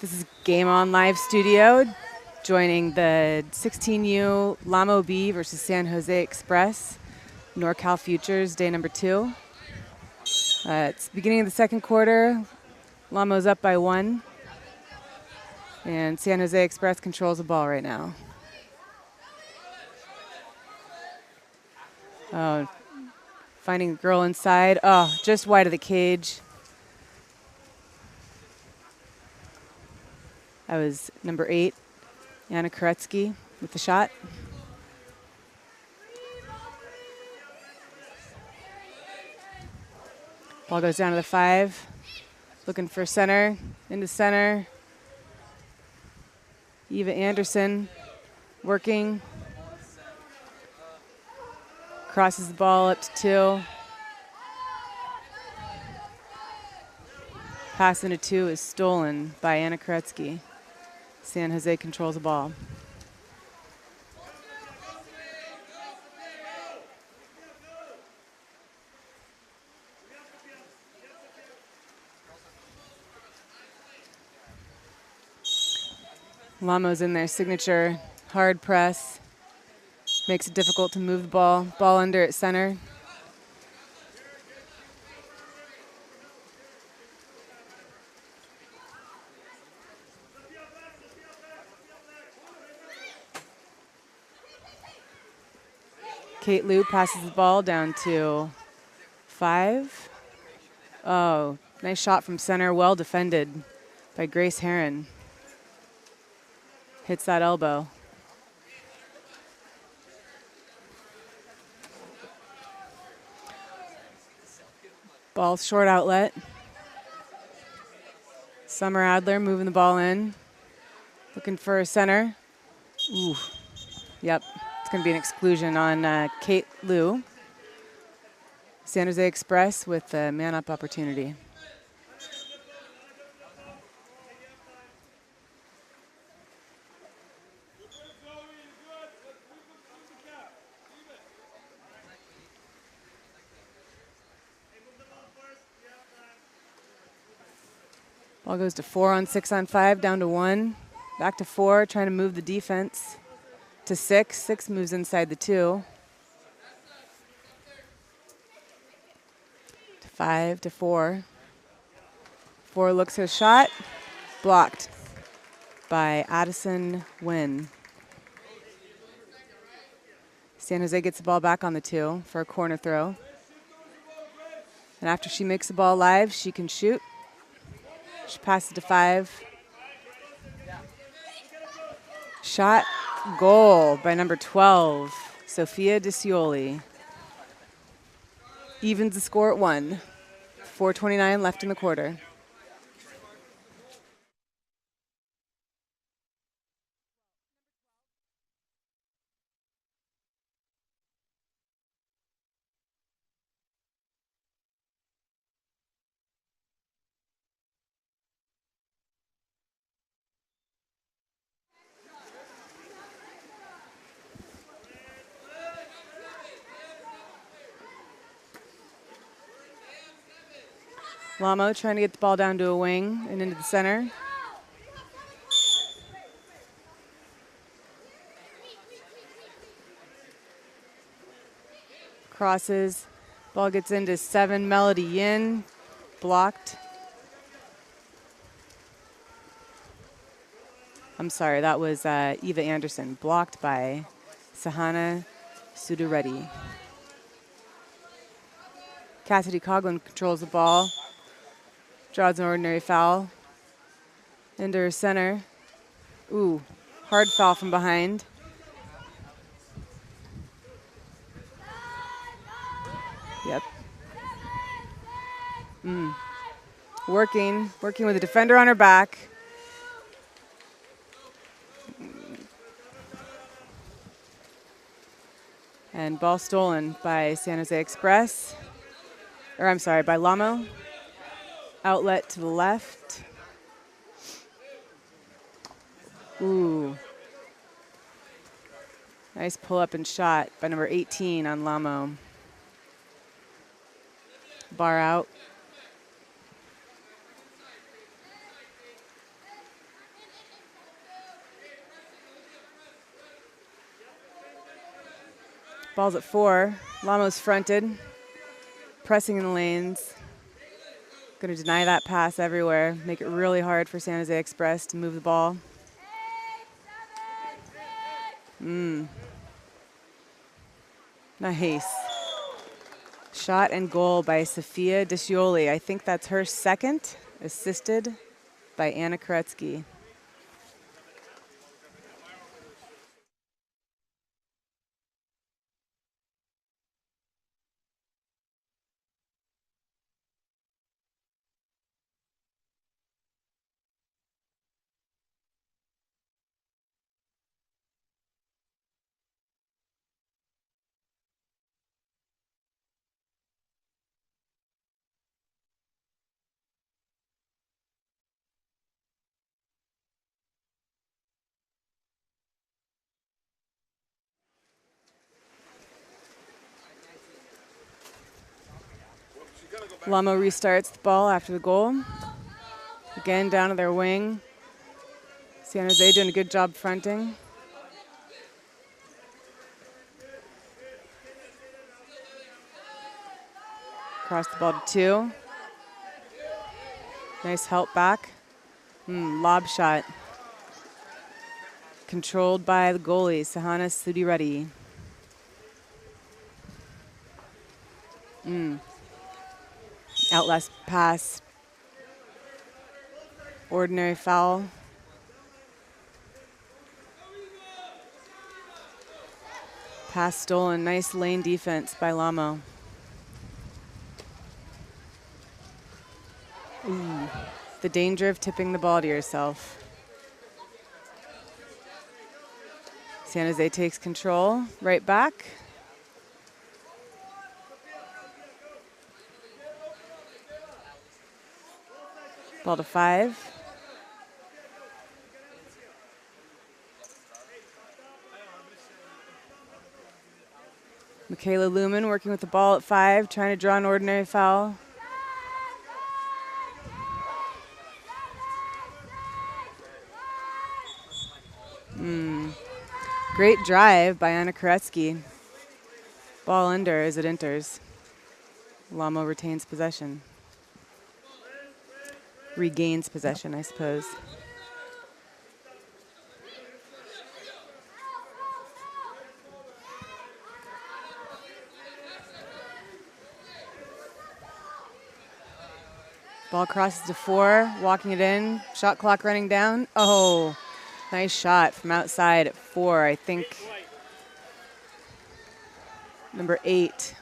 This is Game On Live Studio, joining the 16U LAMO B versus San Jose Express, NorCal Futures, day number 2. It's beginning of the second quarter. LAMO's up by 1. And San Jose Express controls the ball right now. Oh, finding the girl inside. Oh, just wide of the cage. That was number 8, Anna Koretsky with the shot. Ball goes down to the 5. Looking for center, into center. Eva Anderson working. Crosses the ball up to 2. Pass into 2 is stolen by Anna Koretsky. San Jose controls the ball. LAMO's in their signature hard press. Makes it difficult to move the ball. Ball under at center. Kate Liu passes the ball down to 5. Oh, nice shot from center. Well defended by Grace Heron. Hits that elbow. Ball short outlet. Summer Adler moving the ball in. Looking for a center. Ooh. Yep. It's going to be an exclusion on Kate Liu. San Jose Express with a man-up opportunity. Ball goes to 4 on 6 on 5, down to 1. Back to 4, trying to move the defense to 6. 6 moves inside the 2. To 5 to 4. 4 looks at a shot. Blocked by Addison Nguyen. San Jose gets the ball back on the 2 for a corner throw. And after she makes the ball live, she can shoot. She passes to 5. Shot, goal by number 12, Sophia DeScioli. Evens the score at 1. 4:29 left in the quarter. LAMO trying to get the ball down to a wing and into the center. Crosses. Ball gets into 7, Melody Yin. Blocked. I'm sorry, that was Eva Anderson. Blocked by Sahana Sudareddy. Cassidy Coughlin controls the ball. Draws an ordinary foul. Into her center. Ooh, hard foul from behind. Yep. Working with a defender on her back. And ball stolen by San Jose Express. Or I'm sorry, by LAMO. Outlet to the left. Ooh. Nice pull up and shot by number 18 on LAMO. Bar out. Ball's at 4. Lamo's fronted, pressing in the lanes. Going to deny that pass everywhere, make it really hard for San Jose Express to move the ball. Nice. Shot and goal by Sofia Discioli. I think that's her second, assisted by Anna Koretsky. Lamo restarts the ball after the goal. Again, down to their wing. San Jose doing a good job fronting. Cross the ball to 2. Nice help back. Lob shot. Controlled by the goalie, Sahana Sudireddy. Outlast pass. Ordinary foul. Pass stolen. Nice lane defense by Lamo. The danger of tipping the ball to yourself. San Jose takes control. Right back. Ball to 5. Michaela Lumen working with the ball at 5, trying to draw an ordinary foul. Great drive by Anna Koretsky. Ball under as it enters. Lamo retains possession. Regains possession, I suppose. Ball crosses to 4, walking it in. Shot clock running down. Oh, nice shot from outside at 4, I think. Number 8.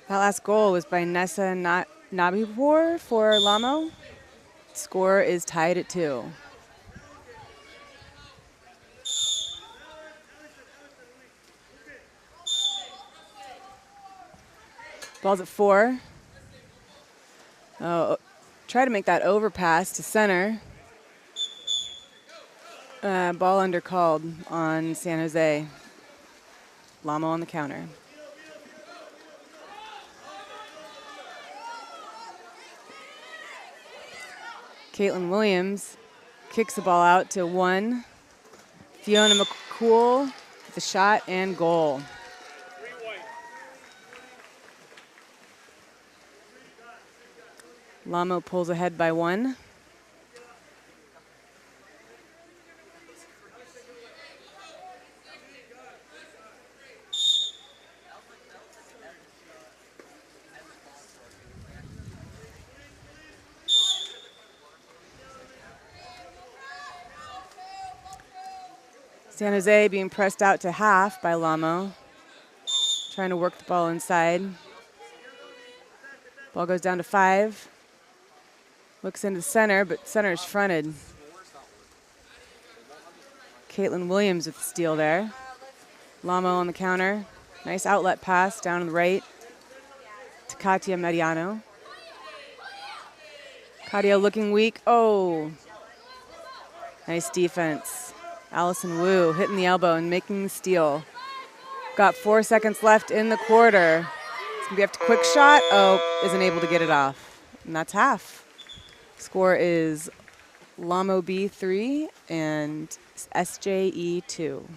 That last goal was by Nessa Nabipur for Lamo. Score is tied at 2. Ball's at 4. Oh, try to make that overpass to center. Ball undercalled on San Jose. Lamo on the counter. Caitlin Williams kicks the ball out to 1. Fiona McCool with the shot and goal. Lamo pulls ahead by 1. San Jose being pressed out to half by Lamo, trying to work the ball inside. Ball goes down to 5. Looks into the center, but center is fronted. Caitlin Williams with the steal there. Lamo on the counter. Nice outlet pass down on the right to Katia Mediano. Katia looking weak. Oh, nice defense. Allison Wu hitting the elbow and making the steal. Got 4 seconds left in the quarter. It's gonna be up to quick shot. Oh, isn't able to get it off. And that's half. Score is LAMO B 3 and SJE 2.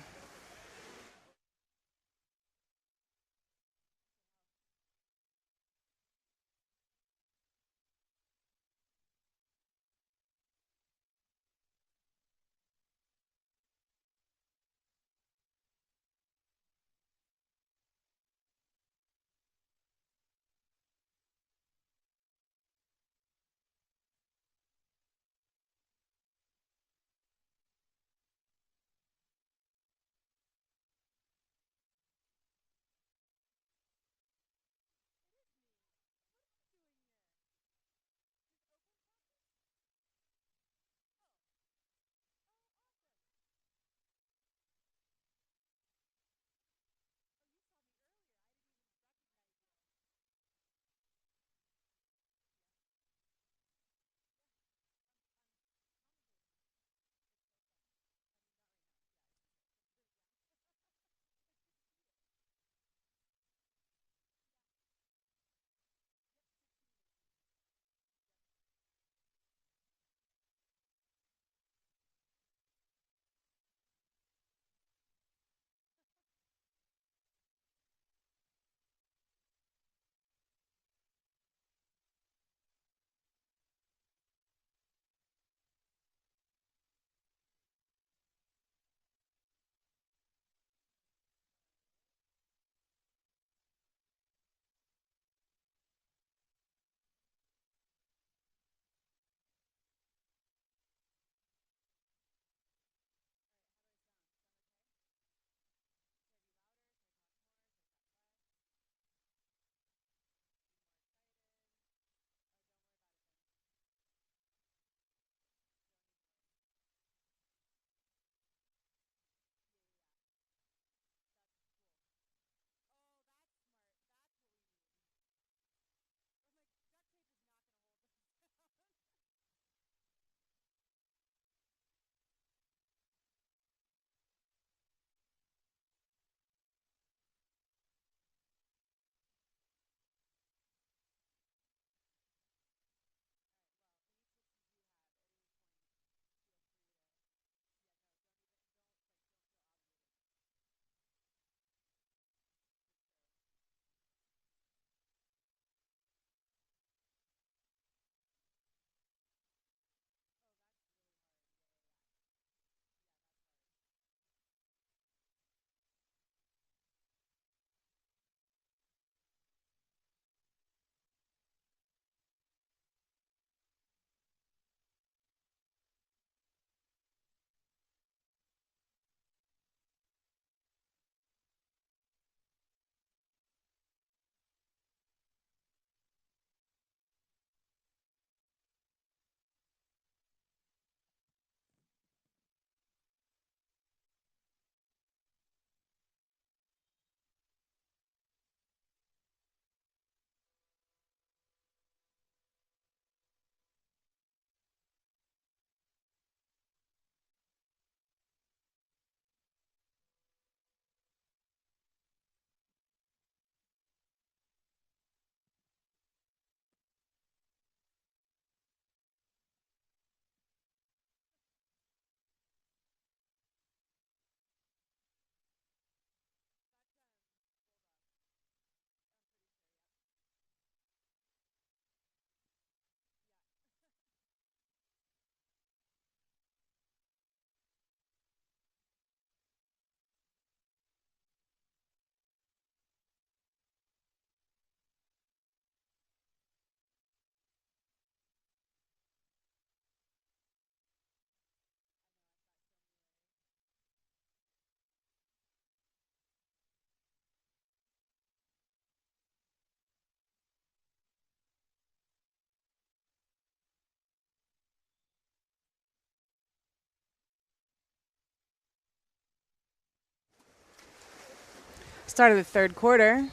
Start of the third quarter.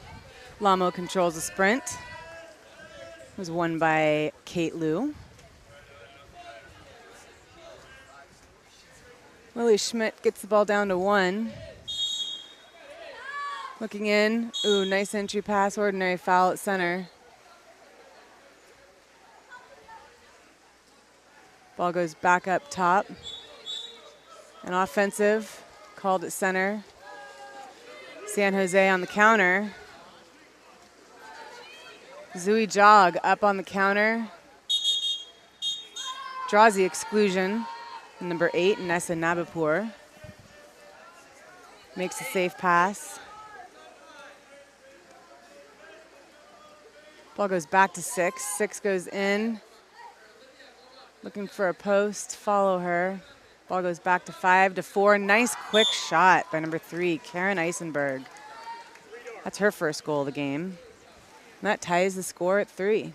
LAMO controls the sprint. It was won by Kate Liu. Willie Schmidt gets the ball down to 1. Looking in. Ooh, nice entry pass. Ordinary foul at center. Ball goes back up top. An offensive called at center. San Jose on the counter. Zui Jog up on the counter. Draws the exclusion. Number 8, Nessa Nabapur. Makes a safe pass. Ball goes back to 6. 6 goes in. Looking for a post. Follow her. Ball goes back to 5 to 4. Nice quick shot by number 3, Karen Eisenberg. That's her first goal of the game. And that ties the score at 3.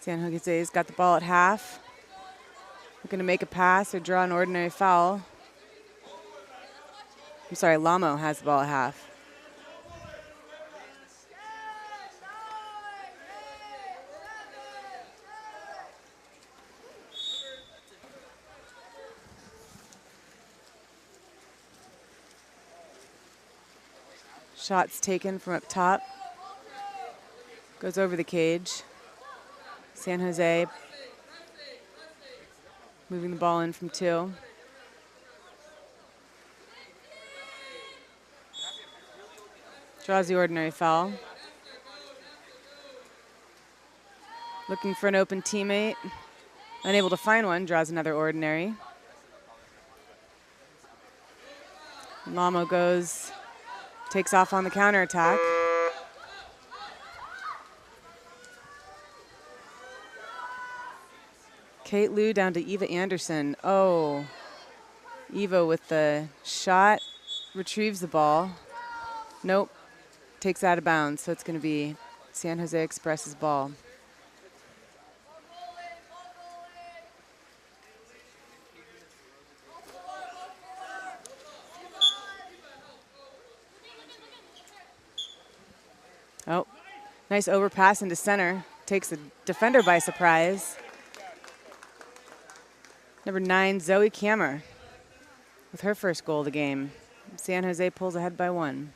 San Jose's got the ball at half. Looking to make a pass or draw an ordinary foul. I'm sorry, Lamo has the ball at half. Shots taken from up top. Goes over the cage. San Jose moving the ball in from 2. Draws the ordinary foul. Looking for an open teammate. Unable to find one, draws another ordinary. Lamo goes, takes off on the counterattack. Kate Liu down to Eva Anderson. Oh, Eva with the shot, retrieves the ball. Nope, takes it out of bounds, so it's going to be San Jose Express's ball. Oh, nice overpass into center. Takes the defender by surprise. Number 9, Zoe Kammer with her first goal of the game. San Jose pulls ahead by 1.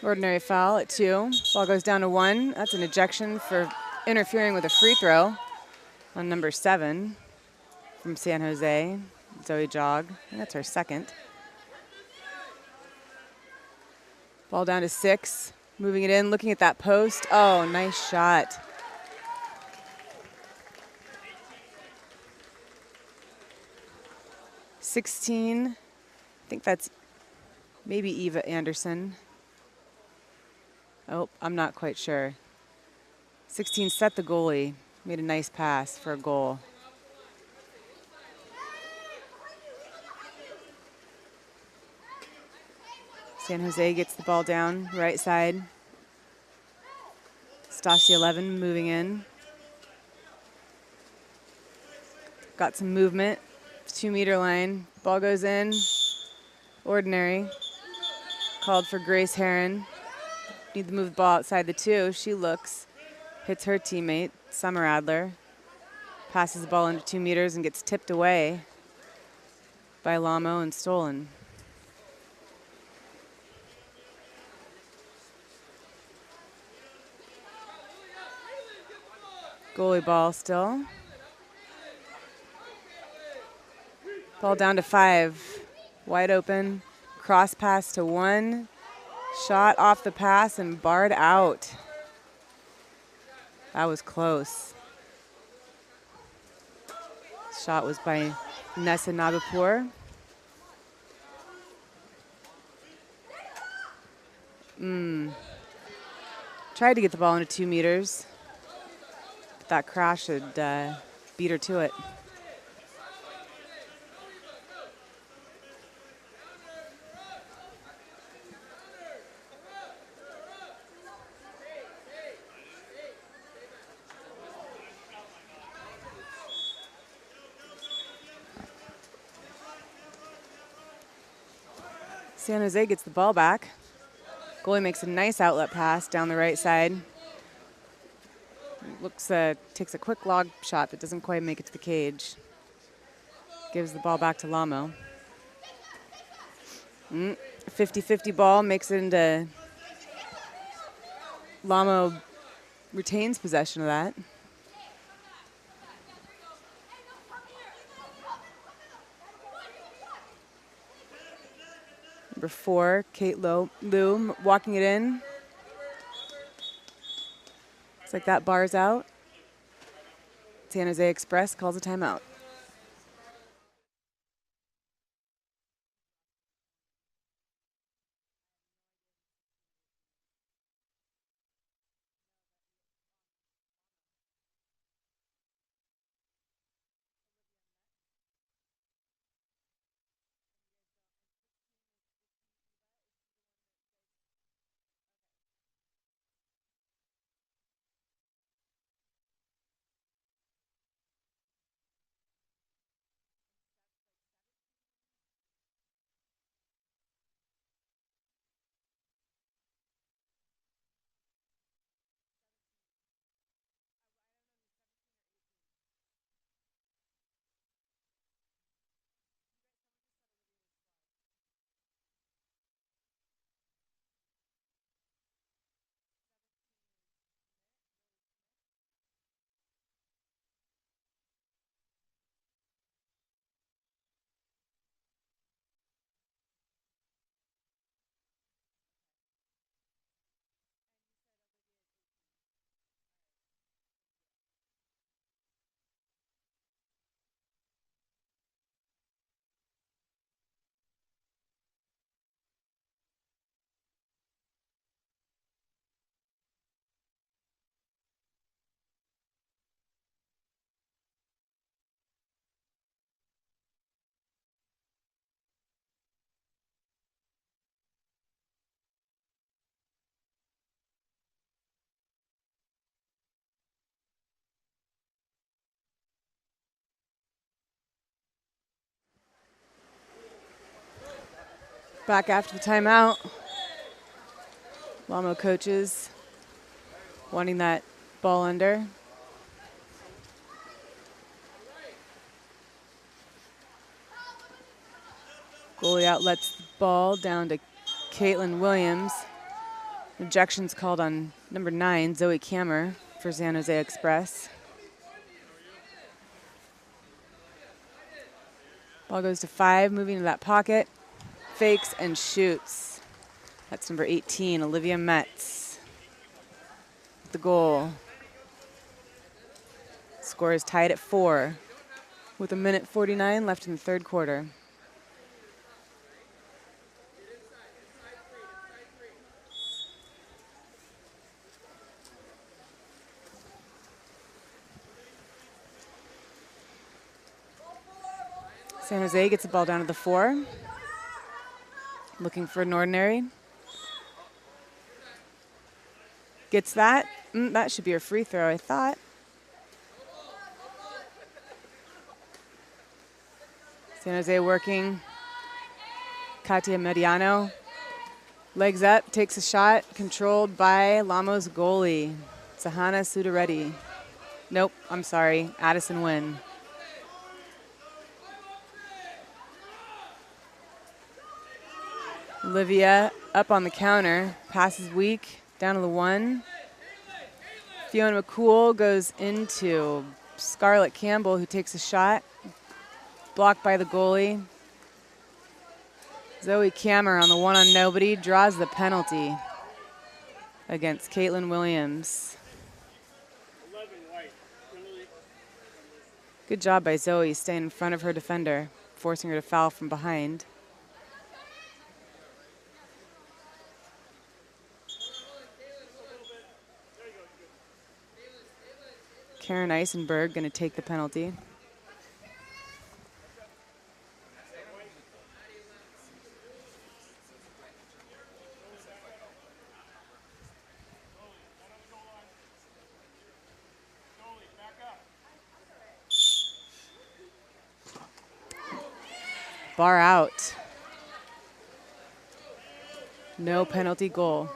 Ordinary foul at 2. Ball goes down to 1. That's an ejection for interfering with a free throw on number 7 from San Jose, Zoe Jog. And that's her second. Ball down to 6. Moving it in, looking at that post. Oh, nice shot. (16). I think that's maybe Eva Anderson. Oh, I'm not quite sure. 16 set the goalie. Made a nice pass for a goal. San Jose gets the ball down, right side. Stassi 11 moving in. Got some movement. 2-meter line. Ball goes in. Ordinary. Called for Grace Heron. Need to move the ball outside the 2. She looks, hits her teammate, Summer Adler. Passes the ball into 2 meters and gets tipped away by Lamo and stolen. Goalie ball still. Ball down to 5. Wide open. Cross pass to 1. Shot off the pass and barred out. That was close. Shot was by Nessa Nagapur. Tried to get the ball into 2 meters. But that crash had beat her to it. San Jose gets the ball back. Goalie makes a nice outlet pass down the right side. Takes a quick log shot that doesn't quite make it to the cage. Gives the ball back to Lamo. 50-50 ball makes it into Lamo. Retains possession of that. Number 4, Kate Lou walking it in. Looks like that bar's out. San Jose Express calls a timeout. Back after the timeout. Lamo coaches wanting that ball under. Goalie outlets the ball down to Caitlin Williams. Ejections called on number 9, Zoe Kammer, for San Jose Express. Ball goes to 5, moving to that pocket. Fakes and shoots. That's number 18, Olivia Metz. The goal. Score is tied at 4 with 1:49 left in the third quarter. San Jose gets the ball down to the 4. Looking for an ordinary. Gets that. That should be a free throw, I thought. San Jose working. Katia Mediano. Legs up, takes a shot, controlled by Lamo's goalie, Sahana Sudareddy. Nope, I'm sorry, Addison Wynn. Olivia up on the counter, passes weak, down to the 1. Fiona McCool goes into Scarlett Campbell, who takes a shot, blocked by the goalie. Zoe Kammer on the 1 on nobody draws the penalty against Caitlin Williams. Good job by Zoe staying in front of her defender, forcing her to foul from behind. Karen Eisenberg going to take the penalty. Bar out. No penalty goal.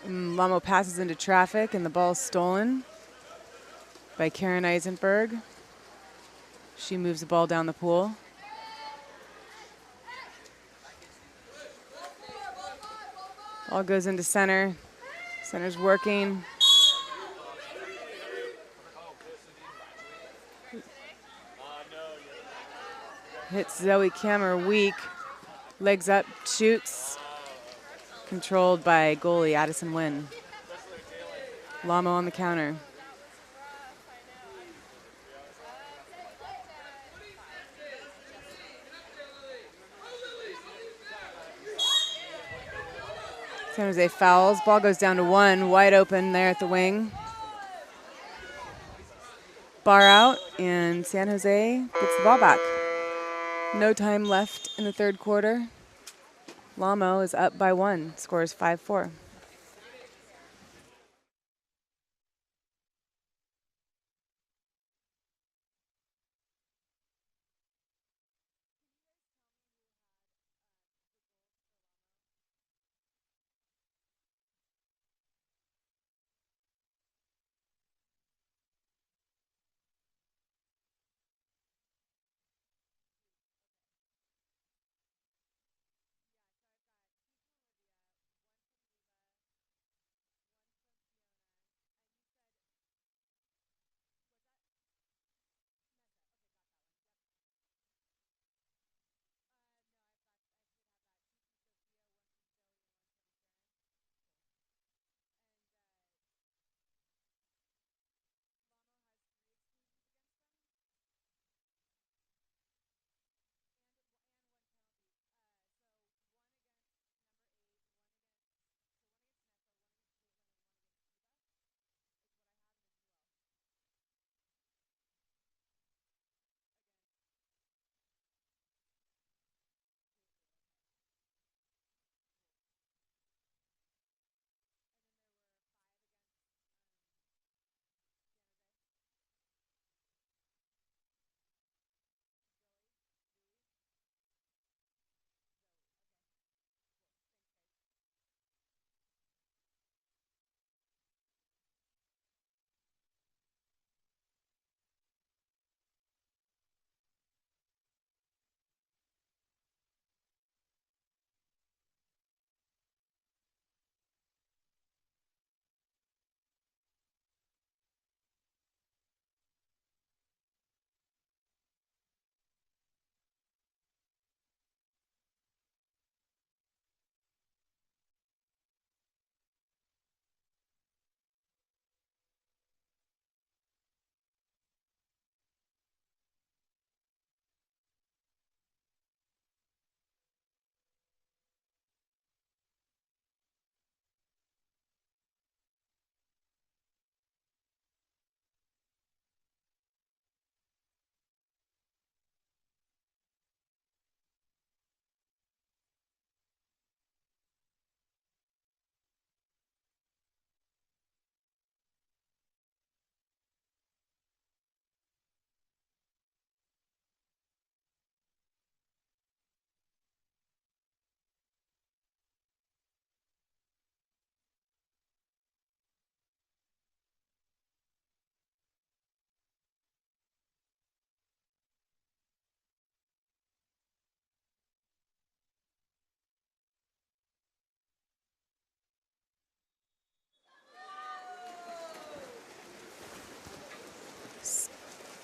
Lamo passes into traffic and the ball's stolen by Karen Eisenberg. She moves the ball down the pool. Ball goes into center. Center's working. Hits Zoe Kammer weak. Legs up, shoots. Controlled by goalie Addison Wynn. Lamo on the counter. San Jose fouls. Ball goes down to 1. Wide open there at the wing. Bar out, and San Jose gets the ball back. No time left in the third quarter. Lamo is up by 1, scores 5-4.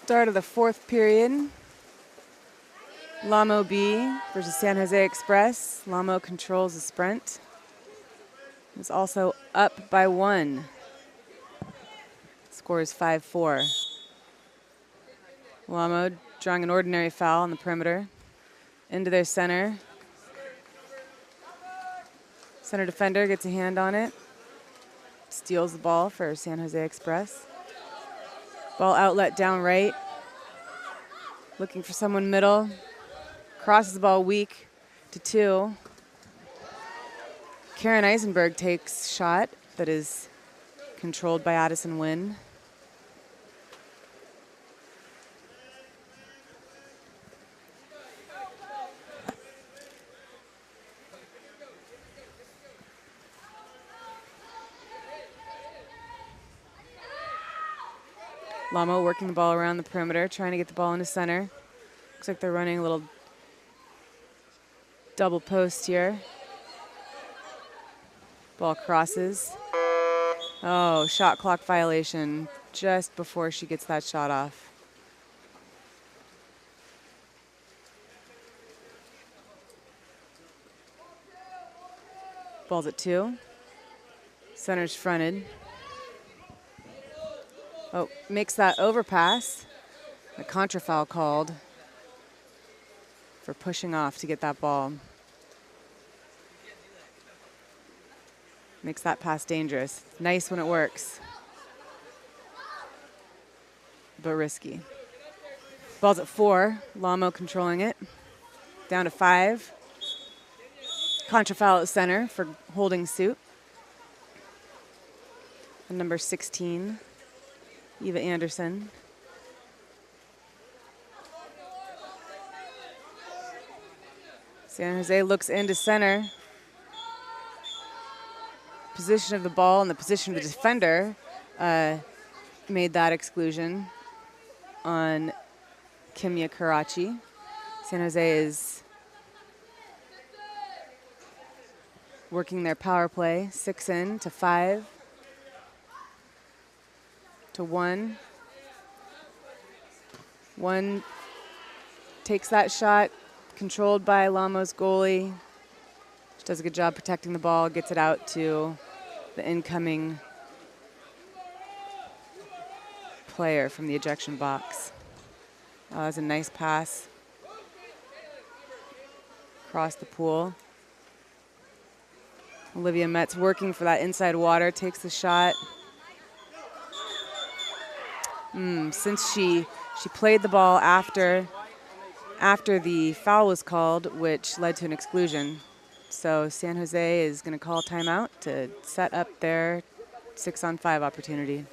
Start of the fourth period. Lamo B versus San Jose Express. Lamo controls the sprint. is also up by 1. Score is 5-4. LAMO drawing an ordinary foul on the perimeter. Into their center. Center defender gets a hand on it. Steals the ball for San Jose Express. Ball outlet down right. Looking for someone middle. Crosses the ball weak to 2. Karen Eisenberg takes shot that is controlled by Addison Wynn. LAMO working the ball around the perimeter, trying to get the ball into center. Looks like they're running a little double post here. Ball crosses. Oh, shot clock violation just before she gets that shot off. Ball's at 2. Center's fronted. Oh, makes that overpass. A contra foul called for pushing off to get that ball. Makes that pass dangerous. Nice when it works, but risky. Ball's at 4. LAMO controlling it. Down to 5. Contra foul at center for holding suit. And number 16. Eva Anderson. San Jose looks into center. Position of the ball and the position of the defender made that exclusion on Kimya Karachi. San Jose is working their power play. 6 in to 5. To 1. 1 takes that shot, controlled by LAMO's goalie. She does a good job protecting the ball, gets it out to the incoming player from the ejection box. That was a nice pass across the pool. Olivia Metz working for that inside water, takes the shot. Since she played the ball after the foul was called, which led to an exclusion. So San Jose is going to call timeout to set up their 6-on-5 opportunity.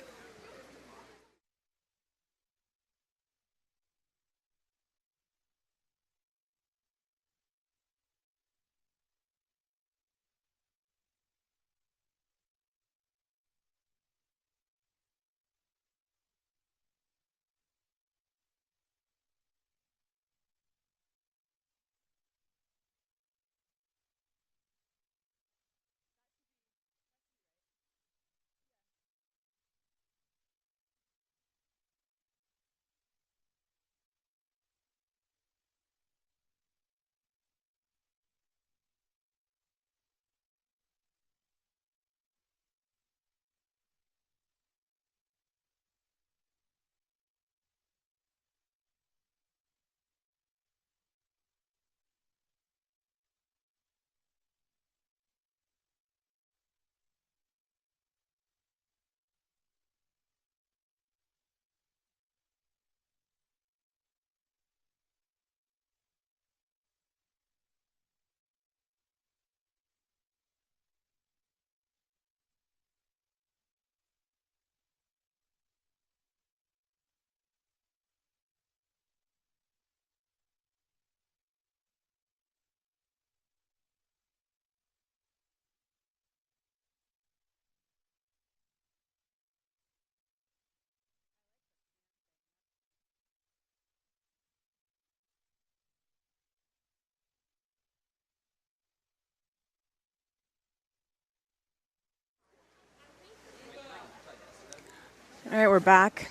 All right, we're back.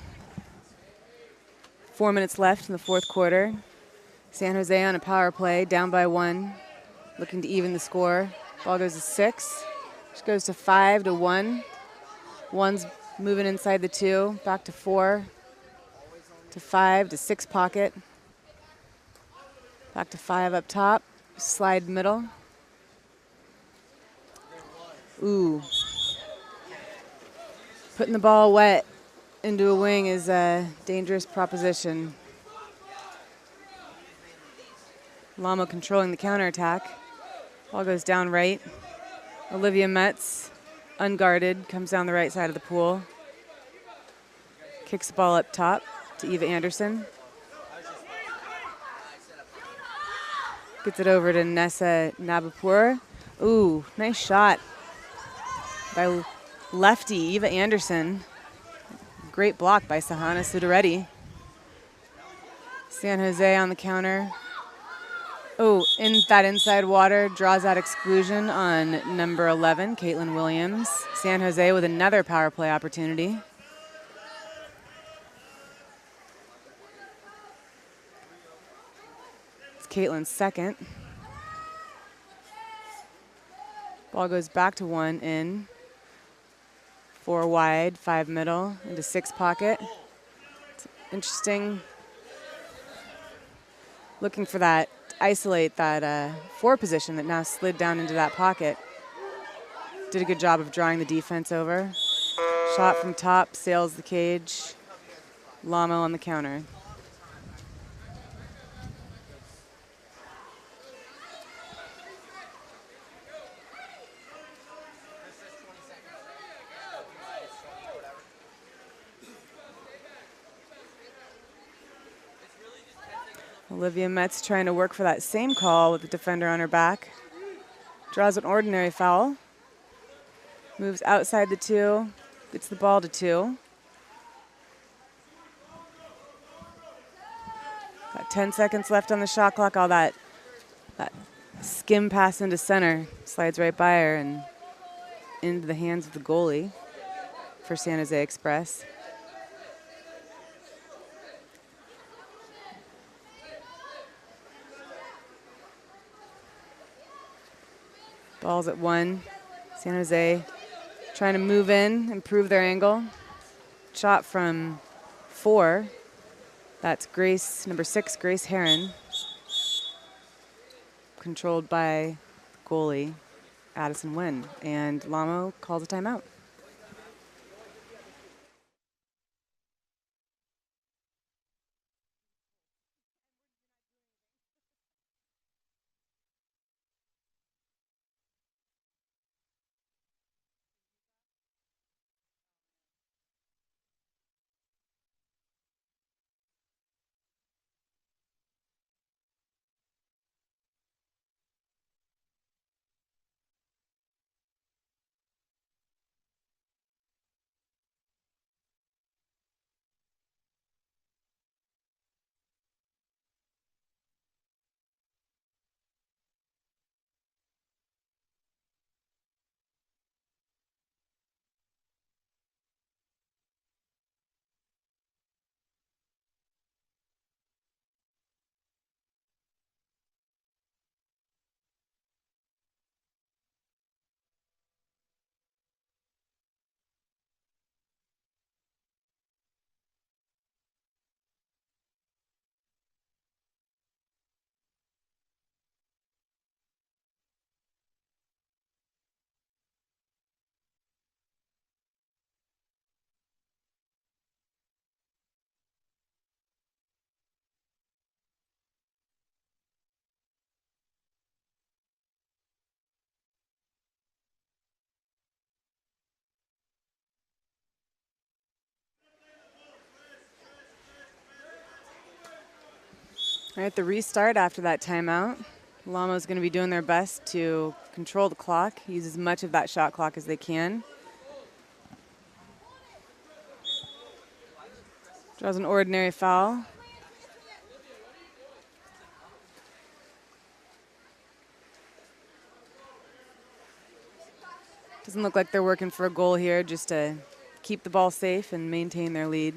4 minutes left in the 4th quarter. San Jose on a power play, down by 1, looking to even the score. Ball goes to 6. Which goes to 5 to 1. 1's moving inside the 2, back to 4 to 5 to 6 pocket. Back to 5 up top, slide middle. Ooh. Putting the ball wet into a wing is a dangerous proposition. LAMO controlling the counterattack. Ball goes down right. Olivia Metz, unguarded, comes down the right side of the pool. Kicks the ball up top to Eva Anderson. Gets it over to Nessa Nabapur. Ooh, nice shot by lefty Eva Anderson. Great block by Sahana Sudareddy. San Jose on the counter. Oh, in that inside water, draws out exclusion on number 11, Caitlin Williams. San Jose with another power play opportunity. It's Caitlin's second. Ball goes back to 1 in. 4 wide, 5 middle, into 6 pocket. It's interesting. Looking for that, isolate that 4 position that now slid down into that pocket. Did a good job of drawing the defense over. Shot from top, sails the cage. LAMO on the counter. Olivia Metz trying to work for that same call with the defender on her back. Draws an ordinary foul. Moves outside the 2. Gets the ball to 2. Got 10 seconds left on the shot clock. All that skim pass into center. Slides right by her and into the hands of the goalie for San Jose Express. Ball's at 1. San Jose trying to move in, improve their angle. Shot from 4. That's Grace, number 6, Grace Heron. Controlled by goalie Addison Nguyen. And LAMO calls a timeout. All right, the restart after that timeout. LAMO's going to be doing their best to control the clock, use as much of that shot clock as they can. Draws an ordinary foul. Doesn't look like they're working for a goal here, just to keep the ball safe and maintain their lead.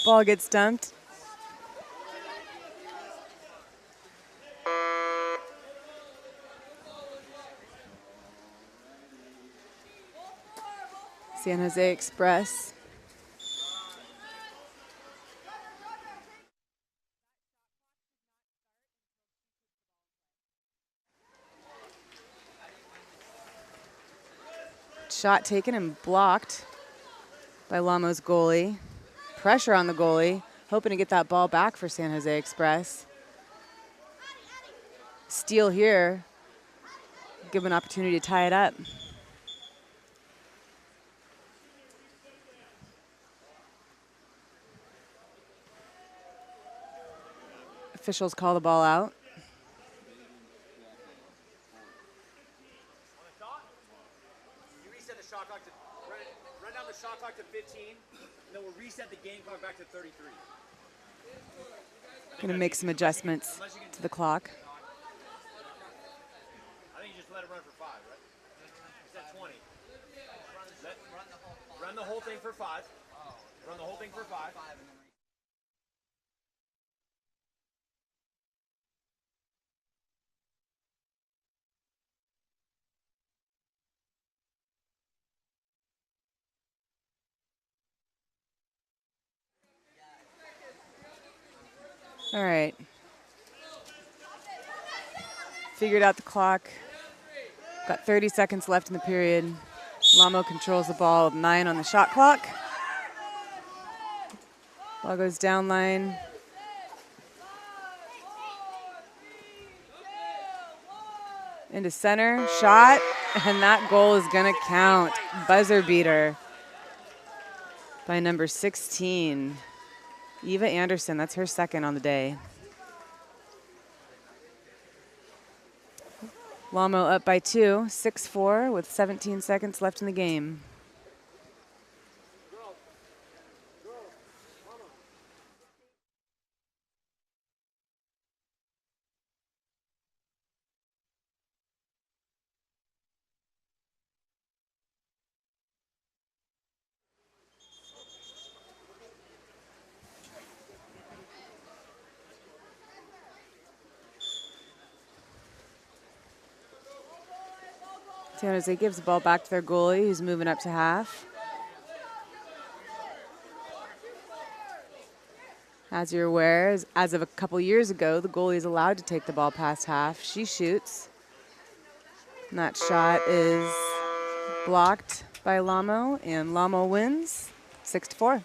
Ball gets dumped. San Jose Express. Shot taken and blocked by Lamo's goalie. Pressure on the goalie, hoping to get that ball back for San Jose Express. Steal here, give an opportunity to tie it up. Officials call the ball out. You reset the shot clock to run down the shot clock to 15, and then we'll reset the game clock back to 33. Gonna make some adjustments to the clock. I think you just let it run for 5, right? Set 20. Run the whole thing for 5. Run the whole thing for 5. All right. Figured out the clock. Got 30 seconds left in the period. Lamo controls the ball with 9 on the shot clock. Ball goes down line. Into center, shot, and that goal is gonna count. Buzzer beater by number 16. Eva Anderson, that's her second on the day. Lamo up by 2, 6-4 with 17 seconds left in the game. San Jose gives the ball back to their goalie, who's moving up to half. As you're aware, as of a couple years ago, the goalie is allowed to take the ball past half. She shoots. And that shot is blocked by Lamo, and Lamo wins 6-4.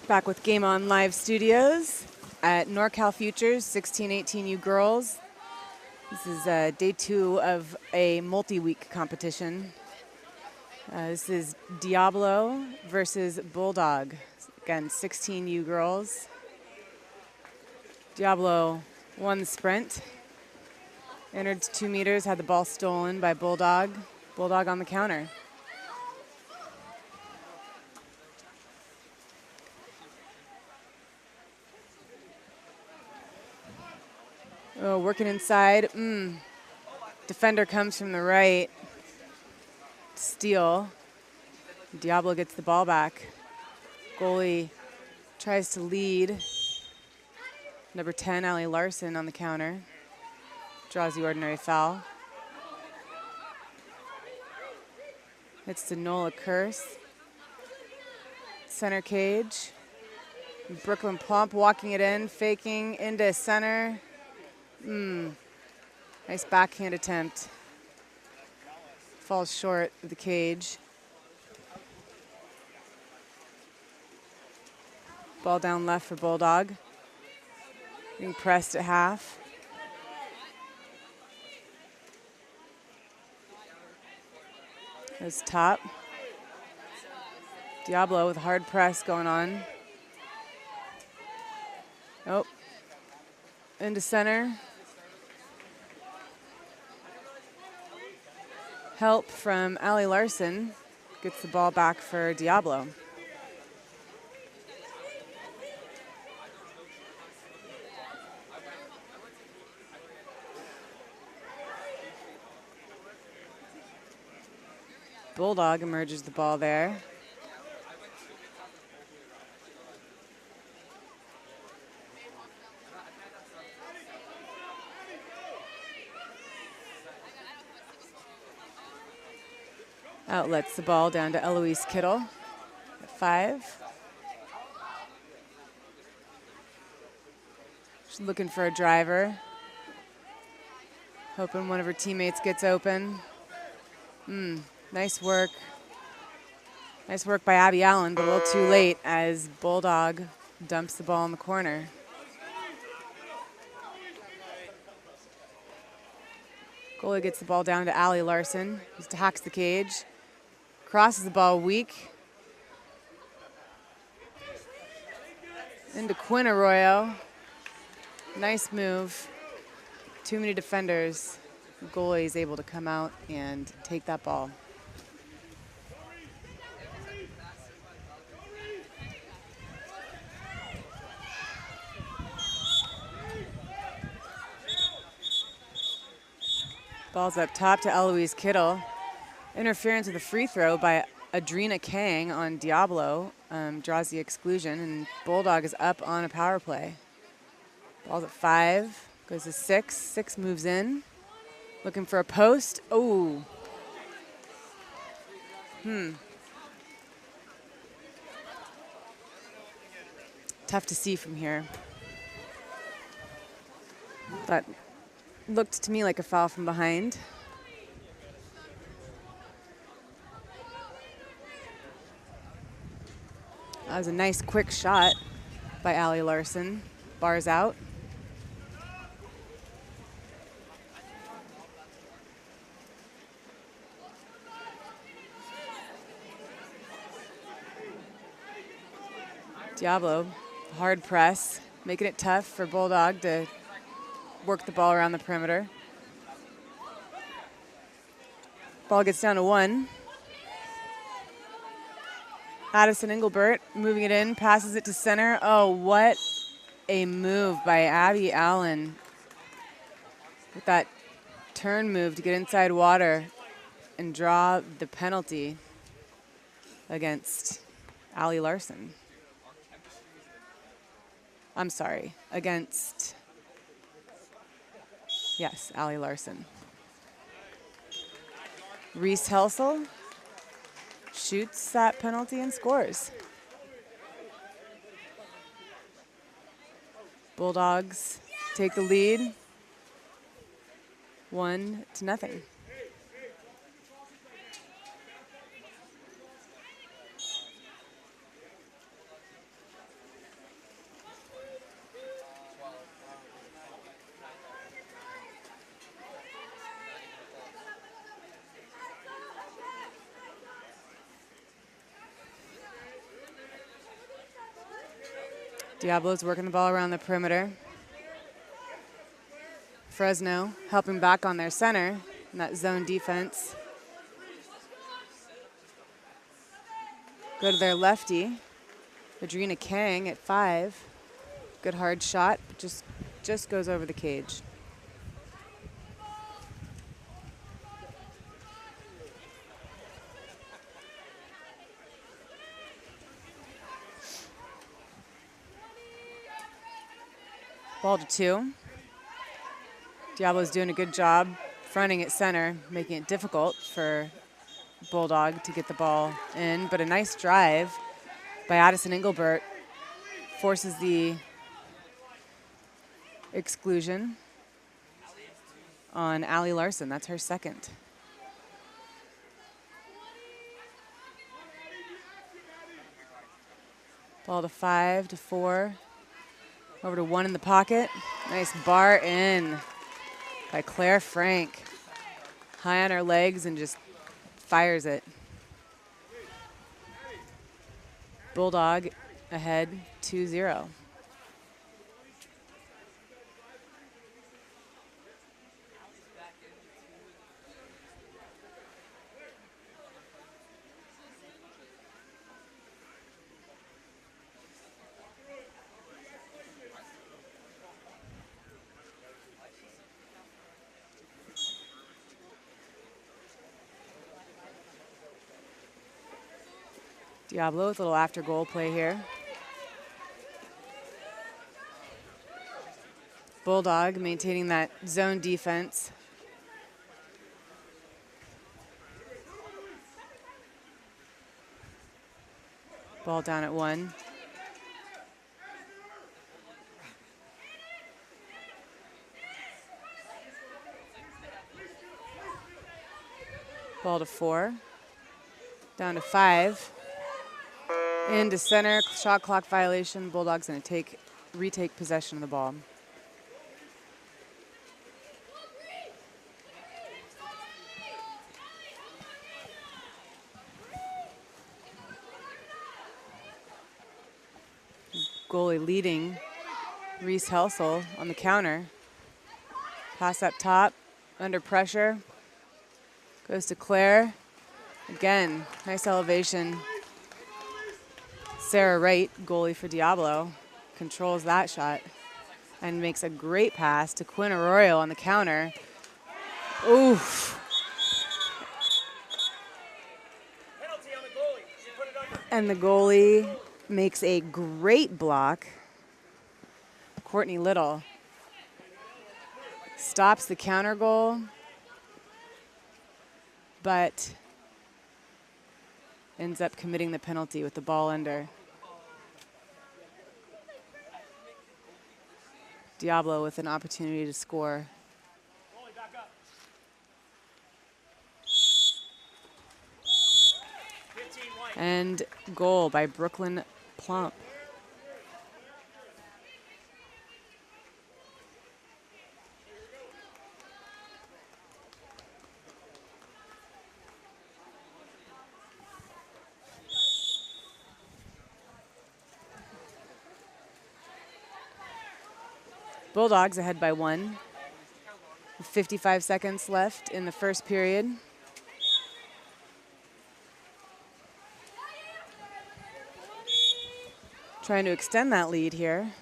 Back with Game On Live Studios at NorCal Futures 16-18U girls. This is day 2 of a multi-week competition. This is Diablo versus Bulldog. Again, 16U girls. Diablo won the sprint. Entered to 2 meters, had the ball stolen by Bulldog. Bulldog on the counter. Oh, working inside. Defender comes from the right. Steal. Diablo gets the ball back. Goalie tries to lead. Number 10, Allie Larson on the counter. Draws the ordinary foul. It's to Nola Curse. Center cage. Brooklyn Plump walking it in, faking into center. Nice backhand attempt. Falls short of the cage. Ball down left for Bulldog. Being pressed at half. Goes top. Diablo with a hard press going on. Oh. Into center. Help from Allie Larson. Gets the ball back for Diablo. Bulldog emerges the ball there. Outlets the ball down to Eloise Kittle at 5. She's looking for a driver. Hoping one of her teammates gets open. Nice work. Nice work by Abby Allen, but a little too late as Bulldog dumps the ball in the corner. Goalie gets the ball down to Allie Larson. Just hacks the cage. Crosses the ball weak. Into Quinn Arroyo. Nice move. Too many defenders. The goalie is able to come out and take that ball. Ball's up top to Eloise Kittle. Interference with a free throw by Adrina Kang on Diablo draws the exclusion, and Bulldog is up on a power play. Ball's at 5, goes to 6. 6 moves in, looking for a post. Oh. Tough to see from here. That looked to me like a foul from behind. That was a nice quick shot by Allie Larson. Bars out. Diablo, hard press, making it tough for Bulldog to work the ball around the perimeter. Ball gets down to 1. Addison Engelbert moving it in, passes it to center. Oh, what a move by Abby Allen with that turn move to get inside water and draw the penalty against Allie Larson. I'm sorry, against, yes, Allie Larson. Reese Helsel shoots that penalty and scores. Bulldogs take the lead, 1-0. Diablo's working the ball around the perimeter. Fresno helping back on their center in that zone defense. Go to their lefty, Adrina Kang at 5. Good hard shot, but just goes over the cage. Ball to 2. Diablo's doing a good job fronting at center, making it difficult for Bulldog to get the ball in, but a nice drive by Addison Engelbert forces the exclusion on Allie Larson. That's her second. Ball to 5 to 4. Over to 1 in the pocket. Nice bar in by Claire Frank. High on her legs and just fires it. Bulldog ahead 2-0. Diablo with a little after goal play here. Bulldog maintaining that zone defense. Ball down at 1. Ball to 4. Down to 5. Into center, shot clock violation. Bulldog's going to retake possession of the ball. Goalie leading Reese Helsel on the counter. Pass up top, under pressure. Goes to Claire. Again, nice elevation. Sarah Wright, goalie for Diablo, controls that shot and makes a great pass to Quinn Arroyo on the counter. Oof. And the goalie makes a great block. Courtney Little stops the counter goal, but ends up committing the penalty with the ball under. Diablo with an opportunity to score. And goal by Brooklyn Plump. Bulldogs ahead by 1. 55 seconds left in the first period. Trying to extend that lead here.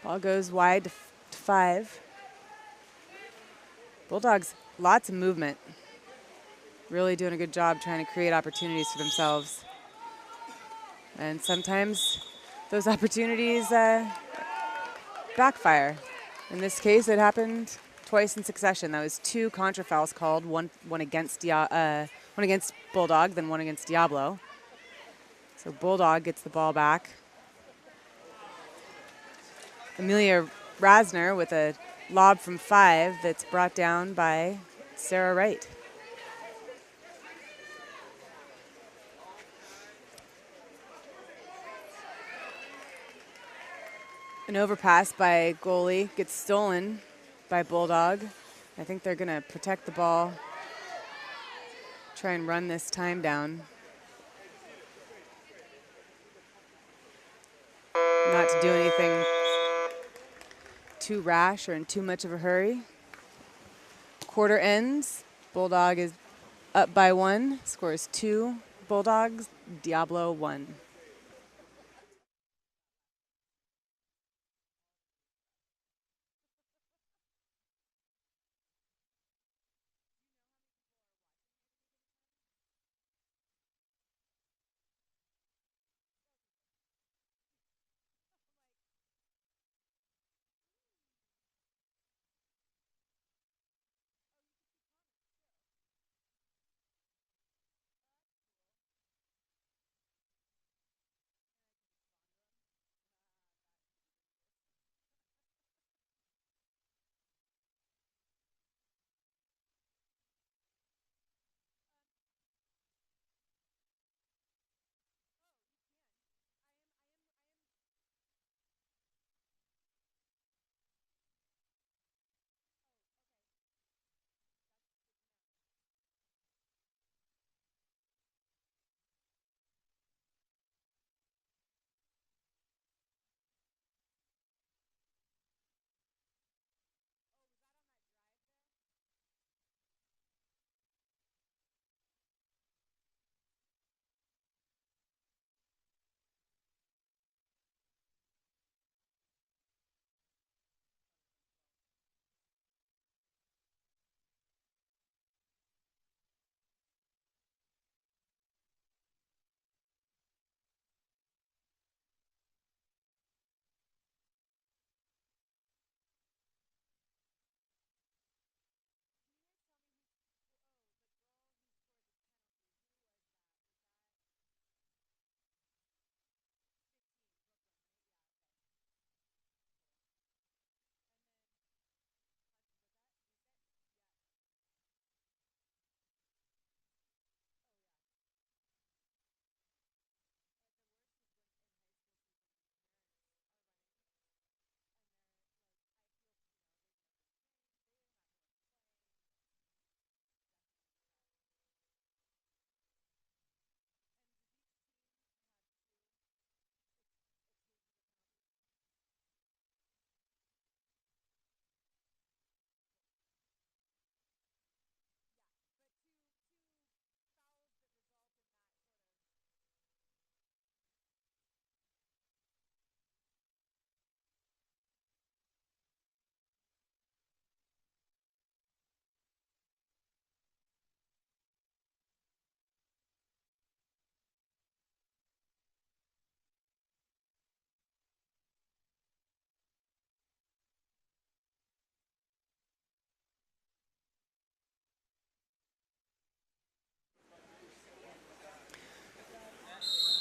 Ball goes wide to 5. Bulldogs, lots of movement. Really doing a good job trying to create opportunities for themselves. And sometimes those opportunities backfire. In this case, it happened twice in succession. That was 2 contra fouls called, one against Bulldog, then one against Diablo. So Bulldog gets the ball back. Amelia Rasner with a lob from 5 that's brought down by Sarah Wright. An overpass by goalie gets stolen by Bulldog. I think they're going to protect the ball, try and run this time down. Not to to do anything too rash or in too much of a hurry. Quarter ends. Bulldog is up by 1. Score is 2 Bulldogs, Diablo 1.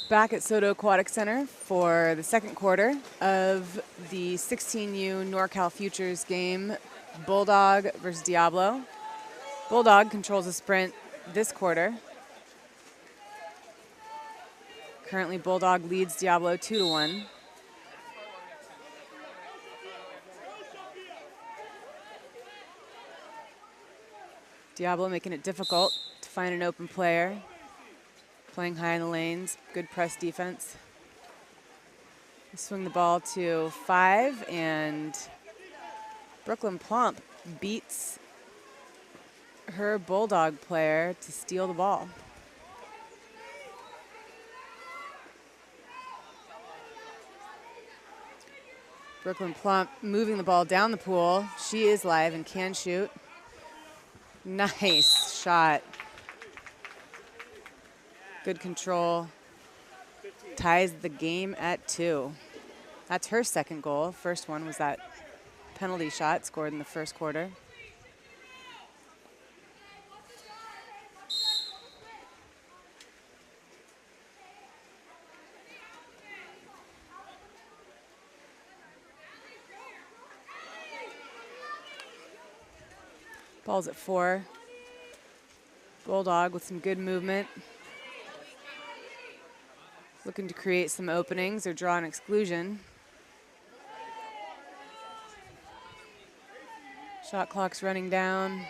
Back at Soto Aquatic Center for the second quarter of the 16U NorCal Futures game, Bulldog versus Diablo. Bulldog controls the sprint this quarter. Currently, Bulldog leads Diablo 2-1. Diablo making it difficult to find an open player. Playing high in the lanes, good press defense. They swing the ball to 5, and Brooklyn Plump beats her Bulldog player to steal the ball. Brooklyn Plump moving the ball down the pool. She is live and can shoot. Nice shot. Good control. Ties the game at 2. That's her second goal. First one was that penalty shot scored in the first quarter. Ball's at 4. Bulldog with some good movement. Looking to create some openings or draw an exclusion. Shot clock's running down.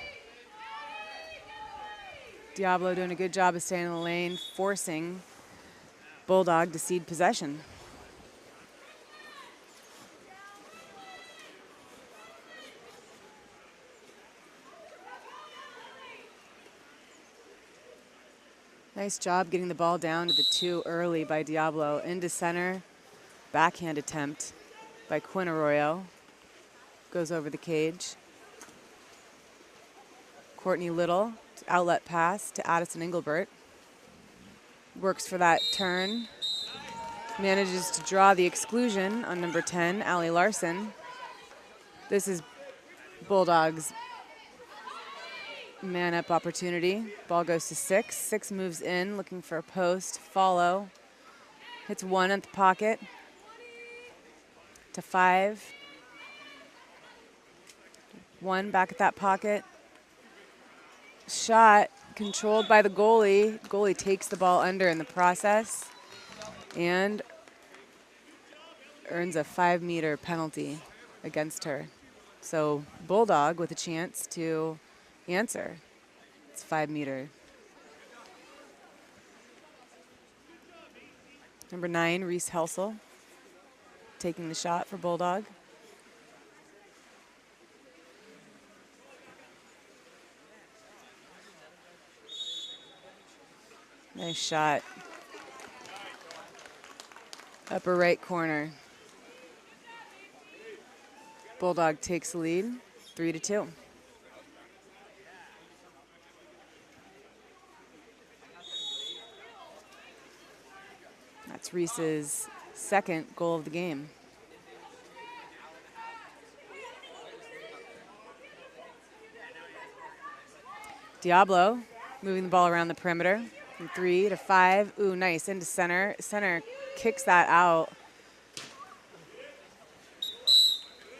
Diablo doing a good job of staying in the lane, forcing Bulldog to cede possession. Nice job getting the ball down to the 2 early by Diablo. Into center. Backhand attempt by Quinn Arroyo. Goes over the cage. Courtney Little, outlet pass to Addison Engelbert. Works for that turn. Manages to draw the exclusion on number 10, Allie Larson. This is Bulldogs' man-up opportunity. Ball goes to 6. 6 moves in, looking for a post, follow. Hits 1 at the pocket. To 5. 1 back at that pocket. Shot controlled by the goalie. Goalie takes the ball under in the process and earns a 5-meter penalty against her. So Bulldog with a chance to answer. It's 5-meter. Number 9, Reese Helsel, taking the shot for Bulldog. Nice shot. Upper right corner. Bulldog takes the lead, 3-2. That's Reese's second goal of the game. Diablo moving the ball around the perimeter from 3 to 5. Ooh, nice, into center. Center kicks that out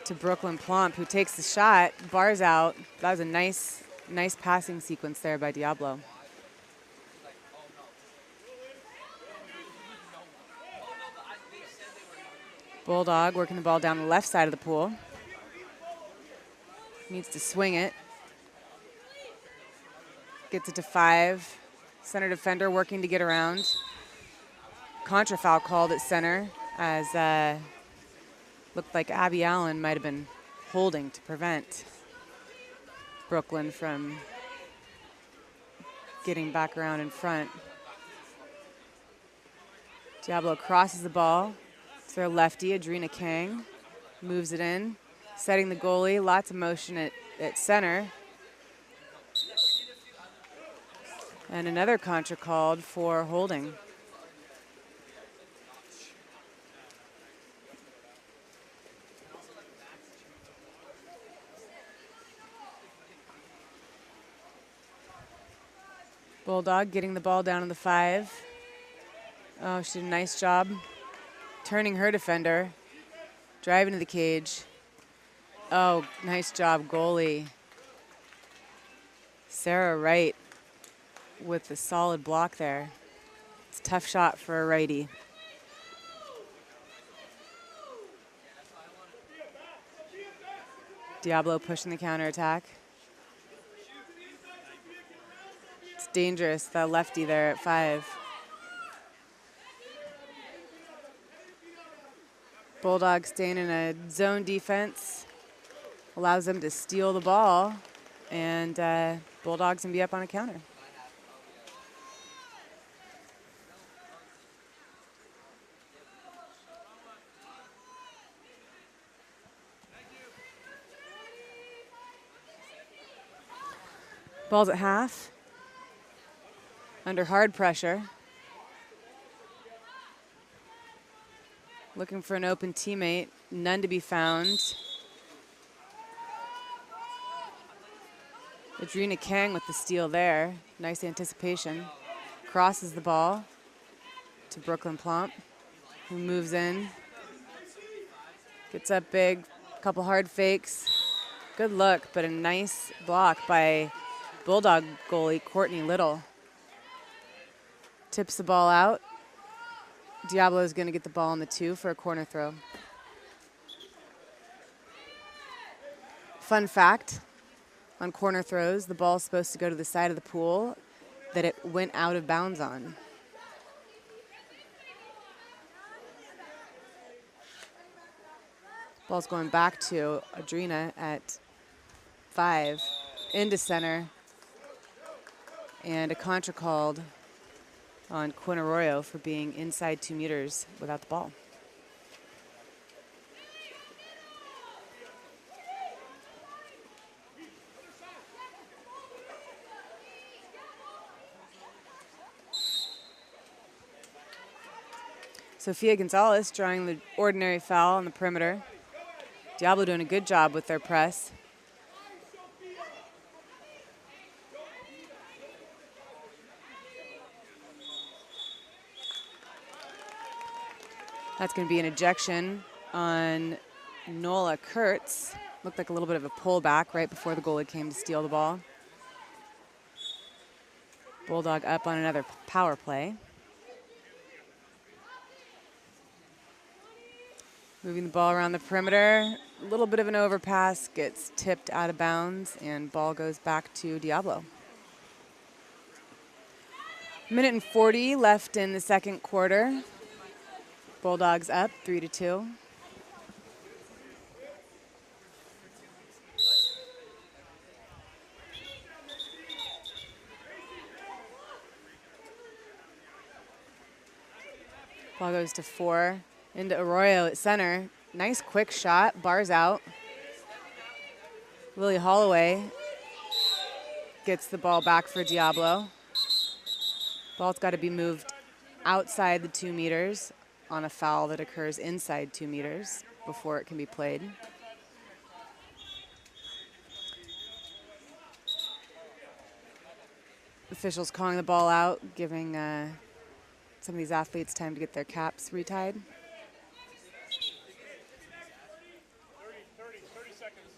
to Brooklyn Plump, who takes the shot, bars out. That was a nice passing sequence there by Diablo. Bulldog working the ball down the left side of the pool. Needs to swing it. Gets it to 5. Center defender working to get around. Contra foul called at center as looked like Abby Allen might have been holding to prevent Brooklyn from getting back around in front. Diablo crosses the ball. It's their lefty, Adrina Kang. Moves it in, setting the goalie. Lots of motion at center. And another contra called for holding. Bulldog getting the ball down to the 5. Oh, she did a nice job turning her defender, driving to the cage. Oh, nice job, goalie. Sarah Wright with the solid block there. It's a tough shot for a righty. Diablo pushing the counterattack. It's dangerous, that lefty there at 5. Bulldogs staying in a zone defense. Allows them to steal the ball, and Bulldogs can be up on a counter. Ball's at half. Under hard pressure. Looking for an open teammate. None to be found. Adrina Kang with the steal there. Nice anticipation. Crosses the ball to Brooklyn Plump, who moves in. Gets up big. Couple hard fakes. Good look, but a nice block by Bulldog goalie Courtney Little. Tips the ball out. Diablo is going to get the ball on the 2 for a corner throw. Fun fact, on corner throws, the ball is supposed to go to the side of the pool that it went out of bounds on. Ball's going back to Adrina at 5, into center, and a contra called on Arroyo for being inside 2 meters without the ball. Sofia Gonzalez drawing the ordinary foul on the perimeter. Diablo doing a good job with their press. That's going to be an ejection on Nola Kurtz. Looked like a little bit of a pullback right before the goalie came to steal the ball. Bulldog up on another power play. Moving the ball around the perimeter. A little bit of an overpass, gets tipped out of bounds, and ball goes back to Diablo. 1:40 left in the second quarter. Bulldogs up 3-2. Ball goes to 4. Into Arroyo at center. Nice quick shot, bars out. Willie Holloway gets the ball back for Diablo. Ball's got to be moved outside the 2 meters on a foul that occurs inside 2 meters before it can be played. Officials calling the ball out, giving some of these athletes time to get their caps retied. 30 seconds.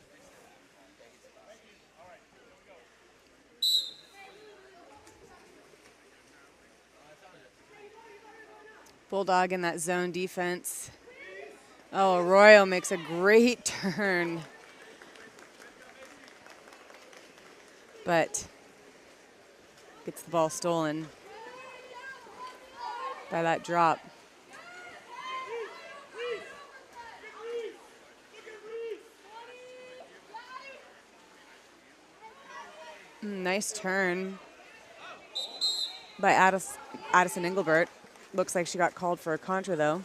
Bulldog in that zone defense. Oh, Arroyo makes a great turn. But gets the ball stolen by that drop. Nice turn by Addison Engelbert. Looks like she got called for a contra, though.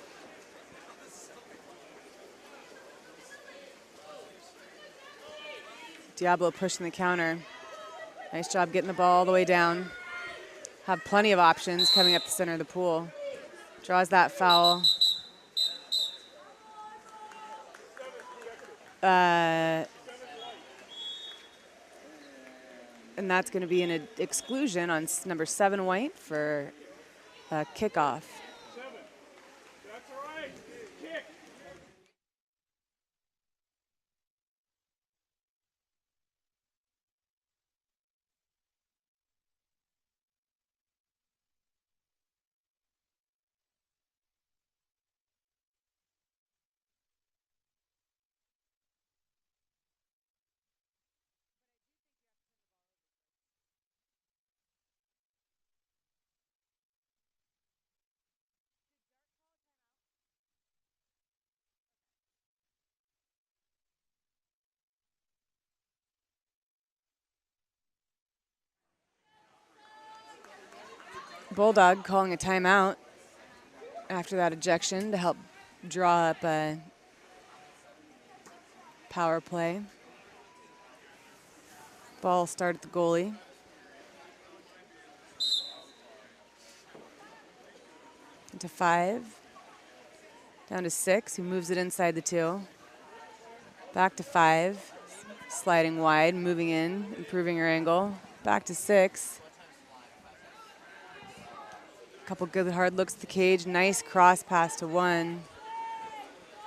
Diablo pushing the counter. Nice job getting the ball all the way down. Have plenty of options coming up the center of the pool. Draws that foul. And that's going to be an exclusion on number 7 white for a kickoff. That's all right. Kick. Bulldog calling a timeout after that ejection to help draw up a power play. Ball start at the goalie. Into 5. Down to 6, who moves it inside the 2. Back to 5. Sliding wide, moving in, improving her angle. Back to 6. Couple good hard looks at the cage. Nice cross pass to 1.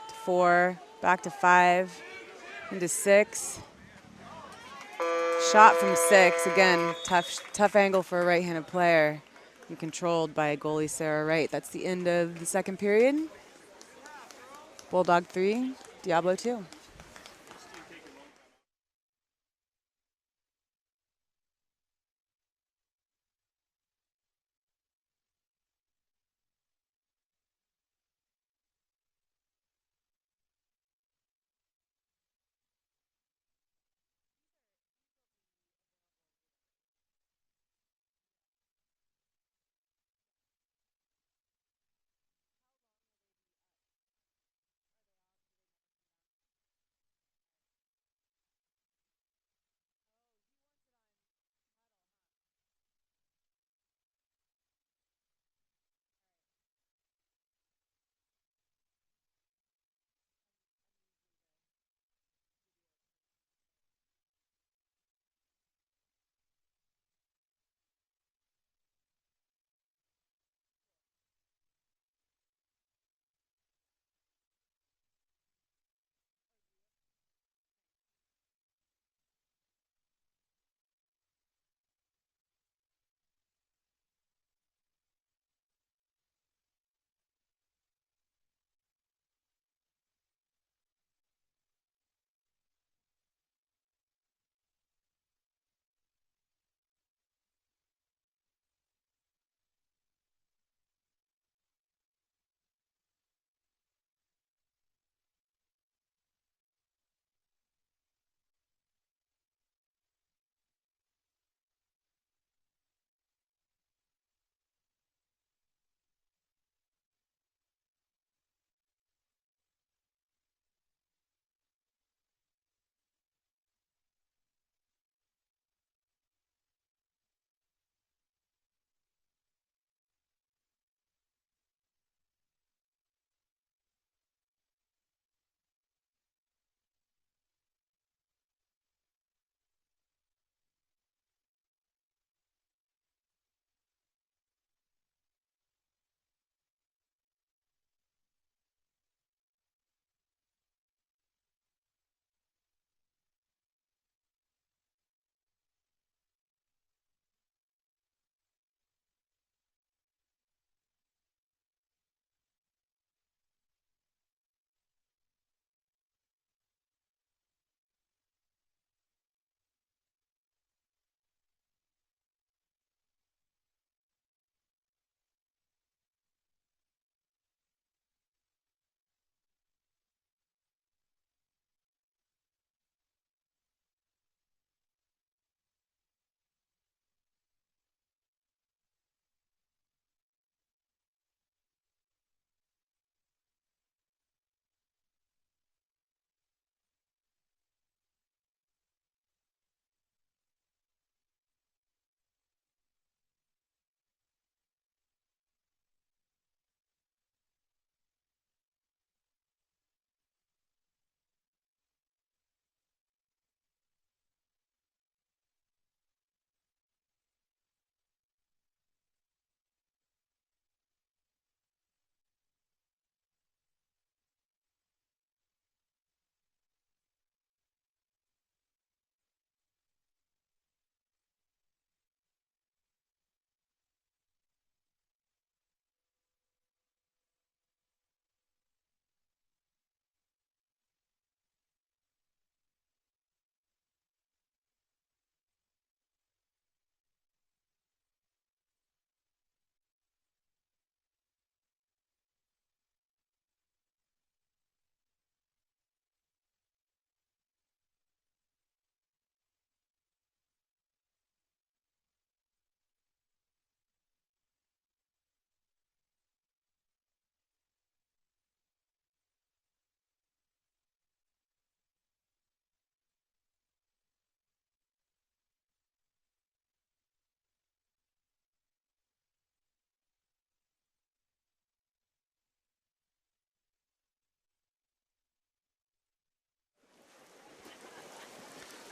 To 4. Back to 5. Into 6. Shot from 6. Again, tough angle for a right-handed player. And controlled by goalie Sarah Wright. That's the end of the second period. Bulldog 3, Diablo 2.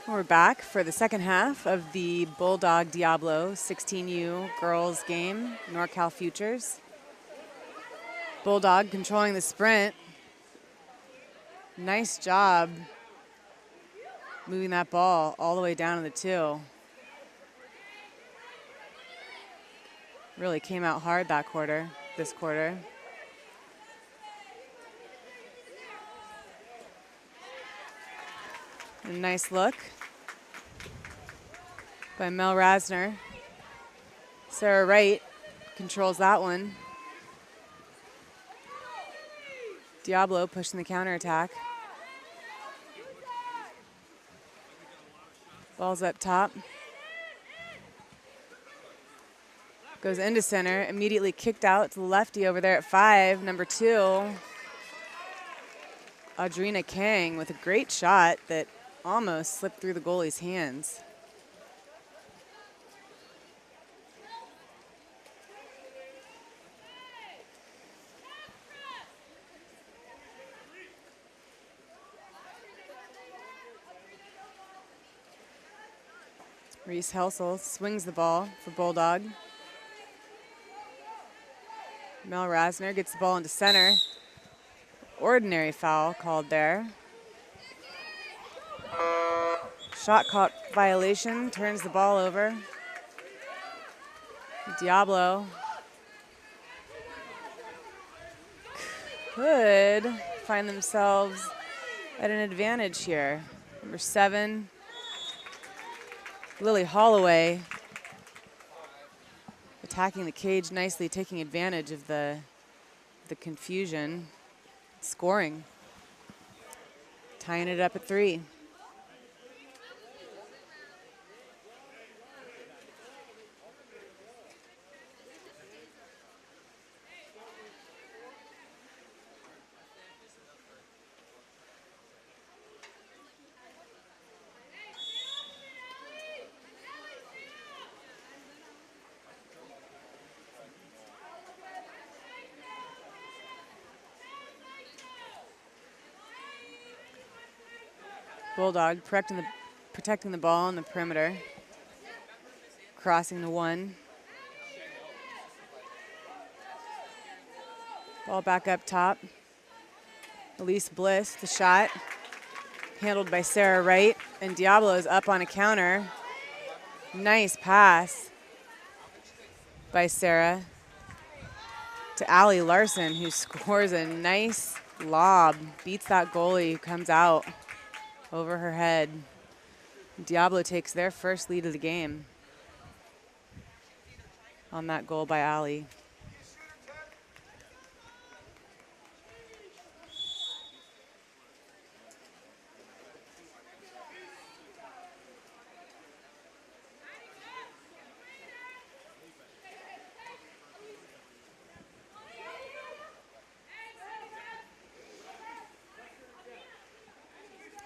We're back for the second half of the Bulldog Diablo 16U girls game, NorCal Futures. Bulldog controlling the sprint. Nice job moving that ball all the way down to the 2. Really came out hard that quarter, this quarter. A nice look by Mel Rasner. Sarah Wright controls that one. Diablo pushing the counterattack. Ball's up top. Goes into center, immediately kicked out to the lefty over there at 5, number 2. Audrina Kang with a great shot that almost slipped through the goalie's hands. Reese Helsel swings the ball for Bulldog. Mel Rasner gets the ball into center. Ordinary foul called there. Shot clock violation, turns the ball over. Diablo could find themselves at an advantage here. Number 7, Lily Holloway, attacking the cage nicely, taking advantage of the confusion, scoring, tying it up at 3. Bulldog protecting the ball on the perimeter. Crossing to 1. Ball back up top. Elise Bliss, the shot. Handled by Sarah Wright. And Diablo's up on a counter. Nice pass by Sarah to Allie Larson, who scores a nice lob. Beats that goalie who comes out over her head. Diablo takes their first lead of the game on that goal by Allie.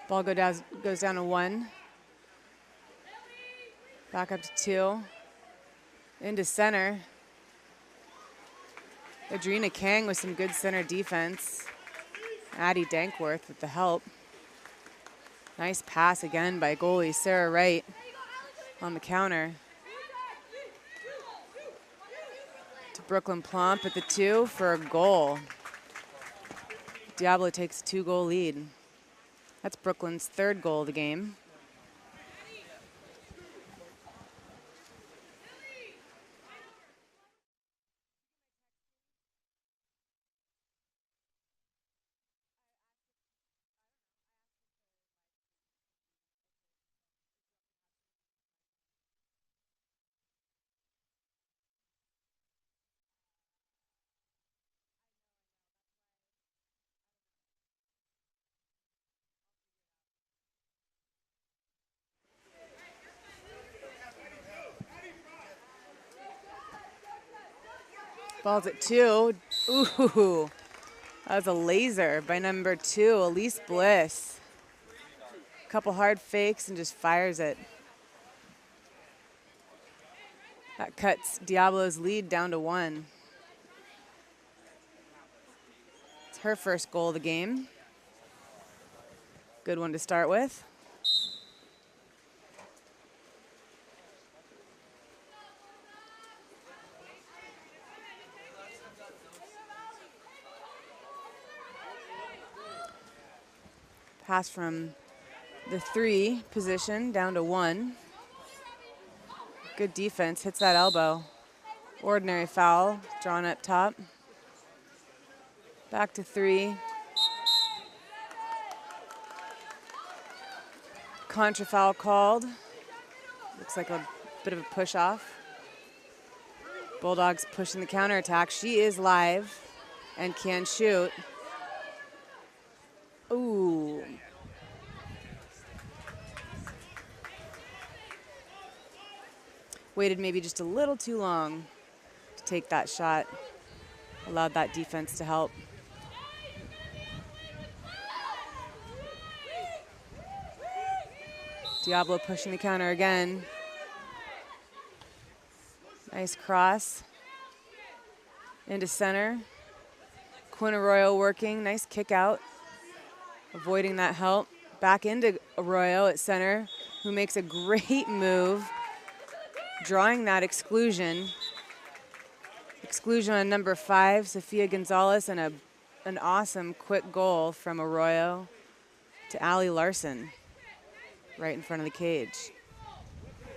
Ball goes down to 1. Back up to 2. Into center. Adrina Kang with some good center defense. Addie Dankworth with the help. Nice pass again by goalie Sarah Wright on the counter. To Brooklyn Plump at the 2 for a goal. Diablo takes a 2-goal lead. That's Brooklyn's 3rd goal of the game. Ball's at 2. Ooh, that was a laser by number 2, Elise Bliss. Couple hard fakes and just fires it. That cuts Diablo's lead down to 1. It's her first goal of the game. Good one to start with. Pass from the 3 position down to 1. Good defense, hits that elbow. Ordinary foul, drawn up top. Back to 3. Contra foul called. Looks like a bit of a push off. Bulldogs pushing the counterattack. She is live and can shoot. Ooh. Waited maybe just a little too long to take that shot. Allowed that defense to help. Diablo pushing the counter again. Nice cross. Into center. Quinn Arroyo working, nice kick out. Avoiding that help. Back into Arroyo at center, who makes a great move. Drawing that exclusion. Exclusion on number 5, Sofia Gonzalez, and an awesome quick goal from Arroyo to Allie Larson, right in front of the cage.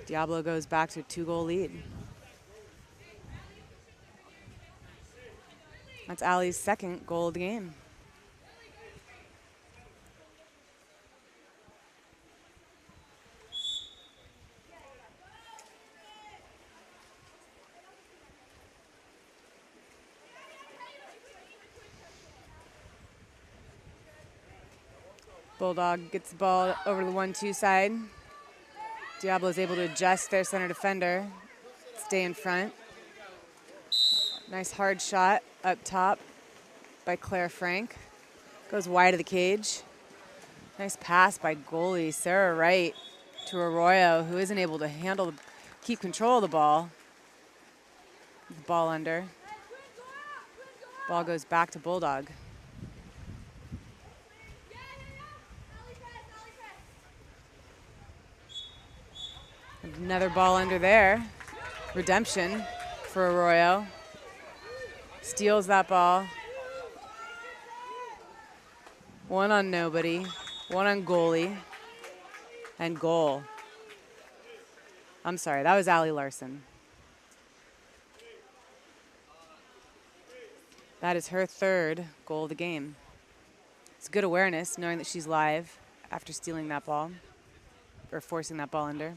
Diablo goes back to a 2-goal lead. That's Allie's 2nd goal of the game. Bulldog gets the ball over to the 1-2 side. Diablo is able to adjust their center defender, stay in front. Nice hard shot up top by Claire Frank. Goes wide of the cage. Nice pass by goalie Sarah Wright to Arroyo, who isn't able to keep control of the ball. The ball under. Ball goes back to Bulldog. Another ball under there. Redemption for Arroyo. Steals that ball. 1 on nobody, 1 on goalie, and goal. I'm sorry, that was Allie Larson. That is her 3rd goal of the game. It's good awareness, knowing that she's live after stealing that ball, or forcing that ball under.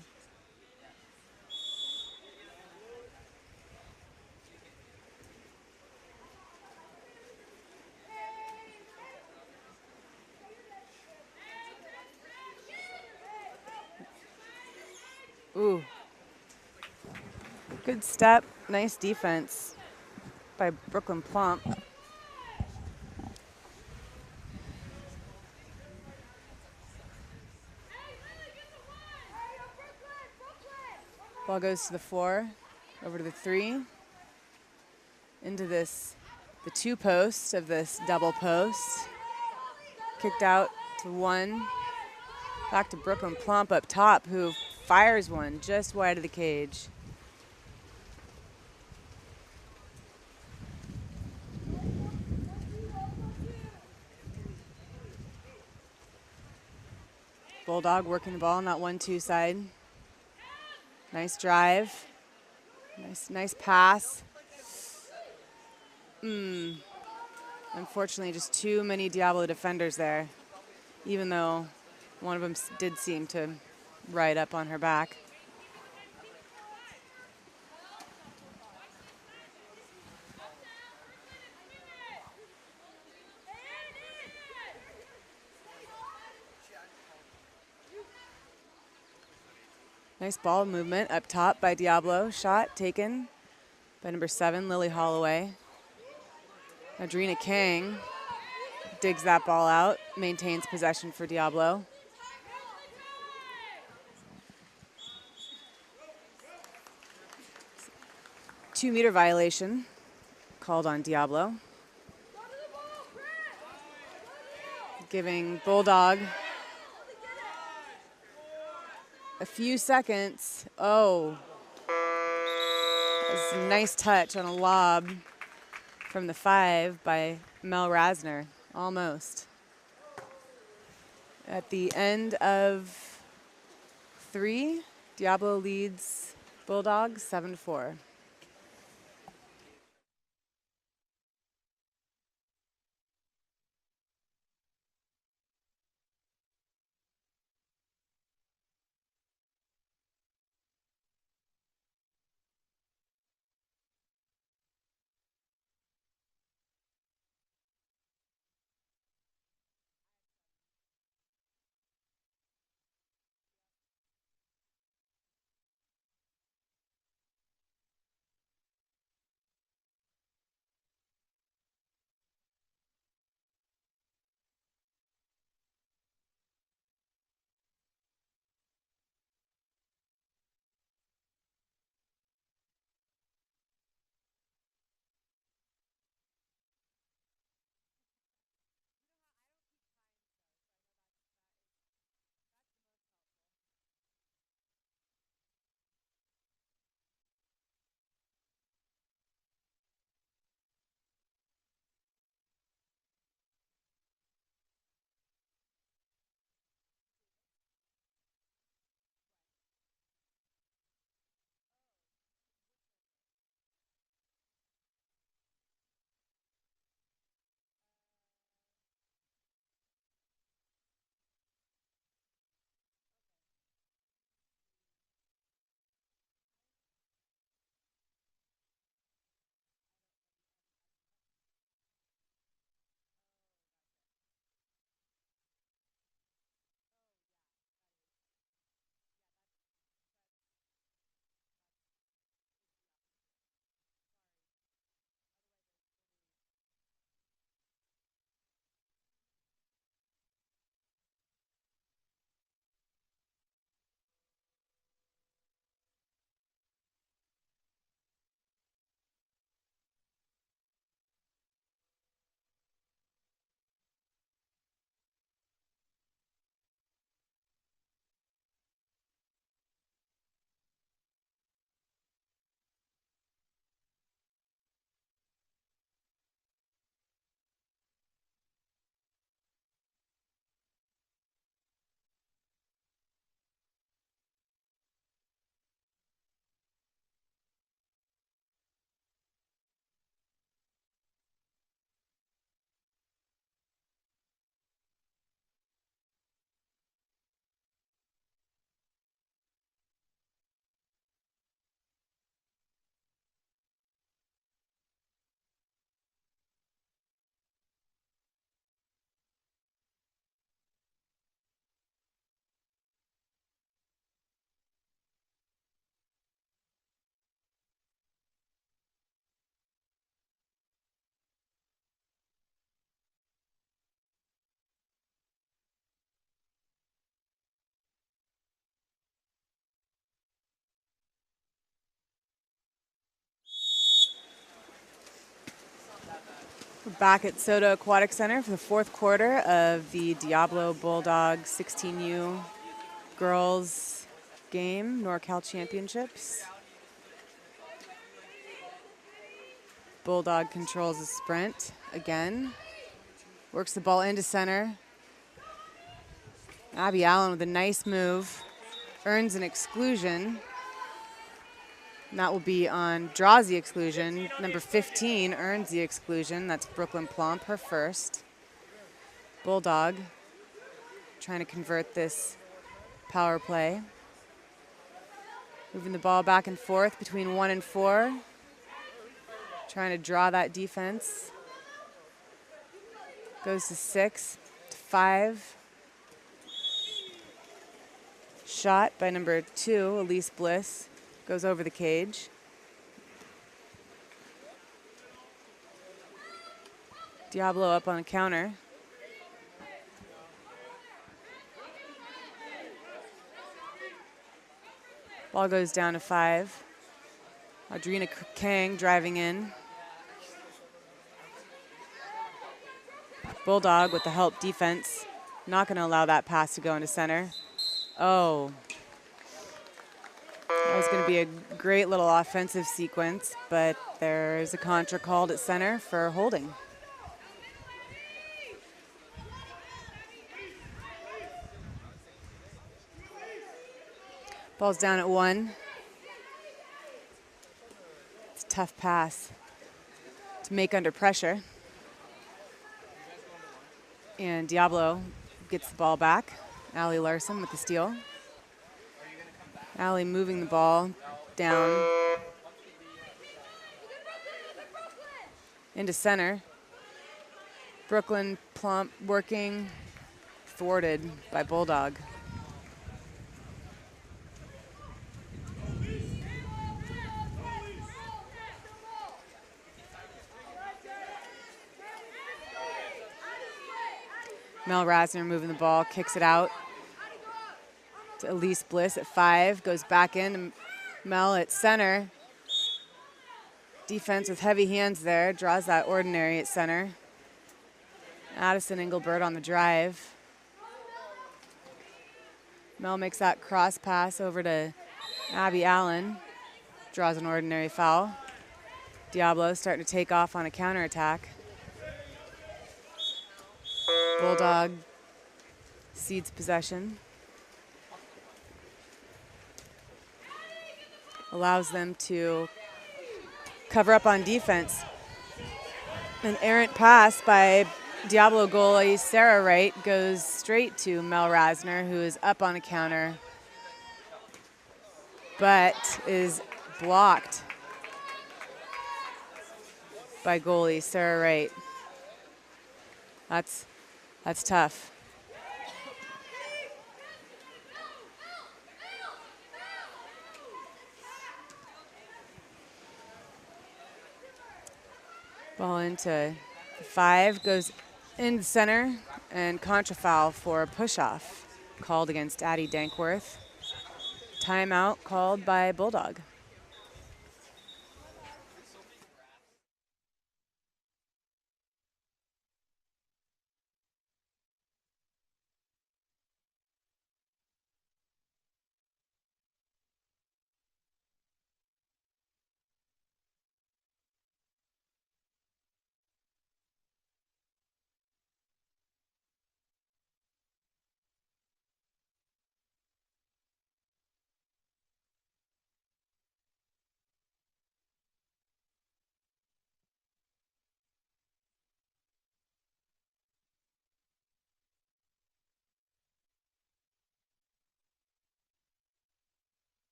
Ooh. Good step, nice defense by Brooklyn Plump. Ball goes to the 4, over to the 3, into the 2 posts of this double post. Kicked out to 1, back to Brooklyn Plump up top, who fires one just wide of the cage. Bulldog working the ball on that 1-2 side. Nice drive. Nice pass. Unfortunately, just too many Diablo defenders there, even though one of them did seem to ride up on her back. Nice ball movement up top by Diablo. Shot taken by number 7, Lily Holloway. Adrina Kang digs that ball out, maintains possession for Diablo. Two-meter violation called on Diablo, giving Bulldog a few seconds. Oh, that's a nice touch on a lob from the 5 by Mel Rasner, almost. At the end of 3, Diablo leads Bulldog 7-4. We're back at Soto Aquatic Center for the 4th quarter of the Diablo Bulldog 16U girls game, NorCal Championships. Bulldog controls the sprint again. Works the ball into center. Abby Allen with a nice move. Earns an exclusion. And that will be on, draws the exclusion. Number 15 earns the exclusion. That's Brooklyn Plump, her first. Bulldog trying to convert this power play. Moving the ball back and forth between 1 and 4. Trying to draw that defense. Goes to 6, to 5. Shot by number 2, Elise Bliss. Goes over the cage. Diablo up on a counter. Ball goes down to 5. Audrina Kang driving in. Bulldog with the help defense. Not going to allow that pass to go into center. Oh. That was going to be a great little offensive sequence, but there's a contra called at center for holding. Ball's down at 1. It's a tough pass to make under pressure. And Diablo gets the ball back. Allie Larson with the steal. Allie moving the ball down into center. Brooklyn plump working, thwarted by Bulldog. Mel Rasner moving the ball, kicks it out to Elise Bliss at 5, goes back in to Mel at center. Defense with heavy hands there, draws that ordinary at center. Addison Engelbert on the drive. Mel makes that cross pass over to Abby Allen, draws an ordinary foul. Diablo starting to take off on a counterattack. Bulldog cedes possession. Allows them to cover up on defense. An errant pass by Diablo goalie Sarah Wright goes straight to Mel Rasner, who is up on a counter, but is blocked by goalie Sarah Wright. That's tough. Ball into 5, goes in the center, and contra foul for a push-off called against Addie Dankworth. Timeout called by Bulldog.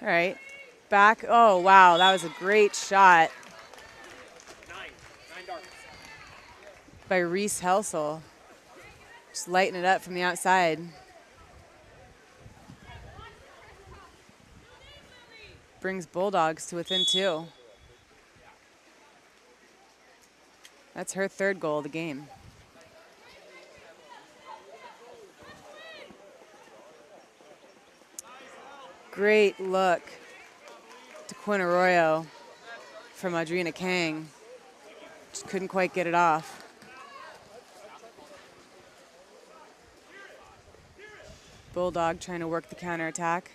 All right, back. Oh, wow, that was a great shot by Reese Helsel. Just lighting it up from the outside. Brings Bulldogs to within 2. That's her 3rd goal of the game. Great look to Quinn Arroyo from Audrina Kang. Just couldn't quite get it off. Bulldog trying to work the counterattack.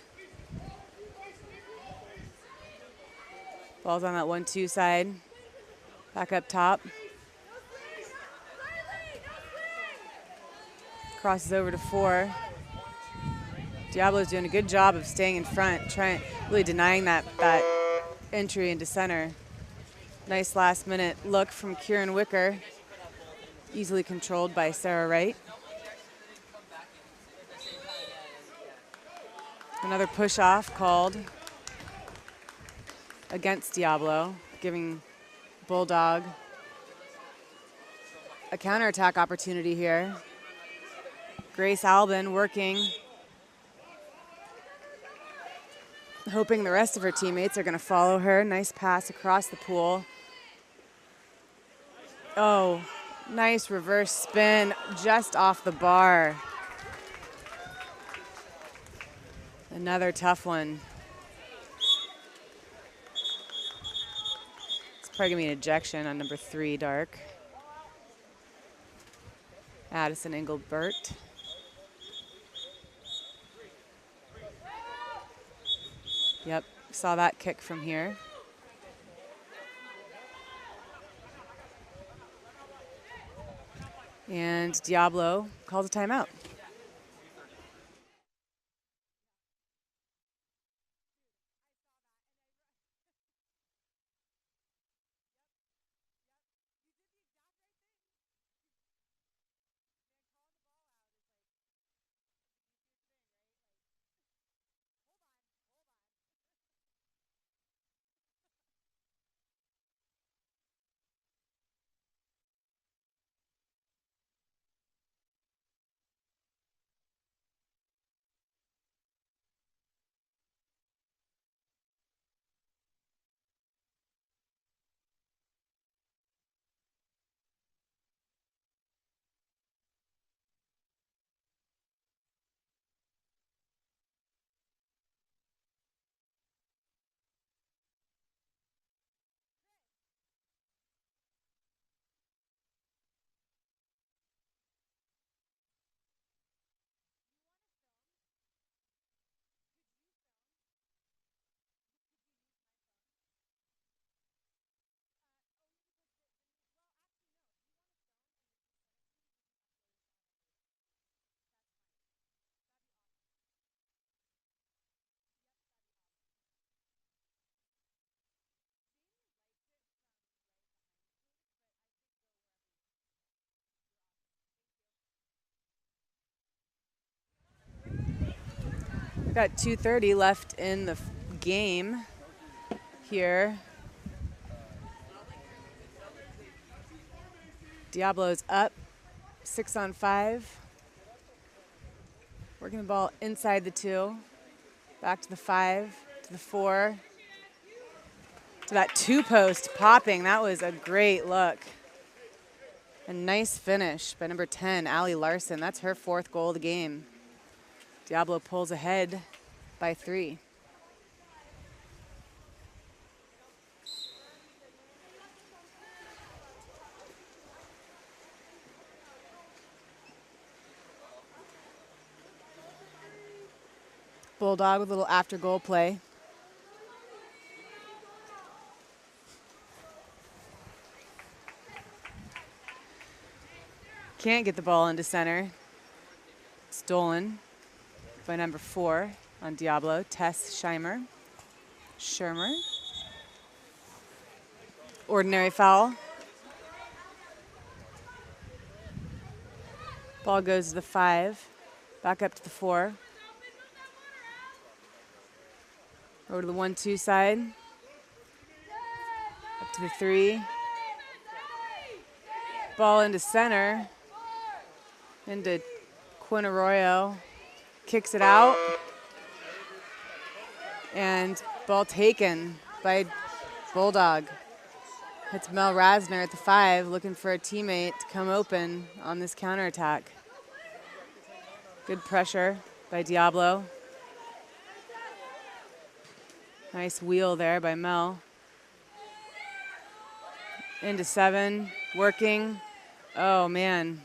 Ball's on that 1-2 side. Back up top. Crosses over to 4. Diablo's doing a good job of staying in front, really denying that entry into center. Nice last minute look from Kieran Wicker, easily controlled by Sarah Wright. Another push off called against Diablo, giving Bulldog a counterattack opportunity here. Grace Albin working, hoping the rest of her teammates are going to follow her. Nice pass across the pool. Oh, nice reverse spin just off the bar. Another tough one. It's probably going to be an ejection on number 3, Dark. Addison Engelbert. Yep, saw that kick from here. And Diablo calls a timeout. We've got 2:30 left in the game here. Diablo's up, 6 on 5. Working the ball inside the 2, back to the 5, to the 4, to that 2-post popping. That was a great look. A nice finish by number 10, Allie Larson. That's her 4th goal of the game. Diablo pulls ahead by 3. Bulldog with a little after goal play. Can't get the ball into center. Stolen by number 4 on Diablo, Tess Schirmer. Ordinary foul. Ball goes to the 5, back up to the 4. Over to the 1-2 side. Up to the 3. Ball into center. Into Quinn Arroyo. Kicks it out. And ball taken by Bulldog. It's Mel Rasner at the 5, looking for a teammate to come open on this counterattack. Good pressure by Diablo. Nice wheel there by Mel. Into 7, working. Oh, man.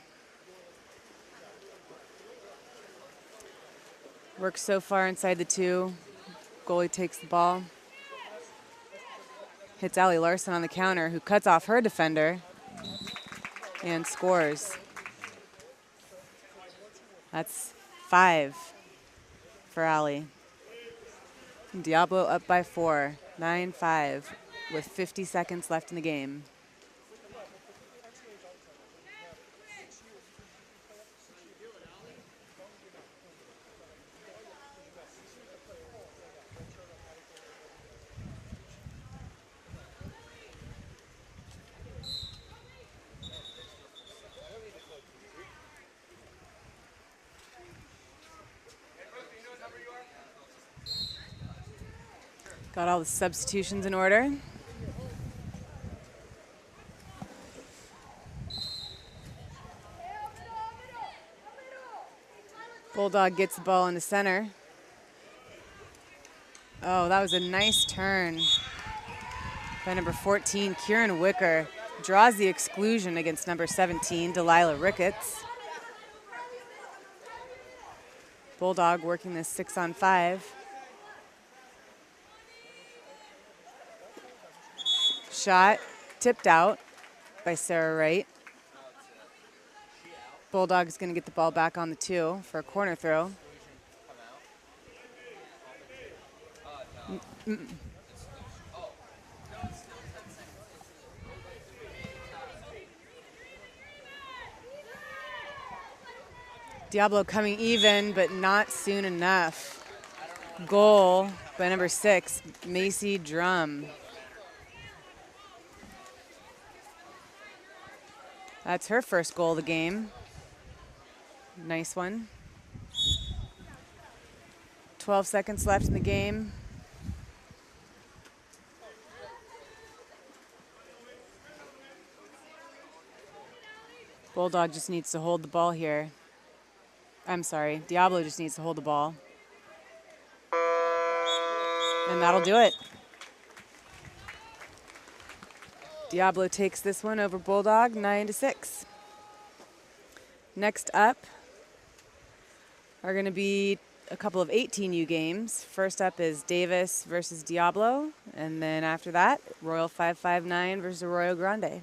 Works so far inside the 2. Goalie takes the ball. Hits Allie Larson on the counter, who cuts off her defender and scores. That's 5 for Allie. Diablo up by 4, 9-5, with 50 seconds left in the game. Got all the substitutions in order. Bulldog gets the ball in the center. Oh, that was a nice turn by number 14, Kieran Wicker. Draws the exclusion against number 17, Delilah Ricketts. Bulldog working this 6-on-5. Shot tipped out by Sarah Wright. Bulldog's going to get the ball back on the 2 for a corner throw. Diablo coming even, but not soon enough. Goal by number 6, Macy Drum. That's her first goal of the game. Nice one. 12 seconds left in the game. Bulldog just needs to hold the ball here. I'm sorry, Diablo just needs to hold the ball. And that'll do it. Diablo takes this one over Bulldog, 9-6. Next up are going to be a couple of 18U games. First up is Davis versus Diablo, and then after that, Royal 559 versus Arroyo Grande.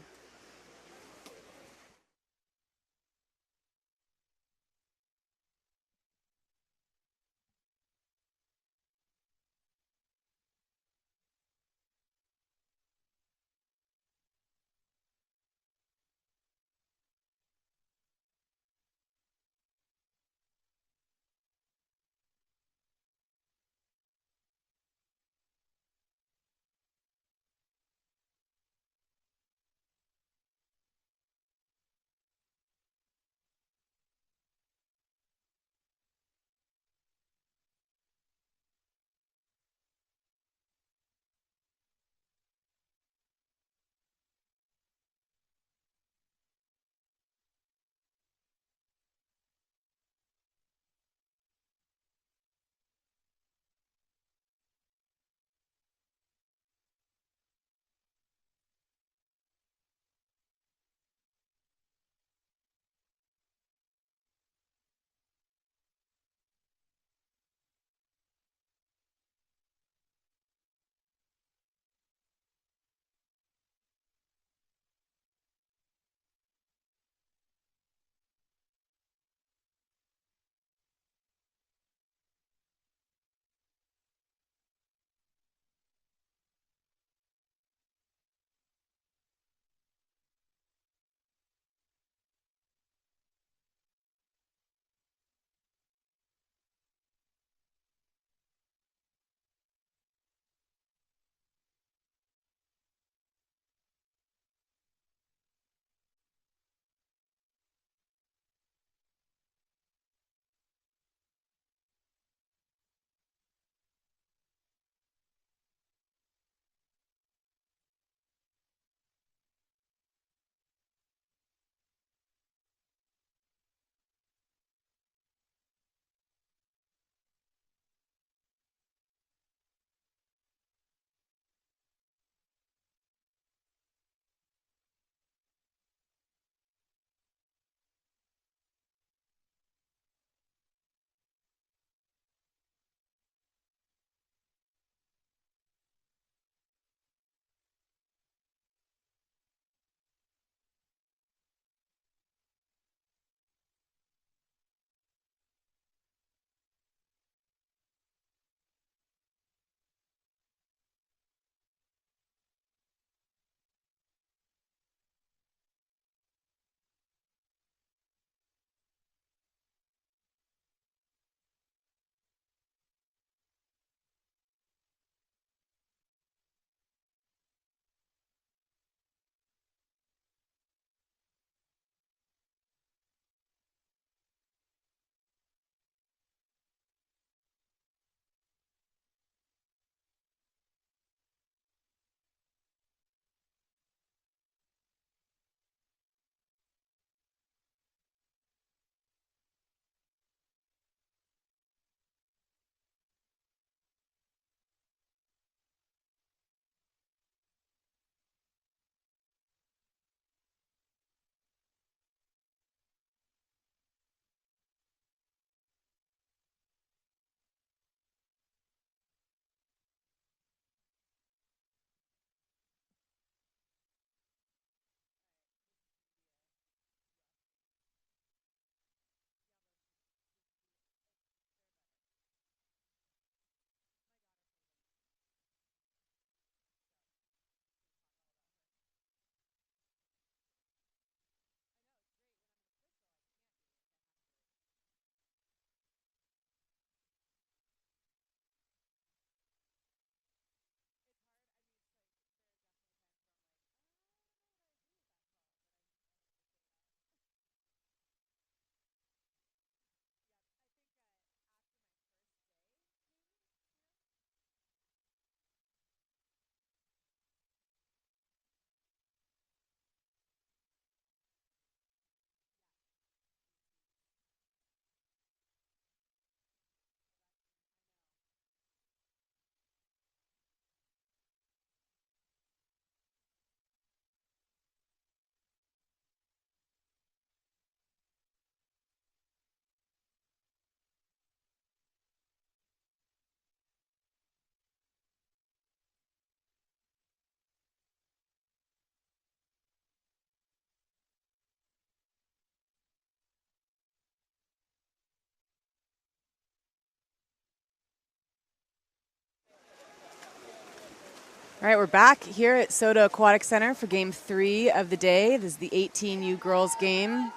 All right, we're back here at Soda Aquatic Center for game 3 of the day. This is the 18U girls game.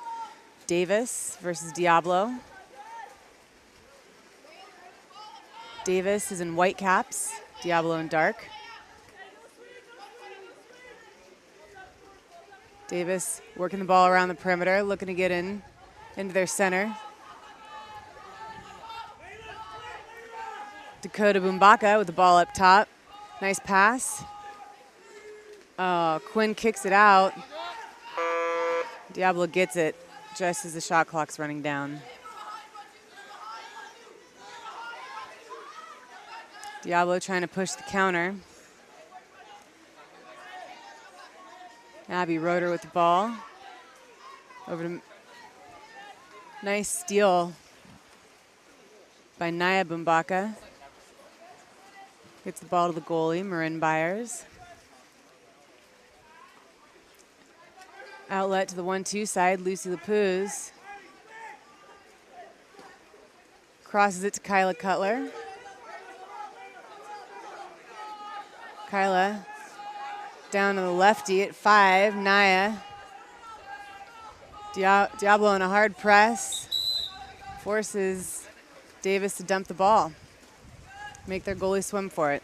Davis versus Diablo. Davis is in white caps, Diablo in dark. Davis working the ball around the perimeter, looking to get into their center. Dakota Bumbaka with the ball up top. Nice pass. Quinn kicks it out. Diablo gets it just as the shot clock's running down. Diablo trying to push the counter. Abby Roeder with the ball. Over to nice steal by Naya Bumbaka. Gets the ball to the goalie, Marin Byers. Outlet to the 1-2 side, Lucy Lapuz. Crosses it to Kyla Cutler. Kyla down to the lefty at 5, Naya. Diablo in a hard press. Forces Davis to dump the ball. Make their goalie swim for it.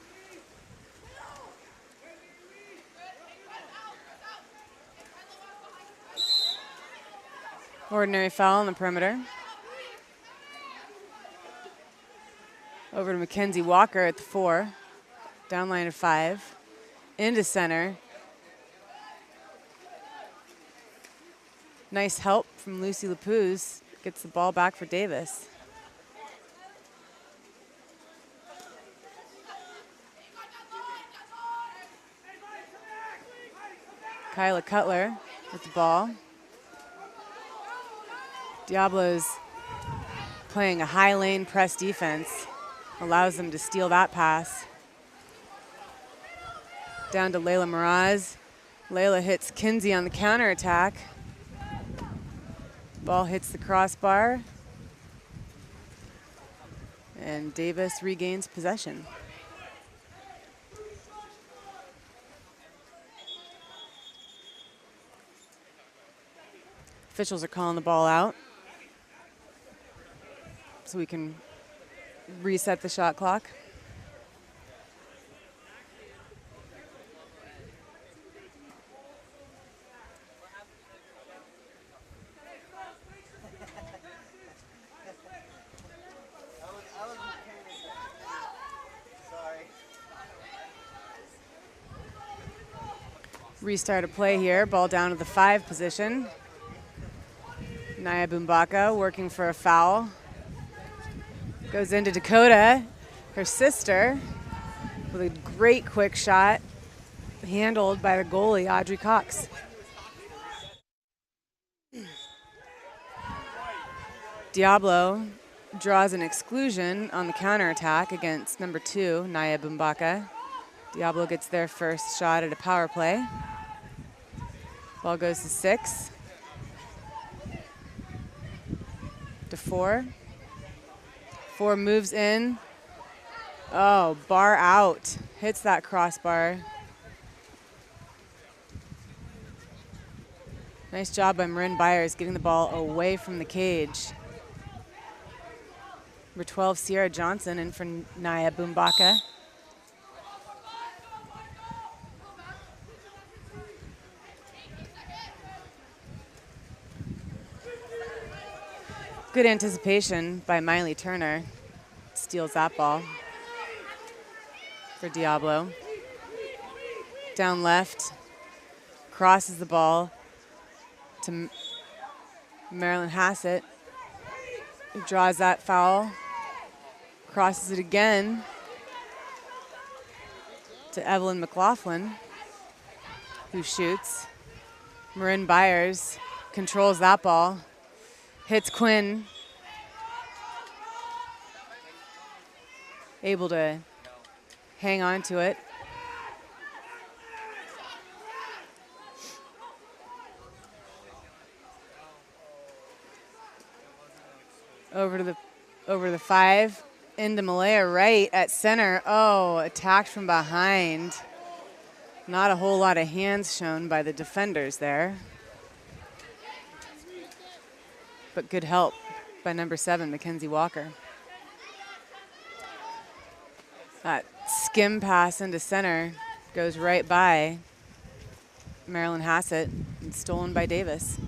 Ordinary foul on the perimeter. Over to Mackenzie Walker at the 4. Down line of 5. Into center. Nice help from Lucy Lapuz. Gets the ball back for Davis. Kyla Cutler with the ball. Diablo's playing a high lane press defense. Allows them to steal that pass. Down to Layla Miraz. Layla hits Kinsey on the counterattack. Ball hits the crossbar. And Davis regains possession. Officials are calling the ball out, so we can reset the shot clock. Restart a play here, ball down to the 5 position. Naya Bumbaka working for a foul. Goes into Dakota, her sister, with a great quick shot, handled by the goalie, Audrey Cox. Diablo draws an exclusion on the counterattack against number 2, Naya Bumbaka. Diablo gets their first shot at a power play. Ball goes to 6. To 4. 4 moves in. Oh, bar out. Hits that crossbar. Nice job by Marin Byers getting the ball away from the cage. Number 12, Sierra Johnson, in for Naya Bumbaka. Good anticipation by Miley Turner. Steals that ball for Diablo. Down left, crosses the ball to Marilyn Hassett, who draws that foul. Crosses it again to Evelyn McLaughlin, who shoots. Marin Byers controls that ball. Hits Quinn. Able to hang on to it. Over to the 5. Into Malaya right at center. Oh, attacked from behind. Not a whole lot of hands shown by the defenders there. But good help by number 7, Mackenzie Walker. That skim pass into center goes right by Marilyn Hassett and stolen by Davis.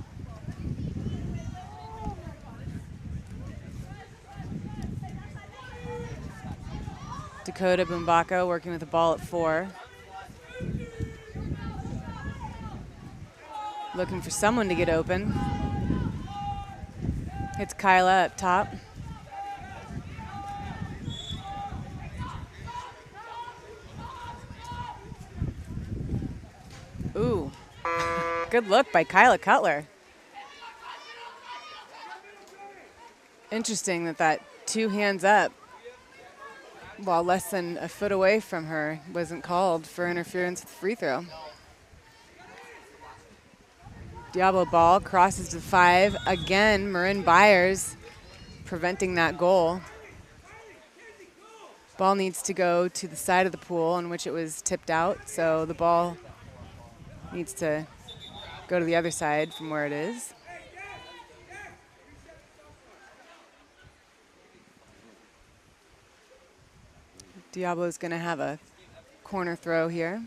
Dakota Bumbaka working with the ball at 4. Looking for someone to get open. It's Kyla up top. Ooh, good look by Kyla Cutler. Interesting that 2 hands up while less than a foot away from her wasn't called for interference with the free throw. Diablo ball crosses to 5. Again, Marin Byers preventing that goal. Ball needs to go to the side of the pool on which it was tipped out, so the ball needs to go to the other side from where it is. Diablo's gonna have a corner throw here.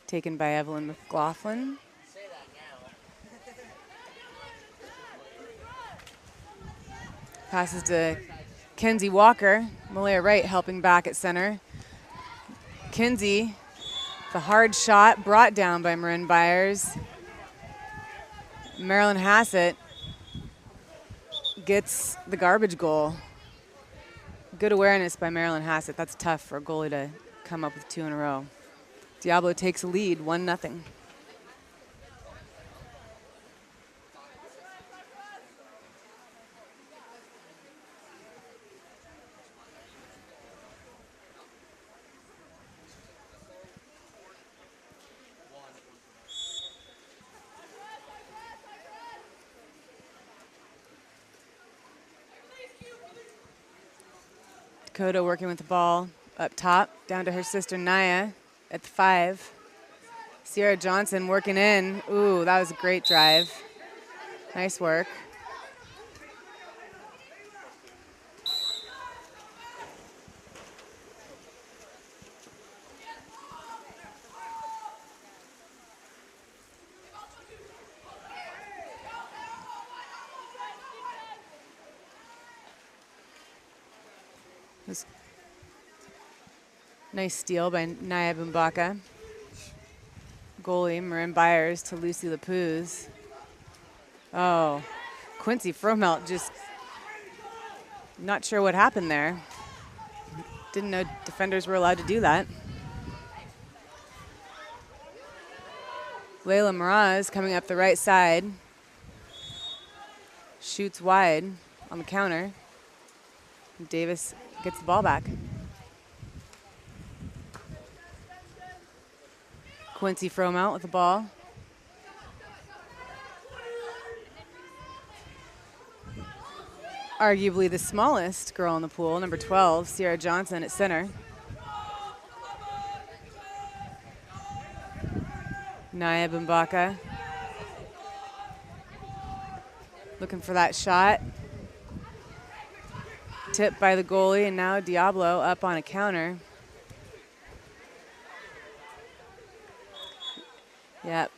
Taken by Evelyn McLaughlin. Passes to Kenzie Walker. Malaya Wright helping back at center. Kenzie, the hard shot brought down by Marin Byers. Marilyn Hassett gets the garbage goal. Good awareness by Marilyn Hassett. That's tough for a goalie to come up with 2 in a row. Diablo takes a lead, 1-0. Dakota working with the ball up top, down to her sister Naya at the 5. Sierra Johnson working in. Ooh, that was a great drive. Nice work. Nice steal by Naya Bumbaka. Goalie Marin Byers to Lucy Lapuz. Oh, Quincy Fromelt just not sure what happened there. Didn't know defenders were allowed to do that. Layla Miraz coming up the right side. Shoots wide on the counter. Davis gets the ball back. Quincy Fromelt with the ball. Arguably the smallest girl in the pool, number 12, Sierra Johnson at center. Naya Bumbaka. Looking for that shot. Tipped by the goalie, and now Diablo up on a counter. Yep.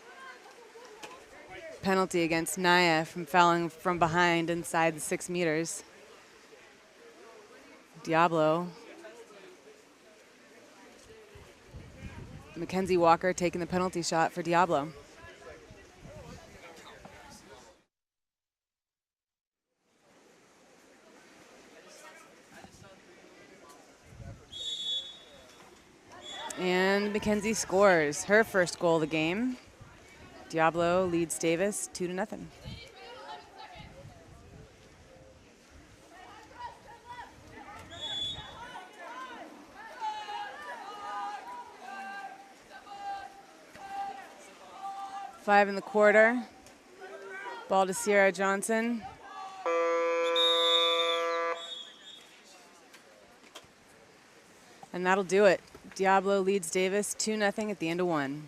Penalty against Naya from fouling from behind inside the 6 meters. Diablo. Mackenzie Walker taking the penalty shot for Diablo. And Mackenzie scores her first goal of the game. Diablo leads Davis 2-0. Five in the quarter. Ball to Sierra Johnson. And that'll do it. Diablo leads Davis 2-0 at the end of 1.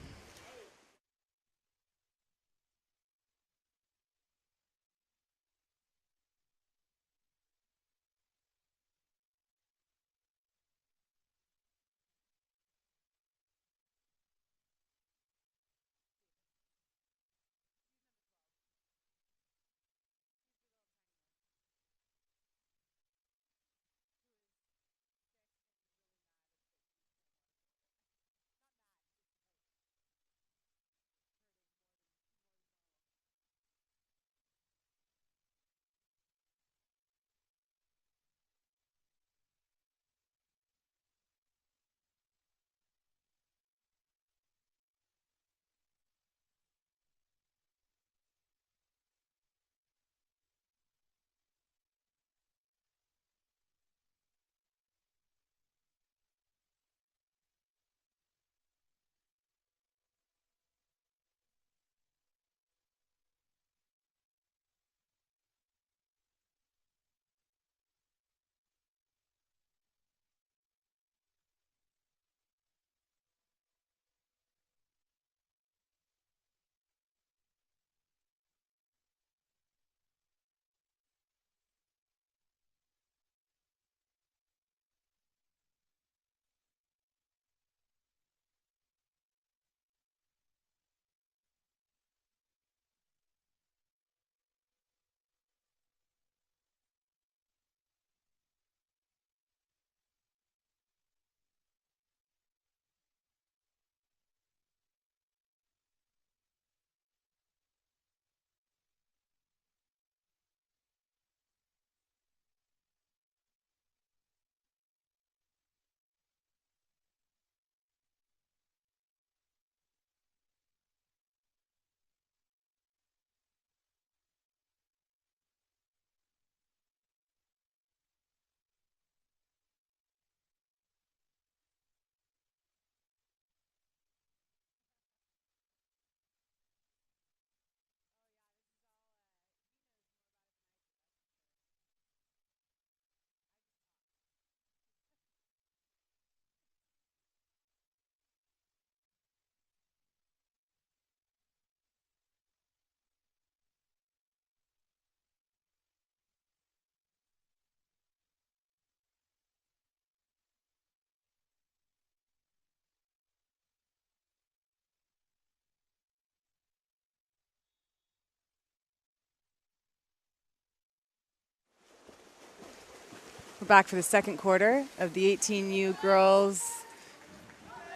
We're back for the second quarter of the 18U girls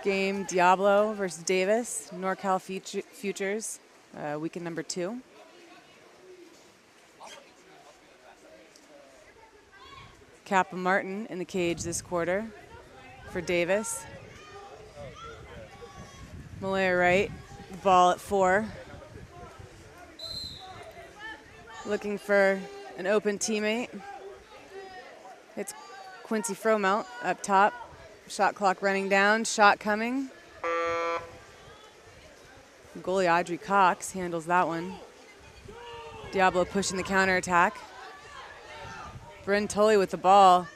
game, Diablo versus Davis, NorCal Futures, weekend number 2. Kappa Martin in the cage this quarter for Davis. Malaya Wright, the ball at 4. Looking for an open teammate. It's Quincy Fromelt up top. Shot clock running down, shot coming. Goalie Audrey Cox handles that one. Diablo pushing the counterattack. Bryn Tully with the ball.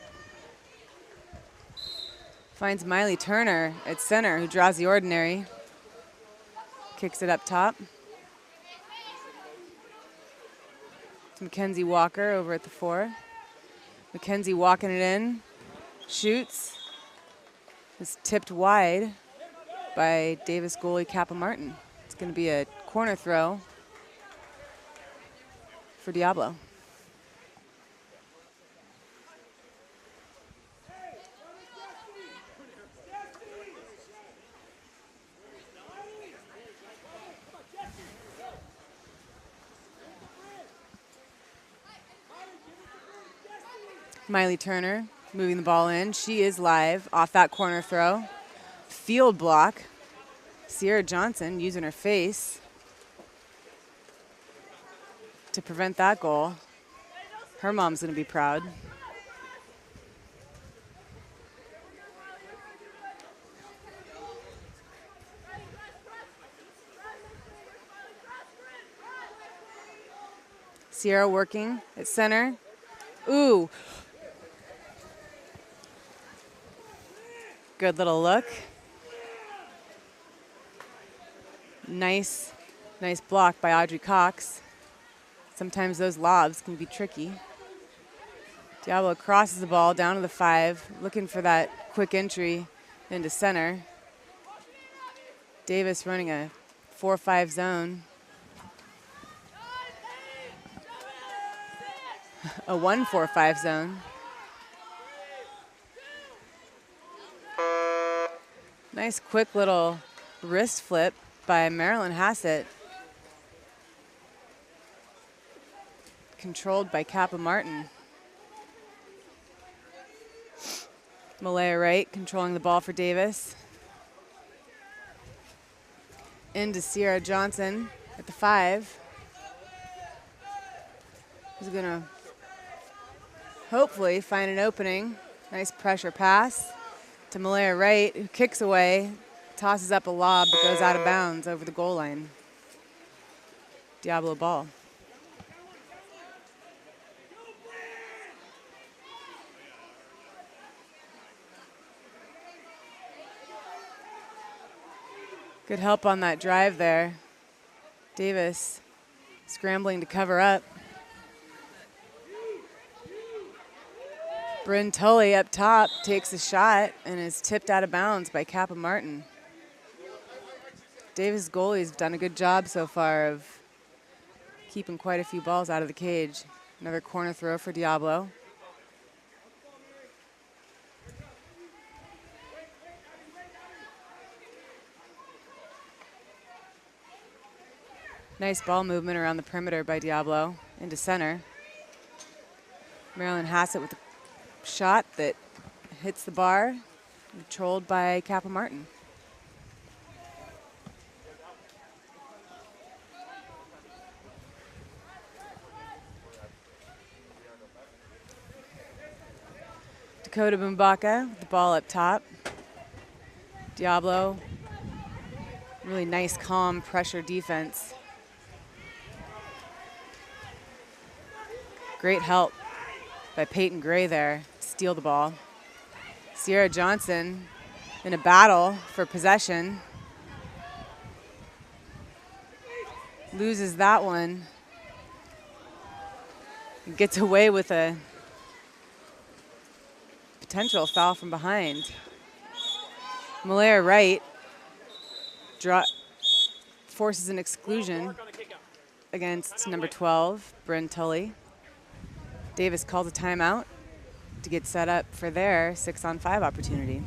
Finds Miley Turner at center, who draws the ordinary. Kicks it up top. It's Mackenzie Walker over at the 4. Mackenzie walking it in. Shoots. Is tipped wide by Davis goalie Kappa Martin. It's going to be a corner throw for Diablo. Miley Turner moving the ball in. She is live off that corner throw. Field block. Sierra Johnson using her face to prevent that goal. Her mom's going to be proud. Sierra working at center. Ooh. Good little look. Nice block by Audrey Cox. Sometimes those lobs can be tricky. Diablo crosses the ball down to the 5, looking for that quick entry into center. Davis running a 4-5 zone. A 1-4-5 zone. Nice quick little wrist flip by Marilyn Hassett. Controlled by Kappa Martin. Malaya Wright controlling the ball for Davis. Into Sierra Johnson at the 5. Who's gonna hopefully find an opening. Nice pressure pass to Malaya Wright, who kicks away, tosses up a lob that goes out of bounds over the goal line. Diablo ball. Good help on that drive there. Davis scrambling to cover up. Bryn Tully up top takes a shot and is tipped out of bounds by Kappa Martin. Davis' goalie's done a good job so far of keeping quite a few balls out of the cage. Another corner throw for Diablo. Nice ball movement around the perimeter by Diablo into center. Marilyn Hassett with a shot that hits the bar, controlled by Kappa Martin. Dakota Bumbaka with the ball up top. Diablo, really nice, calm pressure defense. Great help by Peyton Gray there to steal the ball. Sierra Johnson in a battle for possession. Loses that one. Gets away with a potential foul from behind. Malaya Wright forces an exclusion against number 12, Bryn Tully. Davis calls a timeout to get set up for their 6-on-5 opportunity.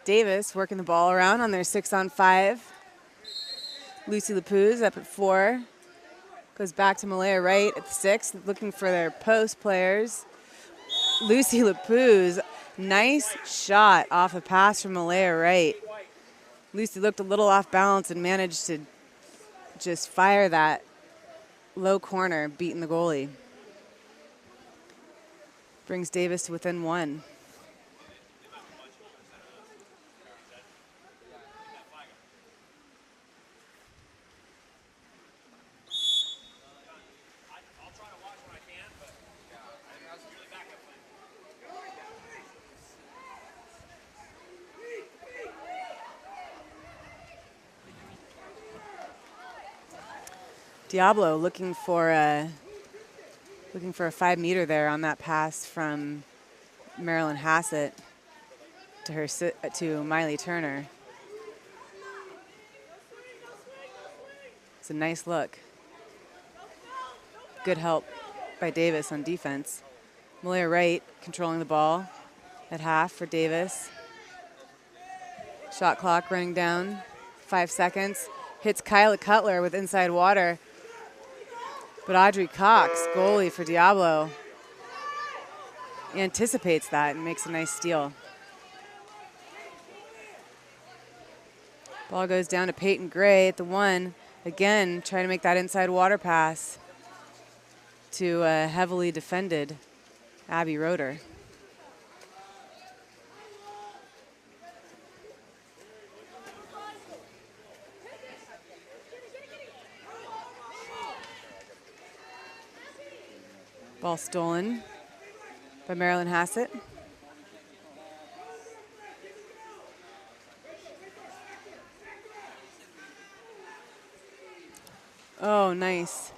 Davis working the ball around on their 6-on-5. Lucy Lapuz up at 4. Goes back to Malaya Wright at 6, looking for their post players. Lucy Lapuz, nice shot off a pass from Malaya Wright. Lucy looked a little off balance and managed to just fire that low corner, beating the goalie. Brings Davis to within 1. Diablo looking for a 5-meter there on that pass from Marilyn Hassett to Miley Turner. It's a nice look. Good help by Davis on defense. Malaya Wright controlling the ball at half for Davis. Shot clock running down, 5 seconds. Hits Kyla Cutler with inside water. But Audrey Cox, goalie for Diablo, anticipates that and makes a nice steal. Ball goes down to Peyton Gray at the 1. Again, trying to make that inside water pass to a heavily defended Abby Roeder. Ball stolen by Marilyn Hassett. Oh, nice.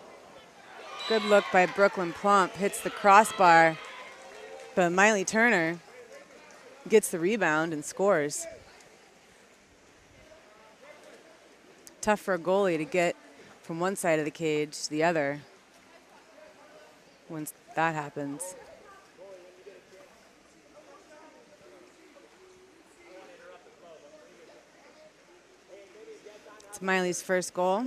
Good look by Brooklyn Plump. Hits the crossbar, but Miley Turner gets the rebound and scores. Tough for a goalie to get from one side of the cage to the other once that happens. It's Miley's first goal.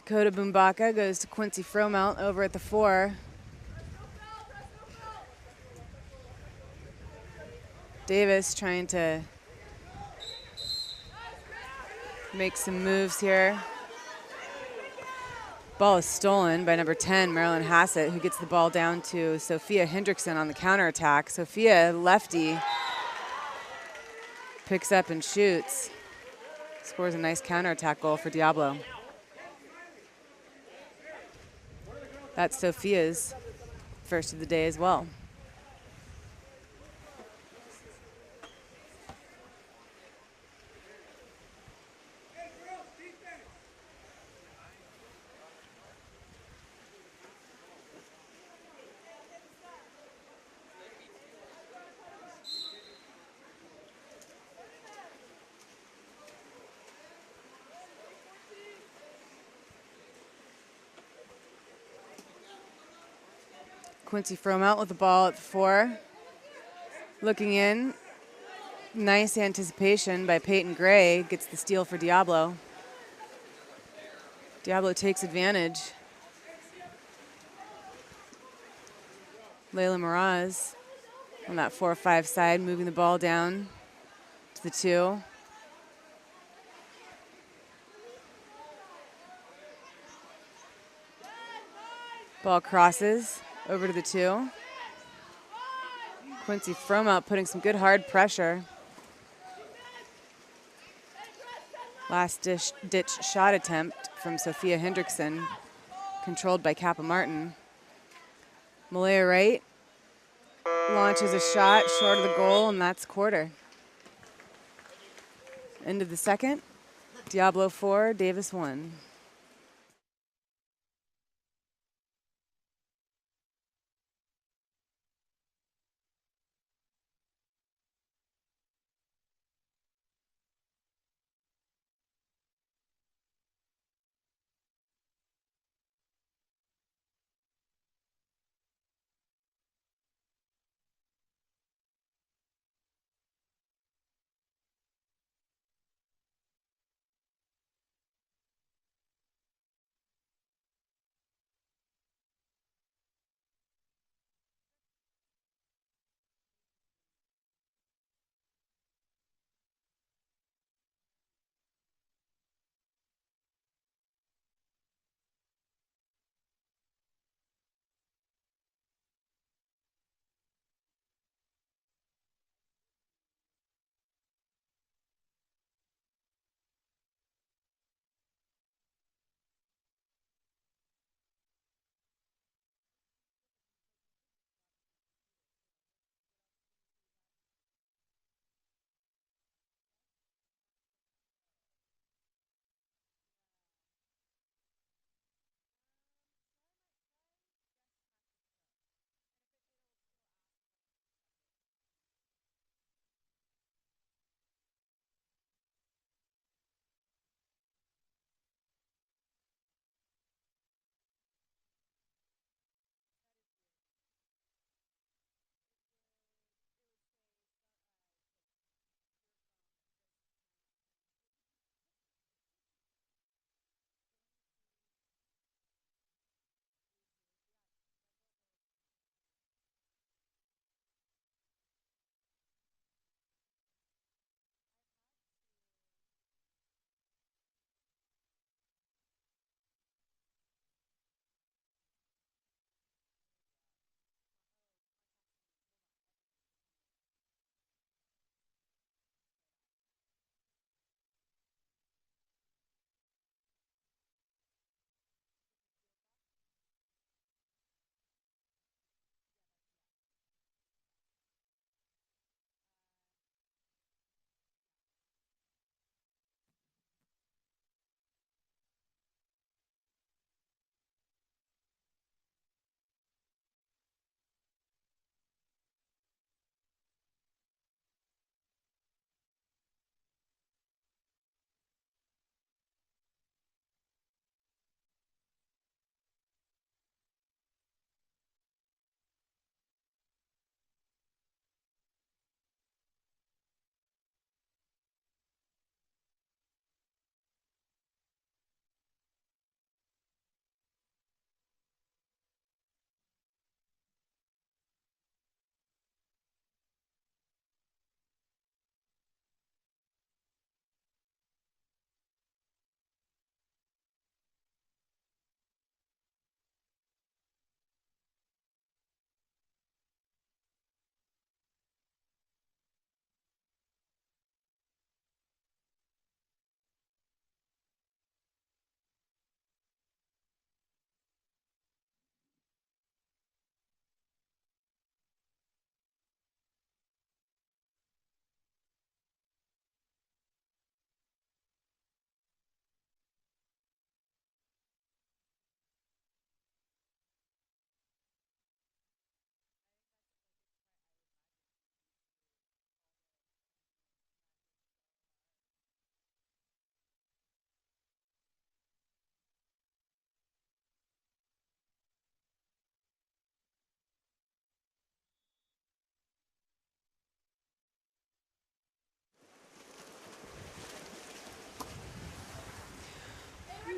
Dakota Bumbaka goes to Quincy Fromelt over at the 4. Davis trying to make some moves here. Ball is stolen by number 10, Marilyn Hassett, who gets the ball down to Sophia Hendrickson on the counterattack. Sophia, lefty, picks up and shoots. Scores a nice counterattack goal for Diablo. That's Sophia's first of the day as well. Quincy Fromelt with the ball at the 4. Looking in. Nice anticipation by Peyton Gray. Gets the steal for Diablo. Diablo takes advantage. Layla Miraz on that 4-5 side, moving the ball down to the 2. Ball crosses over to the 2. Quincy Fromelt putting some good hard pressure. Last ditch shot attempt from Sophia Hendrickson, controlled by Kappa Martin. Malaya Wright launches a shot short of the goal, and that's quarter. End of the second. Diablo 4, Davis 1.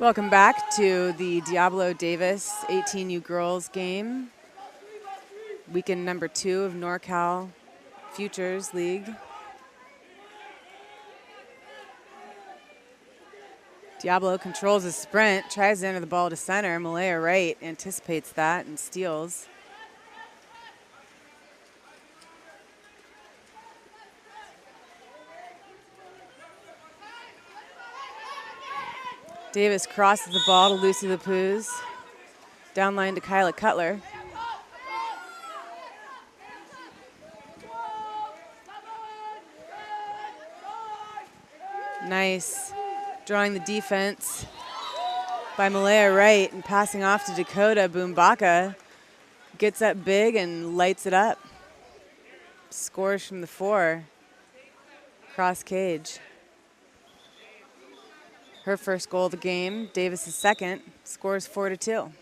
Welcome back to the Diablo Davis 18U girls game. Weekend number 2 of NorCal Futures League. Diablo controls his sprint, tries to enter the ball to center. Malaya right anticipates that and steals. Davis crosses the ball to Lucy Lapuz. Downline to Kyla Cutler. Nice. Drawing the defense by Malaya Wright and passing off to Dakota Boombaka. Gets up big and lights it up. Scores from the 4. Cross cage. Her first goal of the game, Davis' second, scores 4-2.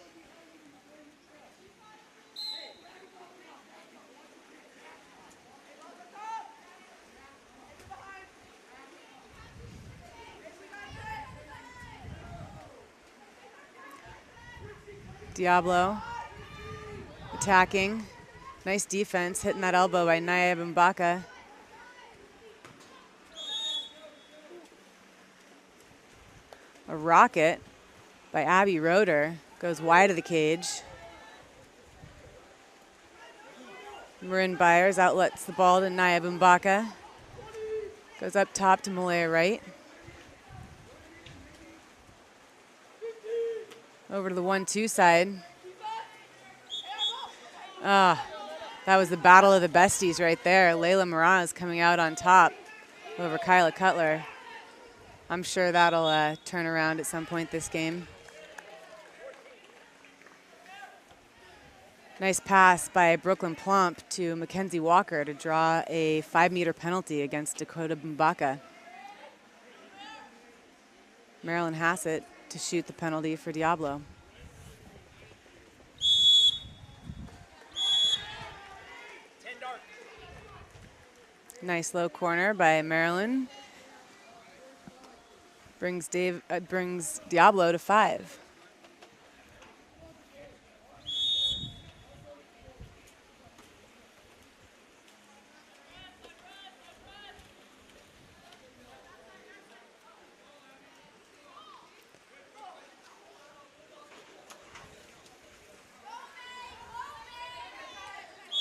Diablo attacking. Nice defense, hitting that elbow by Naya Boombaka. A rocket by Abby Roeder goes wide of the cage. Marin Byers outlets the ball to Naya Boombaka. Goes up top to Malaya Wright. Over to the 1-2 side. That was the battle of the besties right there. Layla Miraz coming out on top over Kyla Cutler. I'm sure that'll turn around at some point this game. Nice pass by Brooklyn Plump to Mackenzie Walker to draw a 5-meter penalty against Dakota Boombaka. Marilyn Hassett to shoot the penalty for Diablo. Nice low corner by Marilyn. Brings Diablo to 5.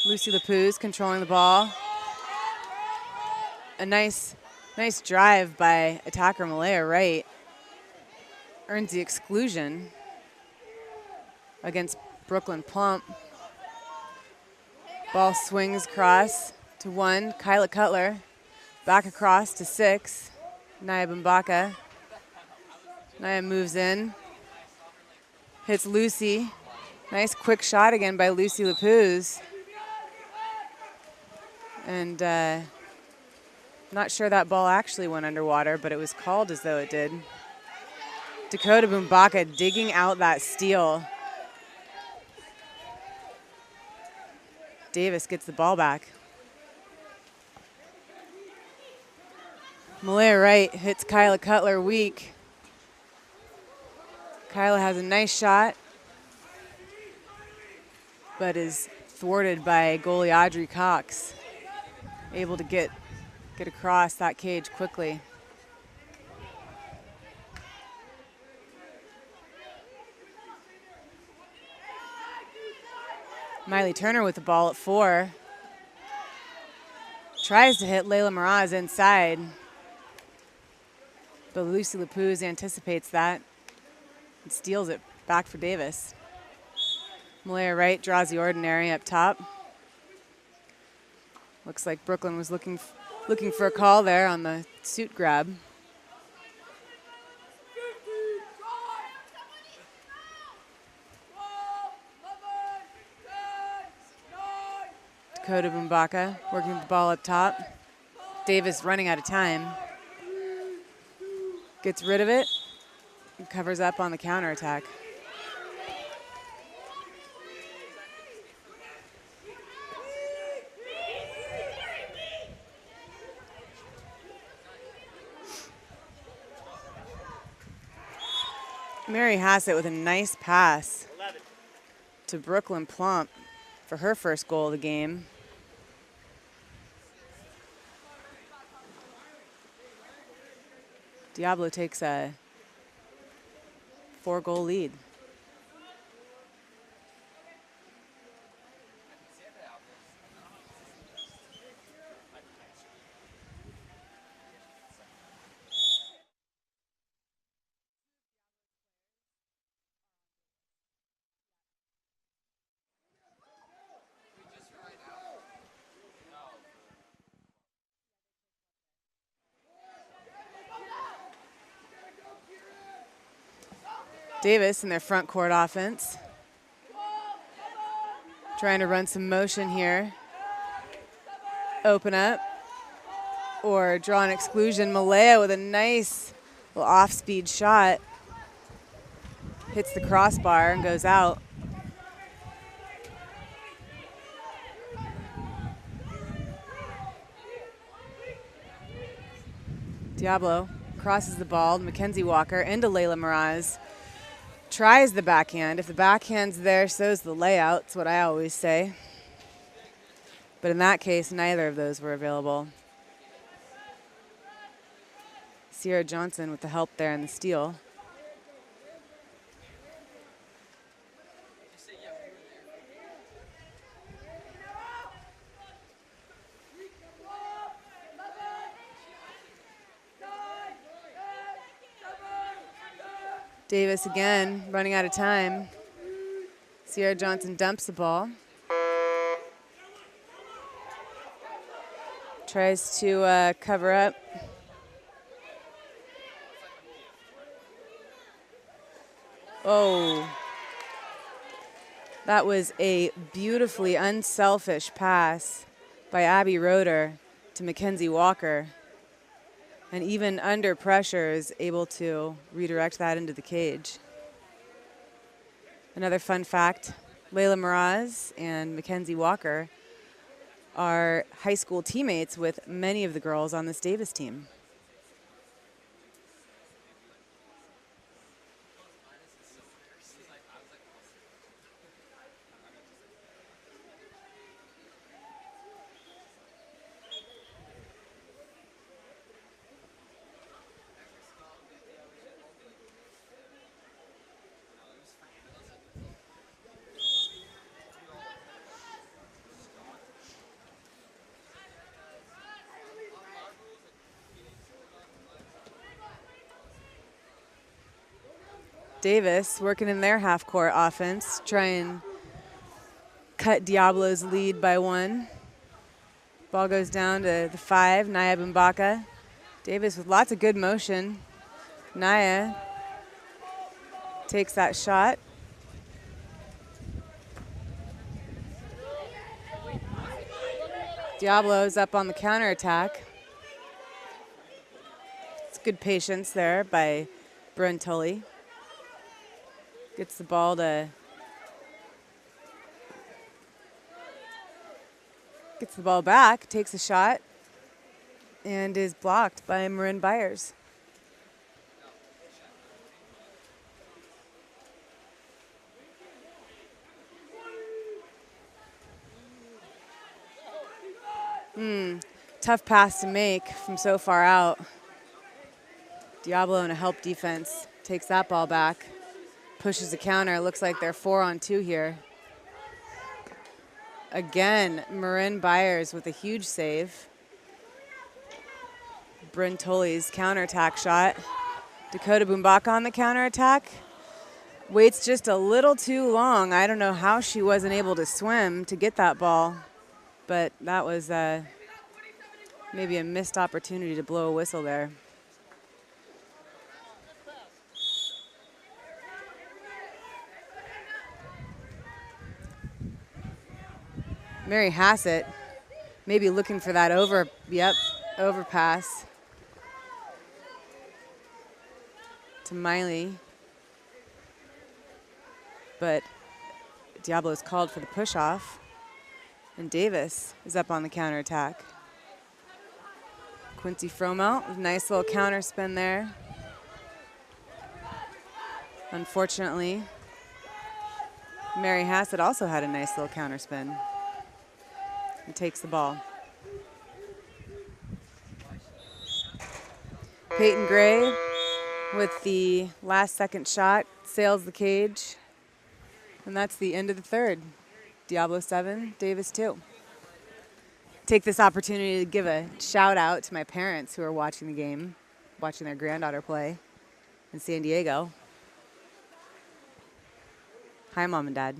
Lucy Lapuz controlling the ball. A nice drive by attacker Malaya Wright. Earns the exclusion against Brooklyn Plump. Ball swings across to 1, Kyla Cutler. Back across to 6, Naya Boombaka. Naya moves in, hits Lucy. Nice quick shot again by Lucy Lapuz. And not sure that ball actually went underwater, but it was called as though it did. Dakota Boombaka digging out that steal. Davis gets the ball back. Malaya Wright hits Kyla Cutler weak. Kyla has a nice shot, but is thwarted by goalie Audrey Cox. Able to get across that cage quickly. Miley Turner with the ball at 4. Tries to hit Layla Miraz inside, but Lucy Lapuz anticipates that and steals it back for Davis. Malaya Wright draws the ordinary up top. Looks like Brooklyn was looking for a call there on the suit grab. Dakota Boombaka working the ball up top. Davis running out of time. Gets rid of it and covers up on the counterattack. Mary Hassett with a nice pass 11. to Brooklyn Plump for her first goal of the game. Diablo takes a 4-goal lead. Davis in their front court offense. Trying to run some motion here. Open up or draw an exclusion. Malaya with a nice little off-speed shot. Hits the crossbar and goes out. Diablo crosses the ball. Mackenzie Walker into Layla Miraz. Tries the backhand. If the backhand's there, so's the layout. That's what I always say. But in that case, neither of those were available. Sierra Johnson with the help there in the steal. Davis again, running out of time. Sierra Johnson dumps the ball. Tries to cover up. Oh. That was a beautifully unselfish pass by Abby Roeder to Mackenzie Walker. And even under pressure is able to redirect that into the cage. Another fun fact, Layla Miraz and Mackenzie Walker are high school teammates with many of the girls on this Davis team. Davis working in their half-court offense, try and cut Diablo's lead by 1. Ball goes down to the 5, Naya Bumbaka. Davis with lots of good motion. Naya takes that shot. Diablo's up on the counterattack. It's good patience there by Bryn Tully. Gets the ball back, takes a shot, and is blocked by Marin Byers. Tough pass to make from so far out. Diablo in a help defense takes that ball back. Pushes the counter. Looks like they're 4-on-2 here. Again, Marin Byers with a huge save. Bryn Tully's counterattack shot. Dakota Bumbaka on the counterattack. Waits just a little too long. I don't know how she wasn't able to swim to get that ball, but that was maybe a missed opportunity to blow a whistle there. Mary Hassett maybe looking for that overpass to Miley. But Diablo's called for the push-off. And Davis is up on the counterattack. Quincy Fromelt with a nice little counter spin there. Unfortunately, Mary Hassett also had a nice little counter spin and takes the ball. Peyton Gray with the last second shot sails the cage. And that's the end of the third. Diablo 7, Davis 2. Take this opportunity to give a shout out to my parents who are watching the game, watching their granddaughter play in San Diego. Hi, Mom and Dad.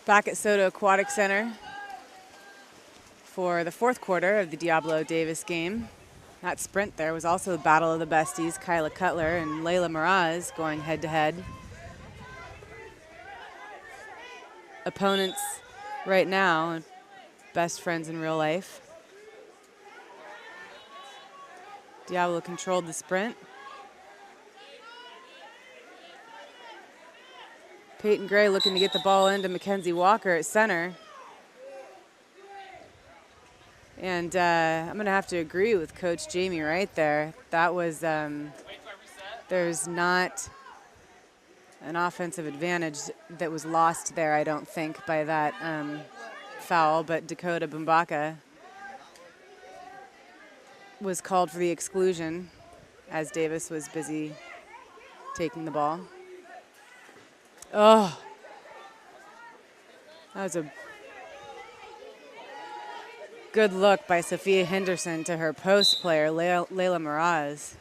Back at Soto Aquatic Center for the fourth quarter of the Diablo Davis game. That sprint there was also the battle of the besties, Kyla Cutler and Layla Miraz going head to head. Opponents right now, best friends in real life. Diablo controlled the sprint. Peyton Gray looking to get the ball into Mackenzie Walker at center. And I'm going to have to agree with Coach Jamie right there. That was, there's not an offensive advantage that was lost there, I don't think, by that foul. But Dakota Bumbaka was called for the exclusion as Davis was busy taking the ball. Oh, that was a good look by Sophia Henderson to her post player, Layla Miraz.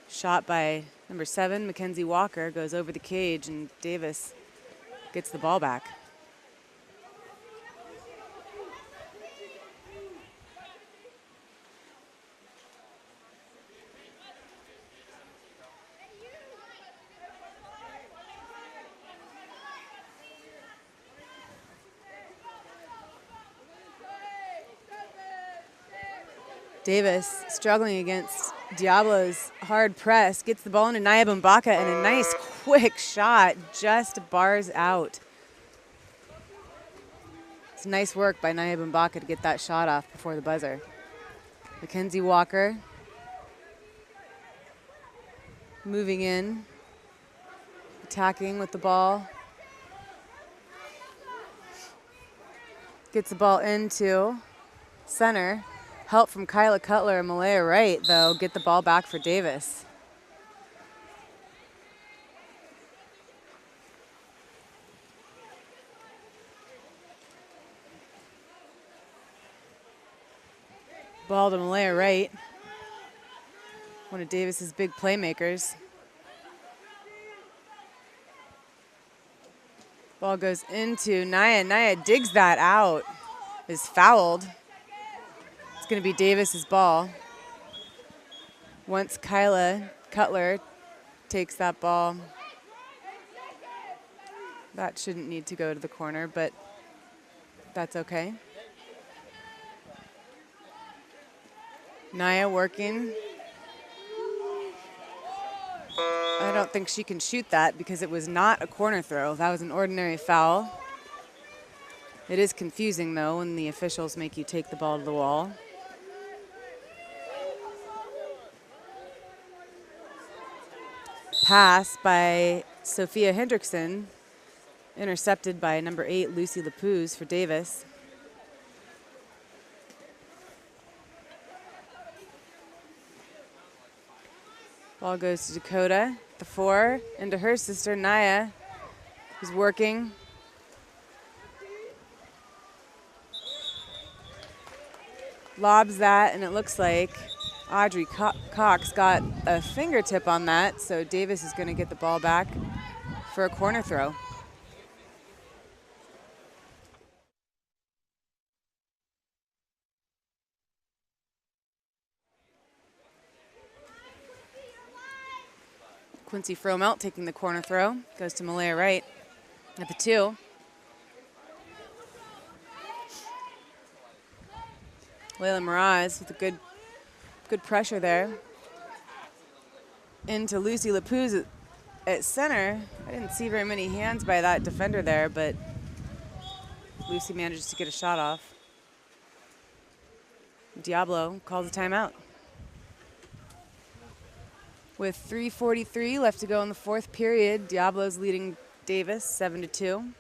Shot by number 7, Mackenzie Walker, goes over the cage, and Davis gets the ball back. Davis struggling against Diablo's hard press gets the ball into Naya Bumbaka, and a nice quick shot just bars out. It's nice work by Naya Bumbaka to get that shot off before the buzzer. Mackenzie Walker moving in, attacking with the ball. Gets the ball into center. Help from Kyla Cutler and Malaya Wright, though, get the ball back for Davis. Ball to Malaya Wright, one of Davis's big playmakers. Ball goes into Naya. Naya digs that out, is fouled. It's going to be Davis's ball. Once Kyla Cutler takes that ball, that shouldn't need to go to the corner, but that's okay. Naya working. I don't think she can shoot that because it was not a corner throw. That was an ordinary foul. It is confusing, though, when the officials make you take the ball to the wall. Pass by Sophia Hendrickson, intercepted by number 8, Lucy Lapuz for Davis. Ball goes to Dakota, the 4, into her sister, Naya, who's working. Lobs that, and it looks like Audrey Cox got a fingertip on that, so Davis is going to get the ball back for a corner throw. Quincy Fromelt taking the corner throw, goes to Malaya Wright at the 2. Layla Miraz with a good pressure there. Into Lucy Lapuz at center. I didn't see very many hands by that defender there, but Lucy manages to get a shot off. Diablo calls a timeout. With 3:43 left to go in the 4th period, Diablo's leading Davis 7-2.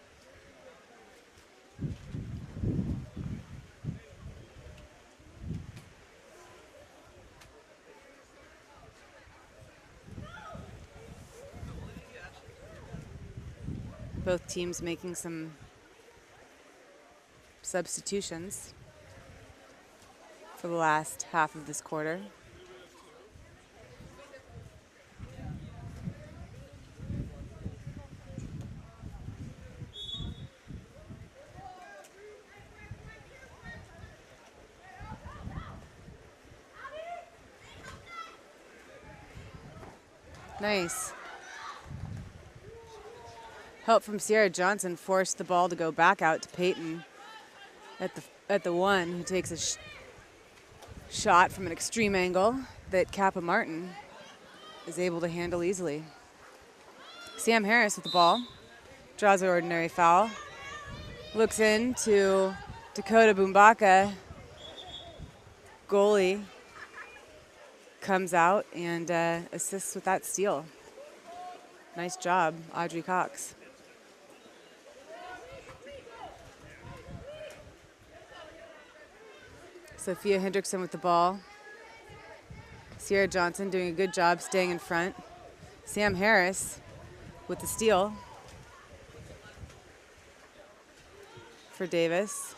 Both teams making some substitutions for the last half of this quarter. Nice. Help from Sierra Johnson forced the ball to go back out to Peyton at the 1, who takes a shot from an extreme angle that Kappa Martin is able to handle easily. Sam Harris with the ball, draws an ordinary foul, looks into Dakota Bumbaka, goalie comes out and assists with that steal. Nice job, Audrey Cox. Sophia Hendrickson with the ball. Sierra Johnson doing a good job staying in front. Sam Harris with the steal for Davis.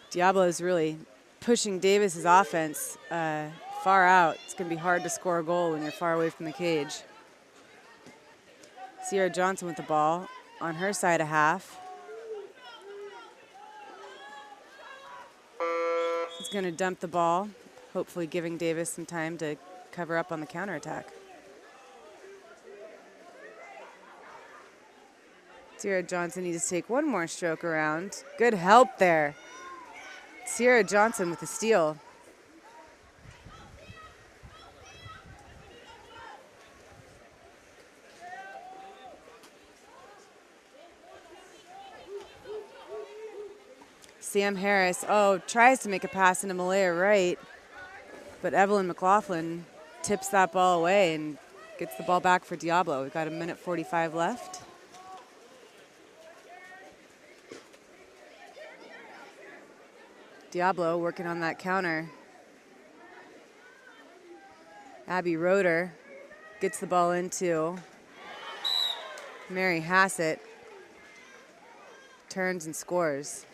Diablo is really pushing Davis's offense far out. It's going to be hard to score a goal when you're far away from the cage. Sierra Johnson with the ball on her side of half. He's going to dump the ball, hopefully giving Davis some time to cover up on the counterattack. Sierra Johnson needs to take one more stroke around. Good help there. Sierra Johnson with the steal. Sam Harris, tries to make a pass into Malaya right, but Evelyn McLaughlin tips that ball away and gets the ball back for Diablo. We've got 1:45 left. Diablo working on that counter. Abby Roeder gets the ball into Mary Hassett. Turns and scores.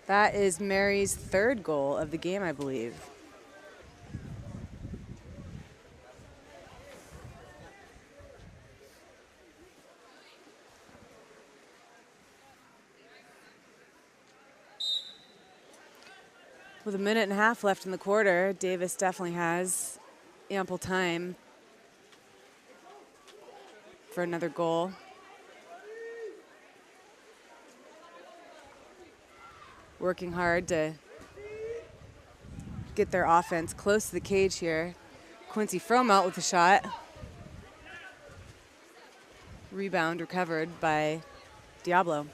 That is Mary's third goal of the game, I believe. With 1.5 minutes left in the quarter, Davis definitely has ample time for another goal. Working hard to get their offense close to the cage here. Quincy Fromelt with a shot. Rebound recovered by Diablo.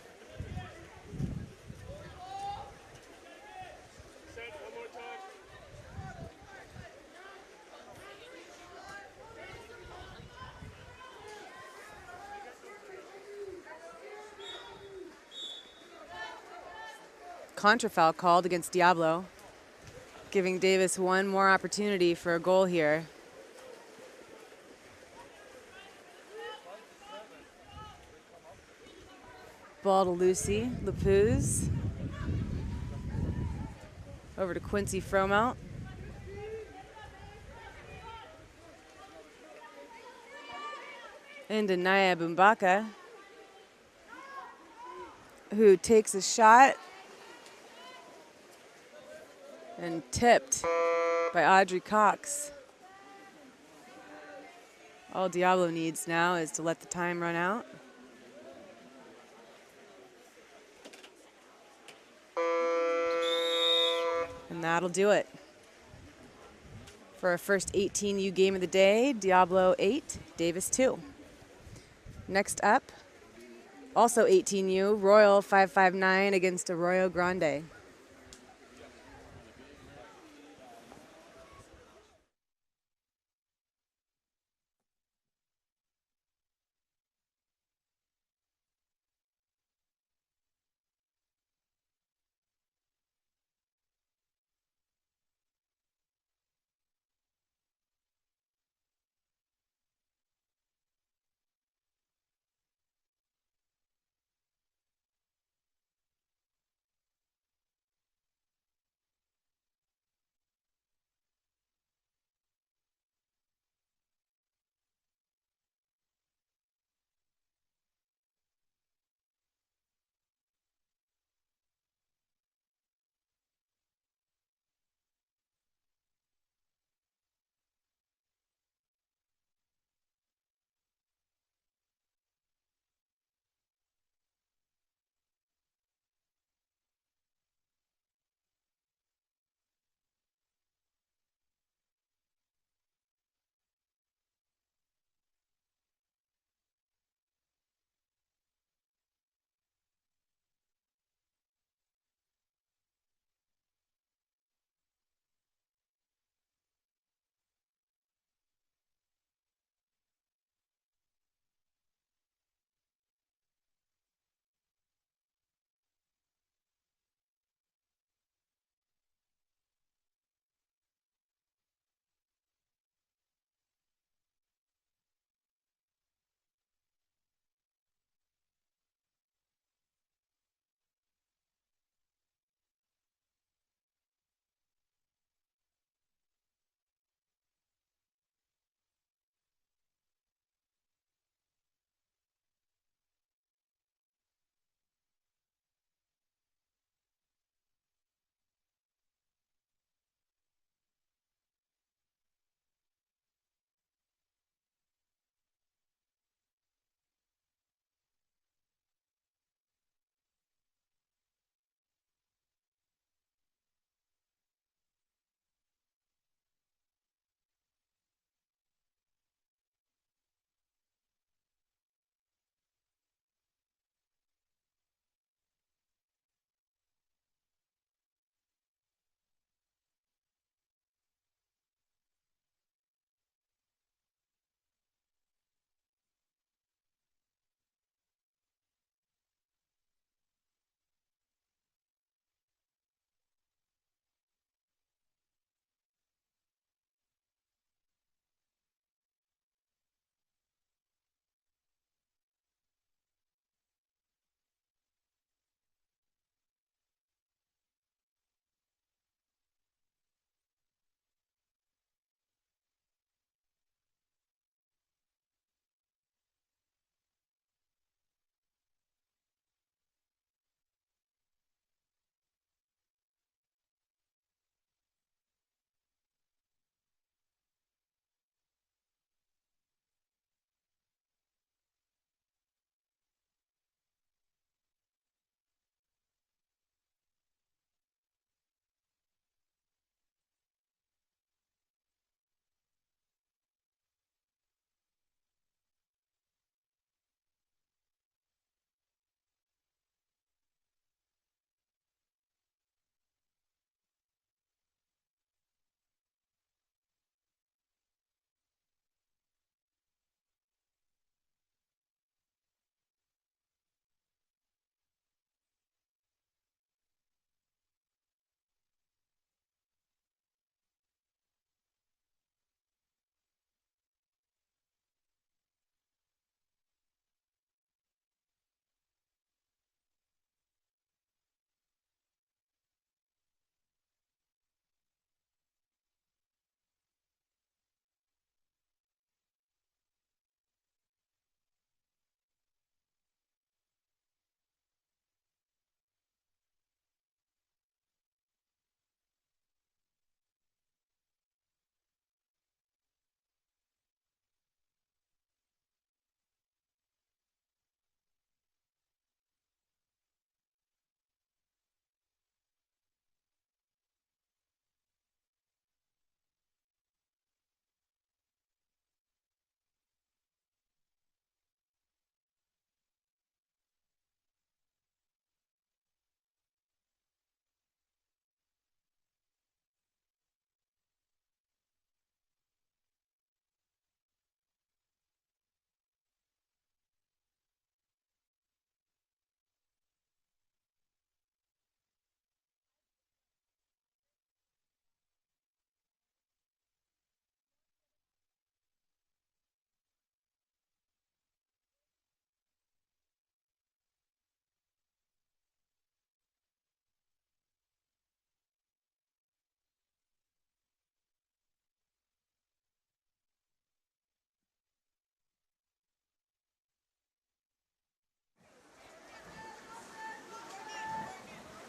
Contrafoul called against Diablo, giving Davis one more opportunity for a goal here. Ball to Lucy Lapuz. Over to Quincy Fromelt. Into Naya Bumbaka, who takes a shot and tipped by Audrey Cox. All Diablo needs now is to let the time run out. And that'll do it. For our first 18U game of the day, Diablo 8, Davis 2. Next up, also 18U, Royal 559 against Arroyo Grande.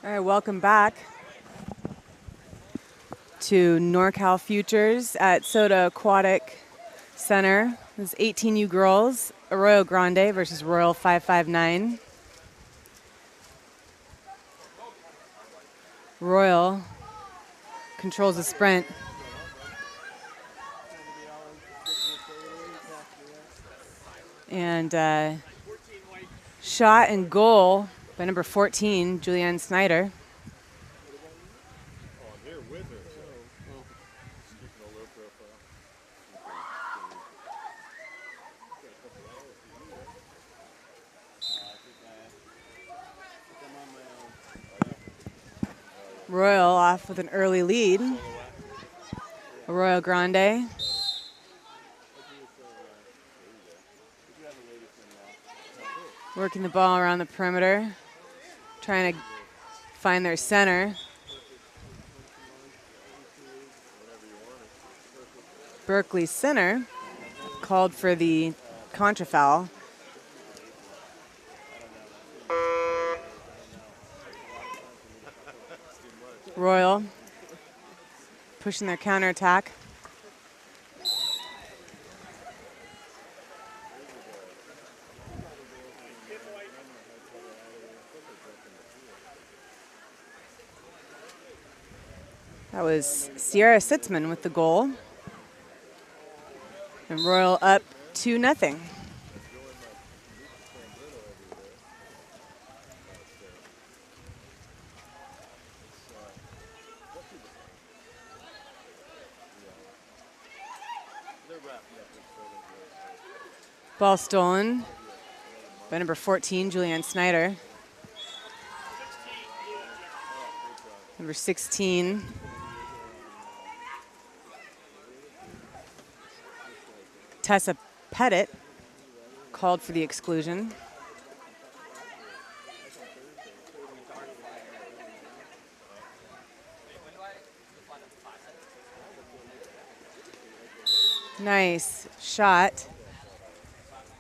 All right, welcome back to NorCal Futures at Soda Aquatic Center. This is 18U girls, Arroyo Grande versus Royal 559. Royal controls the sprint. And shot and goal by number 14, Julianne Snyder. Royal off with an early lead. Arroyo Grande. Working the ball around the perimeter, trying to find their center. Berkeley center called for the contra foul. Royal pushing their counterattack. That was Sierra Sitzman with the goal. And Royal up 2-0. Ball stolen by number 14, Julianne Snyder. Number 16. Tessa Pettit called for the exclusion. Nice shot.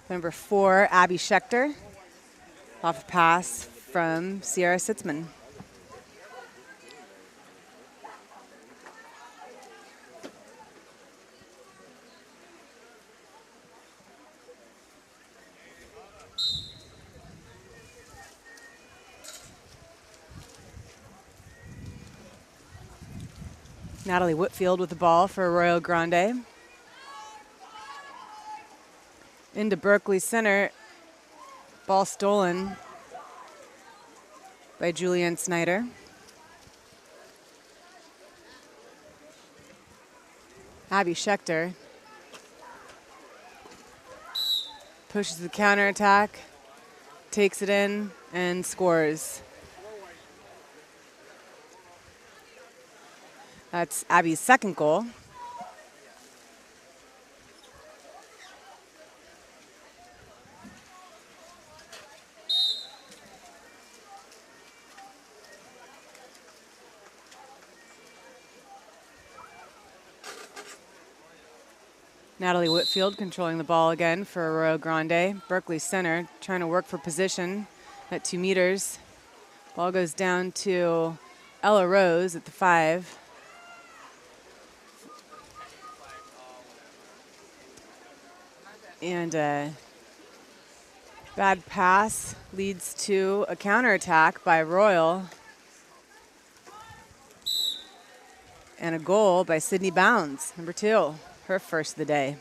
Number 4, Abby Schechter. Off a pass from Sierra Sitzman. Natalie Whitfield with the ball for Arroyo Grande. Into Berkeley center. Ball stolen by Julianne Snyder. Abby Schechter pushes the counterattack, takes it in, and scores. That's Abby's second goal. Natalie Whitfield controlling the ball again for Arroyo Grande. Berkeley center trying to work for position at 2 meters. Ball goes down to Ella Rose at the 5. And a bad pass leads to a counterattack by Royal. And a goal by Sydney Bounds, number 2, her first of the day.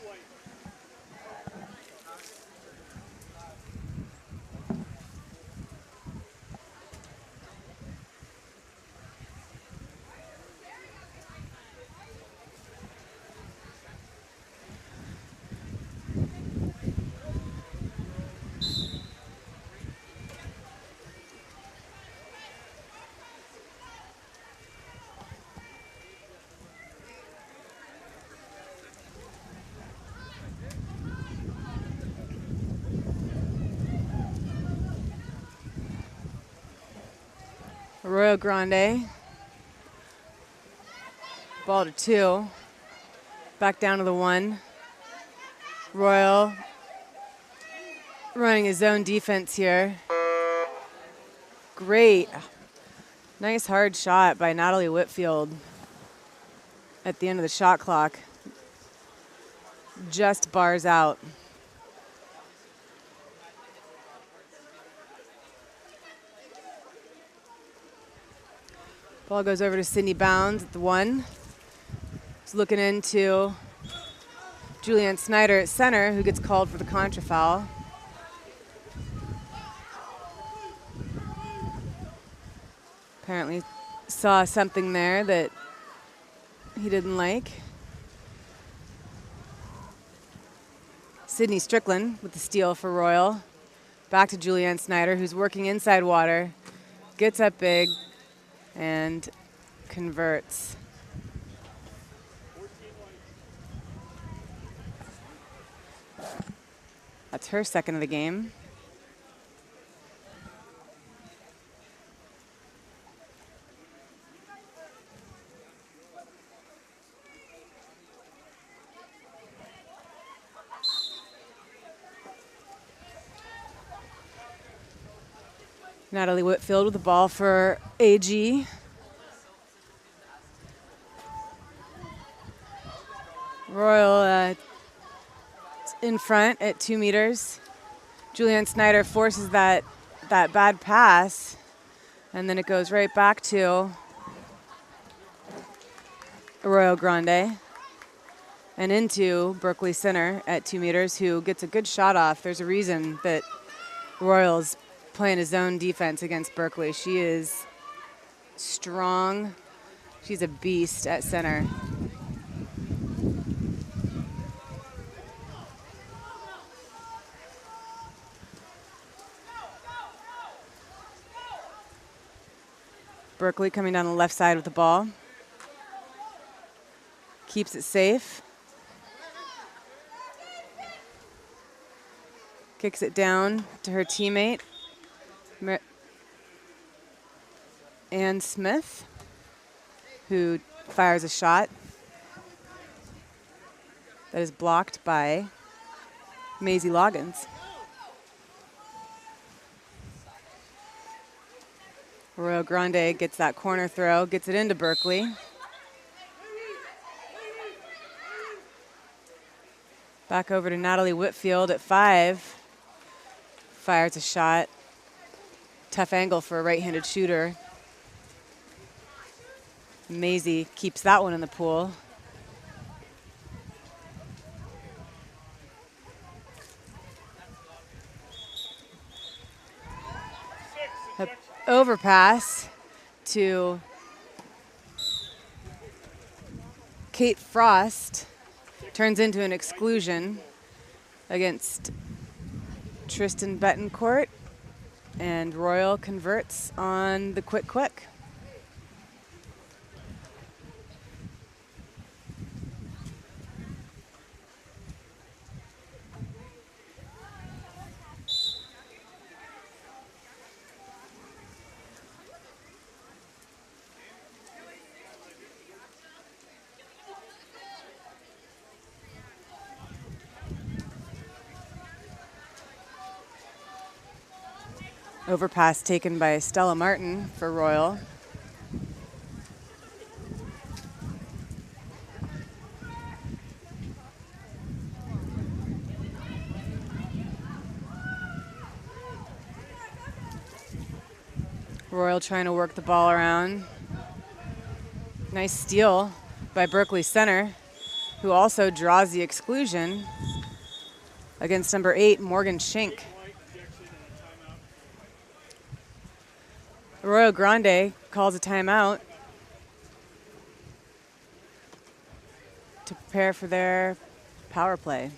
Arroyo Grande. Ball to 2. Back down to the 1. Royal running his own defense here. Great Nice hard shot by Natalie Whitfield at the end of the shot clock. Just bars out. Ball goes over to Sydney Bounds at the 1. He's looking into Julianne Snyder at center, who gets called for the contra foul. Apparently saw something there that he didn't like. Sydney Strickland with the steal for Royal. Back to Julianne Snyder, who's working inside water. Gets up big and converts. That's her second of the game. Natalie Whitfield with the ball for AG. Royal in front at 2 meters. Julianne Snyder forces that bad pass, and then it goes right back to Arroyo Grande and into Berkeley Center at 2 meters, who gets a good shot off. There's a reason that Royal's playing his own defense against Berkeley. She is strong. She's a beast at center. Berkeley coming down the left side with the ball. Keeps it safe. Kicks it down to her teammate, Ann Smith, who fires a shot that is blocked by Maisie Loggins. Arroyo Grande gets that corner throw, gets it into Berkeley. Back over to Natalie Whitfield at 5. Fires a shot. Tough angle for a right-handed shooter. Maisie keeps that one in the pool. A overpass to Kate Frost. Turns into an exclusion against Tristan Betancourt, and Royal converts on the quick. Overpass taken by Stella Martin for Royal. Royal trying to work the ball around. Nice steal by Berkeley Center, who also draws the exclusion against number 8, Morgan Schink. Arroyo Grande calls a timeout to prepare for their power play.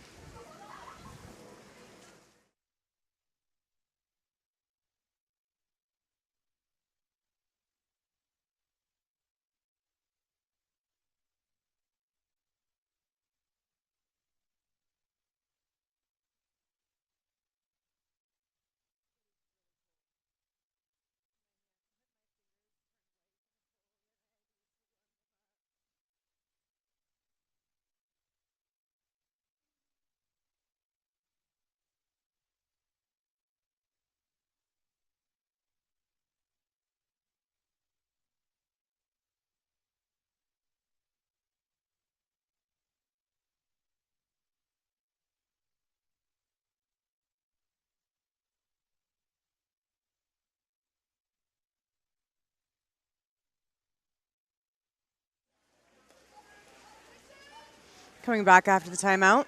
Coming back after the timeout.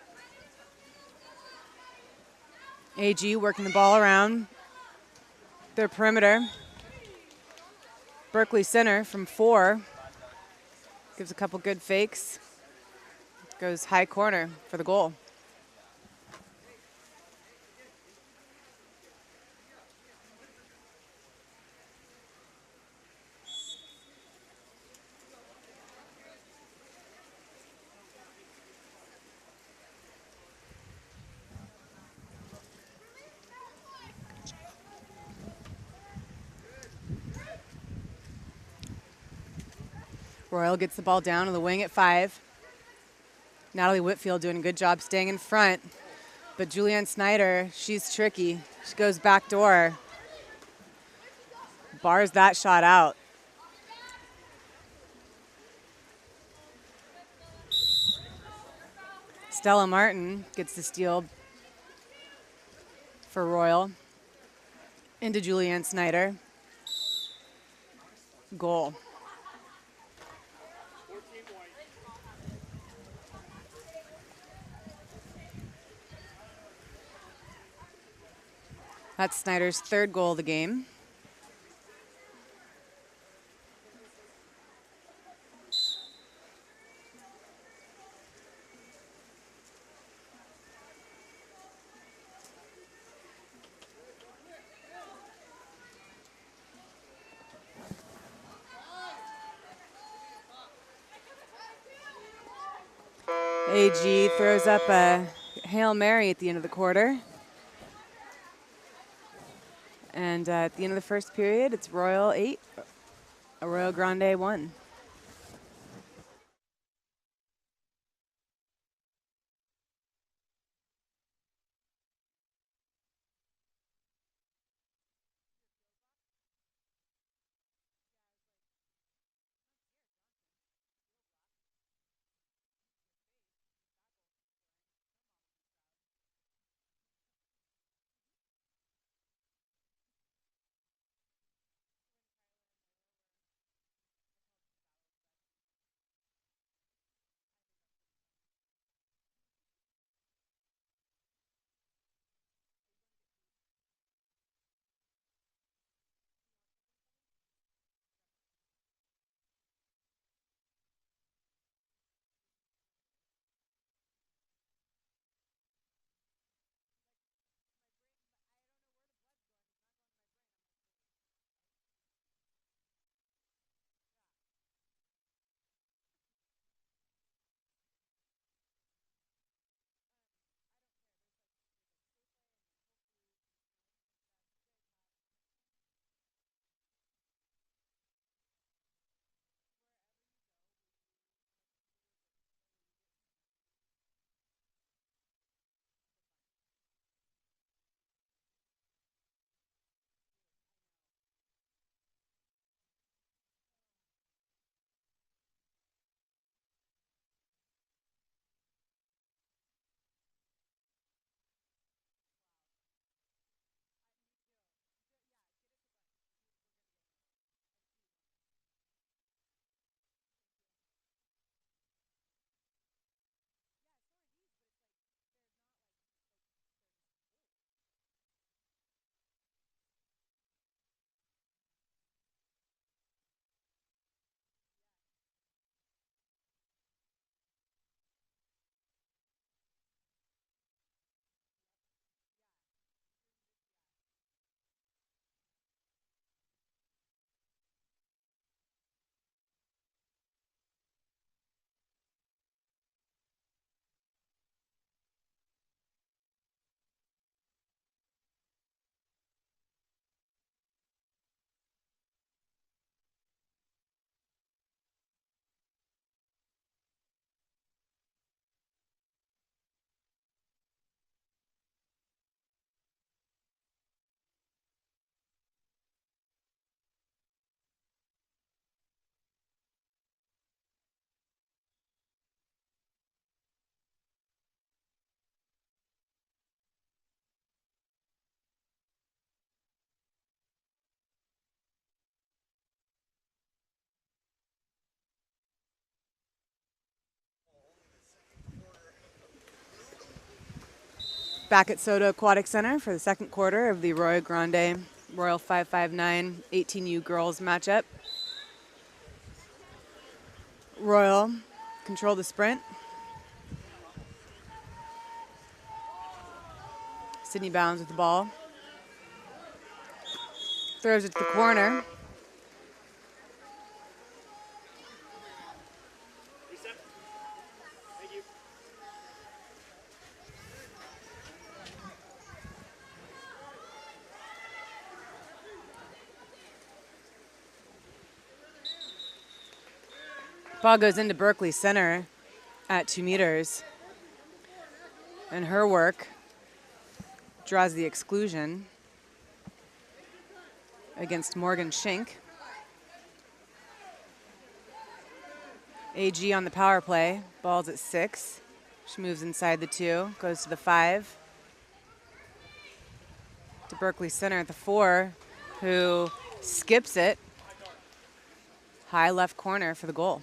AG working the ball around their perimeter. Berkeley center from 4. Gives a couple good fakes. Goes high corner for the goal. Royal gets the ball down to the wing at 5. Natalie Whitfield doing a good job staying in front. But Julianne Snyder, she's tricky. She goes back door. Bars that shot out. Stella Martin gets the steal for Royal. Into Julianne Snyder. Goal. That's Snyder's 3rd goal of the game. AG throws up a Hail Mary at the end of the quarter. And at the end of the first period, it's Royal 8, Arroyo Grande 1. Back at Soto Aquatic Center for the second quarter of the Arroyo Grande Royal 559 18U girls matchup. Royal control the sprint. Sydney Bounds with the ball. Throws it to the corner. Reset. Thank you. Ball goes into Berkeley Center at 2 meters. And her work draws the exclusion against Morgan Schink. AG on the power play. Ball's at 6. She moves inside the 2, goes to the 5. To Berkeley Center at the 4, who skips it. High left corner for the goal.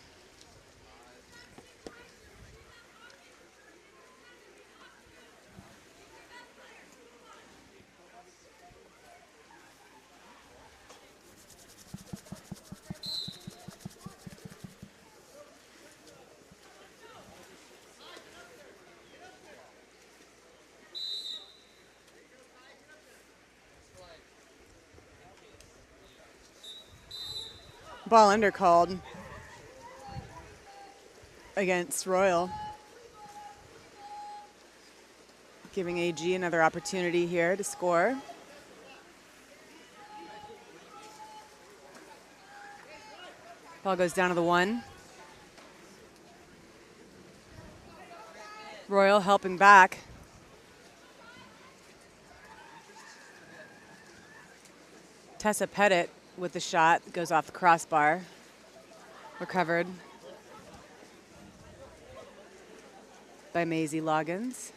Ball undercalled against Royal. Giving AG another opportunity here to score. Ball goes down to the 1. Royal helping back. Tessa Pettit with the shot, goes off the crossbar. Recovered by Maisie Loggins.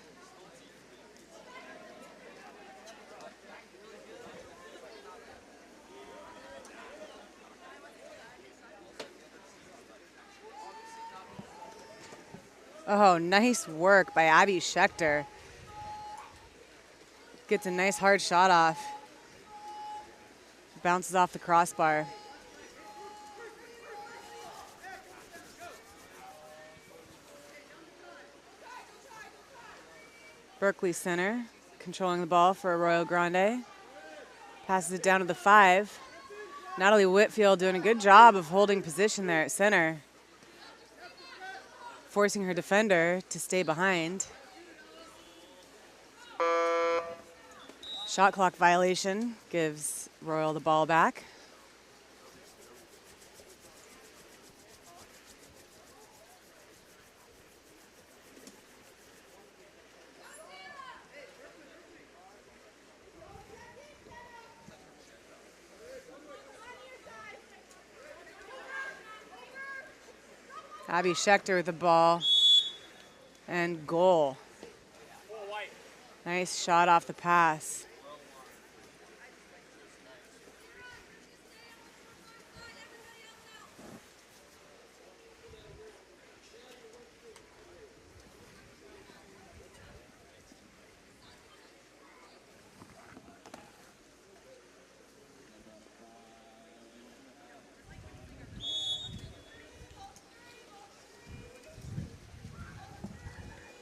Oh, nice work by Abby Schechter. Gets a nice hard shot off. Bounces off the crossbar. Berkeley Center controlling the ball for Arroyo Grande. Passes it down to the 5. Natalie Whitfield doing a good job of holding position there at center. Forcing her defender to stay behind. Shot clock violation gives Royal the ball back. Abby Schechter with the ball and goal. Nice shot off the pass.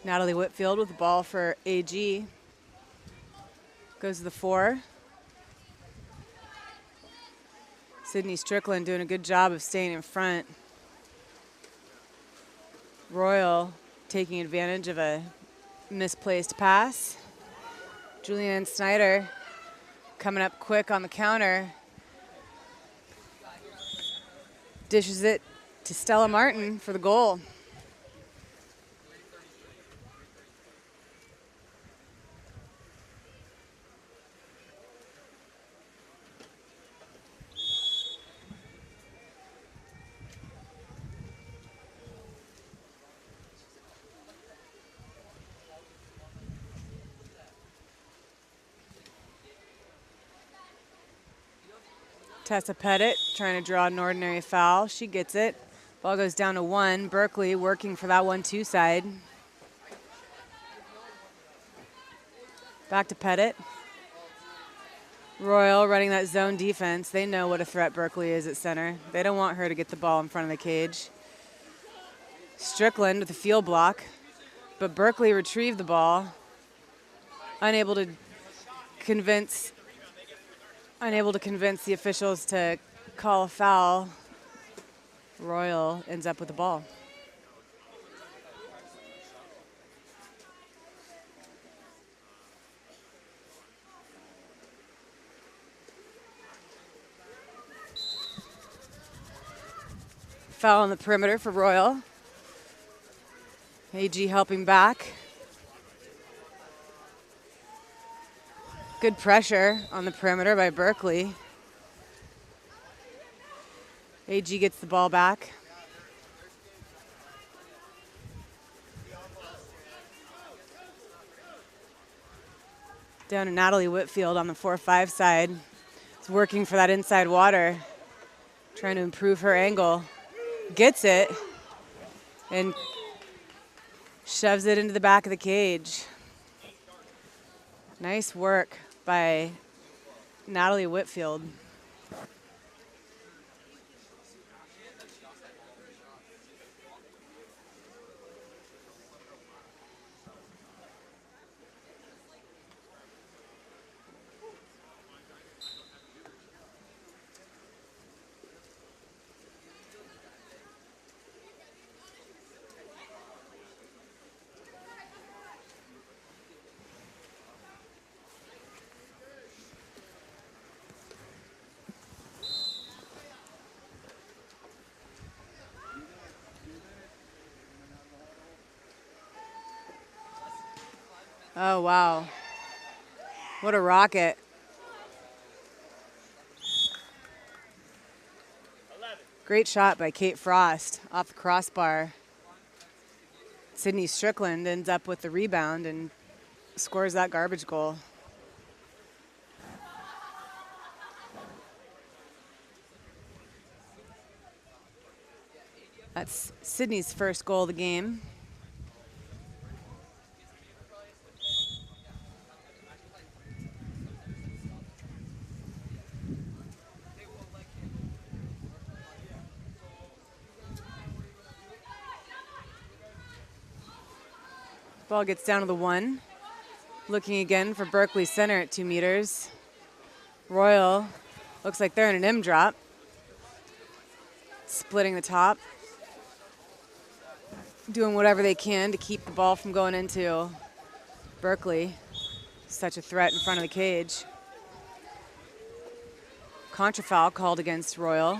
Natalie Whitfield with the ball for AG. Goes to the 4. Sydney Strickland doing a good job of staying in front. Royal taking advantage of a misplaced pass. Julianne Snyder coming up quick on the counter. Dishes it to Stella Martin for the goal. Tessa Pettit trying to draw an ordinary foul. She gets it. Ball goes down to 1. Berkeley working for that 1-2 side. Back to Pettit. Royal running that zone defense. They know what a threat Berkeley is at center. They don't want her to get the ball in front of the cage. Strickland with a field block, but Berkeley retrieved the ball, unable to convince the officials to call a foul. Royal ends up with the ball. Foul on the perimeter for Royal. AG helping back. Good pressure on the perimeter by Berkeley. AG gets the ball back. Down to Natalie Whitfield on the 4-5 side. It's working for that inside water. Trying to improve her angle. Gets it and shoves it into the back of the cage. Nice work by Natalie Whitfield. Oh, wow. What a rocket. 11. Great shot by Kate Frost off the crossbar. Sydney Strickland ends up with the rebound and scores that garbage goal. That's Sydney's first goal of the game. Ball gets down to the 1. Looking again for Berkeley center at 2 meters. Royal looks like they're in an M drop. Splitting the top. Doing whatever they can to keep the ball from going into Berkeley. Such a threat in front of the cage. Contra foul called against Royal.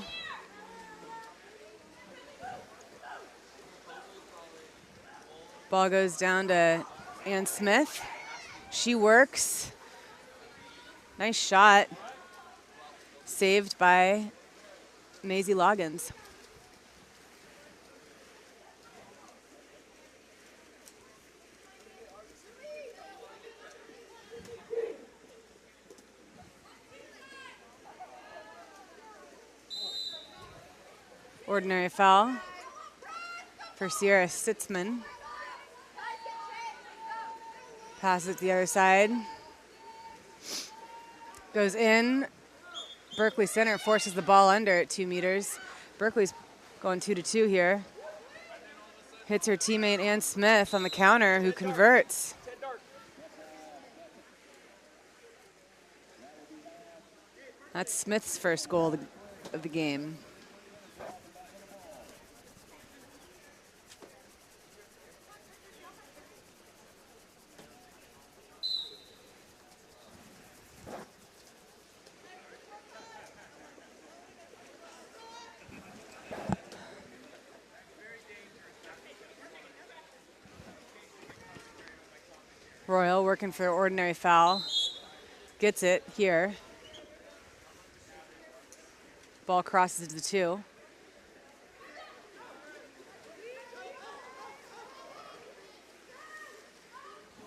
Ball goes down to Ann Smith. She works. Nice shot. Saved by Maisie Loggins. Ordinary foul for Sierra Sitzman. Passes it to the other side. Goes in. Berkeley center forces the ball under at 2 meters. Berkeley's going 2-2 here. Hits her teammate Ann Smith on the counter, who converts. That's Smith's first goal of the game. Royal working for ordinary foul. Gets it here. Ball crosses to the 2.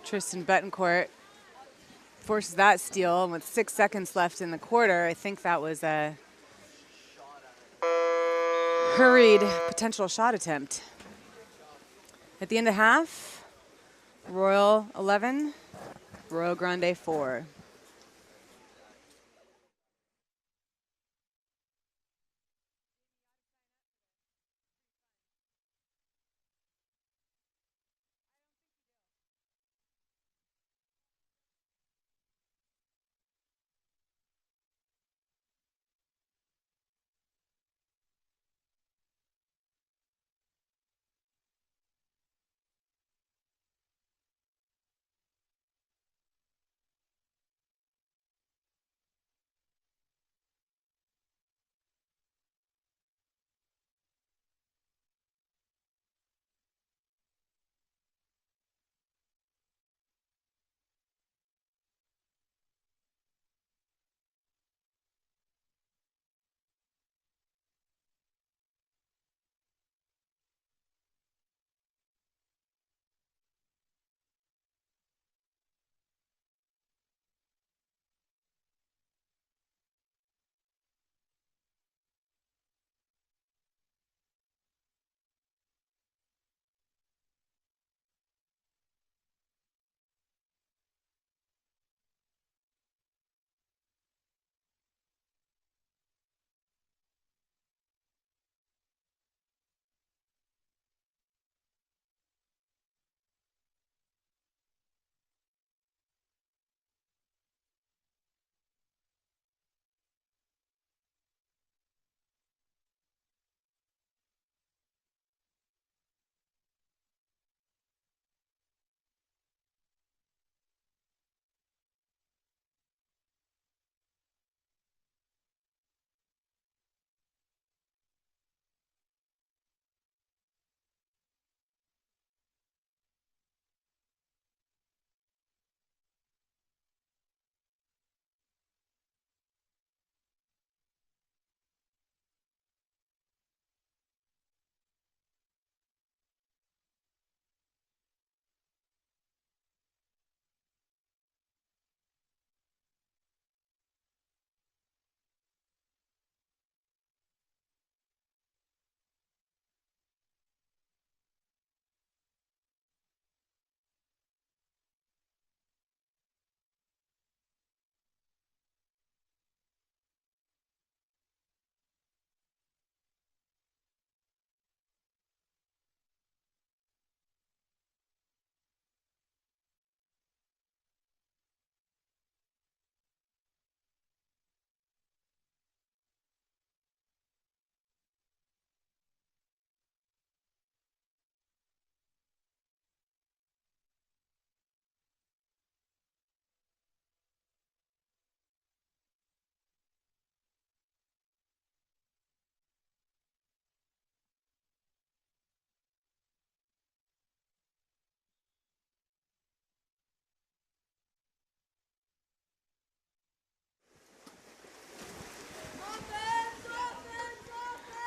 Tristan Betancourt forces that steal, and with 6 seconds left in the quarter, I think that was a hurried potential shot attempt. At the end of half, Royal 11, Arroyo Grande 4.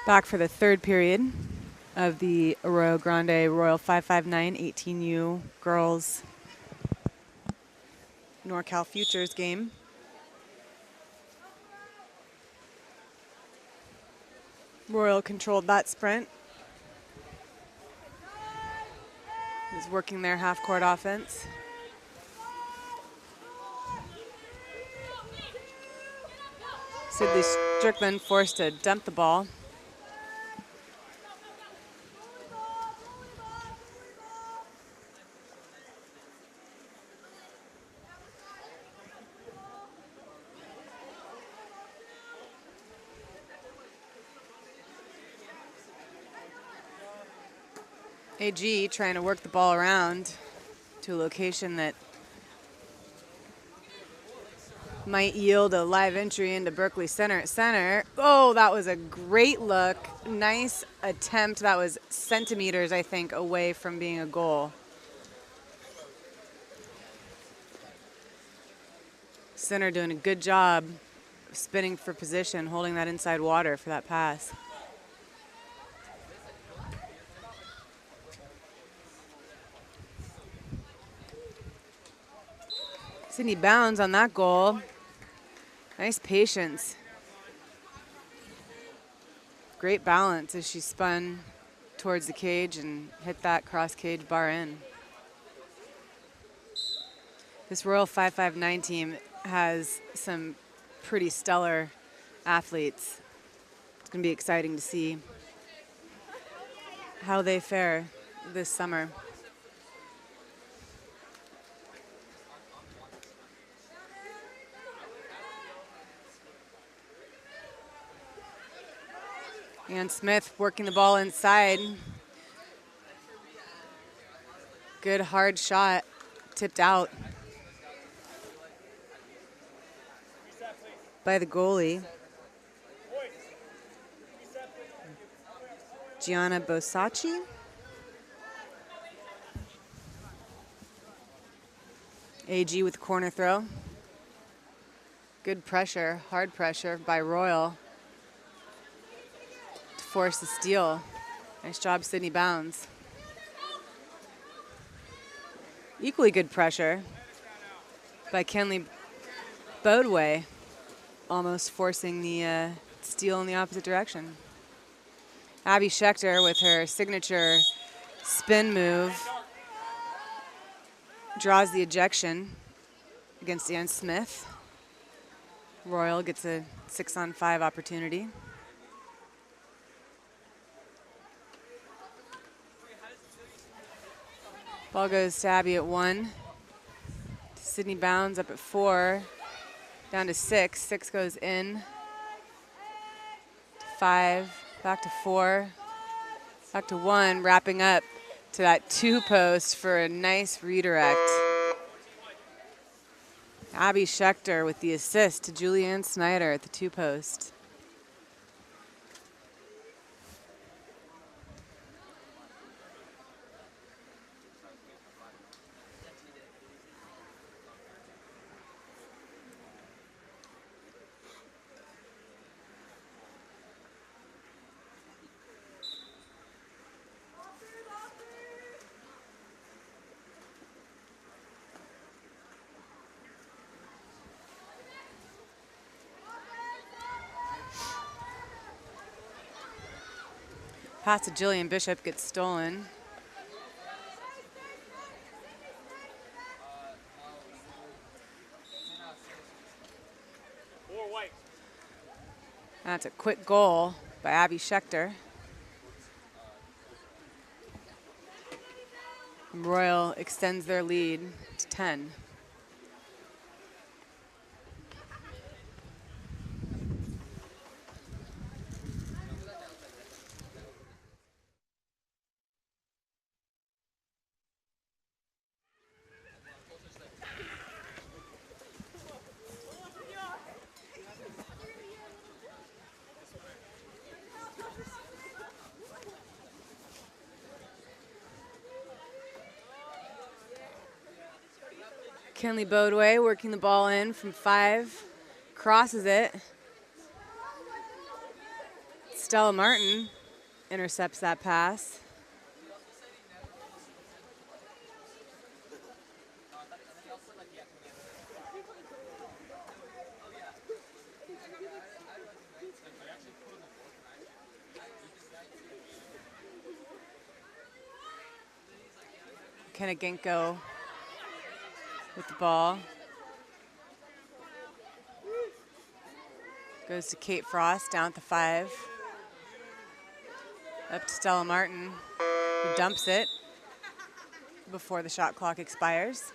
Back for the third period of the Arroyo Grande Royal 559 18U girls NorCal Futures game. Royal controlled that sprint. Is working their half-court offense. Sidley Strickland forced to dump the ball. AG trying to work the ball around to a location that might yield a live entry into Berkeley Center at center. Oh, that was a great look. Nice attempt. That was centimeters, I think, away from being a goal. Center doing a good job of spinning for position, holding that inside water for that pass. Sydney Bounds on that goal. Nice patience. Great balance as she spun towards the cage and hit that cross cage bar in. This Royal 559 team has some pretty stellar athletes. It's going to be exciting to see how they fare this summer. And Smith working the ball inside. Good hard shot, tipped out by the goalie. Gianna Bosacci. AG with corner throw. Good pressure, hard pressure by Royal to force the steal. Nice job, Sydney Bounds. Equally good pressure by Kenley Bodway, almost forcing the steal in the opposite direction. Abby Schechter with her signature spin move draws the ejection against Ann Smith. Royal gets a 6-on-5 opportunity. Ball goes to Abby at 1. Sydney Bounds up at 4. Down to 6. 6 goes in. 5. Back to 4. Back to 1. Wrapping up to that 2 post for a nice redirect. Abby Schechter with the assist to Julianne Snyder at the 2 post. Pass to Jillian Bishop gets stolen. That's a quick goal by Abby Schechter. Royal extends their lead to 10. Kenley Bodway working the ball in from 5, crosses it. Stella Martin intercepts that pass. Kenna Ginkgo with the ball. Goes to Kate Frost, down at the 5. Up to Stella Martin, who dumps it before the shot clock expires.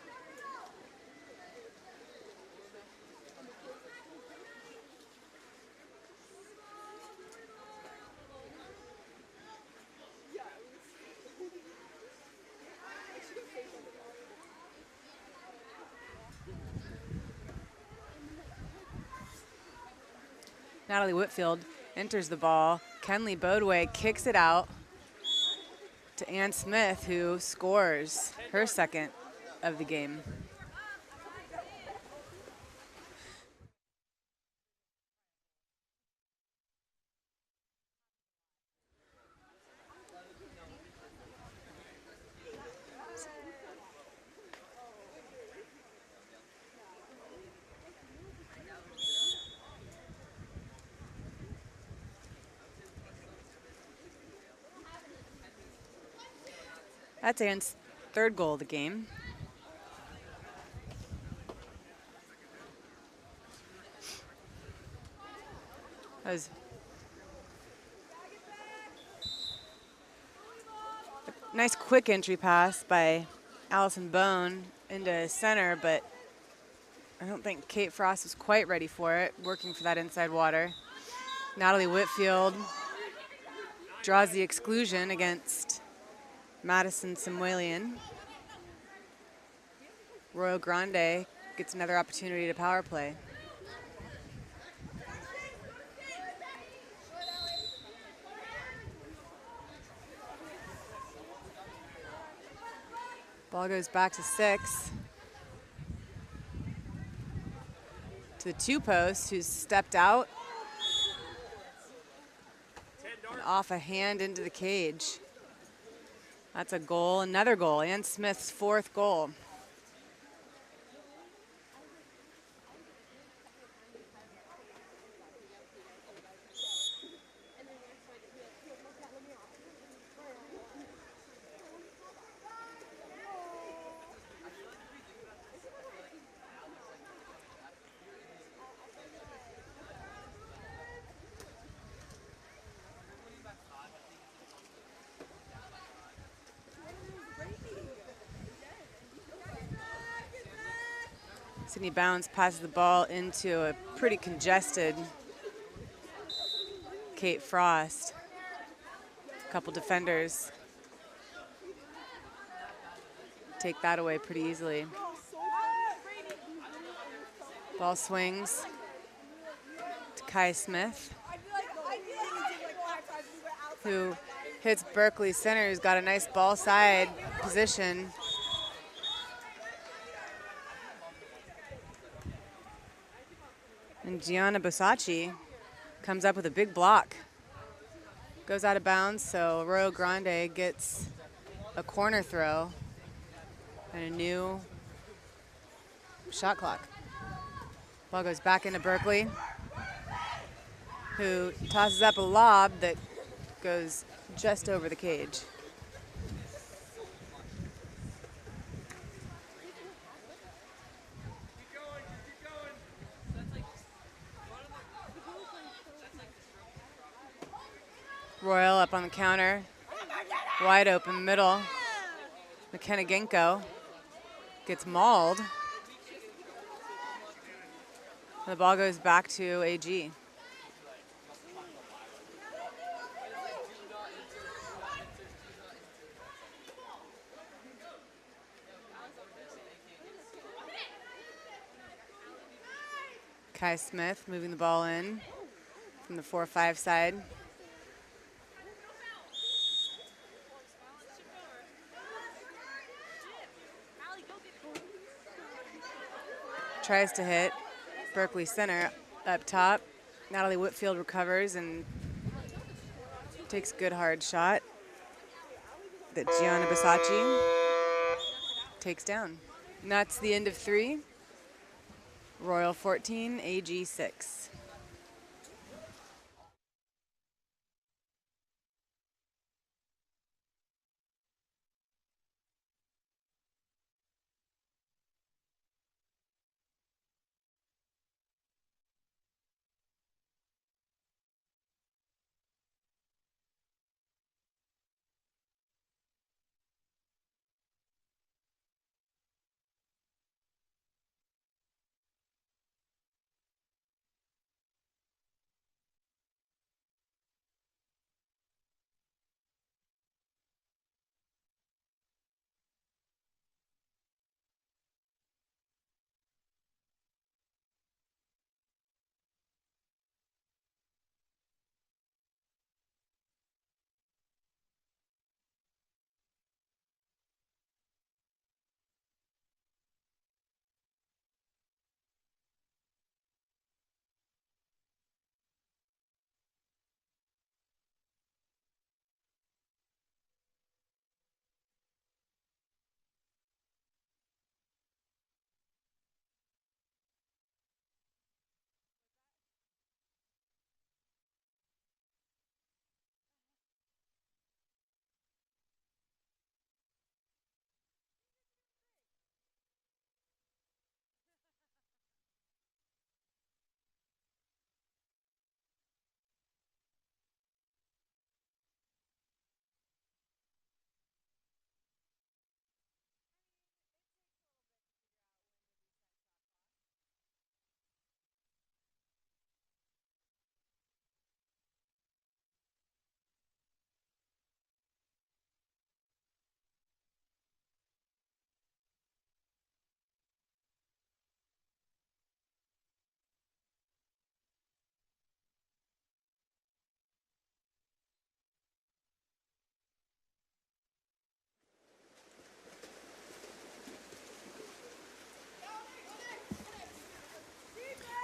Natalie Whitfield enters the ball. Kenley Bodway kicks it out to Ann Smith, who scores her 2nd of the game. That's Ann's 3rd goal of the game. That was a nice quick entry pass by Allison Bone into center, but I don't think Kate Frost is quite ready for it, working for that inside water. Natalie Whitfield draws the exclusion against Madison Samuelian. Royal Grande gets another opportunity to power play. Ball goes back to 6. To the 2 posts, who's stepped out. And off a hand into the cage. That's a goal, another goal. Ann Smith's 4th goal. Sydney Bounds passes the ball into a pretty congested Kate Frost. A couple defenders take that away pretty easily. Ball swings to Kai Smith, who hits Berkeley center, who's got a nice ball side position. And Gianna Bosacci comes up with a big block. Goes out of bounds, so Arroyo Grande gets a corner throw and a new shot clock. Ball goes back into Berkeley, who tosses up a lob that goes just over the cage. Royal up on the counter, wide open middle. McKenna Genko gets mauled. The ball goes back to AG. Kai Smith moving the ball in from the 4-5 side. Tries to hit Berkeley center up top. Natalie Whitfield recovers and takes a good hard shot that Gianna Bosacci takes down. And that's the end of 3. Royal 14, AG 6.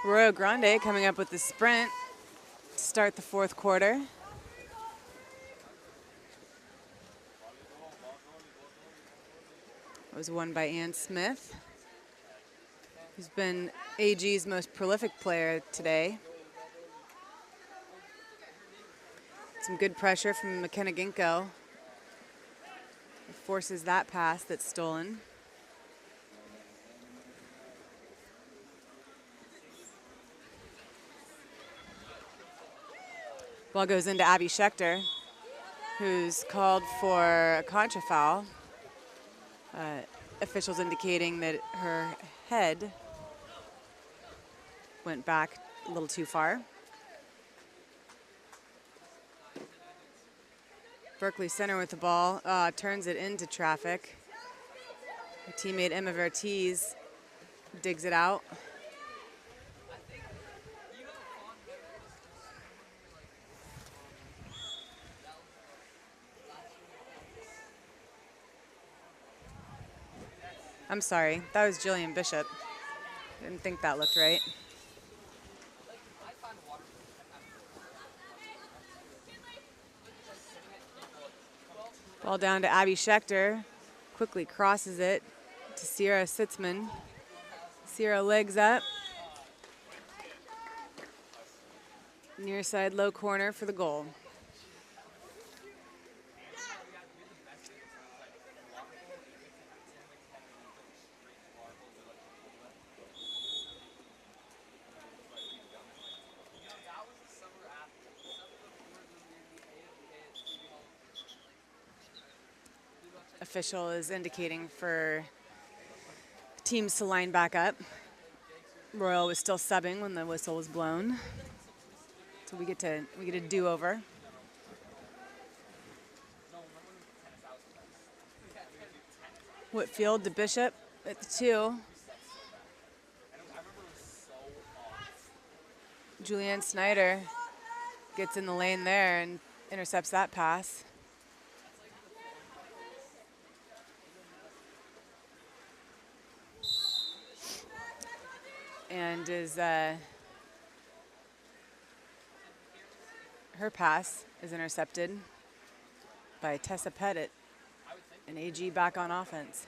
Arroyo Grande coming up with the sprint to start the fourth quarter. It was won by Ann Smith, who's been AG's most prolific player today. Some good pressure from McKenna Ginkgo. Forces that pass that's stolen. Ball goes into Abby Schechter, who's called for a contra foul. Officials indicating that her head went back a little too far. Berkeley Center with the ball, turns it into traffic. Her teammate Emma Vertiz digs it out. I'm sorry, that was Jillian Bishop. Didn't think that looked right. Ball down to Abby Schechter. Quickly crosses it to Sierra Sitzman. Sierra legs up. Near side low corner for the goal. Official is indicating for teams to line back up. Royal was still subbing when the whistle was blown, so we get a do-over. Whitfield to Bishop at the 2. Julianne Snyder gets in the lane there and intercepts that pass. And her pass is intercepted by Tessa Pettit, and AG back on offense.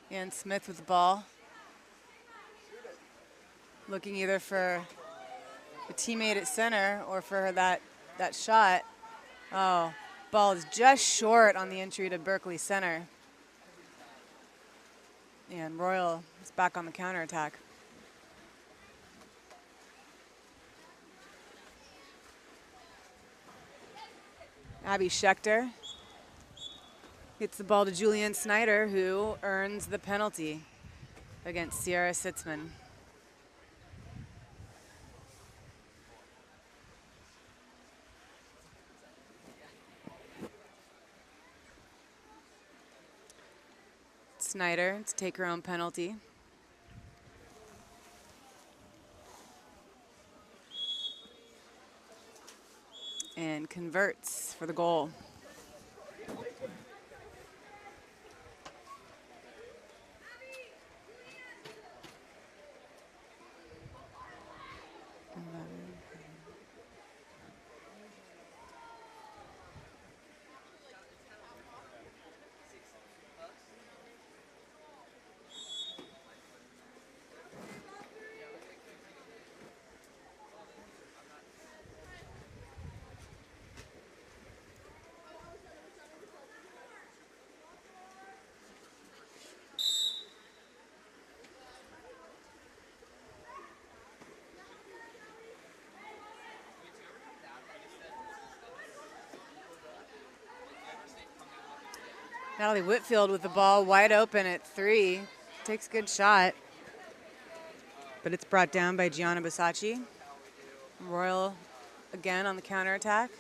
Ann Smith with the ball, looking either for a teammate at center or for that shot. Oh, ball is just short on the entry to Berkeley Center. And Royal is back on the counterattack. Abby Schechter gets the ball to Julianne Snyder, who earns the penalty against Sierra Sitzman. Snyder to take her own penalty. And converts for the goal. Natalie Whitfield with the ball wide open at 3. Takes a good shot, but it's brought down by Gianna Basacci. Royal again on the counterattack.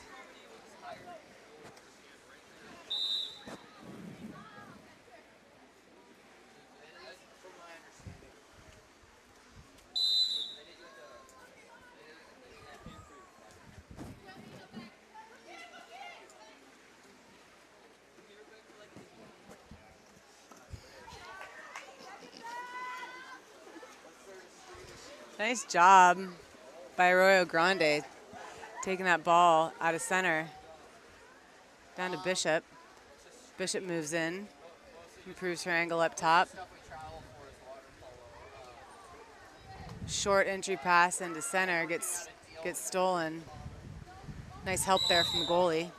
Nice job by Arroyo Grande, taking that ball out of center. Down to Bishop. Bishop moves in, improves her angle up top. Short entry pass into center, gets stolen. Nice help there from the goalie.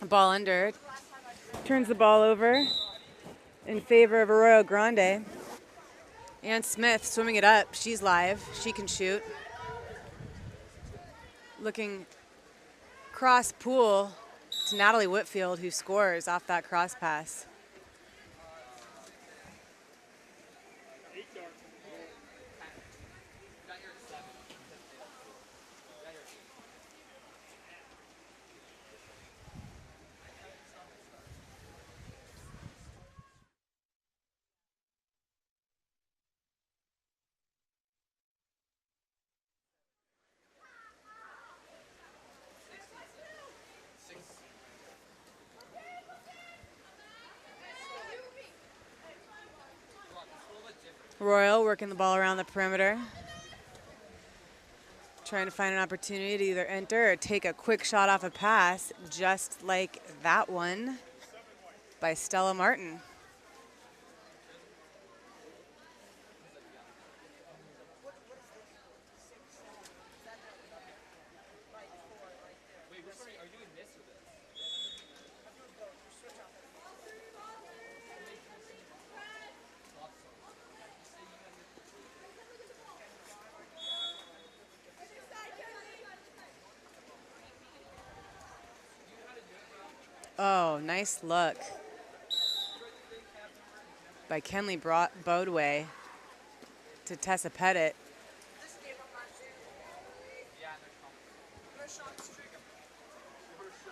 Ball under, turns the ball over in favor of Arroyo Grande. And Smith swimming it up. She's live. She can shoot. Looking cross pool to Natalie Whitfield, who scores off that cross pass. Royal working the ball around the perimeter. Trying to find an opportunity to either enter or take a quick shot off a pass, just like that one by Stella Martin. Oh, nice look by Kenley Bodway to Tessa Pettit.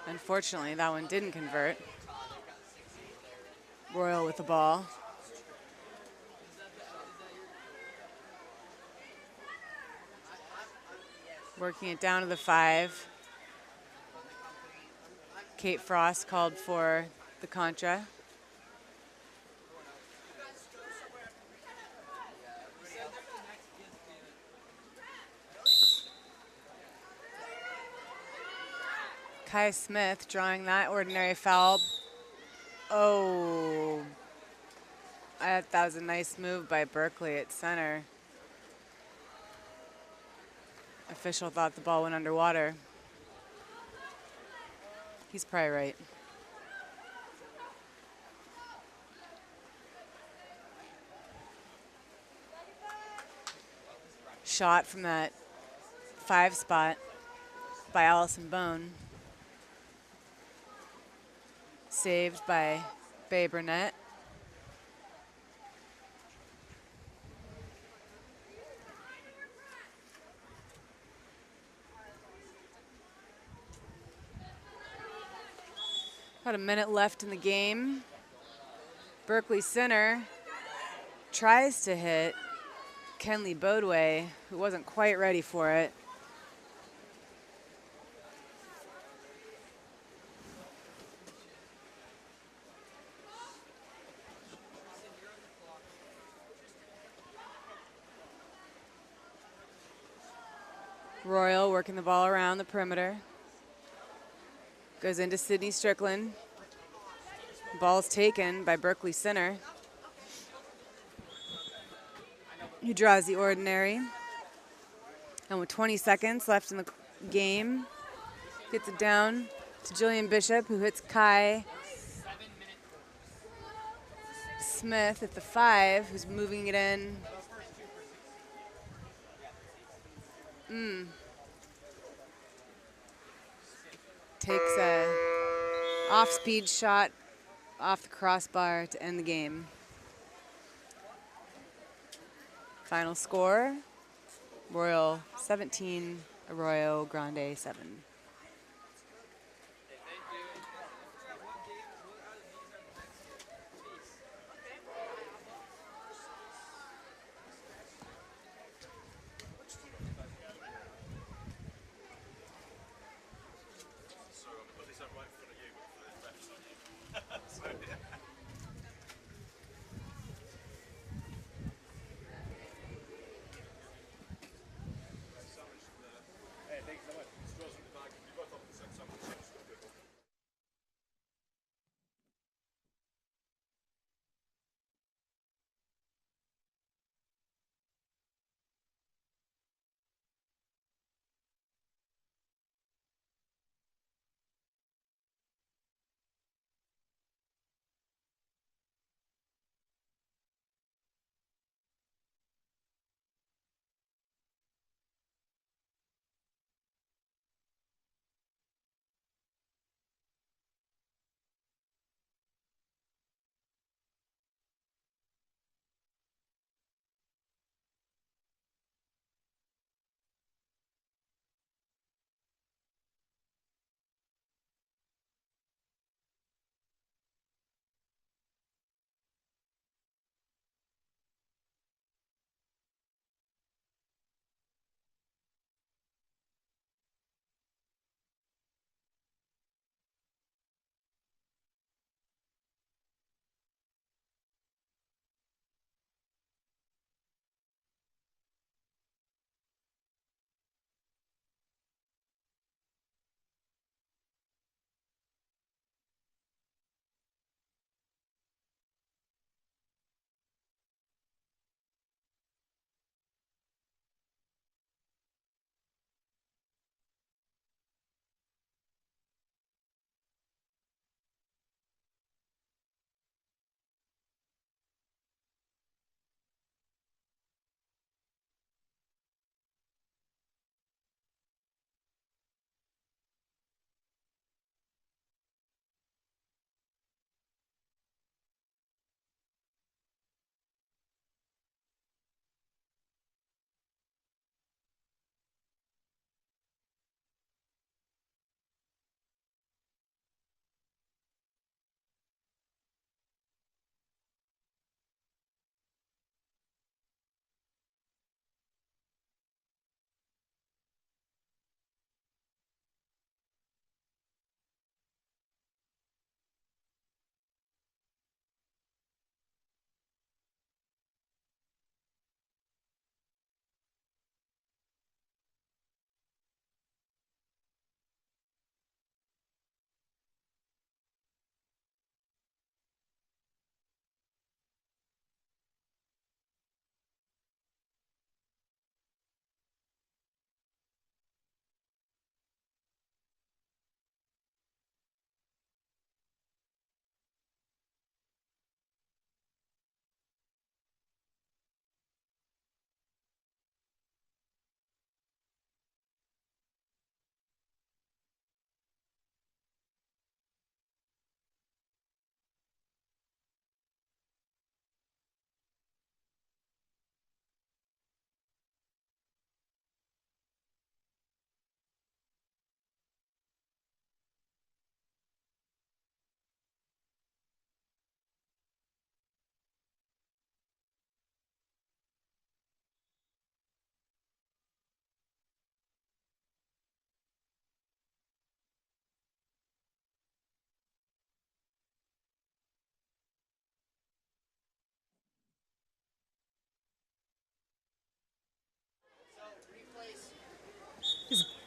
Unfortunately, that one didn't convert. Royal with the ball. Working it down to the 5. Kate Frost called for the contra. Kai Smith drawing that ordinary foul. Oh, I thought that was a nice move by Berkeley at center. Official thought the ball went underwater. He's probably right. Shot from that 5 spot by Allison Bone. Saved by Bae Burnett. About a minute left in the game. Berkeley center tries to hit Kenley Bodway, who wasn't quite ready for it. Royal working the ball around the perimeter. Goes into Sydney Strickland. Ball's taken by Berkeley center. He draws the ordinary. And with 20 seconds left in the game, gets it down to Jillian Bishop, who hits Kai Smith at the 5, who's moving it in. Takes a off-speed shot off the crossbar to end the game. Final score, Royal 17, Arroyo Grande 7.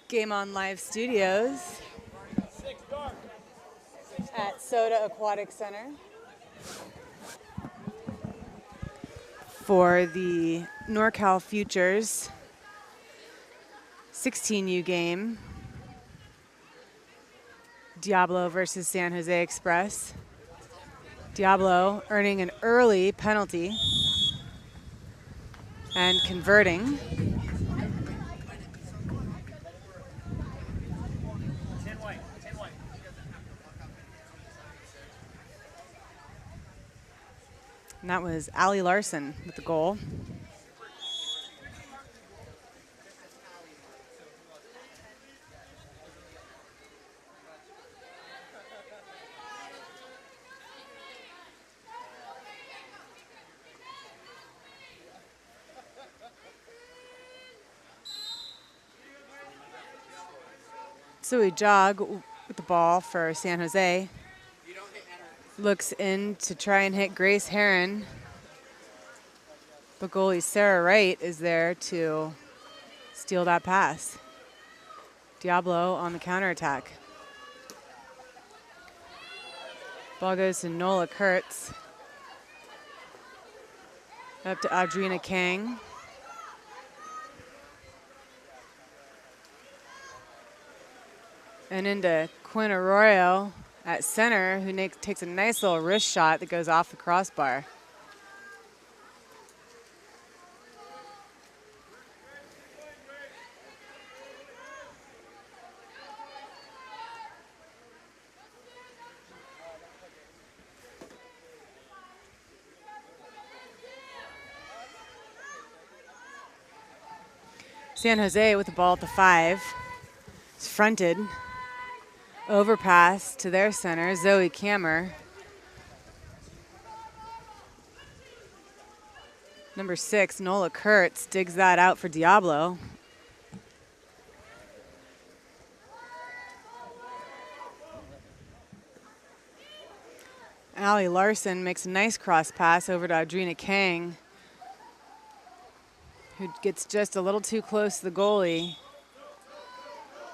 Game On Live Studios at Soda Aquatic Center for the NorCal Futures 16U game. Diablo versus San Jose Express. Diablo earning an early penalty and converting. And that was Allie Larson with the goal. So we jog with the ball for San Jose. Looks in to try and hit Grace Heron. But goalie Sarah Wright is there to steal that pass. Diablo on the counterattack. Ball goes to Nola Kurtz. Up to Audrina Kang. And into Quinn Arroyo at center, who takes a nice little wrist shot that goes off the crossbar. San Jose with the ball at the 5. It's fronted. Overpass to their center, Zoe Kammer. Number 6, Nola Kurtz, digs that out for Diablo. Allie Larson makes a nice cross pass over to Audrina Kang, who gets just a little too close to the goalie.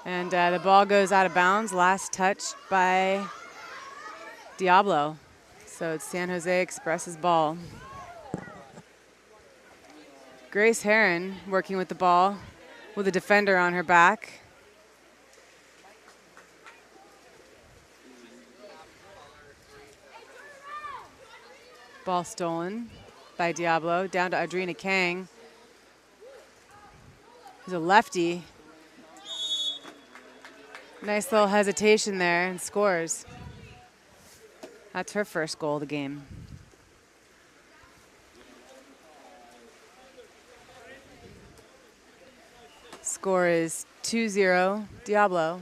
And the ball goes out of bounds, last touched by Diablo. So it's San Jose Express's ball. Grace Heron working with the ball with a defender on her back. Ball stolen by Diablo, down to Audrina Kang, who's a lefty. Nice little hesitation there and scores. That's her first goal of the game. Score is 2-0 Diablo.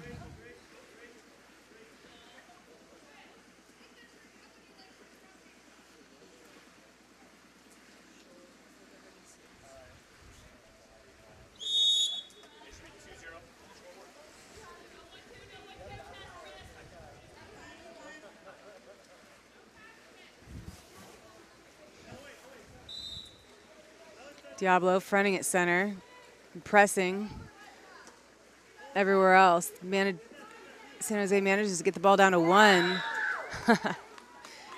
Diablo fronting at center, pressing everywhere else. San Jose manages to get the ball down to 1.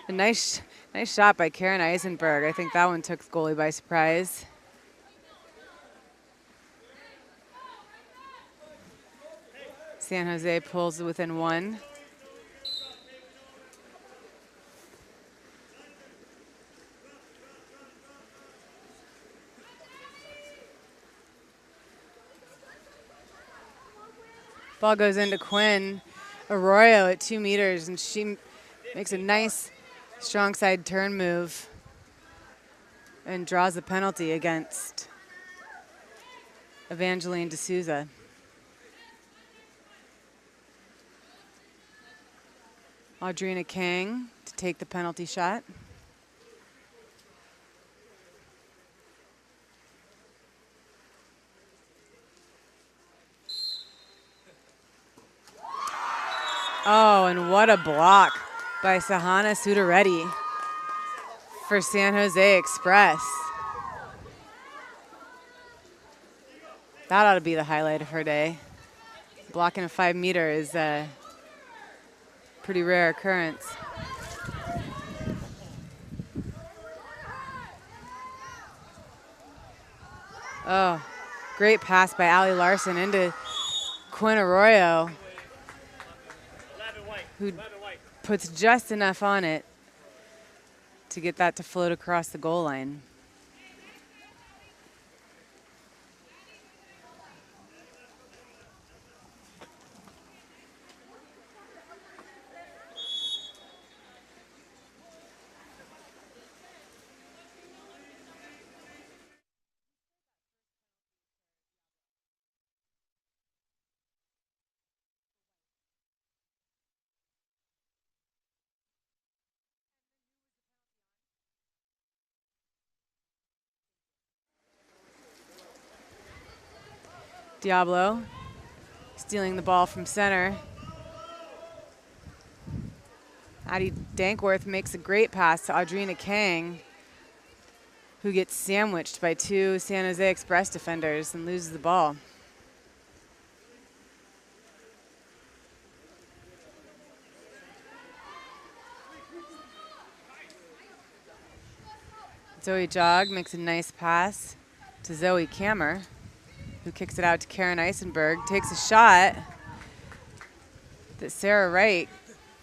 A nice shot by Karen Eisenberg. I think that one took the goalie by surprise. San Jose pulls within 1. Ball goes into Quinn Arroyo at 2 meters, and she makes a nice strong side turn move and draws the penalty against Evangeline D'Souza. Audrina Kang to take the penalty shot. Oh, and what a block by Sahana Sudareddy for San Jose Express. That ought to be the highlight of her day. Blocking a 5 meter is a pretty rare occurrence. Oh, great pass by Allie Larson into Quinn Arroyo, who puts just enough on it to get that to float across the goal line. Diablo stealing the ball from center. Addie Dankworth makes a great pass to Audrina Kang, who gets sandwiched by 2 San Jose Express defenders and loses the ball. Zoe Jog makes a nice pass to Zoe Kammer, who kicks it out to Karen Eisenberg, takes a shot that Sarah Wright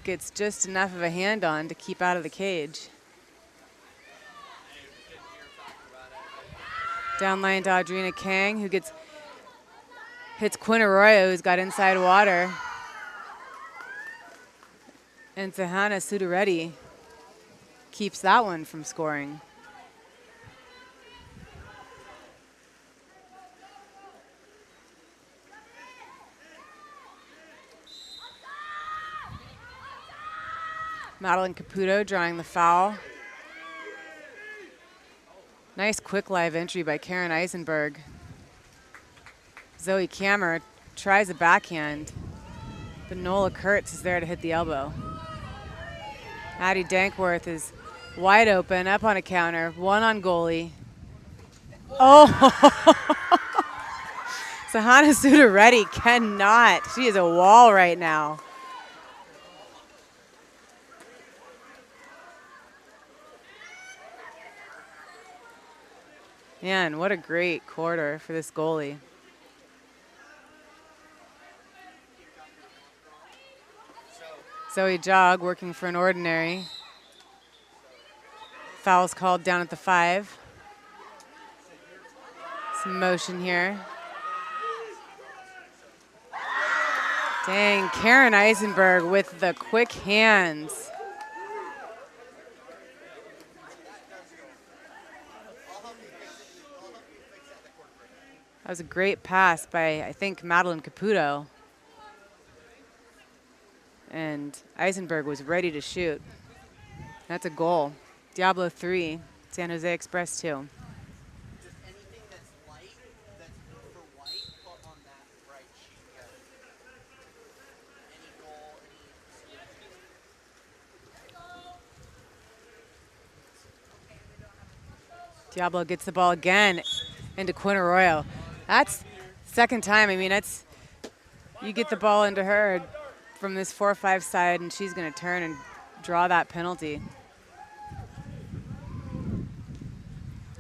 gets just enough of a hand on to keep out of the cage. Down line to Audrina Kang, who hits Quinn Arroyo, who's got inside water. And Sahana Sudareddy keeps that one from scoring. Madeline Caputo drawing the foul. Nice quick live entry by Karen Eisenberg. Zoe Kammer tries a backhand, but Nola Kurtz is there to hit the elbow. Addie Dankworth is wide open, up on a counter, one on goalie. Oh! Sahana Sudareddy cannot. She is a wall right now. Man, what a great quarter for this goalie. Zoe Jog working for an ordinary. Foul's called down at the 5. Some motion here. Dang, Karen Eisenberg with the quick hands. That was a great pass by, I think, Madeline Caputo. And Eisenberg was ready to shoot. That's a goal. Diablo 3, San Jose Express 2. Just anything that's light, that's for white, put on that right sheet here. Any goal, any... Diablo gets the ball again into Quinn Arroyo. That's second time. I mean, you get the ball into her from this 4-5 side, and she's going to turn and draw that penalty.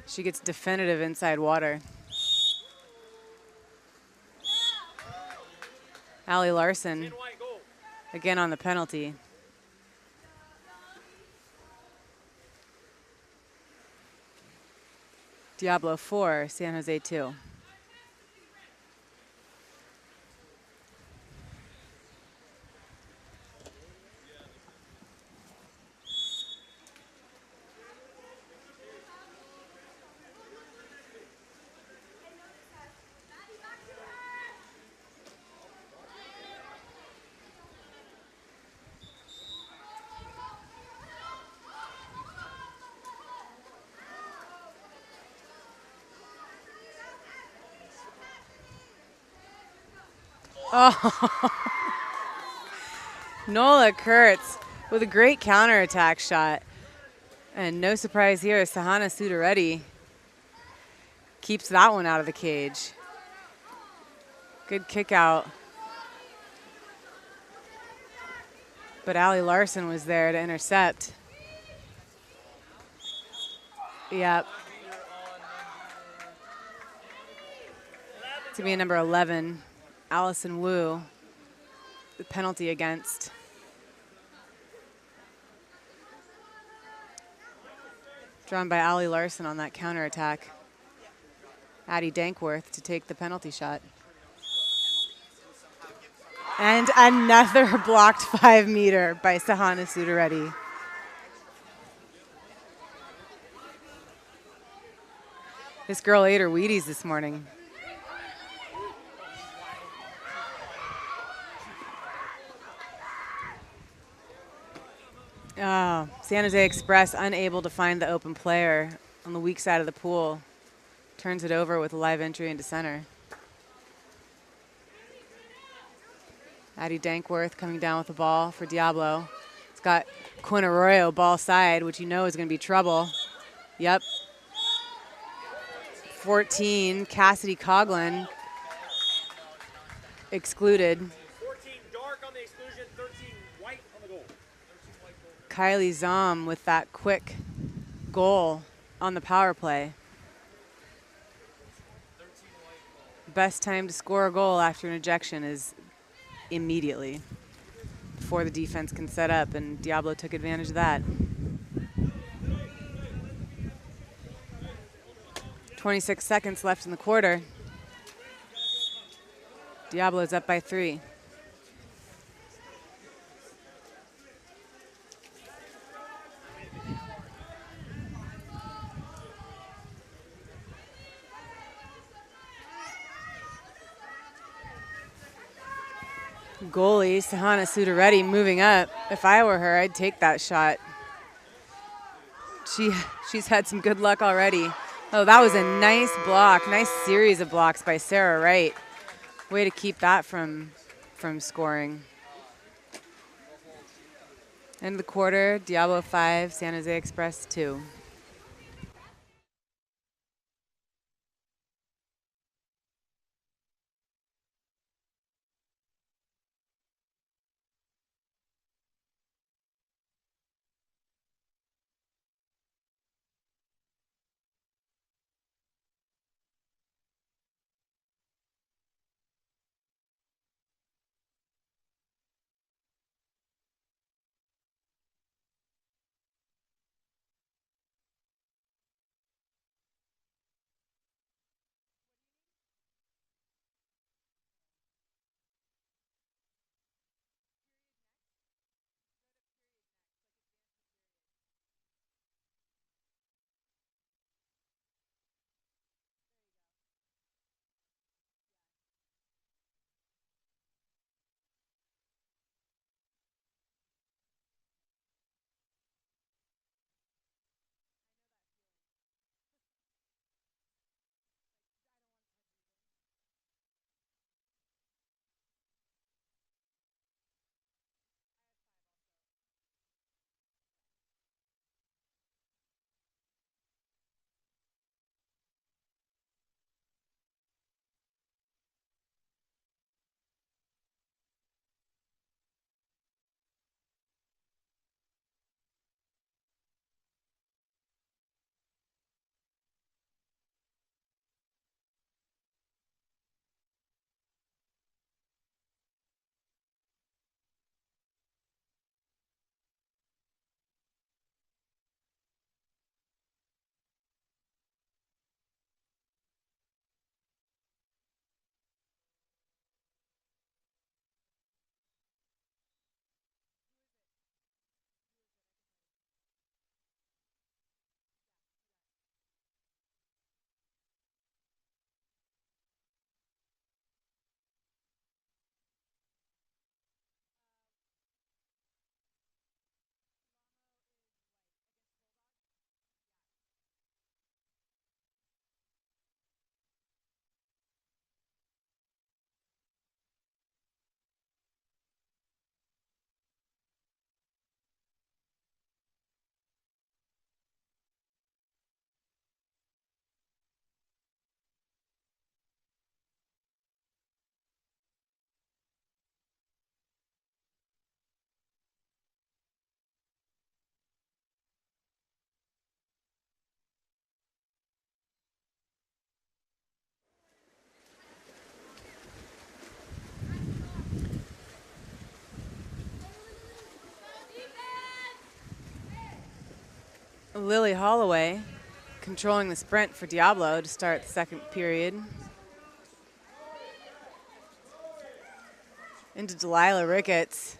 She gets definitive inside water. Allie Larson, again on the penalty. Diablo 4, San Jose 2. Oh, Nola Kurtz with a great counterattack shot. And no surprise here, Sahana Sudareddy keeps that one out of the cage. Good kick out. But Allie Larson was there to intercept. Yep. It's gonna be a number 11. Allison Wu, the penalty against. Drawn by Allie Larson on that counterattack. Addie Dankworth to take the penalty shot. And another blocked 5-meter by Sahana Sudareddy. This girl ate her Wheaties this morning. Oh, San Jose Express unable to find the open player on the weak side of the pool. Turns it over with a live entry into center. Addie Dankworth coming down with the ball for Diablo. It's got Quinn Arroyo ball side, which you know is going to be trouble. Yep. 14, Cassidy Coughlin excluded. 14 dark on the exclusion, 13 white on the goal. Kylie Zom with that quick goal on the power play. Best time to score a goal after an ejection is immediately, before the defense can set up, and Diablo took advantage of that. 26 seconds left in the quarter. Diablo's up by 3. Goalie Sahana Sudareddy moving up. If I were her, I'd take that shot. She's had some good luck already. Oh, that was a nice block. Nice series of blocks by Sarah Wright. Way to keep that from scoring. End of the quarter, Diablo 5, San Jose Express 2. Lily Holloway controlling the sprint for Diablo to start the second period. Into Delilah Ricketts.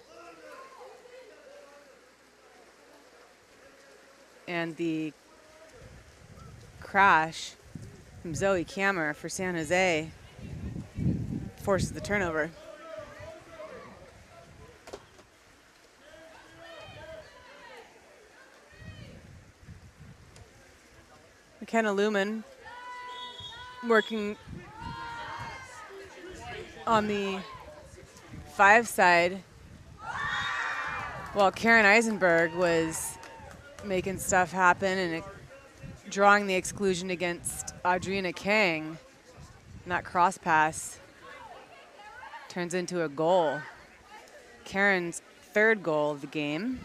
And the crash from Zoe Kammer for San Jose forces the turnover. McKenna Lumen working on the 5 side while Karen Eisenberg was making stuff happen and drawing the exclusion against Audrina Kang. And that cross pass turns into a goal. Karen's 3rd goal of the game.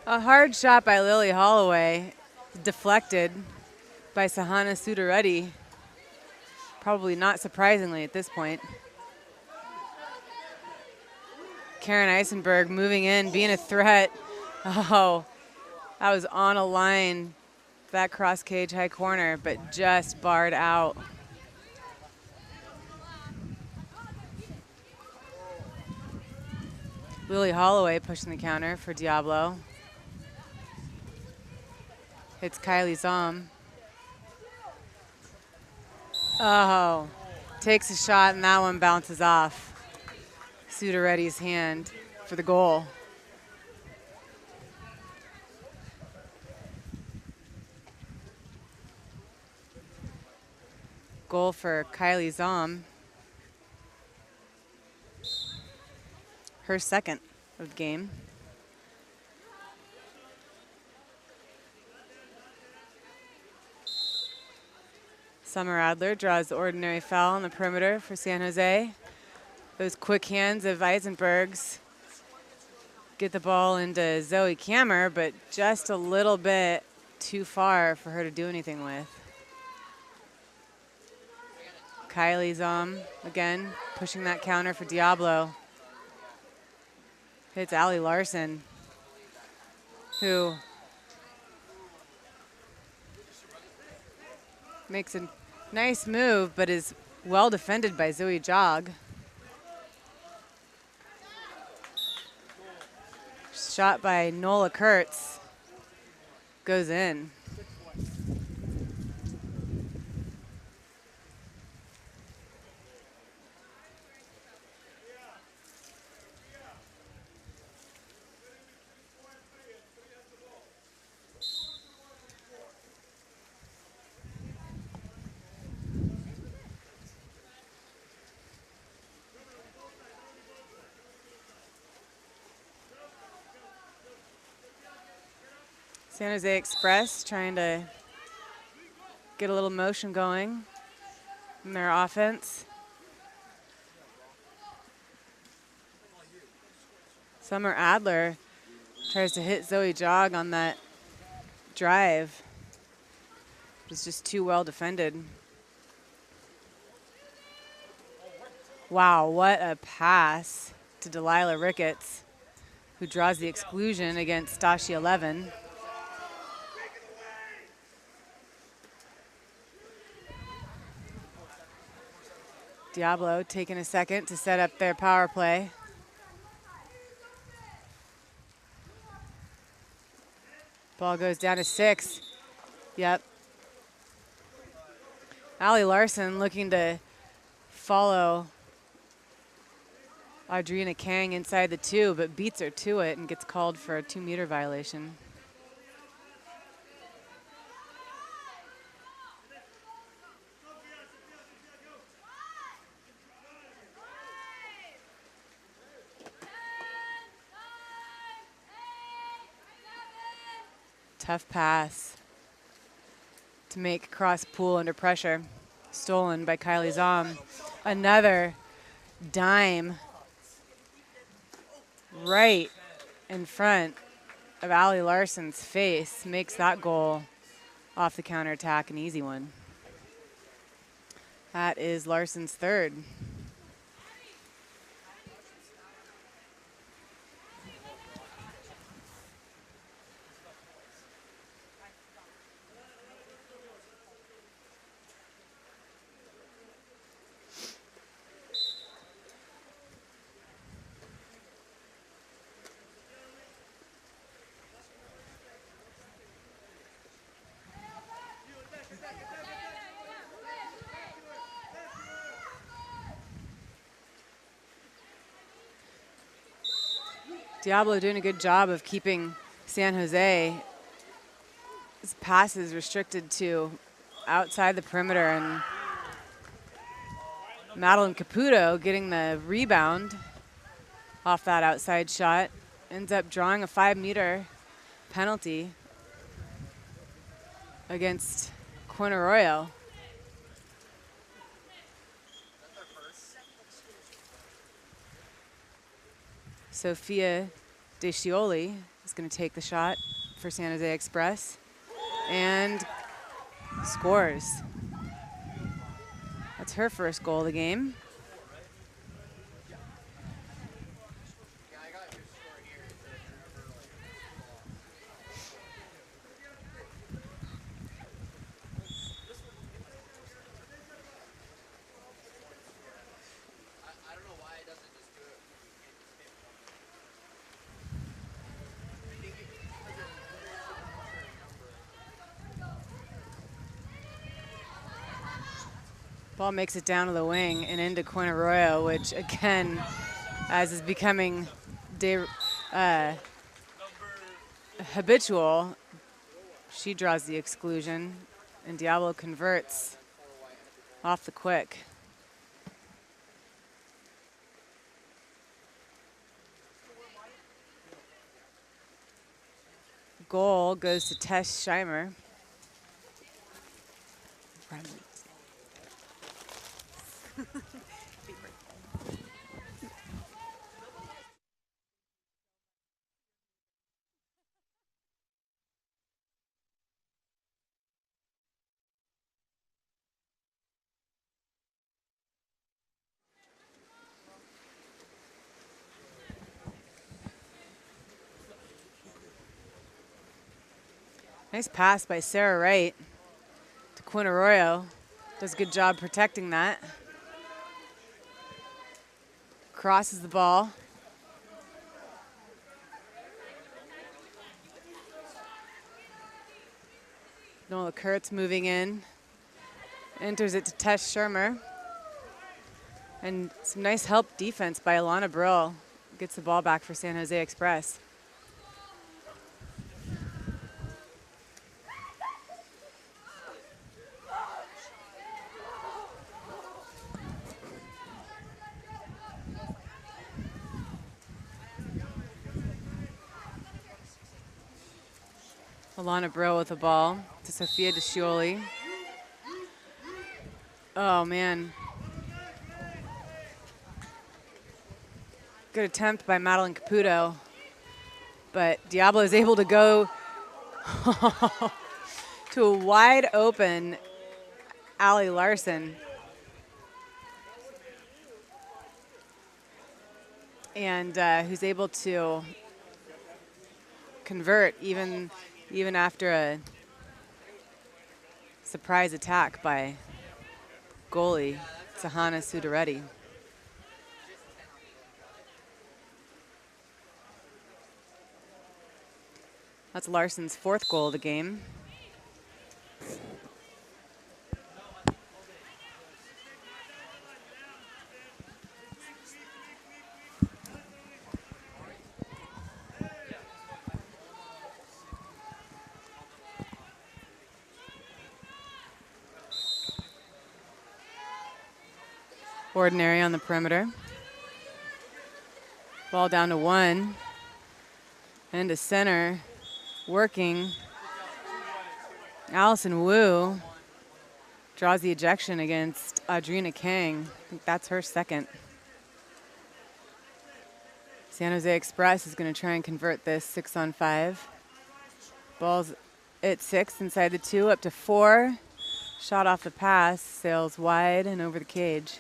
A hard shot by Lily Holloway, deflected by Sahana Sudareddy. Probably not surprisingly at this point. Karen Eisenberg moving in, being a threat. Oh, that was on a line, that cross cage high corner, but just barred out. Lily Holloway pushing the counter for Diablo. Hits Kylie Zom. Oh, takes a shot and that one bounces off Sudareddy's hand for the goal. Goal for Kylie Zom. Her second of the game. Summer Adler draws the ordinary foul on the perimeter for San Jose. Those quick hands of Eisenberg's get the ball into Zoe Kammer, but just a little bit too far for her to do anything with. Kylie Zom again pushing that counter for Diablo. Hits Allie Larson, who makes a nice move, but is well defended by Zoe Jog. Shot by Nola Kurtz goes in. San Jose Express trying to get a little motion going in their offense. Summer Adler tries to hit Zoe Jog on that drive. It's just too well defended. Wow, what a pass to Delilah Ricketts, who draws the exclusion against Stashi 11. Diablo taking a second to set up their power play. Ball goes down to 6. Yep. Allie Larson looking to follow Audrina Kang inside the 2, but beats her to it and gets called for a 2-meter violation. Tough pass to make cross pool under pressure. Stolen by Kylie Zom. Another dime right in front of Allie Larson's face. Makes that goal off the counterattack an easy one. That is Larson's third. Diablo doing a good job of keeping San Jose his passes restricted to outside the perimeter, and Madeline Caputo getting the rebound off that outside shot. Ends up drawing a 5-meter penalty against Quinn Arroyo. Sophia DeScioli is going to take the shot for San Jose Express and scores. That's her first goal of the game. Ball makes it down to the wing and into Arroyo, which again, as is becoming habitual, she draws the exclusion, and Diablo converts off the quick. Goal goes to Tess Scheimer. Nice pass by Sarah Wright to Quinn Arroyo. Does a good job protecting that. Crosses the ball. Nola Kurtz moving in. Enters it to Tess Schirmer. And some nice help defense by Alana Brill. Gets the ball back for San Jose Express. Alana Brill with the ball to Sophia DeScioli. Oh, man. Good attempt by Madeline Caputo. But Diablo is able to go to a wide open Allie Larson. And who's able to convert even after a surprise attack by goalie Sahana Sudareddy. That's Larson's fourth goal of the game. Ordinary on the perimeter. Ball down to one. And to center, working. Allison Wu draws the ejection against Audrina Kang. I think that's her second. San Jose Express is going to try and convert this 6-on-5. Ball's at 6 inside the 2, up to 4. Shot off the pass, sails wide and over the cage.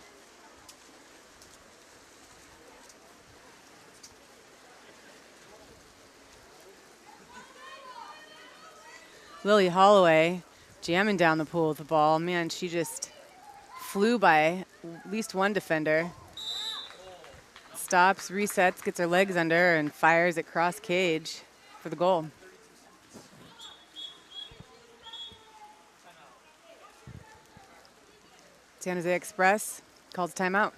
Lily Holloway jamming down the pool with the ball. Man, she just flew by at least one defender. Stops, resets, gets her legs under, and fires at cross cage for the goal. San Jose Express calls timeout.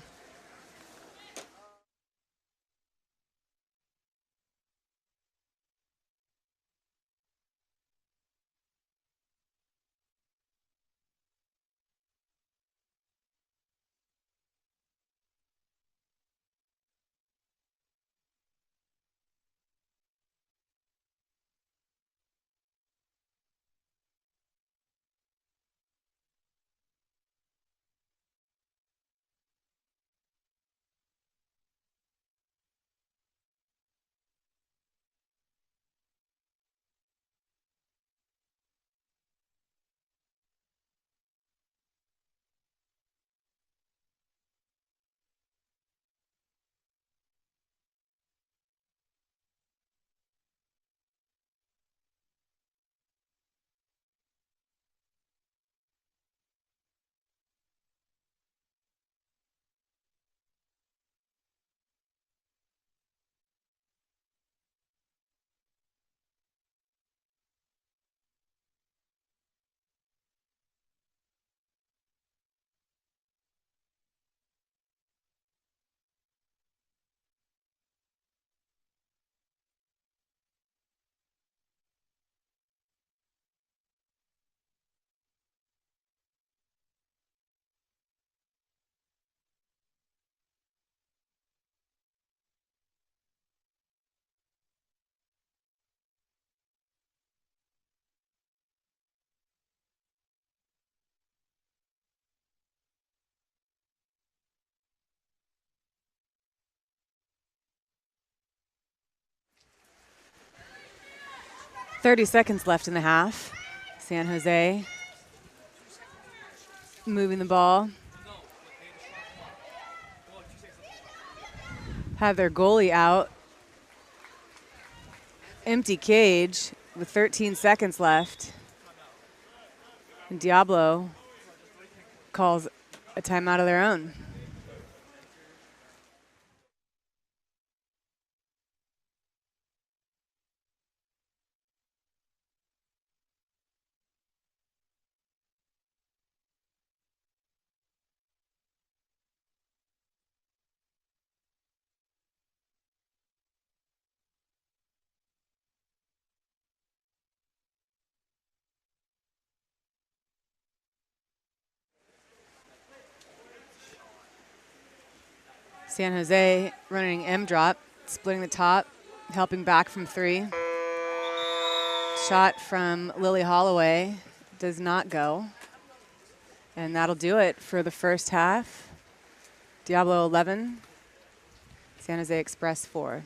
30 seconds left in the half. San Jose moving the ball. Have their goalie out. Empty cage with 13 seconds left. And Diablo calls a timeout of their own. San Jose running M drop, splitting the top, helping back from 3. Shot from Lily Holloway does not go. And that'll do it for the first half. Diablo 11, San Jose Express 4.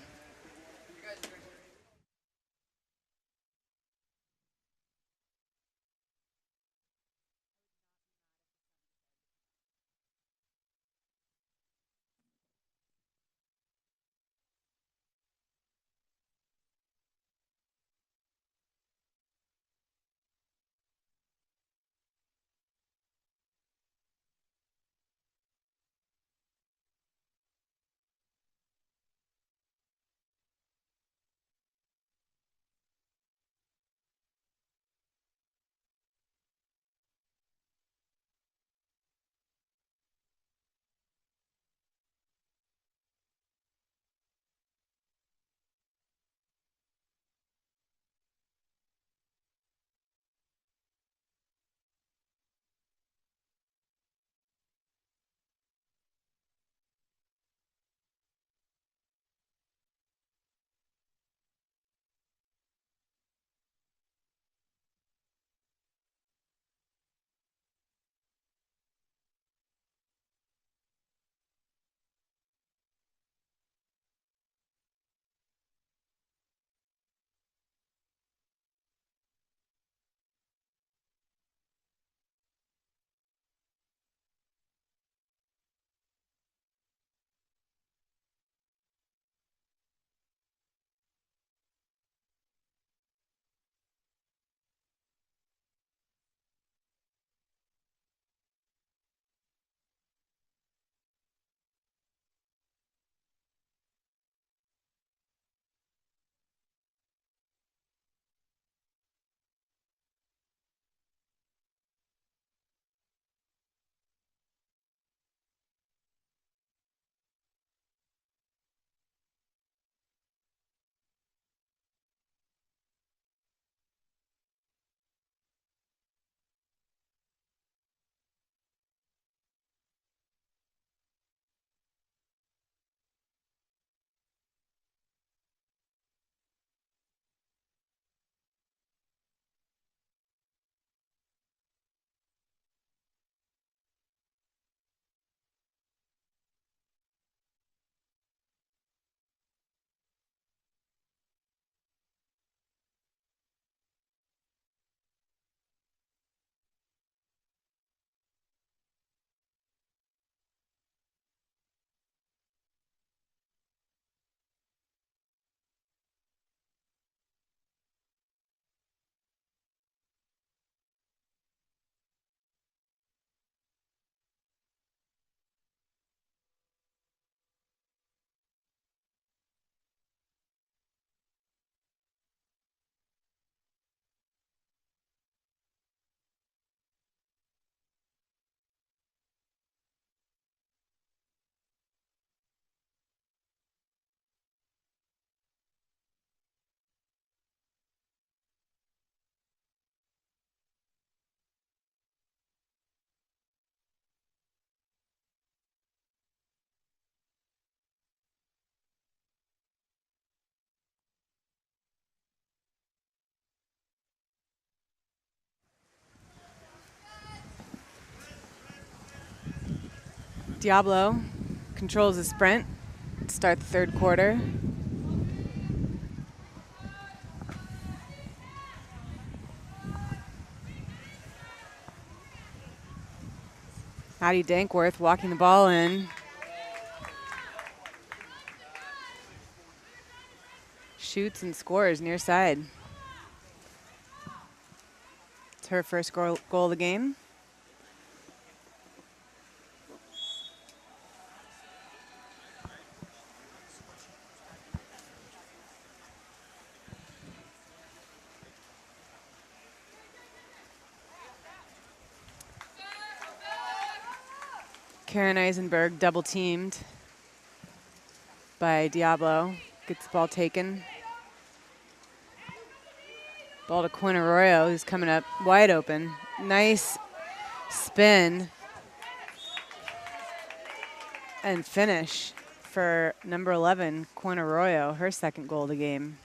Diablo controls the sprint to start the third quarter. Addie Dankworth walking the ball in. Shoots and scores near side. It's her first goal of the game. Karen Eisenberg double teamed by Diablo. Gets the ball taken. Ball to Quinn Arroyo, who's coming up wide open. Nice spin and finish for number 11, Quinn Arroyo, her second goal of the game.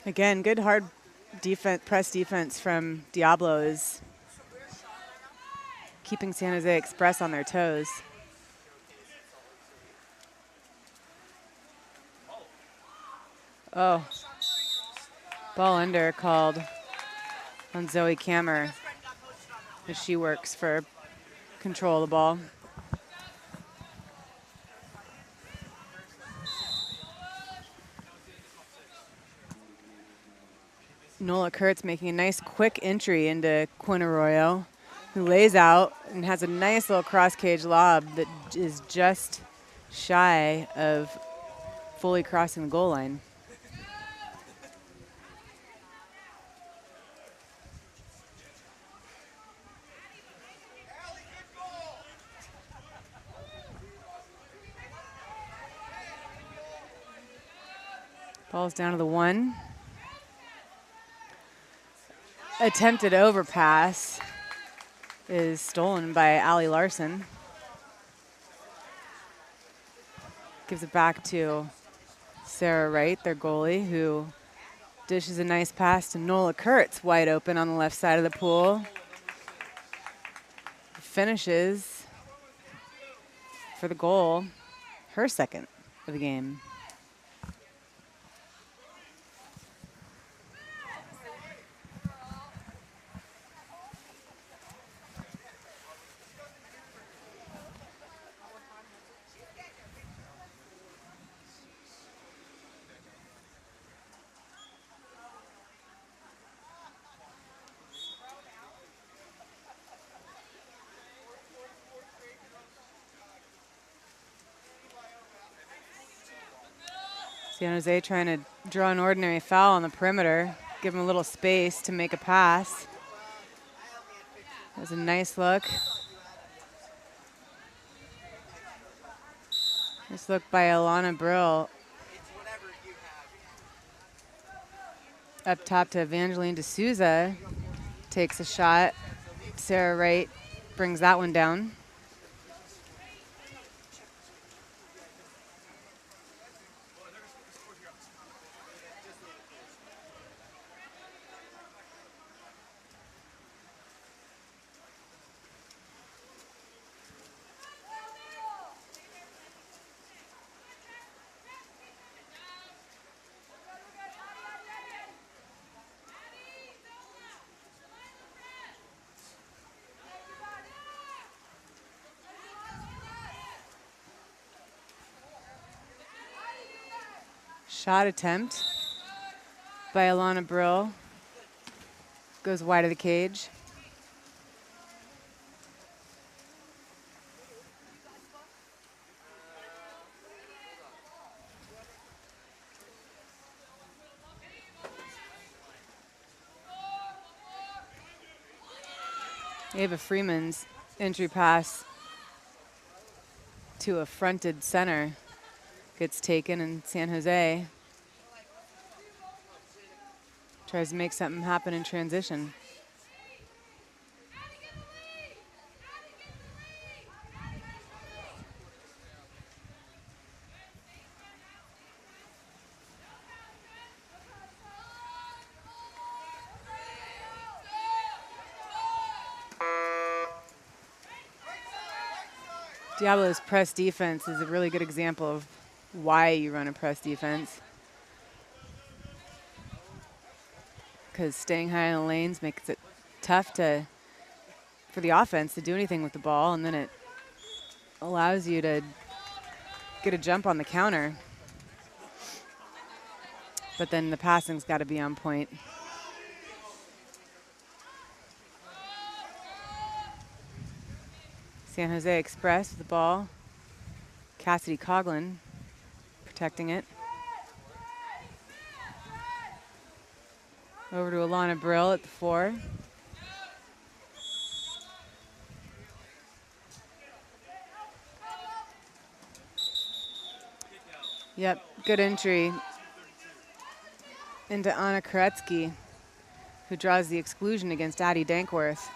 Again, good hard press defense from Diablo is keeping San Jose Express on their toes. Oh, ball under called on Zoe Kammer as she works for control of the ball. Nola Kurtz making a nice quick entry into Quinn Arroyo, who lays out and has a nice little cross-cage lob that is just shy of fully crossing the goal line. Ball's down to the 1. Attempted overpass is stolen by Allie Larson. Gives it back to Sarah Wright, their goalie, who dishes a nice pass to Nola Kurtz, wide open on the left side of the pool. Finishes for the goal, her second of the game. San Jose trying to draw an ordinary foul on the perimeter, give him a little space to make a pass. That was a nice look. Nice look by Alana Brill. Up top to Evangeline D'Souza. Takes a shot. Sarah Wright brings that one down. Shot attempt by Alana Brill. Goes wide of the cage. Ava Freeman's entry pass to a fronted center gets taken, and San Jose tries to make something happen in transition. Diablo's press defense is a really good example of why you run a press defense. Because staying high in the lanes makes it tough for the offense to do anything with the ball, and then it allows you to get a jump on the counter. But then the passing's got to be on point. San Jose Express with the ball. Cassidy Coughlin protecting it. Over to Alana Brill at the 4. Yep, good entry into Anna Koretsky, who draws the exclusion against Addie Dankworth.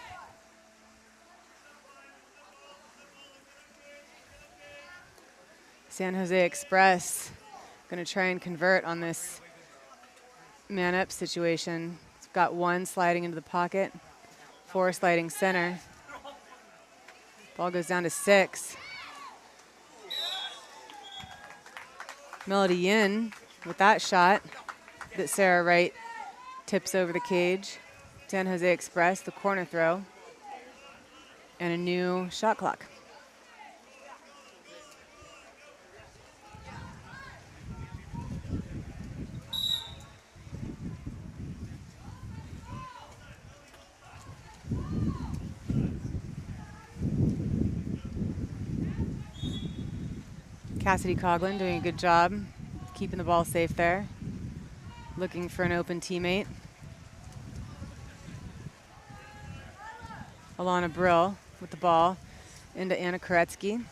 San Jose Express going to try and convert on this man-up situation. It's got 1 sliding into the pocket, 4 sliding center. Ball goes down to 6. Melody Yin with that shot that Sarah Wright tips over the cage. San Jose Express, the corner throw, and a new shot clock. Cassidy Coughlin doing a good job keeping the ball safe there. Looking for an open teammate. Alana Brill with the ball into Anna Koretsky,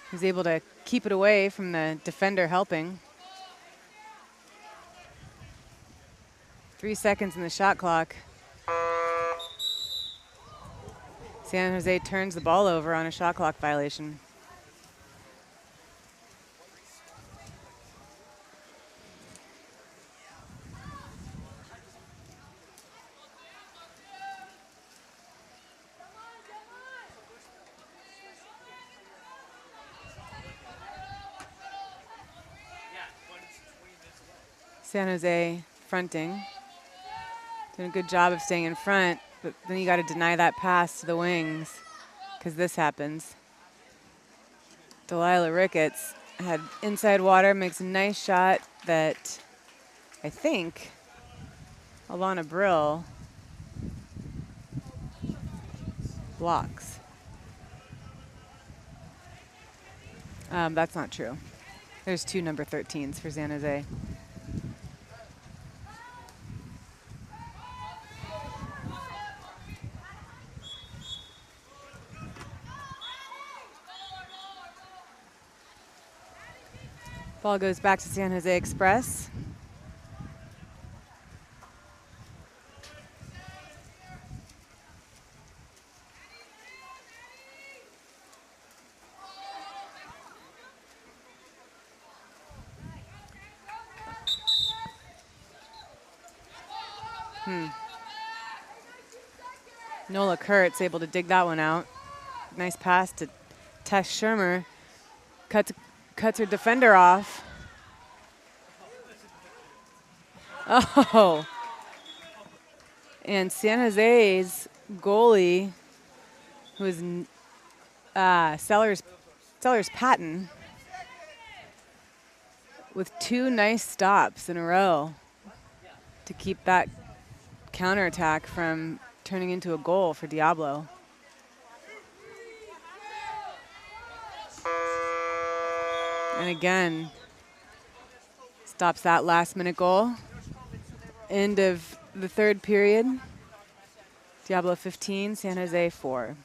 who's able to keep it away from the defender helping. 3 seconds in the shot clock. San Jose turns the ball over on a shot clock violation. San Jose fronting. Doing a good job of staying in front, but then you got to deny that pass to the wings because this happens. Delilah Ricketts had inside water, makes a nice shot that I think Alana Brill blocks. That's not true. There's 2 number 13s for San Jose. Ball goes back to San Jose Express. Nola Kurtz able to dig that one out. Nice pass to Tess Shermer. Cuts her defender off. Oh. And San Jose's goalie, who is Sellers Patton, with 2 nice stops in a row to keep that counterattack from turning into a goal for Diablo. And again, stops that last-minute goal. End of the 3rd period. Diablo 15, San Jose 4.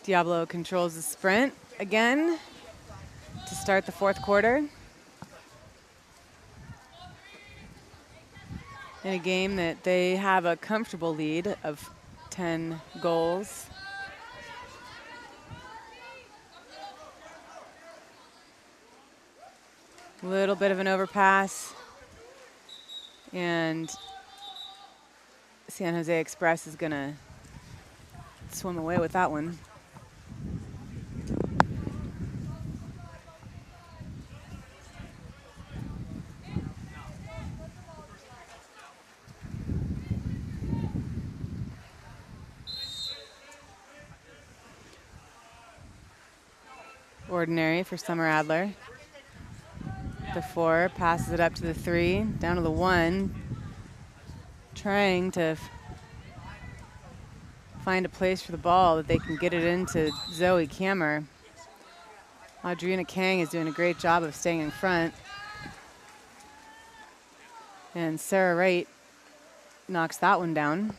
Diablo controls the sprint again to start the fourth quarter. In a game that they have a comfortable lead of 10 goals. A little bit of an overpass. And San Jose Express is going to swim away with that one. Ordinary for Summer Adler. The 4 passes it up to the 3, down to the 1. Trying to find a place for the ball that they can get it into Zoe Kammer. Audrina Kang is doing a great job of staying in front. And Sarah Wright knocks that one down.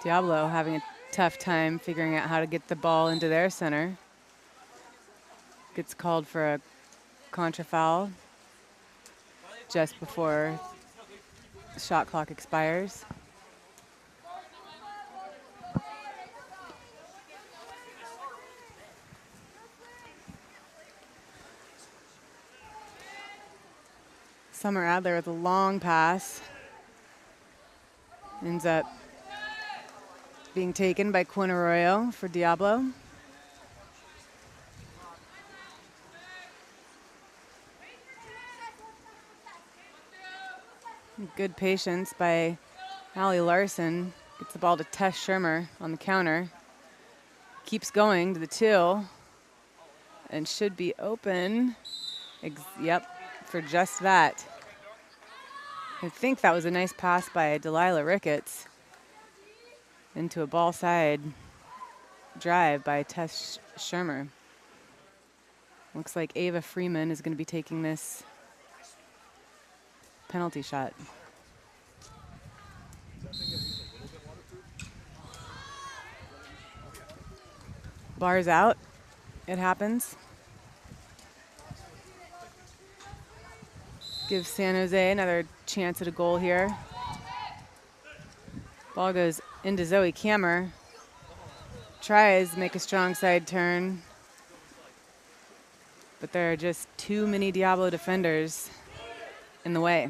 Diablo having a tough time figuring out how to get the ball into their center. Gets called for a contra foul just before the shot clock expires. Summer Adler with a long pass. Ends up being taken by Quinn Arroyo for Diablo. Good patience by Allie Larson. Gets the ball to Tess Shermer on the counter. Keeps going to the 2. And should be open. Yep, for just that. I think that was a nice pass by Delilah Ricketts into a ball side drive by Tess Shermer. Looks like Ava Freeman is going to be taking this penalty shot. Bars out. It happens. Gives San Jose another chance at a goal here. Ball goes into Zoe Kammer. Tries to make a strong side turn. But there are just too many Diablo defenders in the way.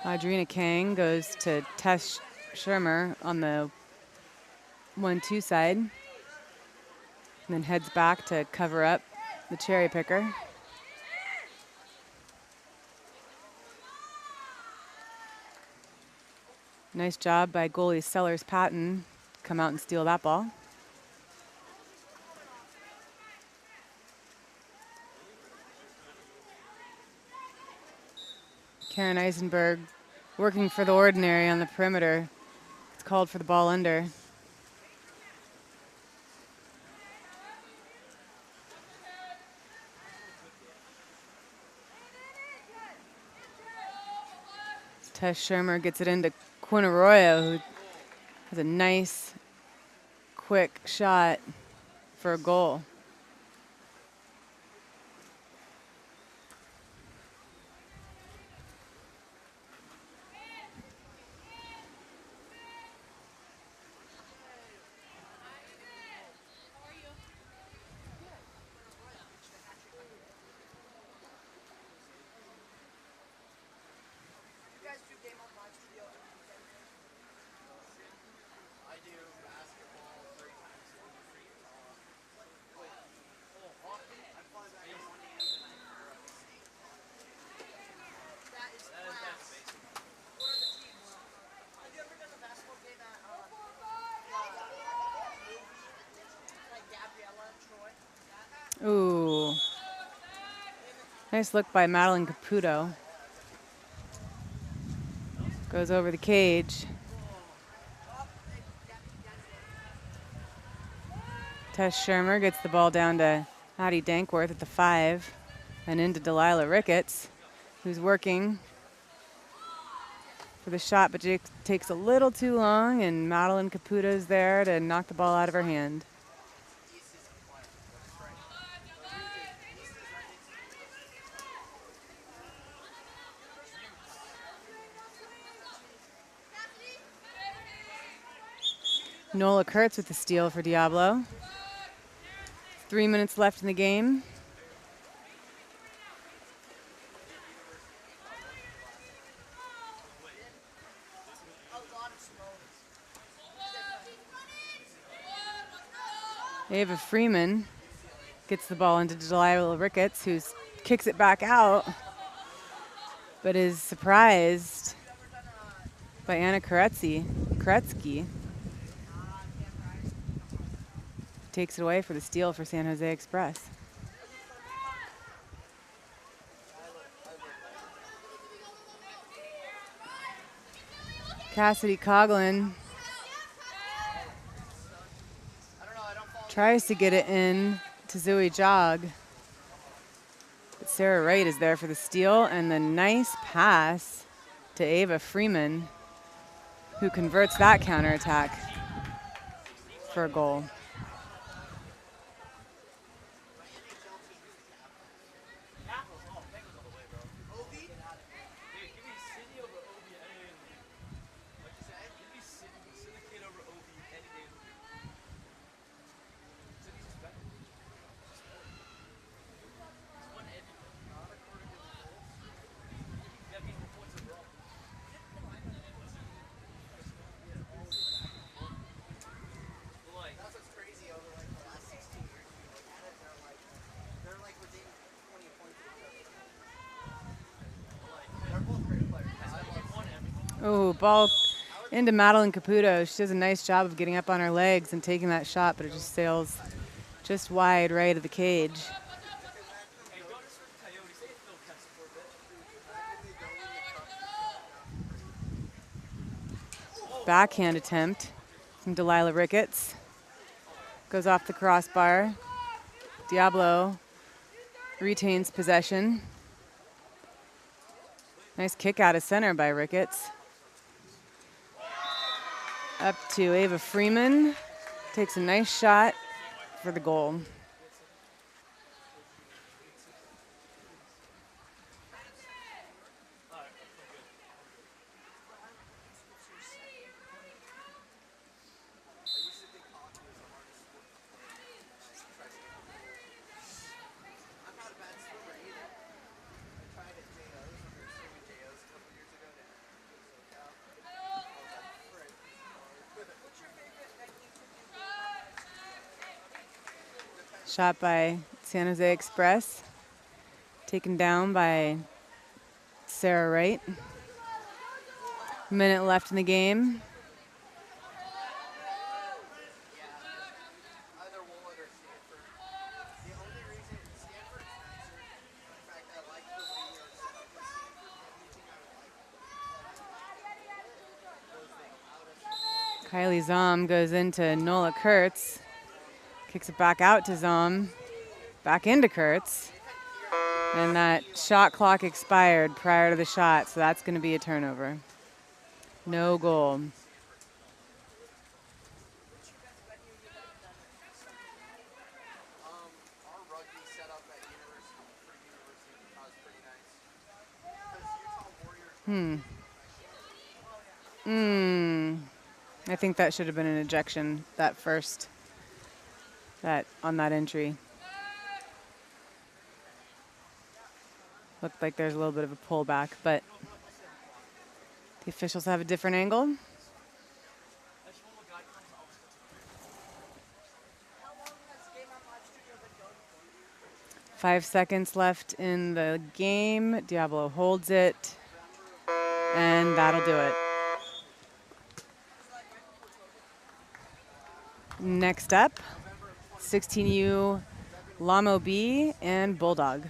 Audrina Kang goes to Tess Shermer on the 1-2 side. And then heads back to cover up the cherry picker. Nice job by goalie Sellers Patton. Come out and steal that ball. Karen Eisenberg working for the Ordinary on the perimeter. It's called for the ball under. Tess Shermer gets it into Quinn Arroyo, who has a nice, quick shot for a goal. Nice look by Madeline Caputo. Goes over the cage. Tess Shermer gets the ball down to Hattie Dankworth at the 5 and into Delilah Ricketts, who's working for the shot, but it takes a little too long, and Madeline Caputo's there to knock the ball out of her hand. Nola Kurtz with the steal for Diablo. 3 minutes left in the game. Ava Freeman gets the ball into Delilah Ricketts, who kicks it back out, but is surprised by Anna Koretsky. Takes it away for the steal for San Jose Express. Cassidy Coughlin tries to get it in to Zoe Jog. But Sarah Wright is there for the steal, and the nice pass to Ava Freeman, who converts that counterattack for a goal. Oh, ball into Madeline Caputo. She does a nice job of getting up on her legs and taking that shot, but it just sails just wide right of the cage. Backhand attempt from Delilah Ricketts. Goes off the crossbar. Diablo retains possession. Nice kick out of center by Ricketts. Up to Ava Freeman. Takes a nice shot for the goal. Shot by San Jose Express. Taken down by Sarah Wright. Minute left in the game. Kylie Zom goes into Nola Kurtz. Kicks it back out to Zom, back into Kurtz. And that shot clock expired prior to the shot, so that's going to be a turnover. No goal. I think that should have been an ejection, that first. That on that entry. Looked like there's a little bit of a pullback, but the officials have a different angle. 5 seconds left in the game. Diablo holds it, and that'll do it. Next up, 16U LAMO B and Bulldog.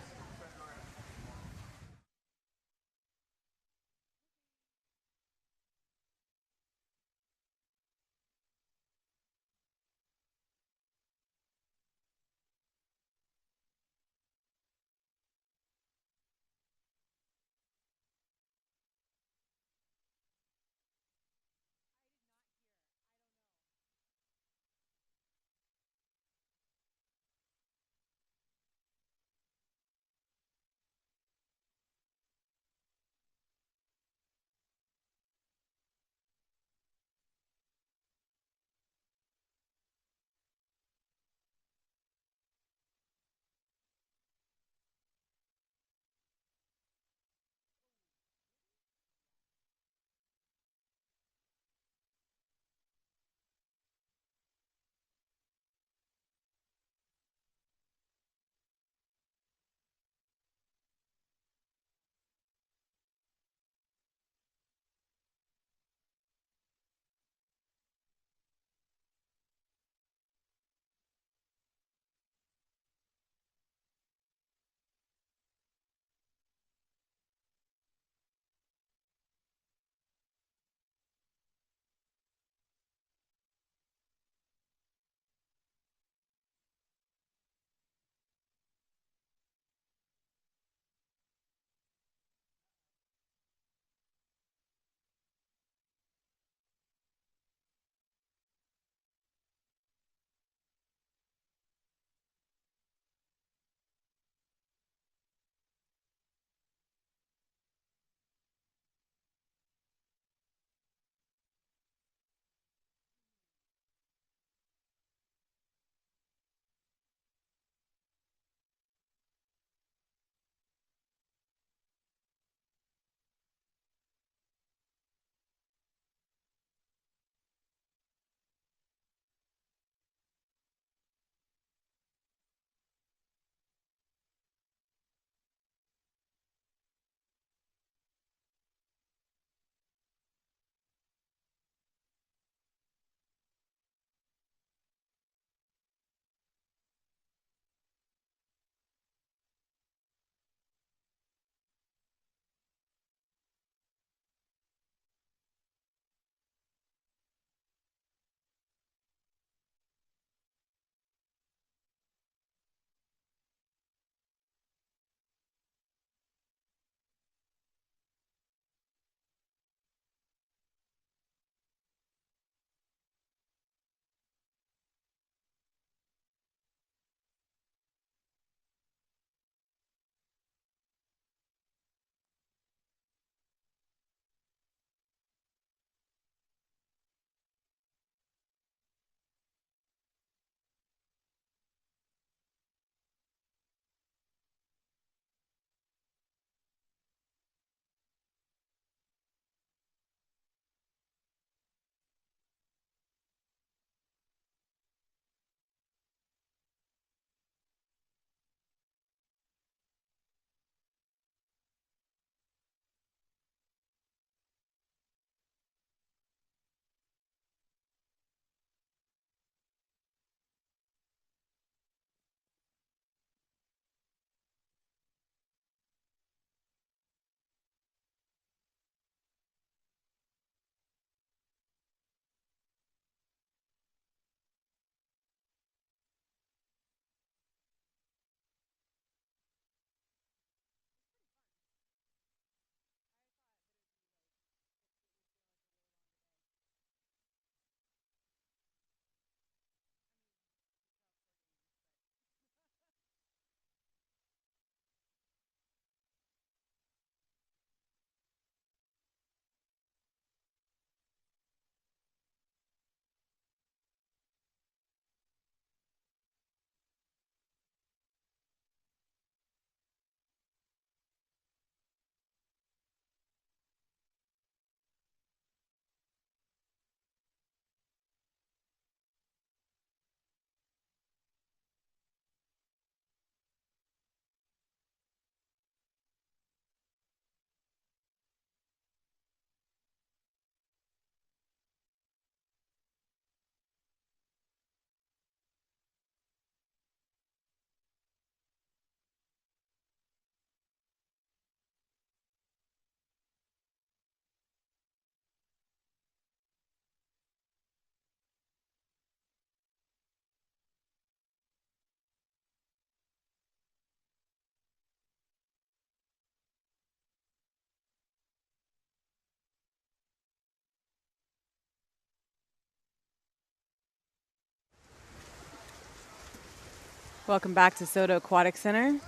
Welcome back to Soto Aquatic Center.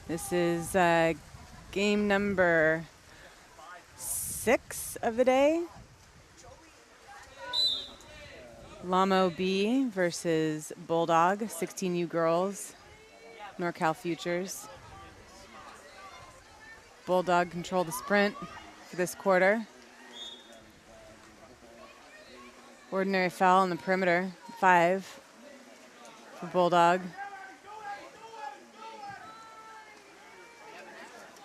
This is game number 6 of the day. LAMO B versus Bulldog, 16U girls, NorCal Futures. Bulldog control the sprint for this quarter. Ordinary foul on the perimeter, 5 for Bulldog.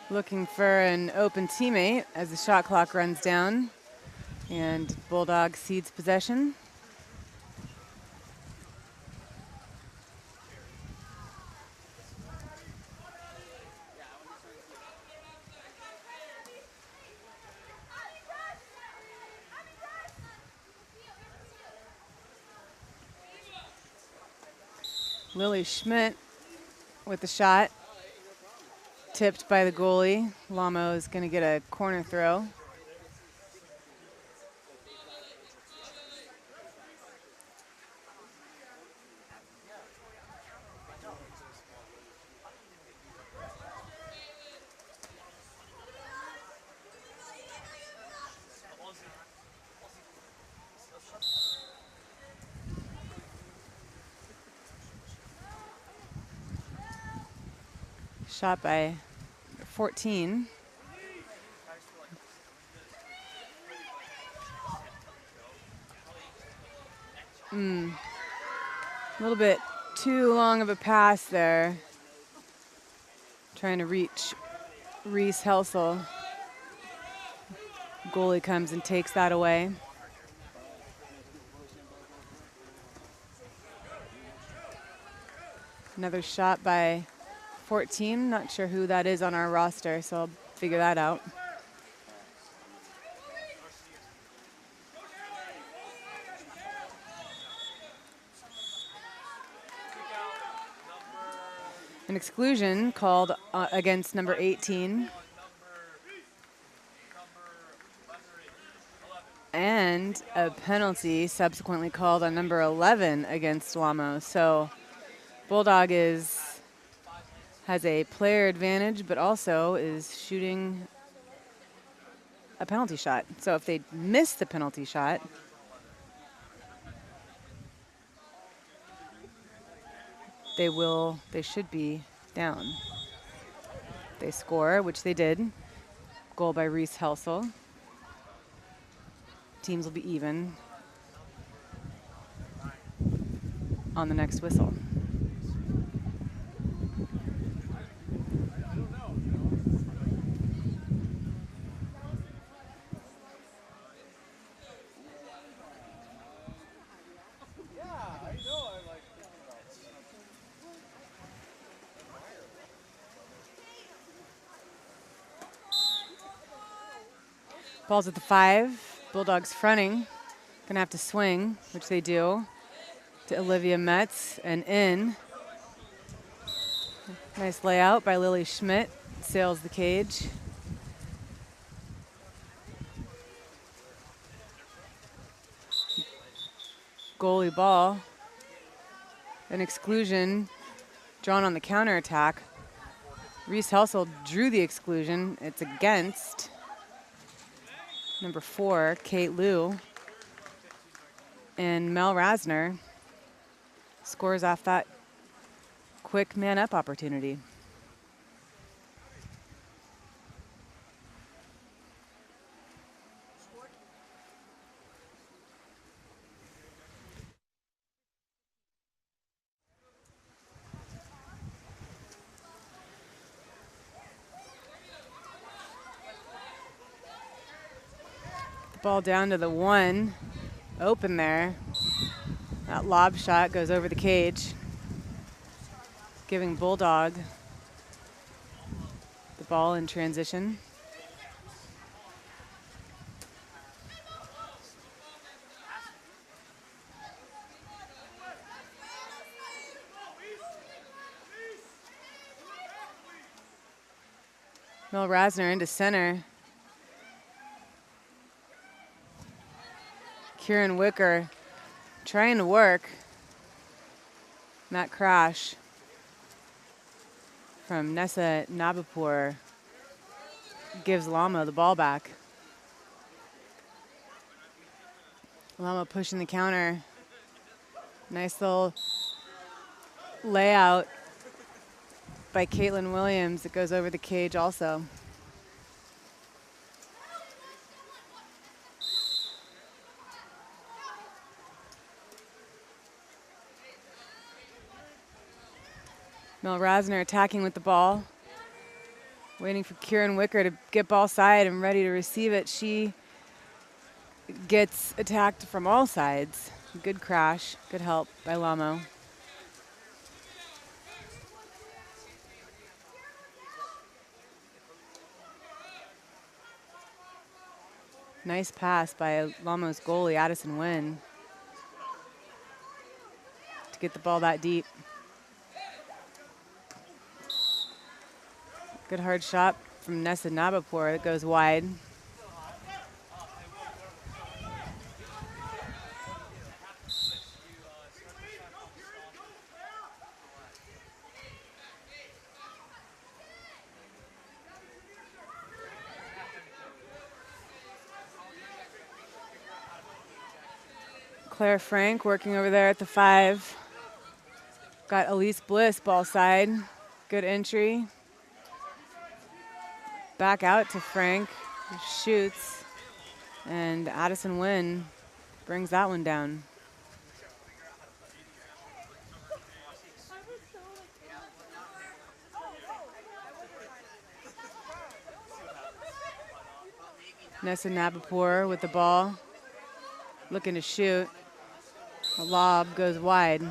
Looking for an open teammate as the shot clock runs down, and Bulldog cedes possession. Lily Schmidt with the shot. Tipped by the goalie. LAMO is going to get a corner throw. Shot by 14. A little bit too long of a pass there. Trying to reach Reese Helsel. Goalie comes and takes that away. Another shot by 14, not sure who that is on our roster, so I'll figure that out. An exclusion called against number 18. And a penalty subsequently called on number 11 against LAMO. So Bulldog has a player advantage, but also is shooting a penalty shot. So if they miss the penalty shot, they should be down. They score, which they did. Goal by Reese Helsel. Teams will be even on the next whistle. Ball's at the 5. Bulldogs fronting. Gonna have to swing, which they do, to Olivia Metz and in. Nice layout by Lily Schmidt. Sails the cage. Goalie ball. An exclusion drawn on the counterattack. Reese Helsel drew the exclusion. It's against number 4, Kate Liu. And Mel Rasner scores off that quick man-up opportunity. Ball down to the 1, open there. That lob shot goes over the cage, giving Bulldog the ball in transition. Mel Rasner into center. Kieran Wicker trying to work. Matt Crash from Nessa Nabapur gives Lamo the ball back. Lamo pushing the counter. Nice little layout by Caitlin Williams. It goes over the cage also. Mel Rasner attacking with the ball. Waiting for Kieran Wicker to get ball side and ready to receive it. She gets attacked from all sides. Good crash, good help by Lamo. Nice pass by Lamo's goalie, Addison Nguyen, to get the ball that deep. Good hard shot from Nessa Nabapur that goes wide. Claire Frank working over there at the 5. Got Elise Bliss ball side. Good entry. Back out to Frank, who shoots. And Addison Nguyen brings that one down. Nessa Nabapur with the ball, looking to shoot. The lob goes wide.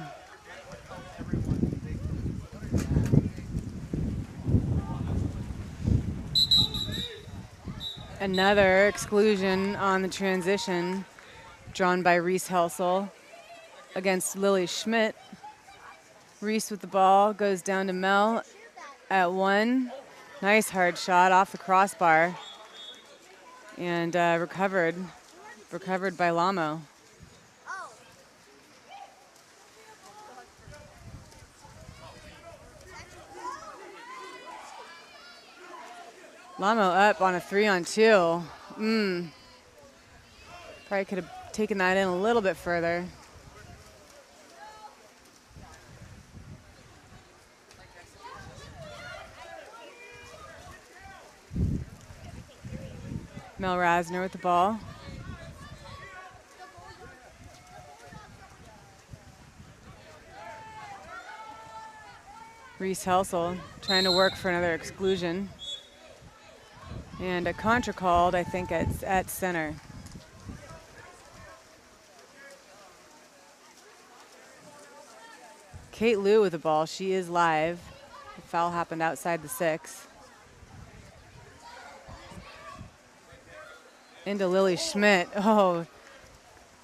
Another exclusion on the transition drawn by Reese Helsel against Lily Schmidt. Reese with the ball goes down to Mel at 1. Nice hard shot off the crossbar and recovered by Lamo. Lamo up on a 3-on-2. Probably could have taken that in a little bit further. Mel Rasner with the ball. Reese Helsel trying to work for another exclusion. And a contra called, I think, at center. Kate Liu with the ball. She is live. The foul happened outside the 6. Into Lily Schmidt. Oh,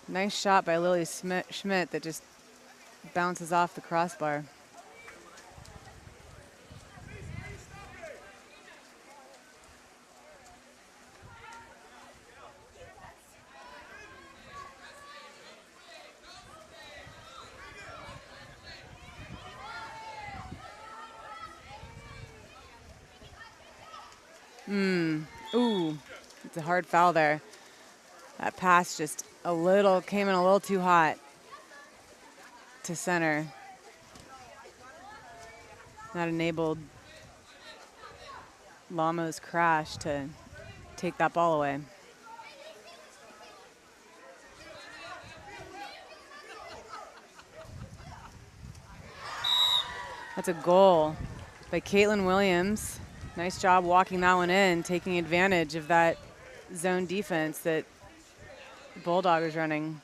nice shot by Lily Schmidt that just bounces off the crossbar. Ooh, it's a hard foul there. That pass just came in a little too hot to center. That enabled Lamo's crash to take that ball away. That's a goal by Caitlin Williams. Nice job walking that one in, taking advantage of that zone defense that the Bulldog is running.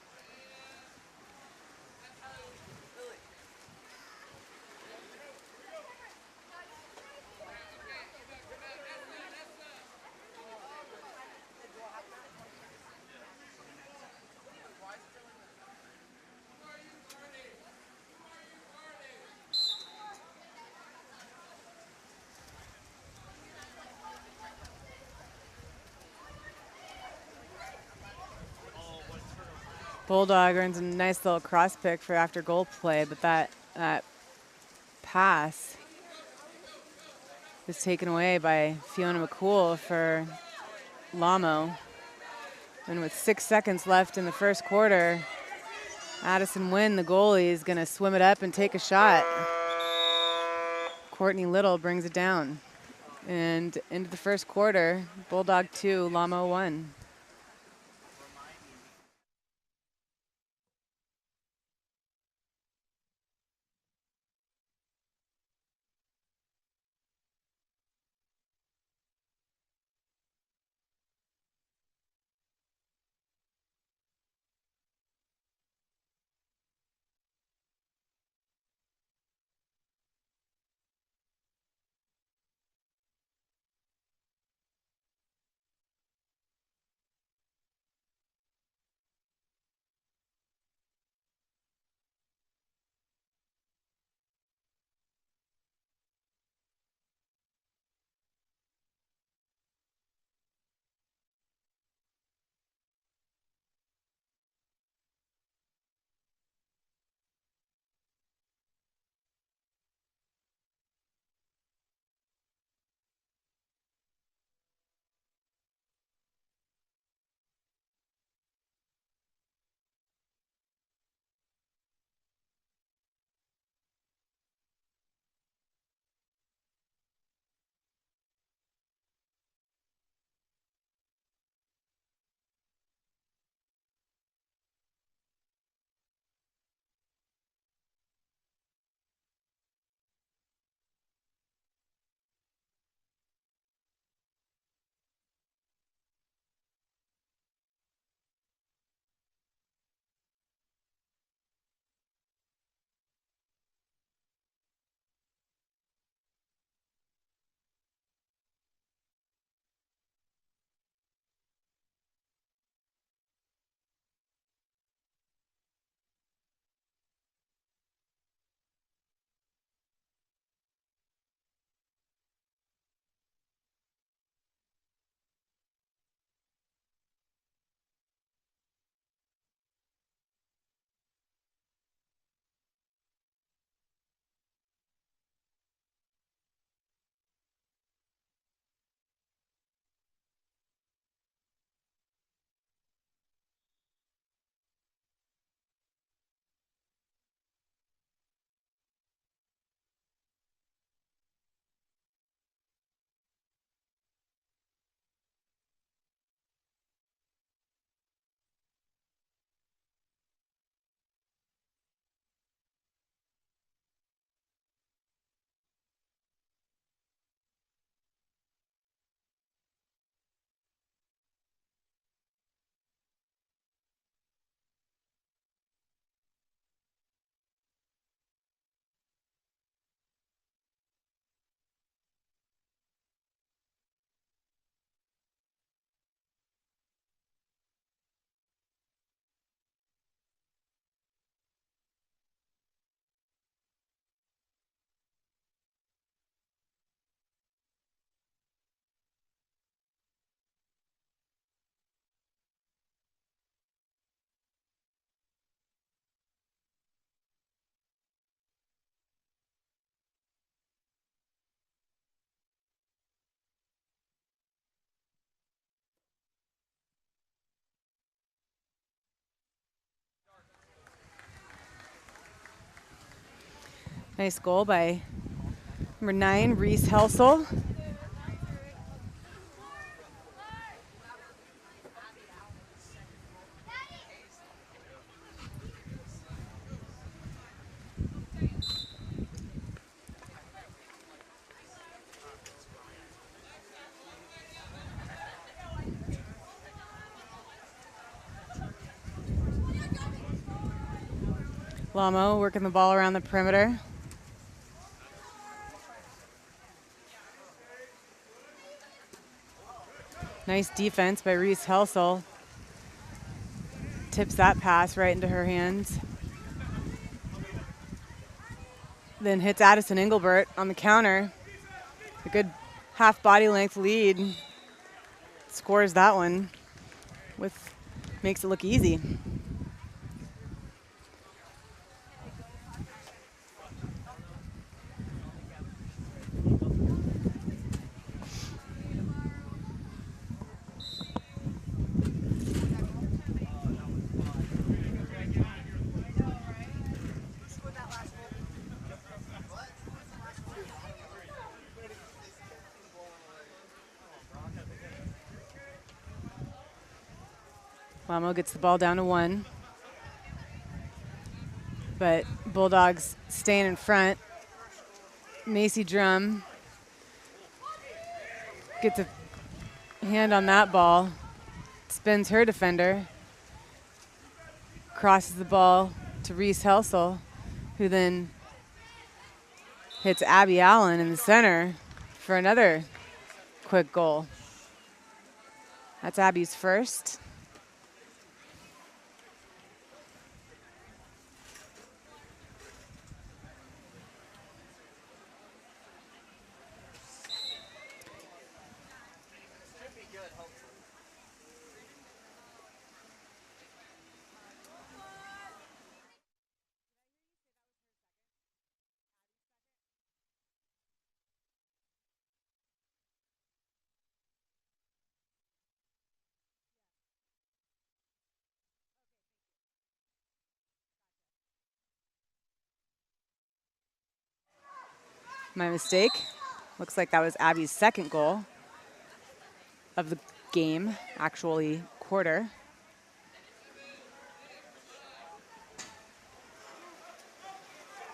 Bulldog earns a nice little cross pick for after goal play, but that pass is taken away by Fiona McCool for LAMO. And with 6 seconds left in the first quarter, Addison Wynn, the goalie, is going to swim it up and take a shot. Courtney Little brings it down. And into the first quarter, Bulldog 2, LAMO 1. Nice goal by number 9, Reese Helsel. LAMO working the ball around the perimeter. Nice defense by Reese Helsel. Tips that pass right into her hands. Then hits Addison Engelbert on the counter. A good half body length lead. Scores that one makes it look easy. Lamo gets the ball down to 1. But Bulldogs staying in front. Macy Drum gets a hand on that ball, spins her defender, crosses the ball to Reese Helsel, who then hits Abby Allen in the center for another quick goal. That's Abby's first. My mistake. Looks like that was Abby's second goal of the game, actually quarter.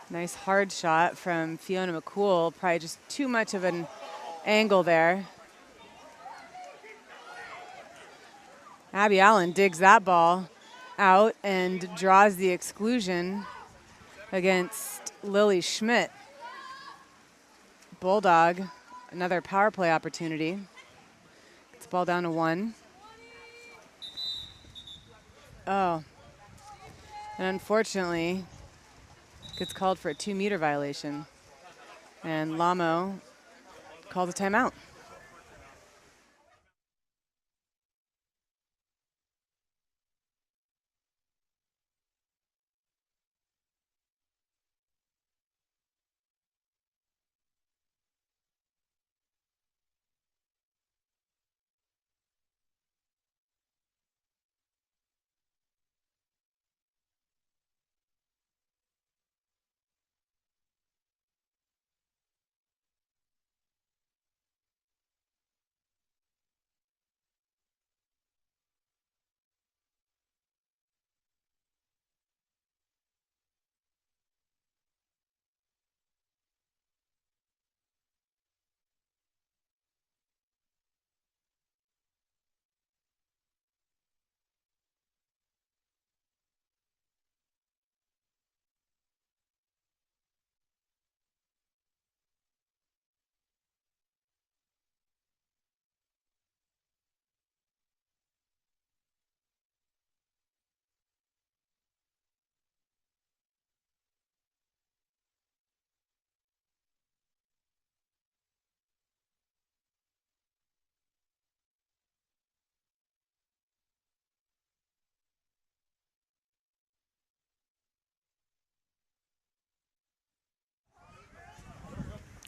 Nice hard shot from Fiona McCool. Probably just too much of an angle there. Abby Allen digs that ball out and draws the exclusion against Lily Schmidt. Bulldog, another power play opportunity. Gets the ball down to 1. Oh. And unfortunately, gets called for a 2-meter violation. And Lamo calls a timeout.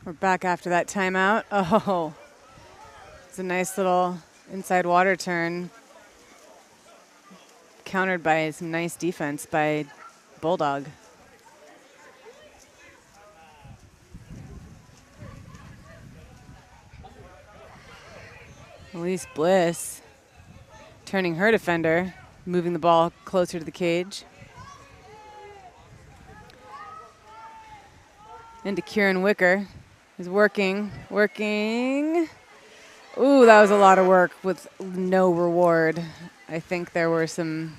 We're back after that timeout. Oh, it's a nice little inside water turn, countered by some nice defense by Bulldog. Elise Bliss turning her defender, moving the ball closer to the cage. Into Kieran Wicker. Is working. Ooh, that was a lot of work with no reward. I think there were some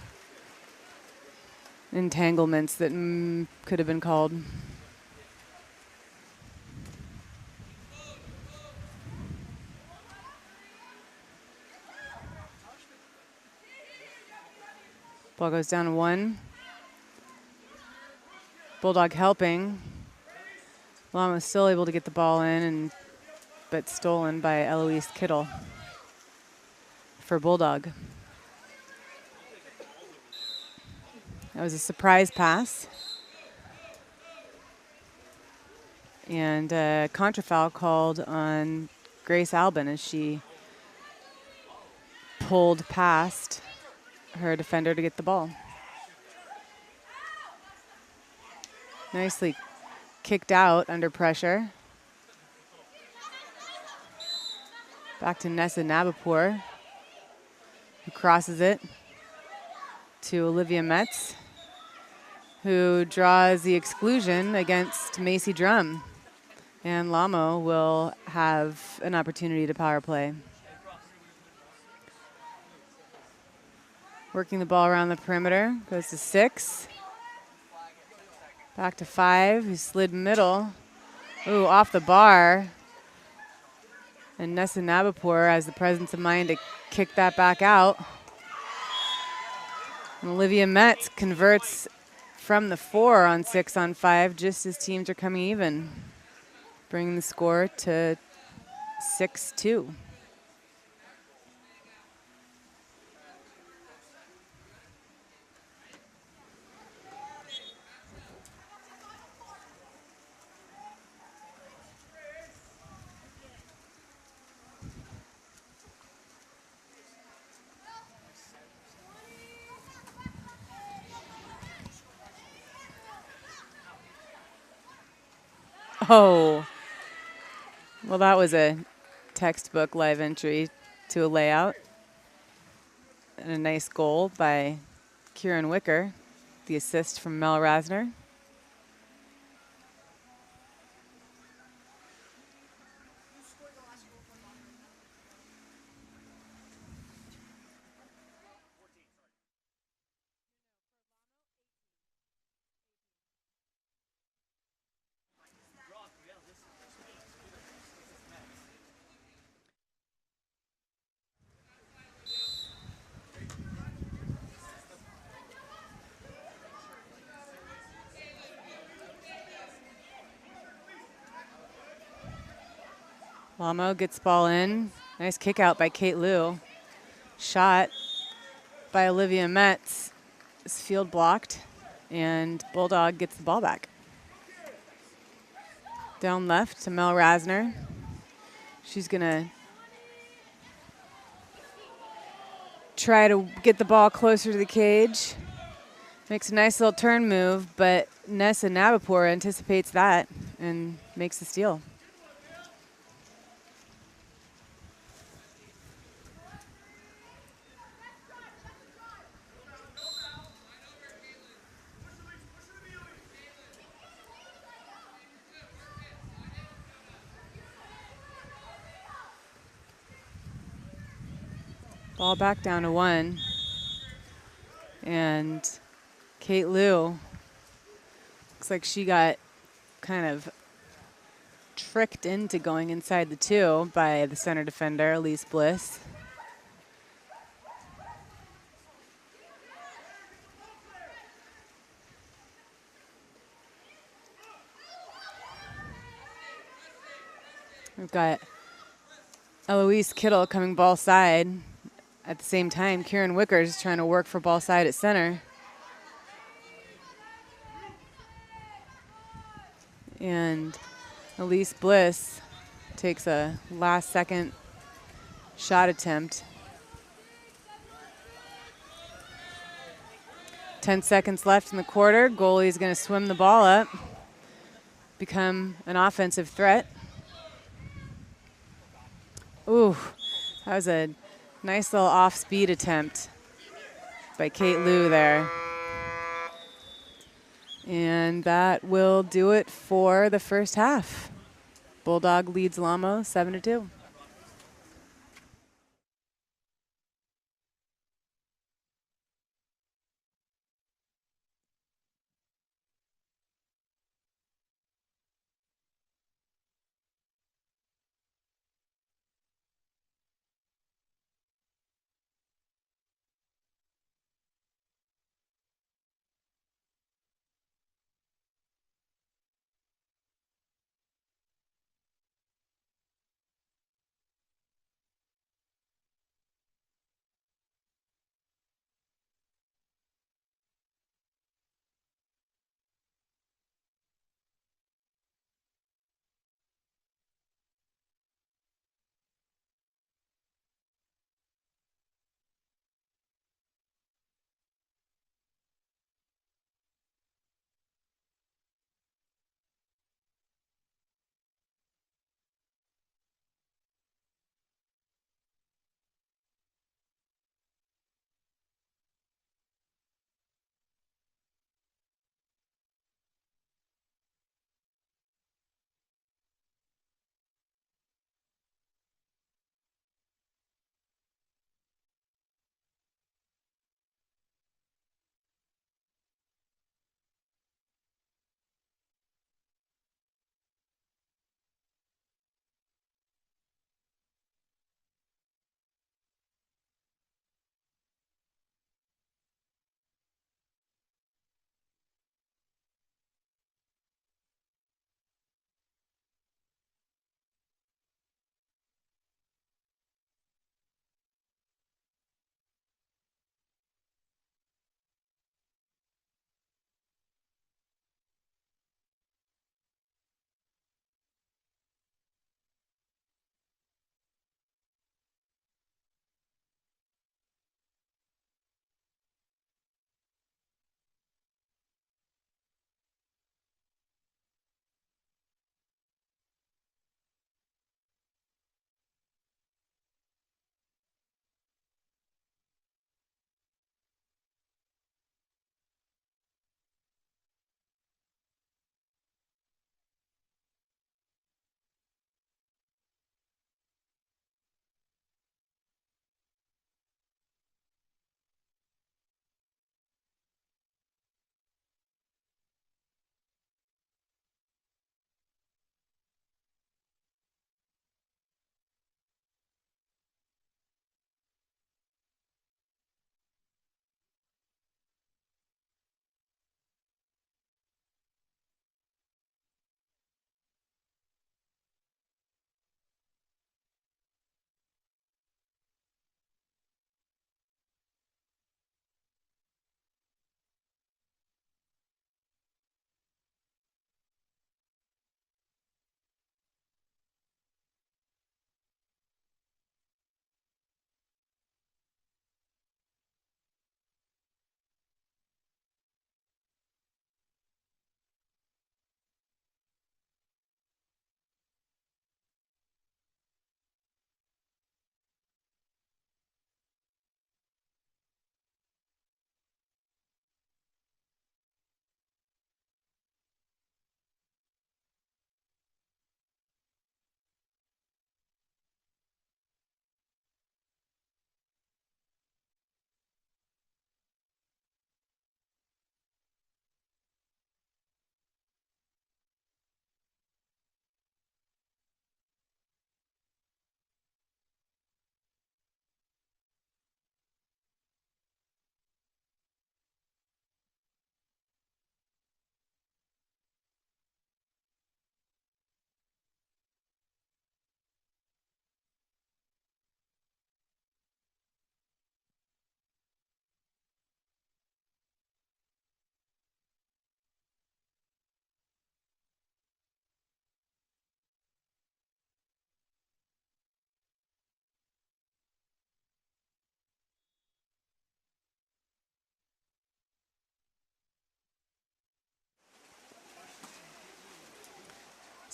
entanglements that could have been called. Ball goes down to 1. Bulldog helping. Lamo still able to get the ball in, but stolen by Eloise Kittle for Bulldog. That was a surprise pass. And a contrafoul called on Grace Albin as she pulled past her defender to get the ball. Nicely kicked out under pressure. Back to Nessa Nabapur, who crosses it. to Olivia Metz, who draws the exclusion against Macy Drum. And Lamo will have an opportunity to power play. Working the ball around the perimeter, goes to 6. Back to 5, who slid middle. Ooh, off the bar. And Nessa Nabapur has the presence of mind to kick that back out. And Olivia Metz converts from the 4 on 6 on 5, just as teams are coming even, bringing the score to 6-2. Oh, well, that was a textbook live entry to a layout. And a nice goal by Kieran Wicker, the assist from Mel Rasner. Lamo gets ball in. Nice kick out by Kate Liu. Shot by Olivia Metz is field blocked, and Bulldog gets the ball back. Down left to Mel Rasner. She's gonna try to get the ball closer to the cage. Makes a nice little turn move, but Nessa Nabapur anticipates that and makes the steal. Ball back down to 1. And Kate Liu looks like she got kind of tricked into going inside the 2 by the center defender, Elise Bliss. We've got Eloise Kittle coming ball side. At the same time, Kieran Wickers trying to work for ball side at center. And Elise Bliss takes a last-second shot attempt. 10 seconds left in the quarter. Goalie's going to swim the ball up, become an offensive threat. Ooh, that was a nice little off-speed attempt by Kate Liu there. And that will do it for the first half. Bulldog leads Lamo 7-2.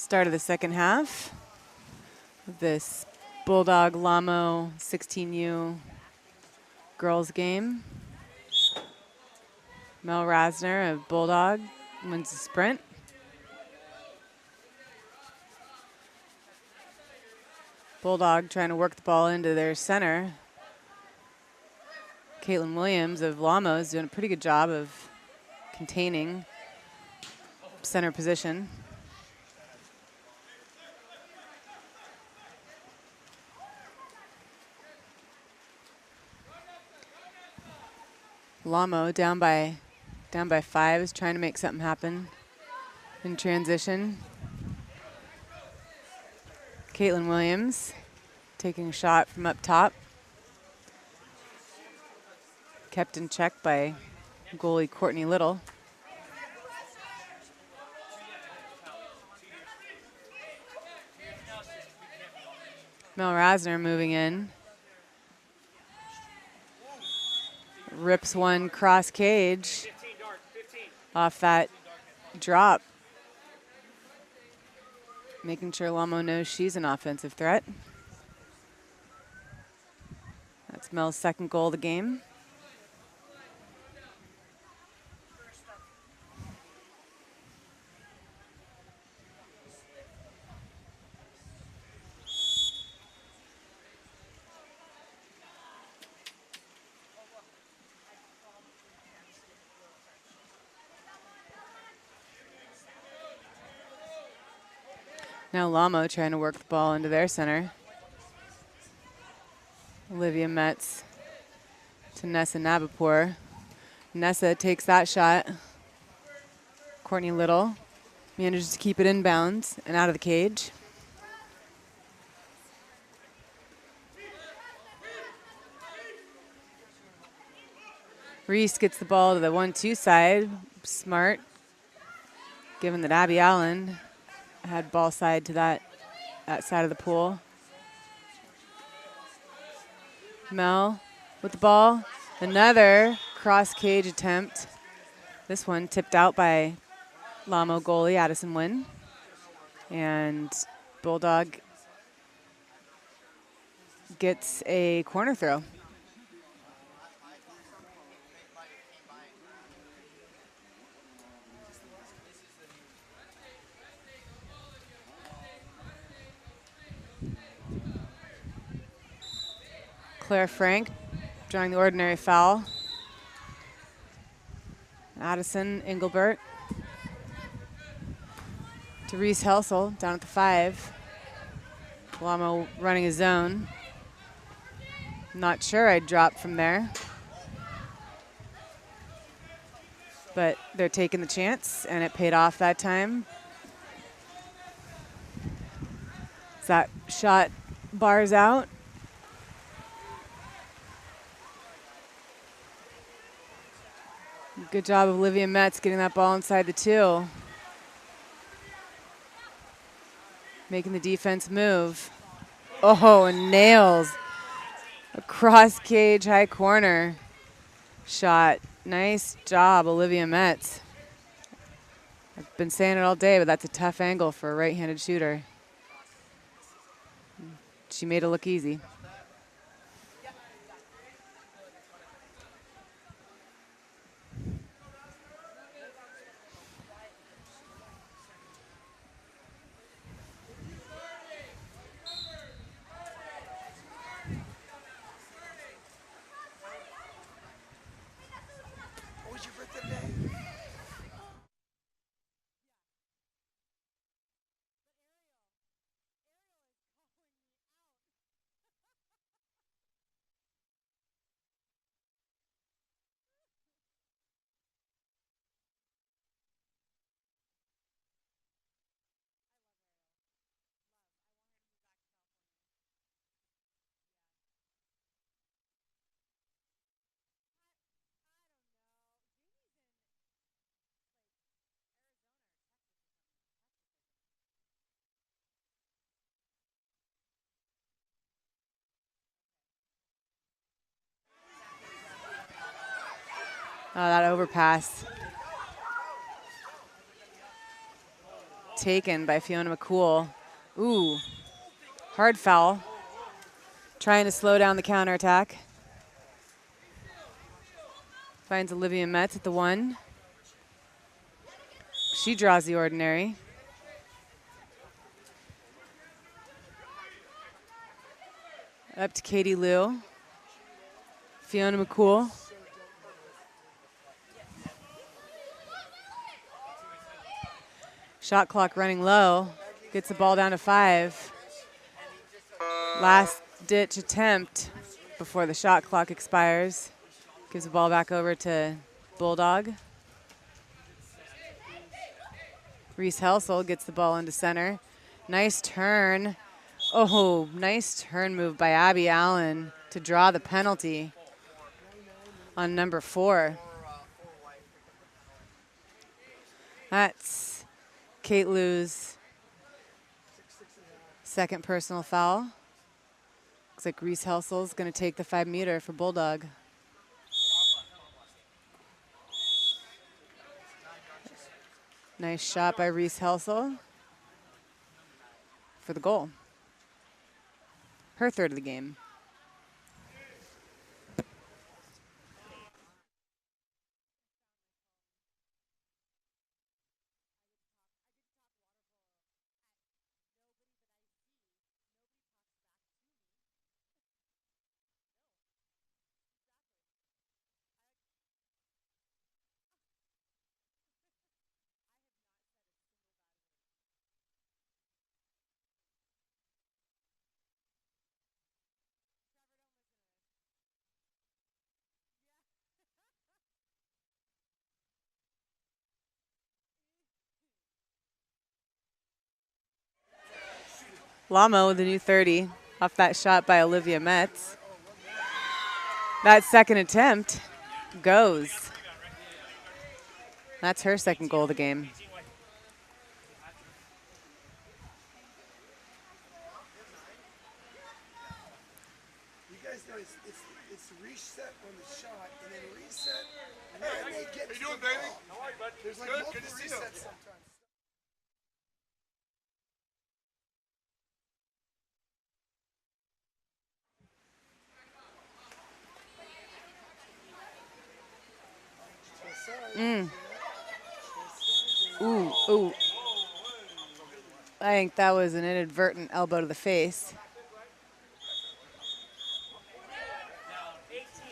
Start of the second half of this Bulldog LAMO 16U girls game. Mel Rasner of Bulldog wins the sprint. Bulldog trying to work the ball into their center. Caitlin Williams of LAMO is doing a pretty good job of containing center position. LAMO down by 5 is trying to make something happen in transition. Caitlin Williams taking a shot from up top. Kept in check by goalie Courtney Little. Mel Rasner moving in. Rips one cross cage off that drop. Making sure LAMO knows she's an offensive threat. That's Mel's second goal of the game. Now LAMO trying to work the ball into their center. Olivia Metz to Nessa Nabapur. Nessa takes that shot. Courtney Little manages to keep it inbounds and out of the cage. Reese gets the ball to the 1-2 side. Smart, given that Abby Allen had ball side to that side of the pool. Mel with the ball. Another cross cage attempt. This one tipped out by LAMO goalie Addison Wynn. And Bulldog gets a corner throw. Claire Frank drawing the ordinary foul. Addison Engelbert to Reese Helsel down at the 5. LAMO running his zone. Not sure I'd drop from there. But they're taking the chance, and it paid off that time. That shot bars out. Good job of Olivia Metz getting that ball inside the 2. Making the defense move. Oh, and nails a cross cage high corner shot. Nice job, Olivia Metz. I've been saying it all day, but that's a tough angle for a right-handed shooter. She made it look easy. Oh, that overpass. taken by Fiona McCool. Ooh, hard foul. Trying to slow down the counterattack. Finds Olivia Metz at the 1. She draws the ordinary. Up to Katie Liu. Fiona McCool. Shot clock running low. Gets the ball down to 5. Last ditch attempt before the shot clock expires. Gives the ball back over to Bulldog. Reese Helsel gets the ball into center. Nice turn. Oh, nice turn move by Abby Allen to draw the penalty on number 4. That's Kate Liu's second personal foul. Looks like Reese Helsel's going to take the 5-meter for Bulldog. Nice shot by Reese Helsel for the goal. Her third of the game. Lamo with a new 30 off that shot by Olivia Metz. That second attempt goes. That's her second goal of the game. You guys know it's reset on the shot and then reset when they get to the ball. How are you, bud? There's like multiple resets sometimes. Ooh. I think that was an inadvertent elbow to the face.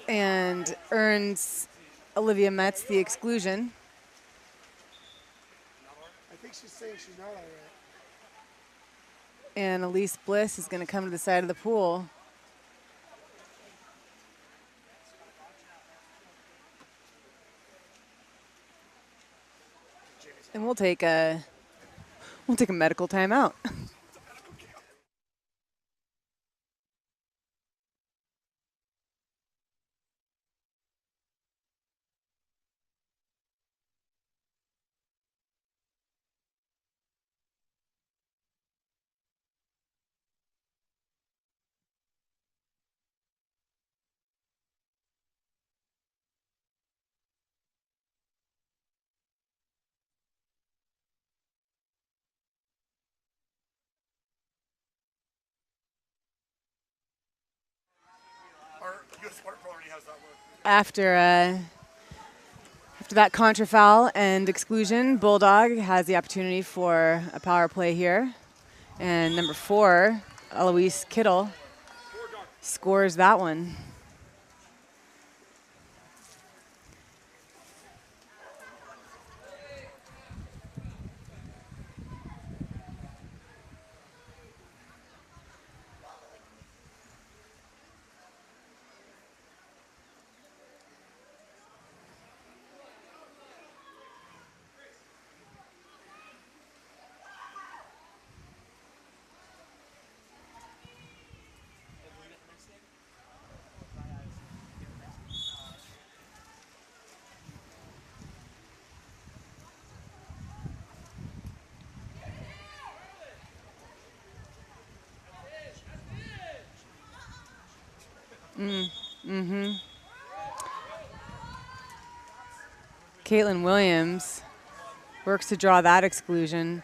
And earns Olivia Metz the exclusion. I think she's saying she's not all right. And Elise Bliss is going to come to the side of the pool. And we'll take a medical timeout. After that contra foul and exclusion, Bulldog has the opportunity for a power play here. And number 4, Eloise Kittle, scores that one. Caitlin Williams works to draw that exclusion.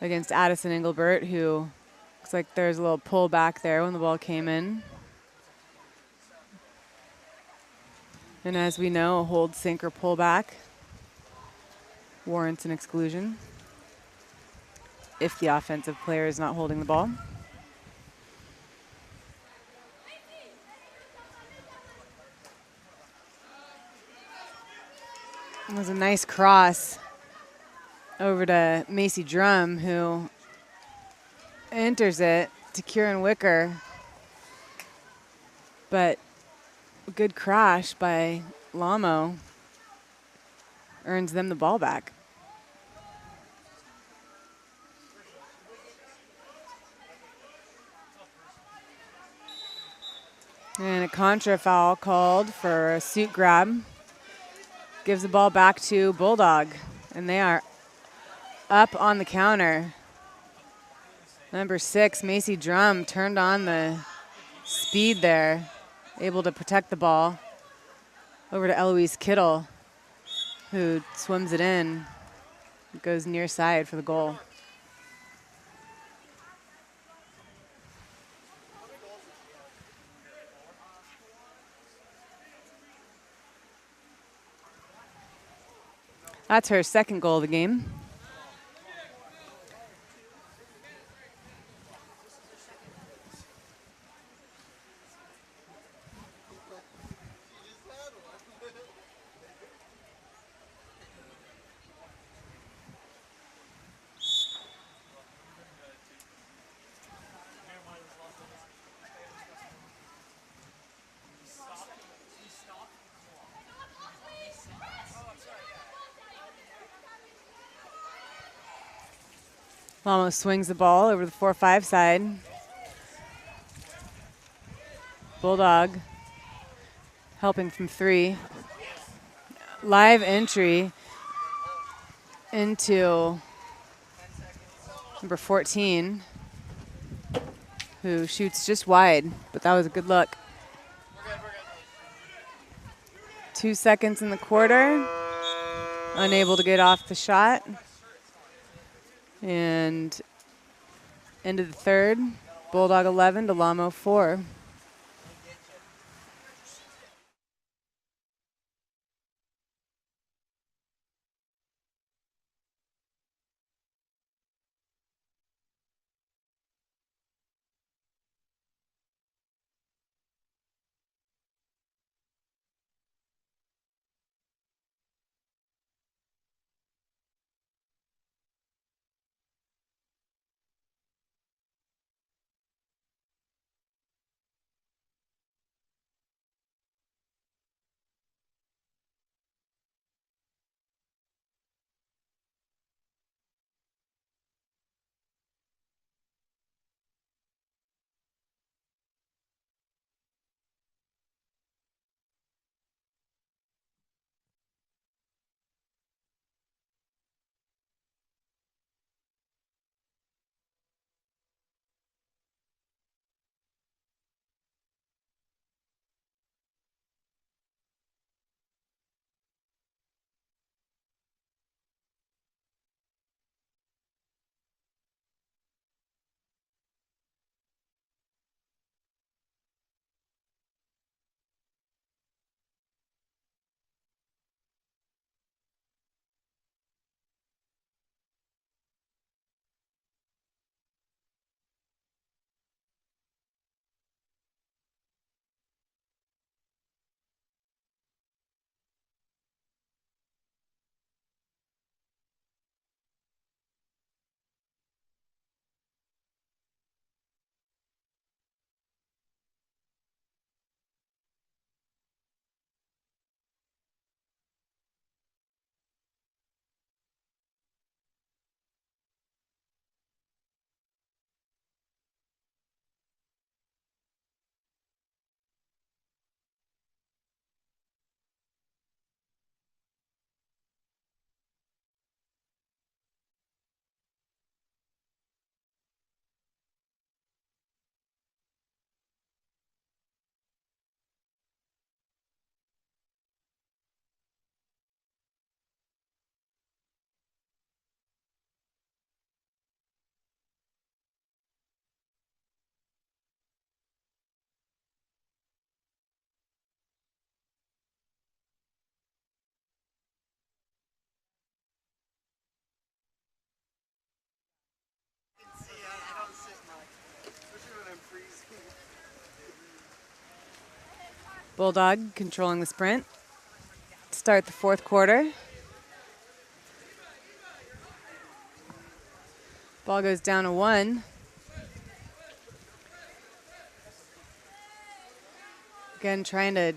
against Addison Engelbert, who looks like there's a little pull back there when the ball came in. And as we know, a hold, sink, or pull back warrants an exclusion if the offensive player is not holding the ball. It was a nice cross over to Macy Drum, who enters it to Kieran Wicker. But a good crash by Lamo earns them the ball back. And a contra foul called for a suit grab. Gives the ball back to Bulldog, and they are up on the counter. Number 6, Macy Drum, turned on the speed there, able to protect the ball. Over to Eloise Kittle, who swims it in, goes near side for the goal. That's her second goal of the game. Lamo swings the ball over the 4-5 side. Bulldog helping from 3. Live entry into number 14, who shoots just wide, but that was a good look. 2 seconds in the quarter. Unable to get off the shot. And end of the third, Bulldog 11 to Lamo 4. Bulldog controlling the sprint. Start the fourth quarter. Ball goes down to 1. Again, trying to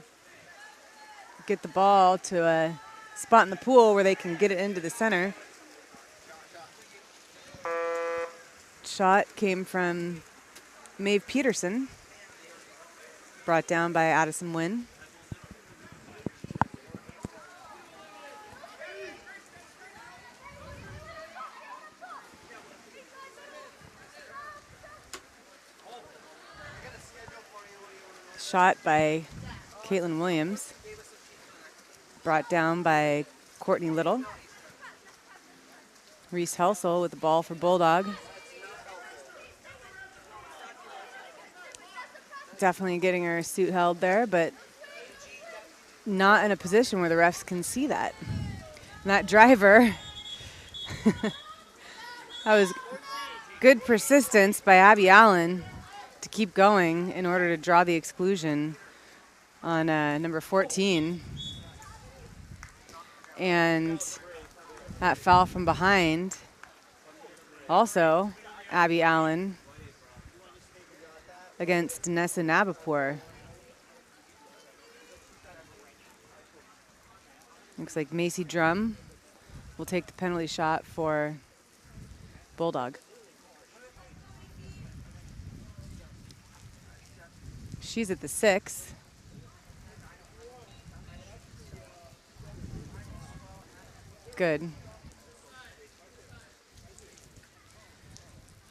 get the ball to a spot in the pool where they can get it into the center. Shot came from Maeve Peterson, brought down by Addison Wynn. Shot by Caitlin Williams, brought down by Courtney Little. Reese Helsel with the ball for Bulldog. Definitely getting her suit held there, but not in a position where the refs can see that. And that driver, that was good persistence by Abby Allen to keep going in order to draw the exclusion on number 14. And that foul from behind. Also, Abby Allen against Nessa Nabapur. Looks like Macy Drum will take the penalty shot for Bulldog. She's at the 6. Good.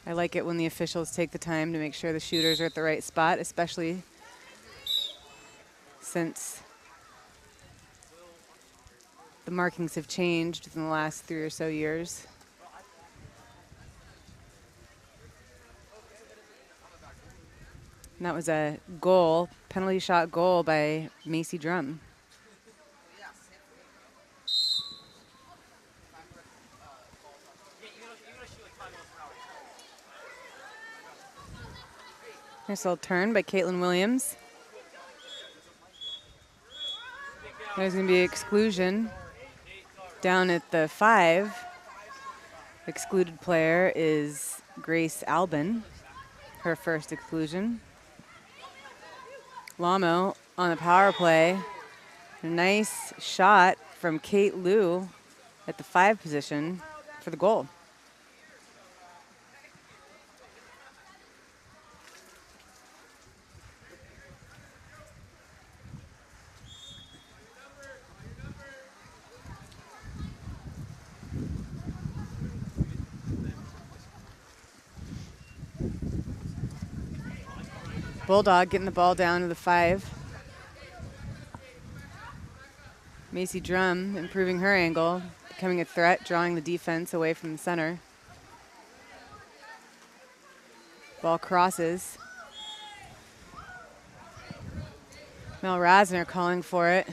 I like it when the officials take the time to make sure the shooters are at the right spot, especially since the markings have changed in the last 3 or so years. And that was a goal, penalty shot goal by Macy Drum. Nice little turn by Caitlin Williams. There's going to be exclusion down at the 5. Excluded player is Grace Albin, her first exclusion. Lamo on the power play. A nice shot from Kate Liu at the 5 position for the goal. Bulldog getting the ball down to the 5. Macy Drum improving her angle, becoming a threat, drawing the defense away from the center. Ball crosses. Mel Rasner calling for it.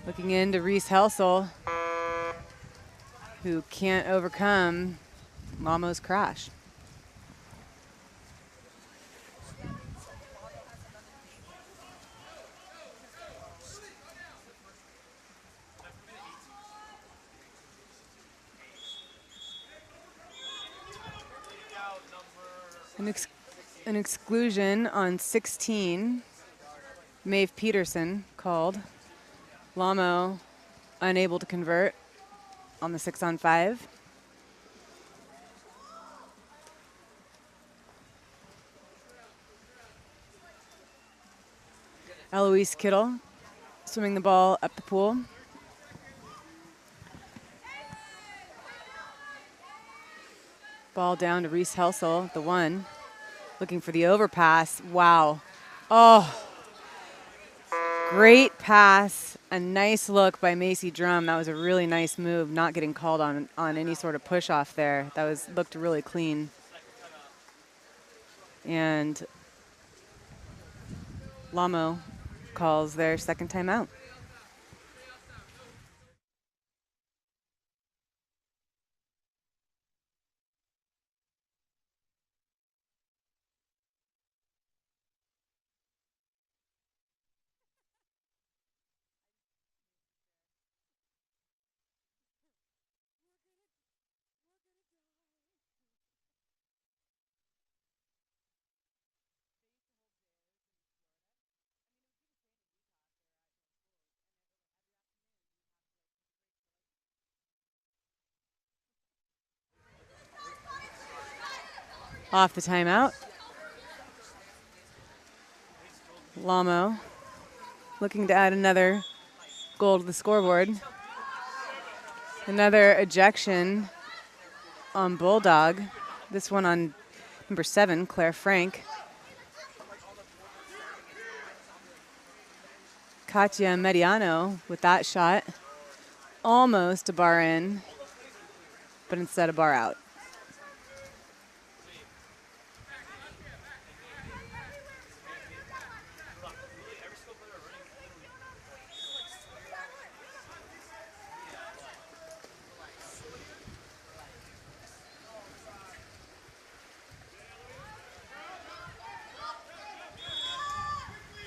Looking into Reese Helsel, who can't overcome Lamo's crash. An exclusion on 16, Maeve Peterson called. Lamo unable to convert on the 6-on-5. Eloise Kittle swimming the ball up the pool. Ball down to Reese Helsel, the 1. Looking for the overpass. Wow. Oh, great pass. A nice look by Macy Drum. That was a really nice move, not getting called on any sort of push off there. That looked really clean. And Lamo calls their second timeout. Off the timeout. LAMO looking to add another goal to the scoreboard. Another ejection on Bulldog. This one on number 7, Claire Frank. Katia Mediano with that shot. Almost a bar in, but instead a bar out.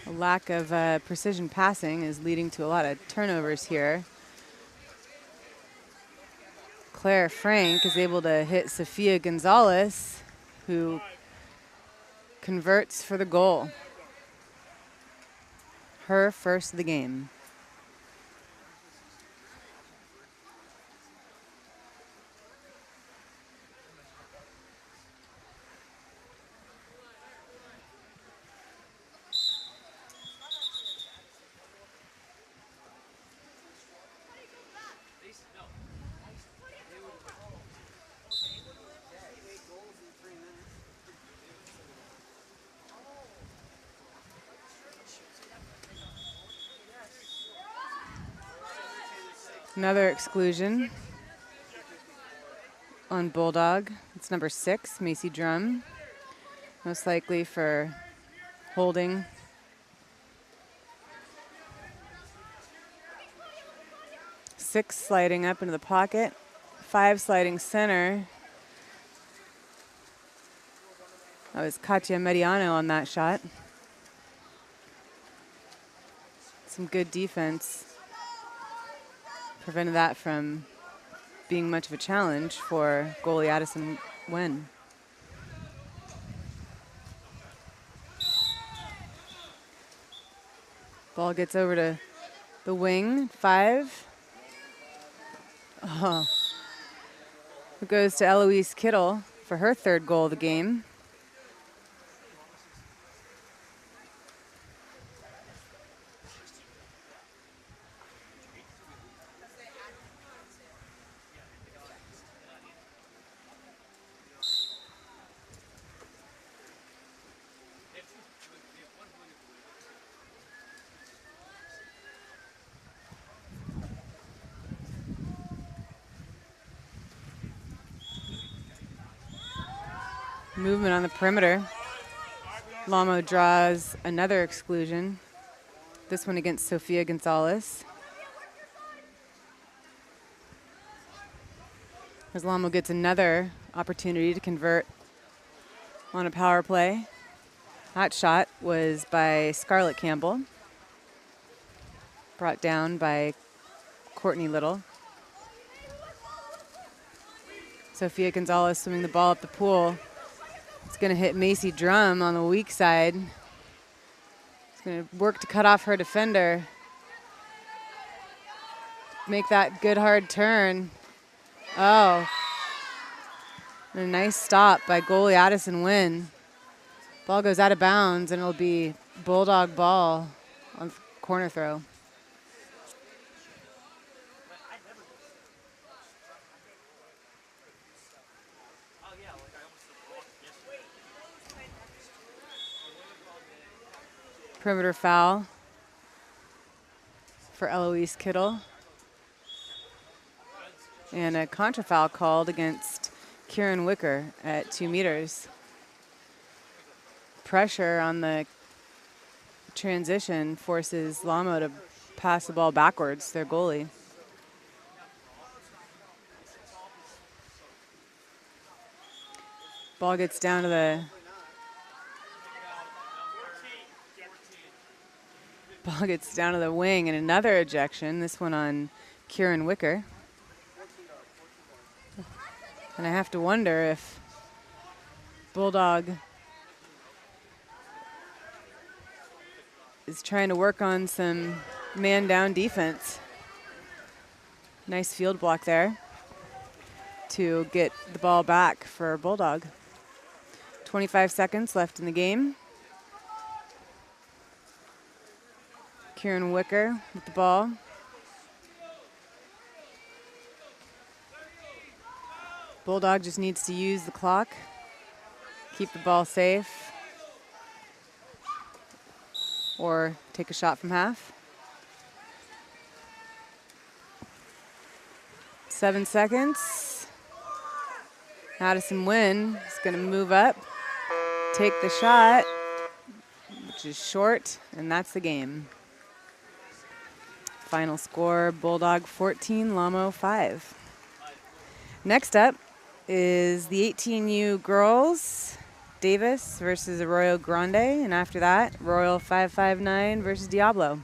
A lack of precision passing is leading to a lot of turnovers here. Claire Frank is able to hit Sofia Gonzalez, who converts for the goal. Her first of the game. Another exclusion on Bulldog. It's number 6, Macy Drum. Most likely for holding. Six sliding up into the pocket. 5 sliding center. That was Katia Mediano on that shot. Some good defense prevented that from being much of a challenge for goalie Addison Nguyen. Ball gets over to the wing, 5. Oh. It goes to Eloise Kittle for her 3rd goal of the game. Movement on the perimeter. LAMO draws another exclusion. This one against Sofia Gonzalez. As LAMO gets another opportunity to convert on a power play. That shot was by Scarlett Campbell. Brought down by Courtney Little. Sofia Gonzalez swimming the ball up the pool. It's going to hit Macy Drum on the weak side. It's going to work to cut off her defender. Make that good hard turn. Oh. And a nice stop by goalie Addison Nguyen. Ball goes out of bounds and it'll be Bulldog ball on corner throw. Perimeter foul for Eloise Kittle. And a contra foul called against Kieran Wicker at 2 meters. Pressure on the transition forces LAMO to pass the ball backwards, their goalie. Ball gets down to the wing, and another ejection, this one on Kieran Wicker. And I have to wonder if Bulldog is trying to work on some man-down defense. Nice field block there to get the ball back for Bulldog. 25 seconds left in the game. Kieran Wicker with the ball. Bulldog just needs to use the clock, keep the ball safe, or take a shot from half. 7 seconds. Addison Wynn is going to move up, take the shot, which is short, and that's the game. Final score, Bulldog 14, LAMO 5. Next up is the 18U girls, Davis versus Arroyo Grande, and after that, Royal 559 versus Diablo.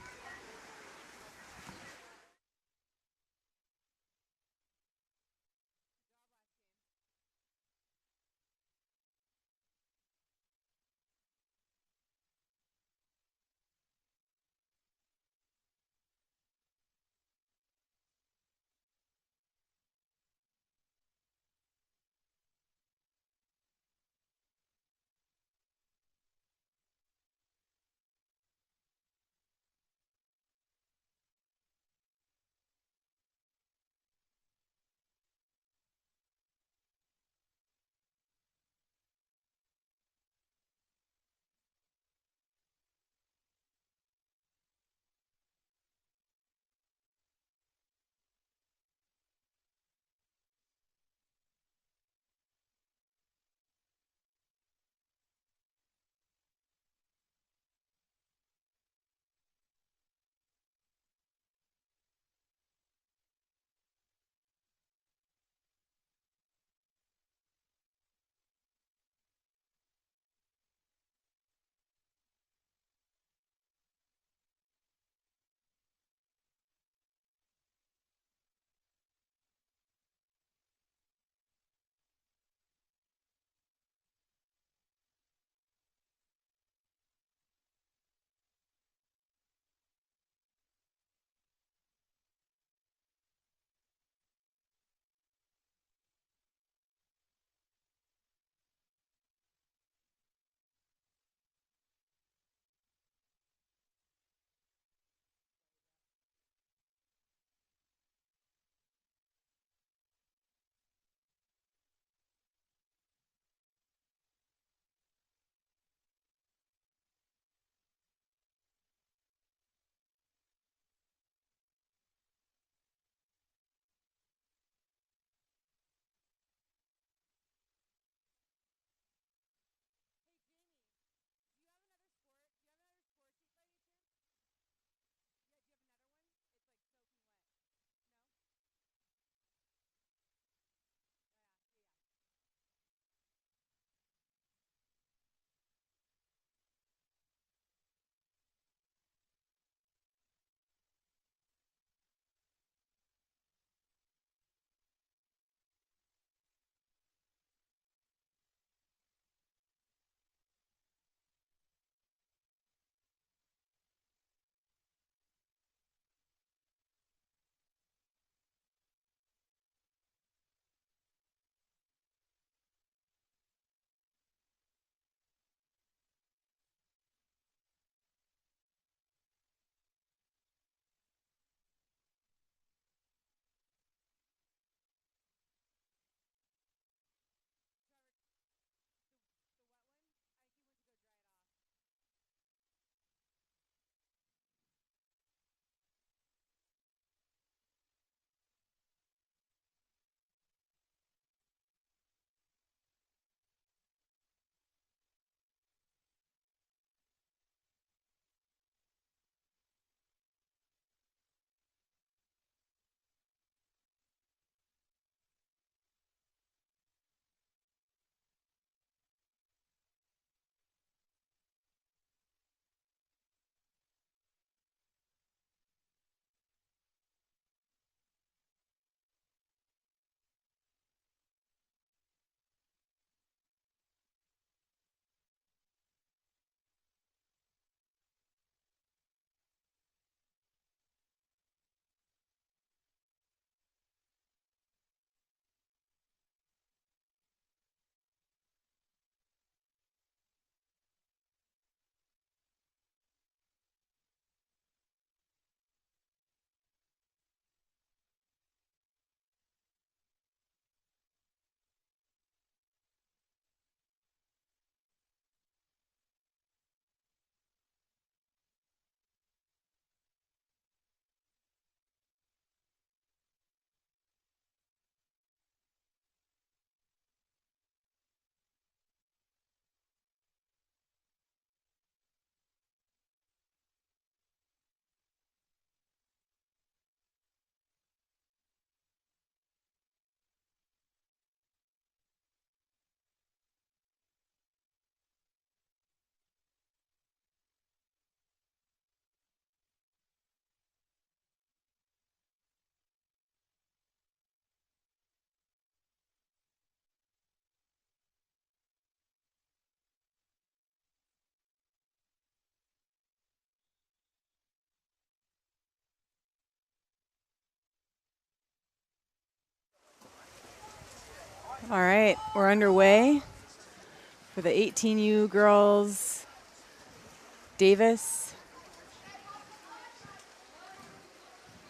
All right, we're underway for the 18U girls. Davis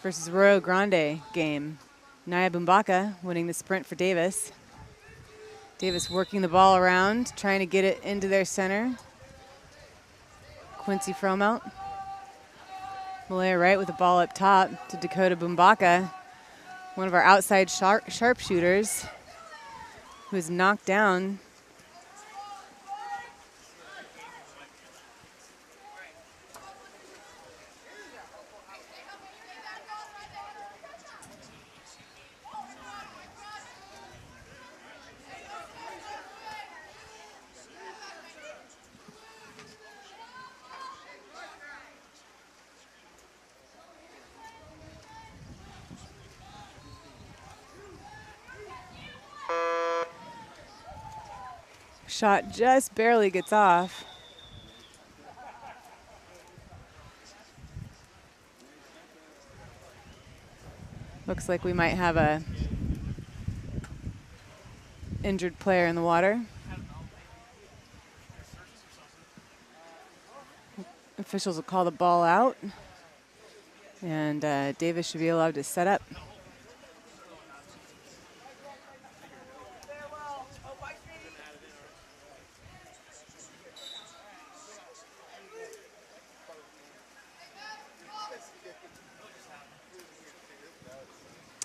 versus Arroyo Grande game. Naya Bumbaka winning the sprint for Davis. Davis working the ball around, trying to get it into their center. Quincy Fromelt. Malaya Wright with the ball up top to Dakota Bumbaka, one of our outside sharpshooters, who was knocked down. Shot just barely gets off. Looks like we might have a injured player in the water. Officials will call the ball out, and Davis should be allowed to set up.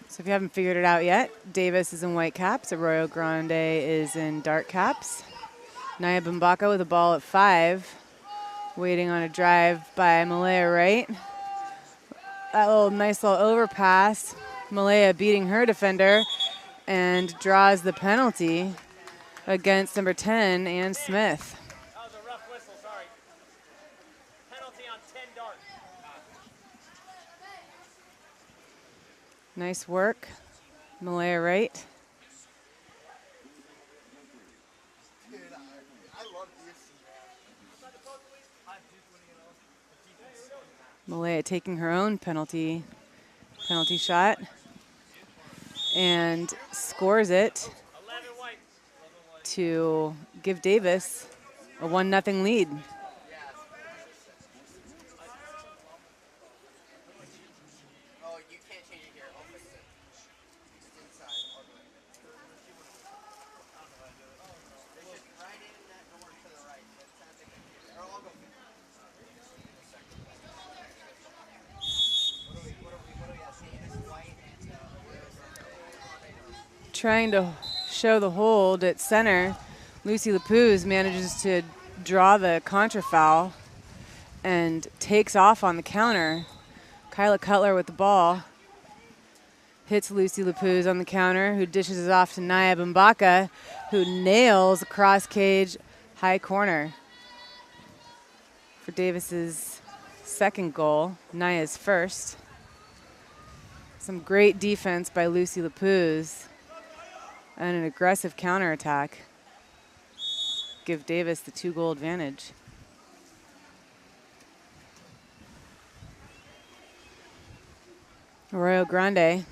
So if you haven't figured it out yet, Davis is in white caps, Arroyo Grande is in dark caps. Naya Bumbaka with the ball at 5, waiting on a drive by Malaya Wright. That nice little overpass. Malaya beating her defender and draws the penalty against number 10, Ann Smith. That was a rough whistle, sorry. Penalty on 10 dark. Nice work, Malaya Wright. Malaya taking her own penalty shot and scores it to give Davis a 1-0 lead. Trying to show the hold at center, Lucy Lapuz manages to draw the contra foul and takes off on the counter. Kyla Cutler with the ball hits Lucy Lapuz on the counter, who dishes it off to Naya Bumbaka, who nails a cross cage high corner for Davis's second goal, Naya's first. Some great defense by Lucy Lapuz and an aggressive counterattack give Davis the 2-goal advantage. Arroyo Grande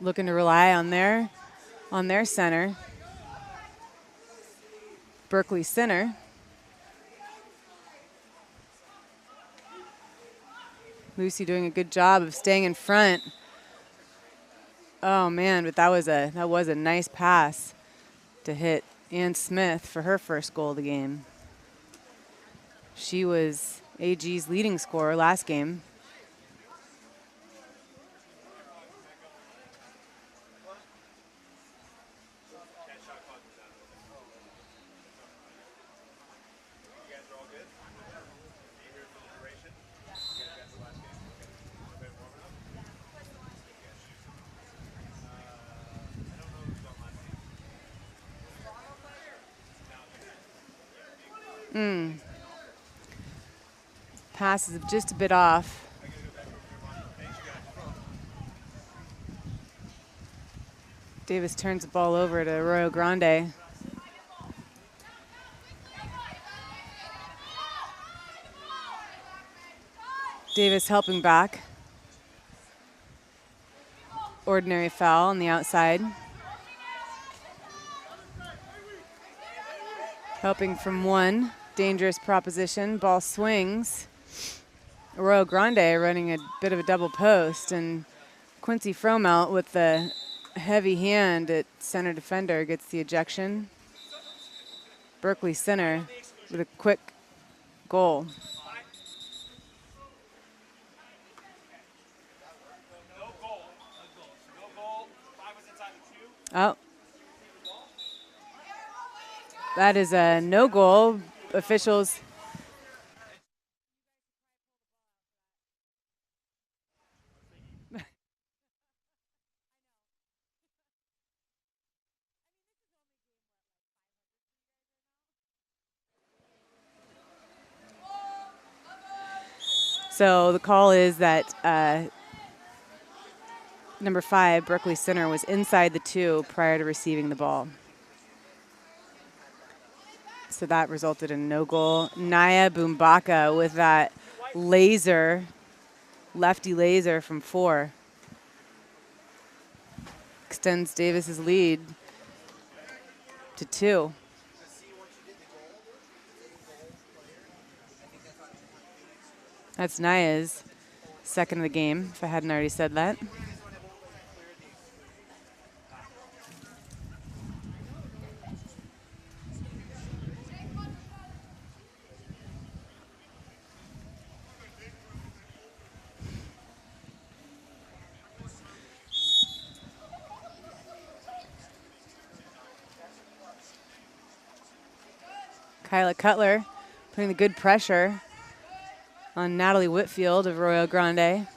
looking to rely on their center, Berkeley Center. Lucy doing a good job of staying in front. Oh man, but that was a nice pass to hit Ann Smith for her first goal of the game. She was AG's leading scorer last game. Pass is just a bit off. Davis turns the ball over to Arroyo Grande. Davis helping back. Ordinary foul on the outside. Helping from one. Dangerous proposition. Ball swings. Arroyo Grande running a bit of a double post, and Quincy Fromelt with the heavy hand at center defender gets the ejection. Berkeley Center with a quick goal. Oh. That is a no goal. Officials. So the call is that number 5, Berkeley Center, was inside the 2 prior to receiving the ball. So that resulted in no goal. Naya Bumbaka with that laser, lefty laser from 4. Extends Davis's lead to 2. That's Naya's second of the game, if I hadn't already said that. Kyla Cutler putting the good pressure on Natalie Whitfield of Arroyo Grande.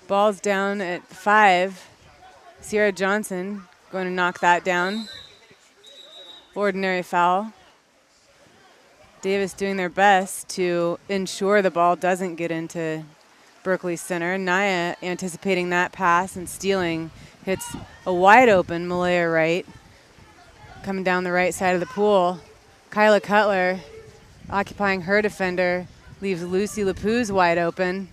Ball's down at 5. Sierra Johnson going to knock that down. Ordinary foul. Davis doing their best to ensure the ball doesn't get into Berkeley Center. Naya anticipating that pass and stealing. Hits a wide open Malaya right. Coming down the right side of the pool. Kyla Cutler occupying her defender. Leaves Lucy Lapuz wide open.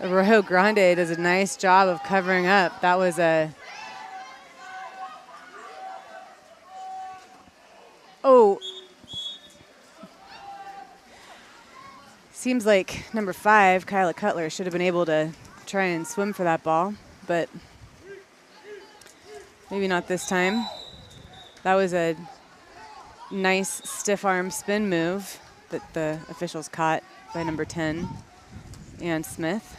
Arroyo Grande does a nice job of covering up. That was a... Oh. Seems like number 5, Kyla Cutler, should have been able to try and swim for that ball, but maybe not this time. That was a nice stiff arm spin move that the officials caught by number 10, Ann Smith.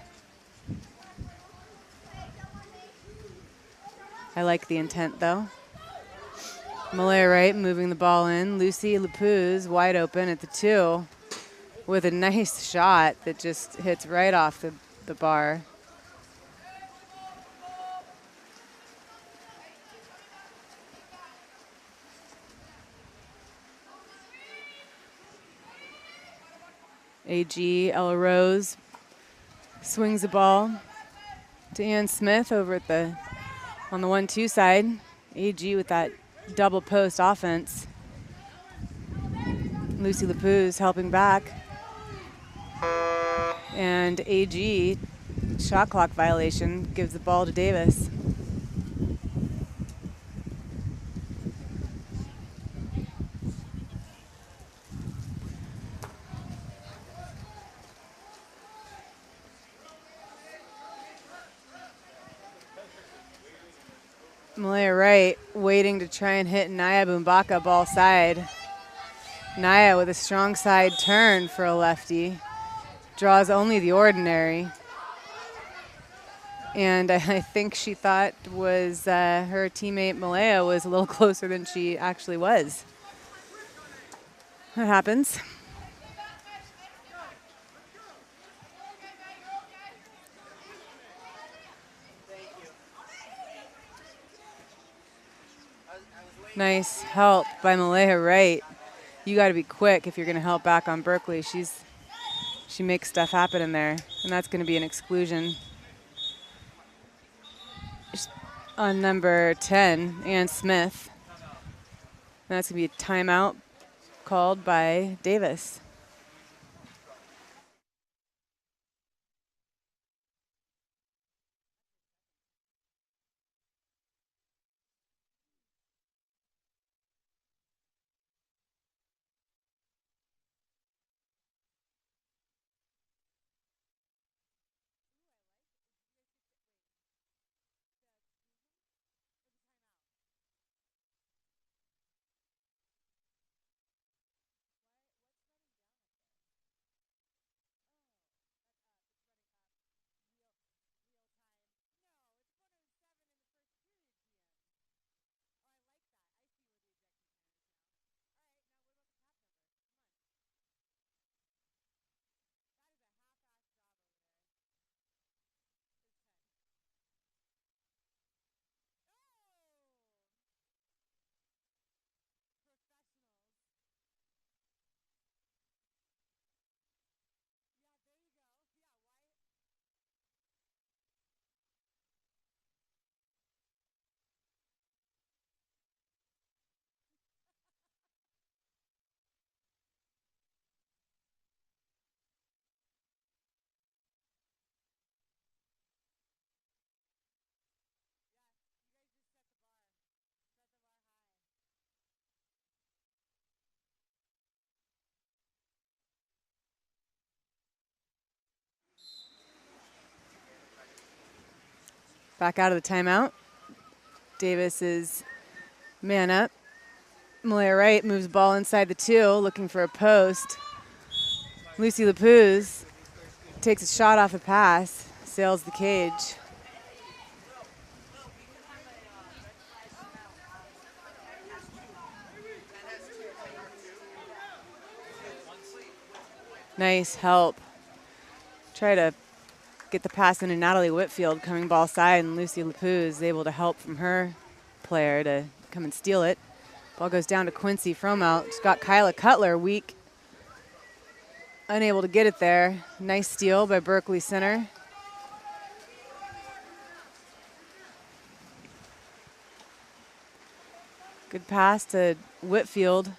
I like the intent though. Malaya Wright moving the ball in. Lucy Lapuz wide open at the 2 with a nice shot that just hits right off the bar. AG Ella Rose swings the ball to Ann Smith over at on the 1-2 side. AG with that double post offense. Lucy Lapuz helping back. And AG, shot clock violation, gives the ball to Davis. Malaya Wright waiting to try and hit Naya Bumbaka ball side. Naya with a strong side turn for a lefty. Draws only the ordinary. And I think she thought was her teammate Malaya was a little closer than she actually was. That happens. Nice help by Malaya Wright. You got to be quick if you're going to help back on Berkeley. She makes stuff happen in there, and that's going to be an exclusion on number 10, Ann Smith. And that's going to be a timeout called by Davis. Back out of the timeout. Davis is man up. Malaya Wright moves ball inside the 2, looking for a post. Lucy Lapuz takes a shot off the pass, sails the cage. Nice help. Try to get the pass into Natalie Whitfield, coming ball side, and Lucy Lapuz is able to help from her player to come and steal it. Ball goes down to Quincy Fromelt. She's got Kyla Cutler weak, unable to get it there. Nice steal by Berkeley Center. Good pass to Whitfield.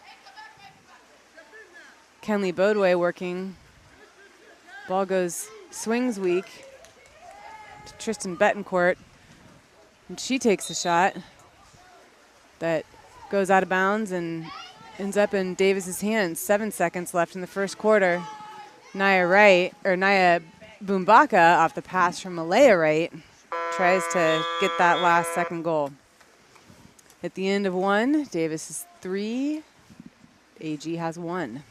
Kenley Bodway working. Ball swings weak to Tristan Betancourt. And she takes a shot that goes out of bounds and ends up in Davis's hands. 7 seconds left in the first quarter. Nia Boombaka off the pass from Malaya Wright tries to get that last second goal. At the end of 1, Davis is 3, AG has 1.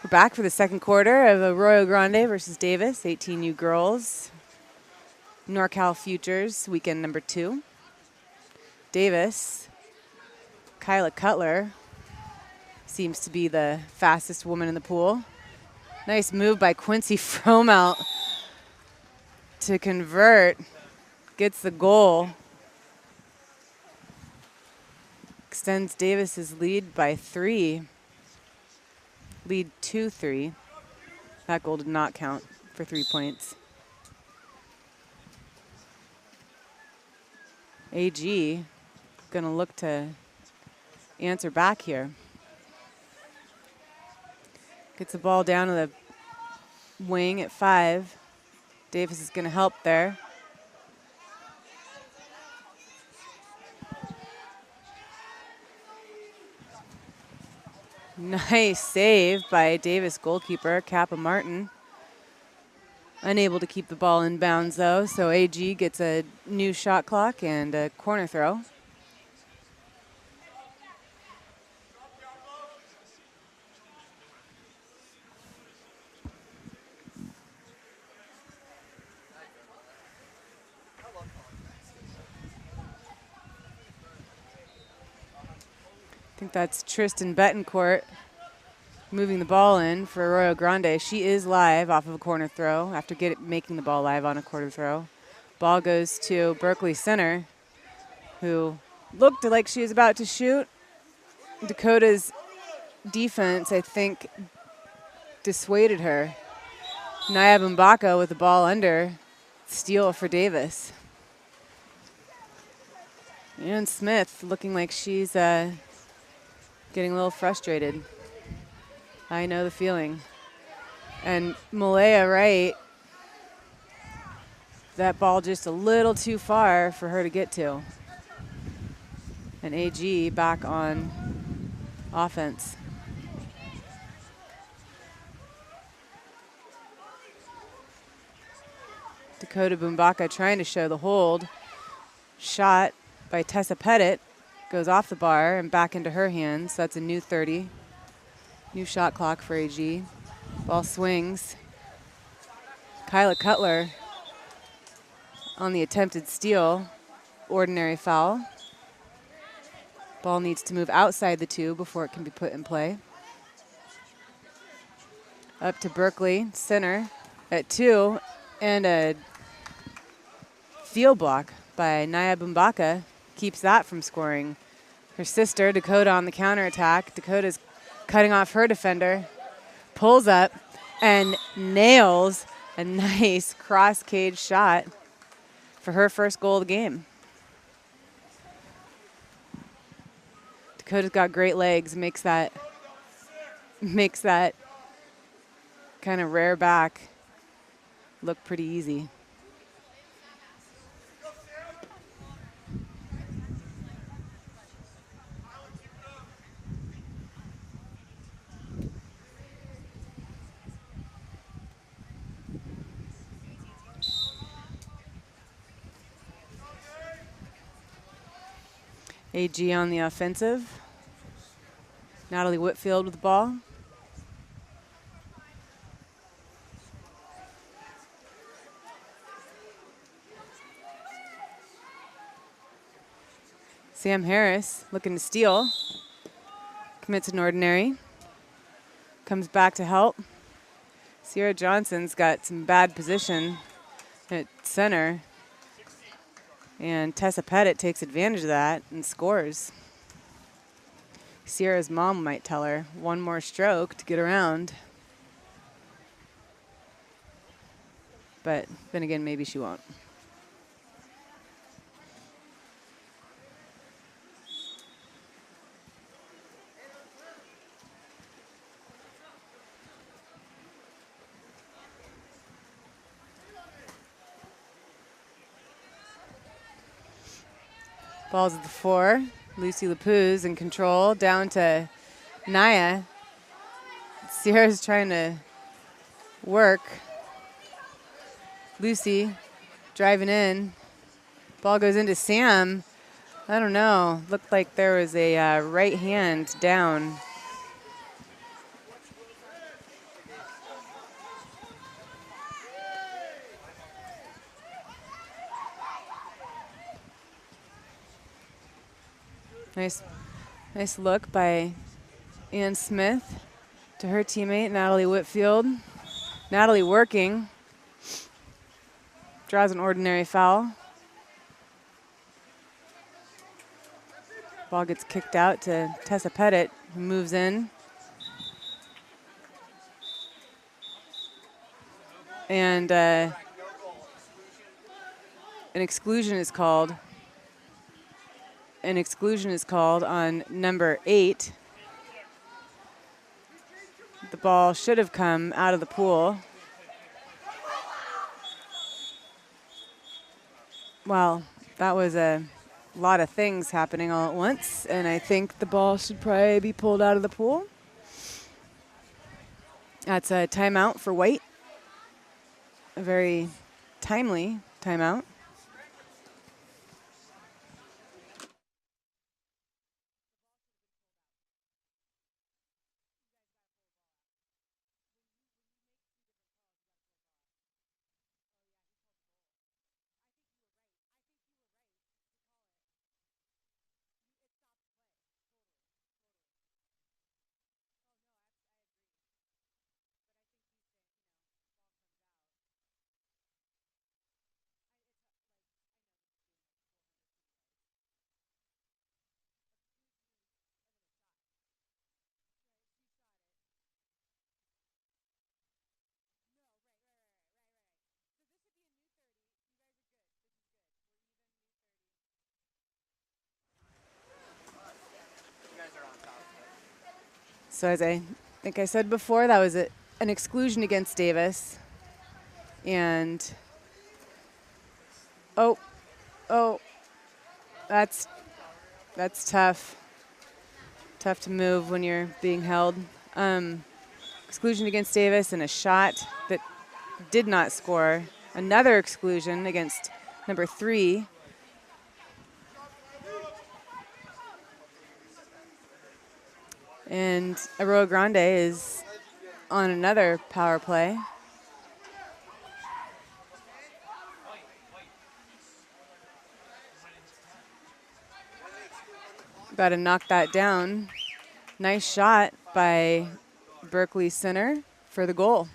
We're back for the second quarter of Arroyo Grande versus Davis, 18U girls. NorCal Futures, weekend number 2. Davis, Kyla Cutler, seems to be the fastest woman in the pool. Nice move by Quincy Fromelt to convert, gets the goal. Extends Davis's lead by 3. Lead 2-3. That goal did not count for 3 points. AG gonna look to answer back here. Gets the ball down to the wing at 5. Davis is gonna help there. Nice save by Davis goalkeeper, Kappa Martin. Unable to keep the ball in bounds though, so AG gets a new shot clock and a corner throw. I think that's Tristan Betancourt moving the ball in for Arroyo Grande. She is live off of a corner throw after making the ball live on a quarter throw. Ball goes to Berkeley Center, who looked like she was about to shoot. Dakota's defense, I think, dissuaded her. Naya Bumbaka with the ball under. Steal for Davis. And Smith looking like she's getting a little frustrated. I know the feeling. And Malaya Wright, that ball just a little too far for her to get to. And AG back on offense. Dakota Bumbaka trying to show the hold. Shot by Tessa Pettit goes off the bar and back into her hands. That's a new 30. New shot clock for AG. Ball swings. Kyla Cutler on the attempted steal. Ordinary foul. Ball needs to move outside the 2 before it can be put in play. Up to Berkeley Center at 2, and a field block by Naya Bumbaka keeps that from scoring. Her sister, Dakota, on the counterattack. Dakota's cutting off her defender, pulls up, and nails a nice cross-cage shot for her first goal of the game. Dakota's got great legs, makes that kind of rare back look pretty easy. AG on the offensive. Natalie Whitfield with the ball. Sam Harris looking to steal. Commits an ordinary. Comes back to help. Sierra Johnson's got some bad position at center. And Tessa Pettit takes advantage of that and scores. Sierra's mom might tell her one more stroke to get around. But then again, maybe she won't. Ball's at the 4. Lucy Lapuz in control, down to Naya. Sierra's trying to work. Lucy driving in. Ball goes into Sam. I don't know. Looked like there was a right hand down. Nice look by Ann Smith to her teammate, Natalie Whitfield. Natalie working. Draws an ordinary foul. Ball gets kicked out to Tessa Pettit, who moves in. And an exclusion is called. An exclusion is called on number 8. The ball should have come out of the pool. Well, that was a lot of things happening all at once, and I think the ball should probably be pulled out of the pool. That's a timeout for White. A very timely timeout. So as I think I said before, that was an exclusion against Davis. And, oh, that's tough. Tough to move when you're being held. Exclusion against Davis and a shot that did not score. Another exclusion against number 3. And Arroyo Grande is on another power play. Got to knock that down. Nice shot by Berkeley center for the goal.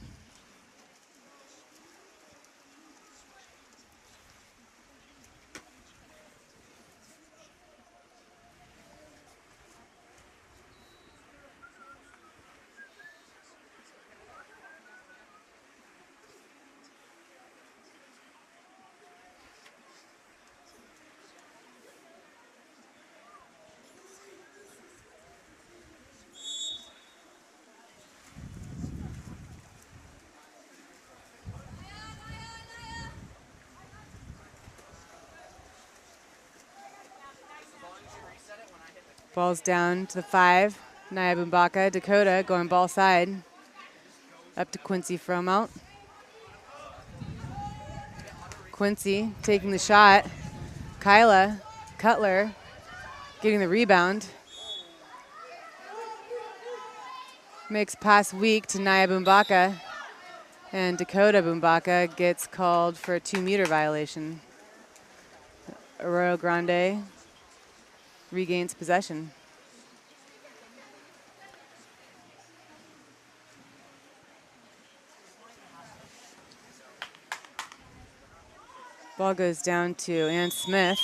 Ball's down to the 5. Naya Bumbaka, Dakota going ball side. Up to Quincy Fromelt. Quincy taking the shot. Kyla Cutler getting the rebound. Makes pass weak to Naya Bumbaka. And Dakota Bumbaka gets called for a 2-meter violation. Arroyo Grande regains possession. Ball goes down to Ann Smith.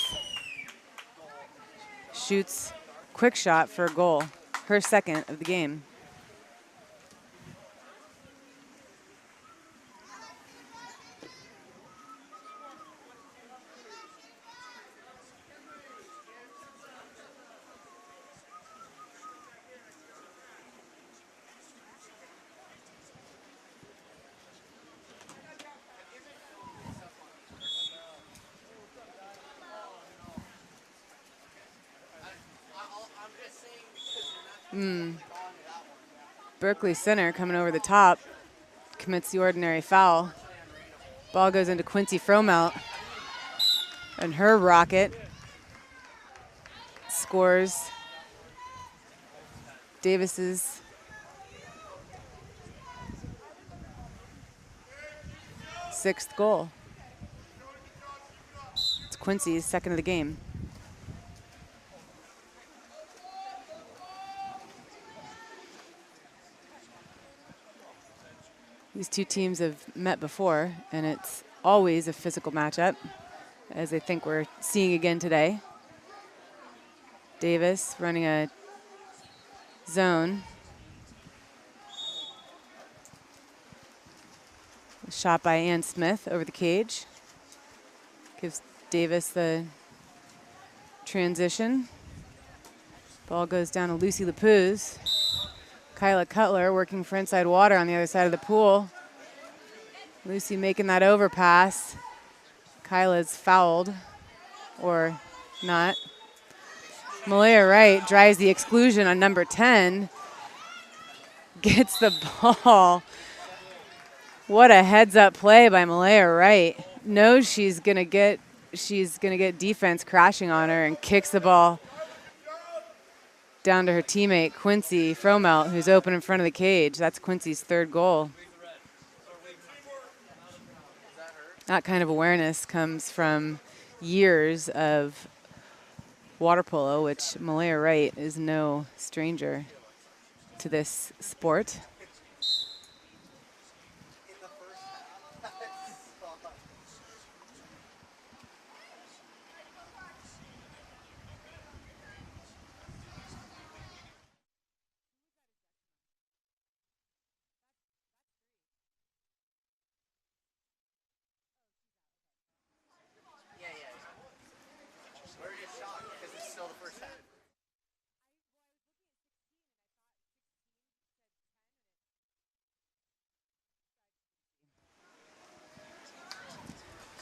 Shoots quick shot for a goal. Her second of the game. Berkeley center coming over the top, commits the ordinary foul. Ball goes into Quincy Fromelt, and her rocket scores Davis's sixth goal. It's Quincy's second of the game. These two teams have met before, and it's always a physical matchup, as I think we're seeing again today. Davis running a zone. A shot by Ann Smith over the cage. Gives Davis the transition. Ball goes down to Lucy Lapuz. Kyla Cutler working for inside water on the other side of the pool. Lucy making that overpass. Kyla's fouled, or not. Malaya Wright drives the exclusion on number 10. Gets the ball. What a heads-up play by Malaya Wright. Knows she's gonna get defense crashing on her and kicks the ball down to her teammate, Quincy Fromelt, who's open in front of the cage. That's Quincy's third goal. That kind of awareness comes from years of water polo, which Malaya Wright is no stranger to this sport.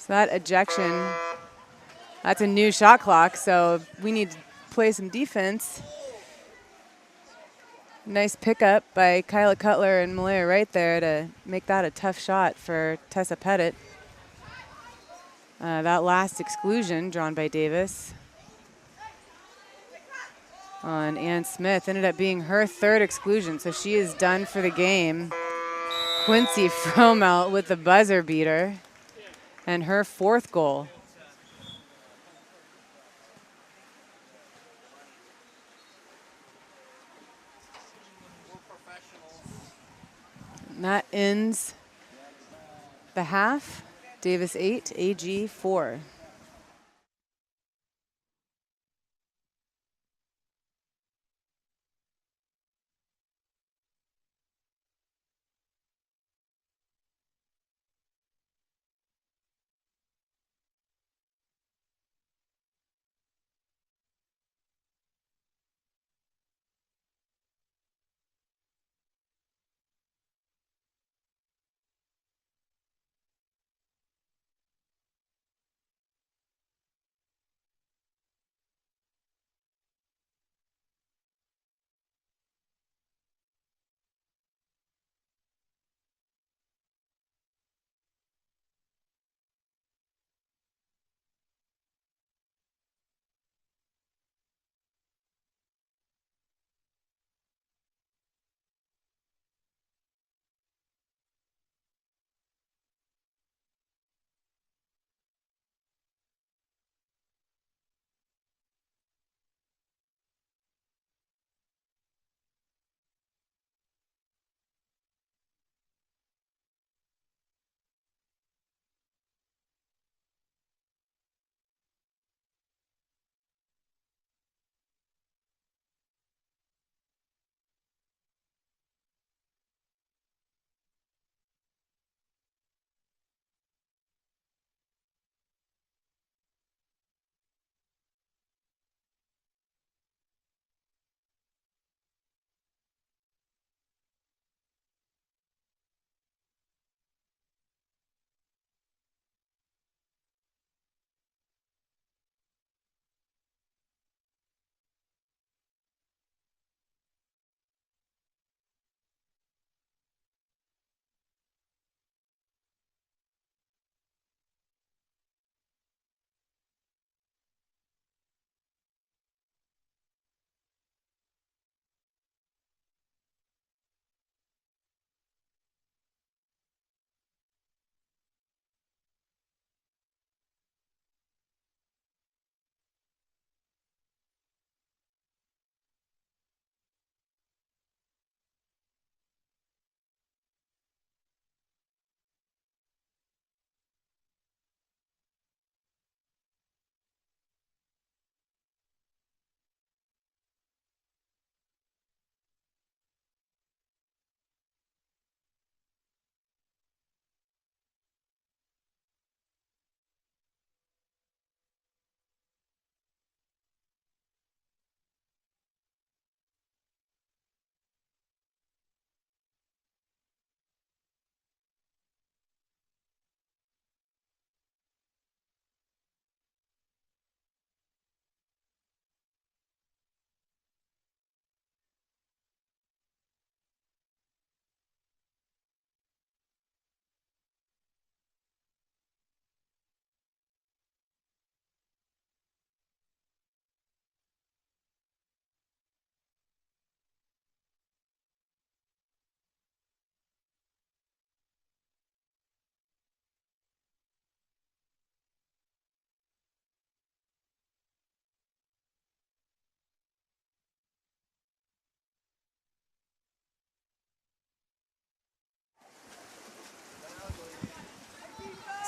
So that ejection, that's a new shot clock, so we need to play some defense. Nice pickup by Kyla Cutler and Malaya right there to make that a tough shot for Tessa Pettit. That last exclusion drawn by Davis on Ann Smith ended up being her third exclusion, so she is done for the game. Quincy Fromelt with the buzzer beater and her fourth goal. And that ends the half. Davis 8, AG 4.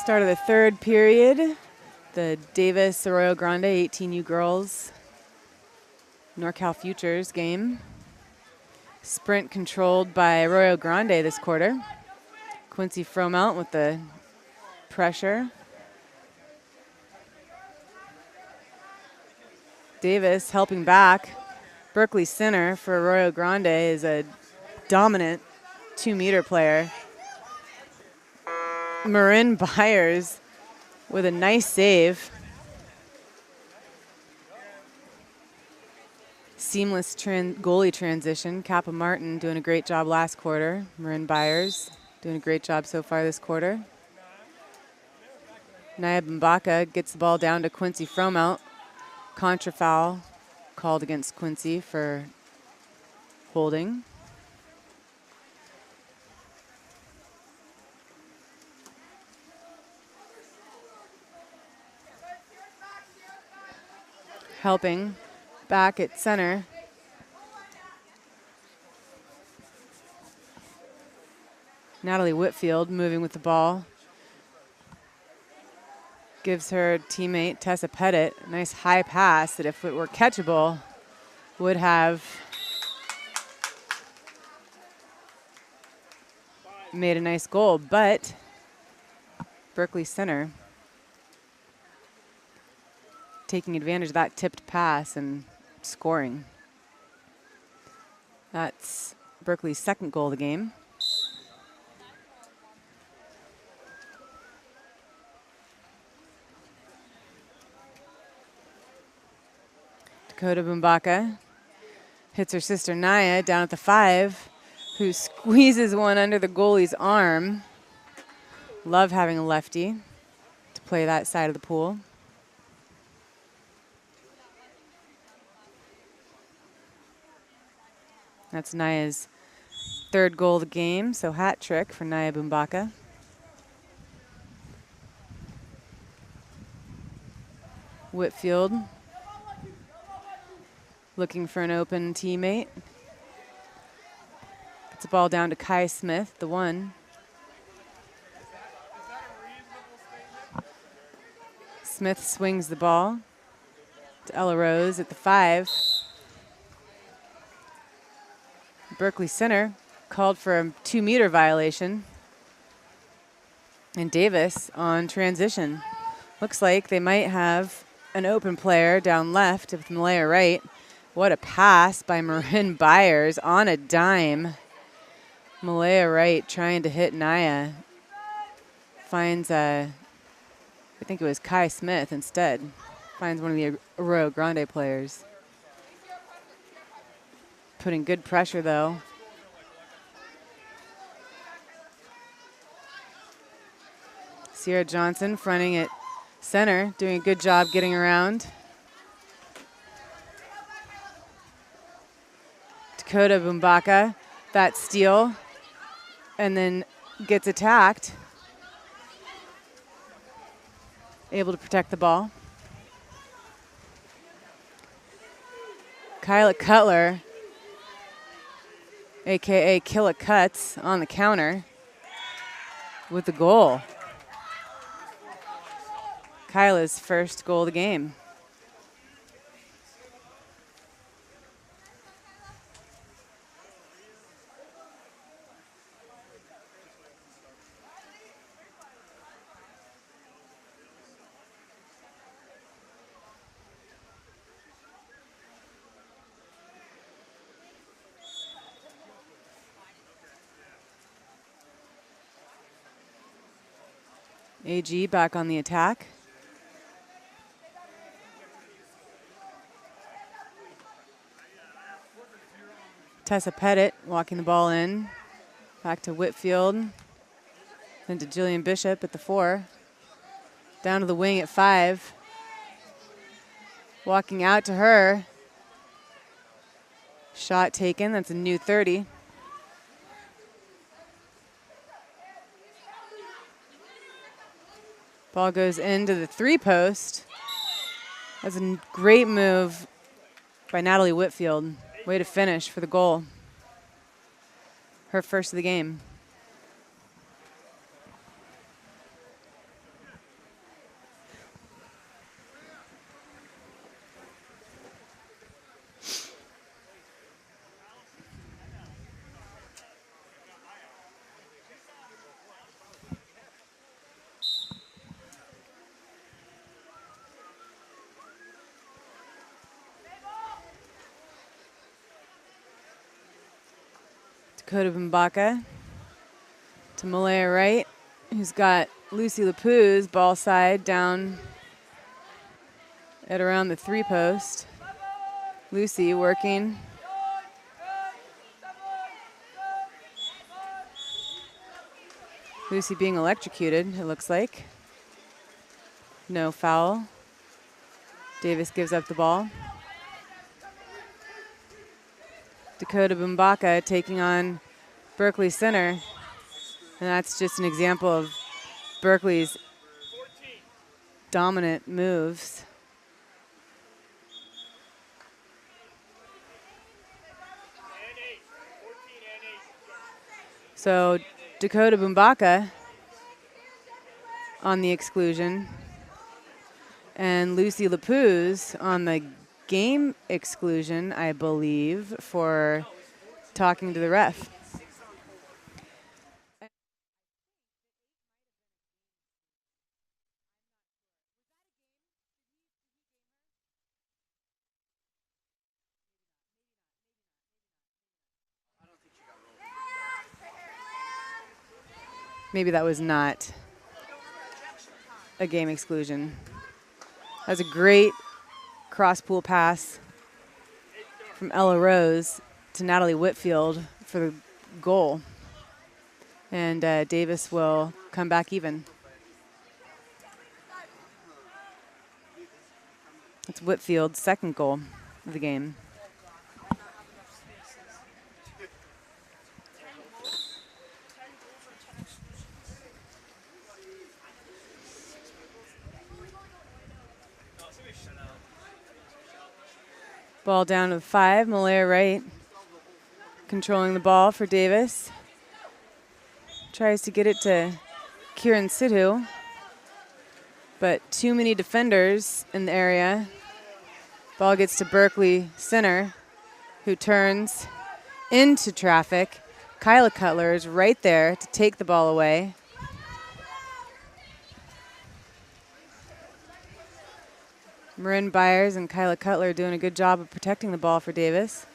Start of the third period, the Davis Arroyo Grande 18U girls NorCal Futures game. Sprint controlled by Arroyo Grande this quarter. Quincy Fromelt with the pressure. Davis helping back. Berkeley Center for Arroyo Grande is a dominant 2-meter player. Marin Byers with a nice save. Seamless goalie transition. Kappa Martin doing a great job last quarter. Marin Byers doing a great job so far this quarter. Naya Mbaka gets the ball down to Quincy Fromelt. Contra foul called against Quincy for holding. Helping back at center. Natalie Whitfield moving with the ball. Gives her teammate Tessa Pettit a nice high pass that if it were catchable would have made a nice goal, but Berkeley center taking advantage of that tipped pass and scoring. That's Berkeley's second goal of the game. Dakota Bumbaka hits her sister Naya down at the 5, who squeezes one under the goalie's arm. Love having a lefty to play that side of the pool. That's Naya's third goal of the game, so hat trick for Naya Bumbaka. Whitfield looking for an open teammate. Gets the ball down to Kai Smith, the 1. Smith swings the ball to Ella Rose at the 5. Berkeley center called for a 2-meter violation. And Davis on transition. Looks like they might have an open player down left with Malaya Wright. What a pass by Marin Byers on a dime. Malaya Wright trying to hit Naya. Finds, I think it was Kai Smith instead. Finds one of the Arroyo Grande players. Putting good pressure though. Sierra Johnson fronting at center, doing a good job getting around. Dakota Bumbaka, that steal, and then gets attacked. Able to protect the ball. Kyla Cutler, AKA Killa Cuts, on the counter with the goal. Kyla's first goal of the game. AG back on the attack. Tessa Pettit walking the ball in. Back to Whitfield. Then to Jillian Bishop at the 4. Down to the wing at 5. Walking out to her. Shot taken, that's a new 30. Ball goes into the 3-post. That's a great move by Natalie Whitfield. Way to finish for the goal. Her first of the game. Dakota Bumbaka to Malaya Wright. who's got Lucy Lapuz ball side down at around the 3 post. Lucy working. Lucy being electrocuted, it looks like. No foul. Davis gives up the ball. Dakota Bumbaka taking on Berkeley Center. And that's just an example of Berkeley's dominant moves. So Dakota Bumbaka on the exclusion and Lucy Lapuz on the game exclusion, I believe, for talking to the ref. Maybe that was not a game exclusion. That was a great cross-pool pass from Ella Rose to Natalie Whitfield for the goal. And Davis will come back even. That's Whitfield's second goal of the game. Ball down to 5, Malaya Wright controlling the ball for Davis. Tries to get it to Kieran Sidhu, but too many defenders in the area. Ball gets to Berkeley Center, who turns into traffic. Kyla Cutler is right there to take the ball away. Marin Byers and Kyla Cutler doing a good job of protecting the ball for Davis.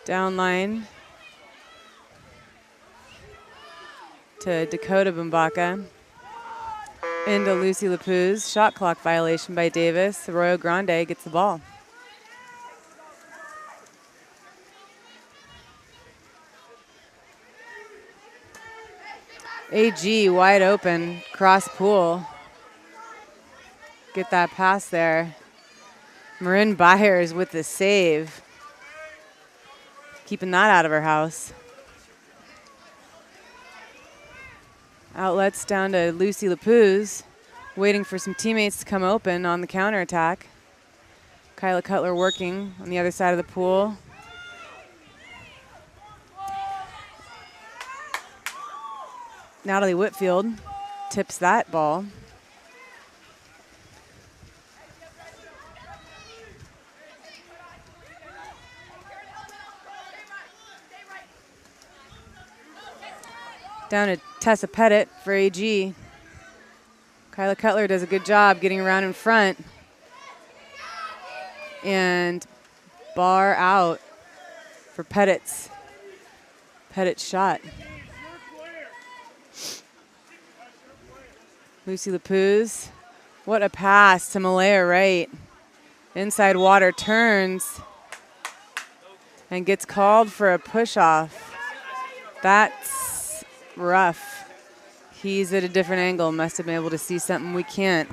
Down line to Dakota Bumbaka. Into Lucy Lapuz. Shot clock violation by Davis. Arroyo Grande gets the ball. AG wide open, cross pool. Get that pass there. Marin Byers with the save. Keeping that out of her house. Outlets down to Lucy Lapuz, waiting for some teammates to come open on the counterattack. Kyla Cutler working on the other side of the pool. Natalie Whitfield tips that ball. Down to Tessa Pettit for AG. Kyla Cutler does a good job getting around in front. And bar out for Pettit's shot. Lucy Lapuz, what a pass to Malaya Wright. Inside water, turns and gets called for a push-off. That's rough. He's at a different angle, must have been able to see something we can't.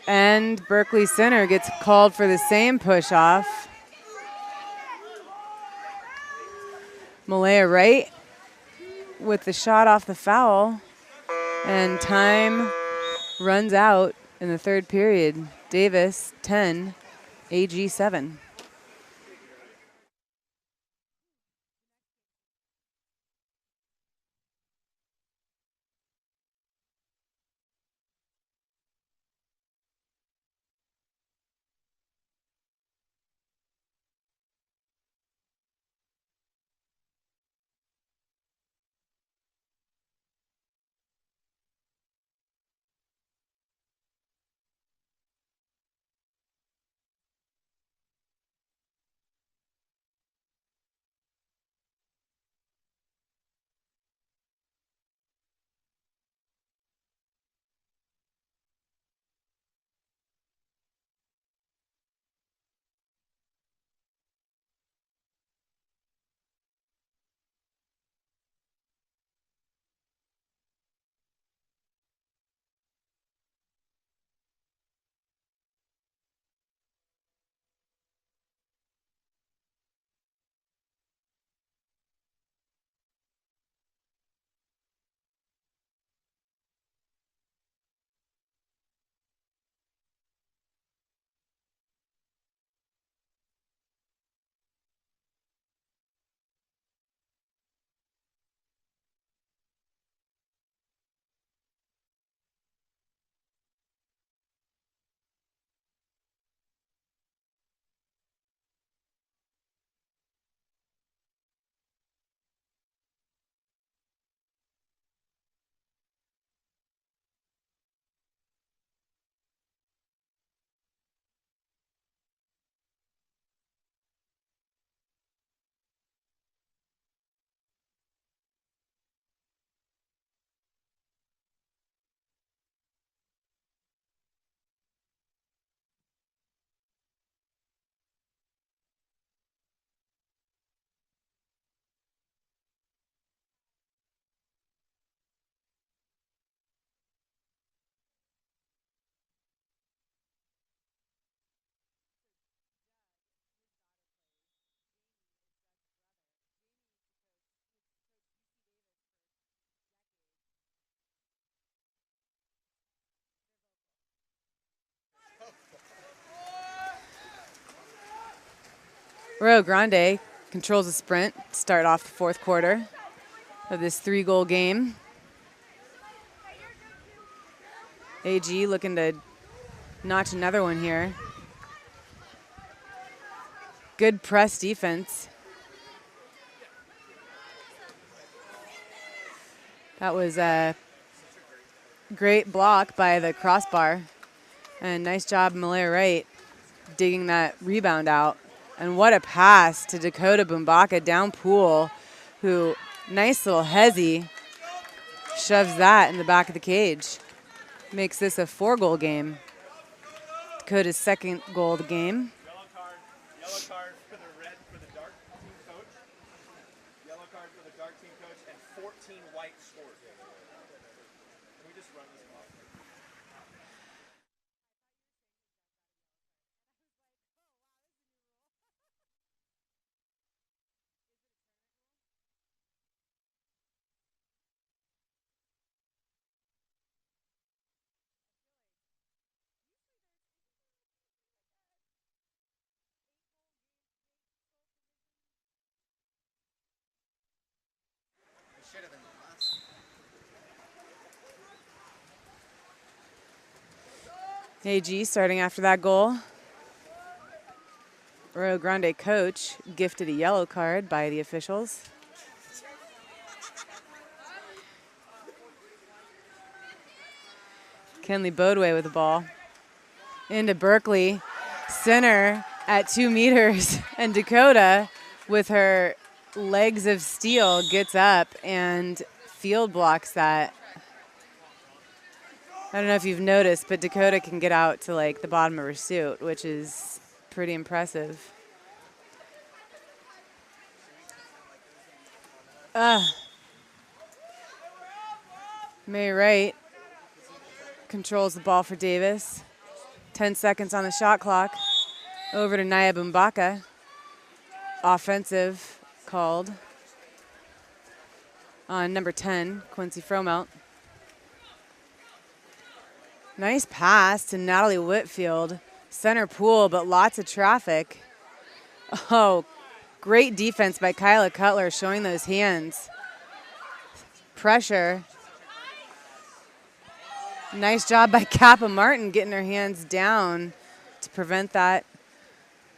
And Berkeley Center gets called for the same push-off. Malaya Wright with the shot off the foul, and time runs out in the third period. Davis 10, AG 7. Arroyo Grande controls the sprint to start off the fourth quarter of this 3-goal game. AG looking to notch another one here. Good press defense. That was a great block by the crossbar. And nice job, Malaya Wright, digging that rebound out. And what a pass to Dakota Bumbaka down pool, who, nice little hezzy, shoves that in the back of the cage. Makes this a 4-goal game. Dakota's second goal of the game. Yellow card for the red for the dark team coach. Yellow card for the dark team coach, and 14 white scored. Can we just run this off? Should have been less. AG starting after that goal. Arroyo Grande coach gifted a yellow card by the officials. Kenley Bodway with the ball. Into Berkeley. Center at 2 meters. And Dakota, with her legs of steel, gets up and field blocks that. I don't know if you've noticed, but Dakota can get out to like the bottom of her suit, which is pretty impressive. May Wright controls the ball for Davis. 10 seconds on the shot clock. Over to Naya Bumbaka. Offensive called on number 10, Quincy Fromelt. Nice pass to Natalie Whitfield. Center pool, but lots of traffic. Oh, great defense by Kyla Cutler, showing those hands. Pressure. Nice job by Kappa Martin getting her hands down to prevent that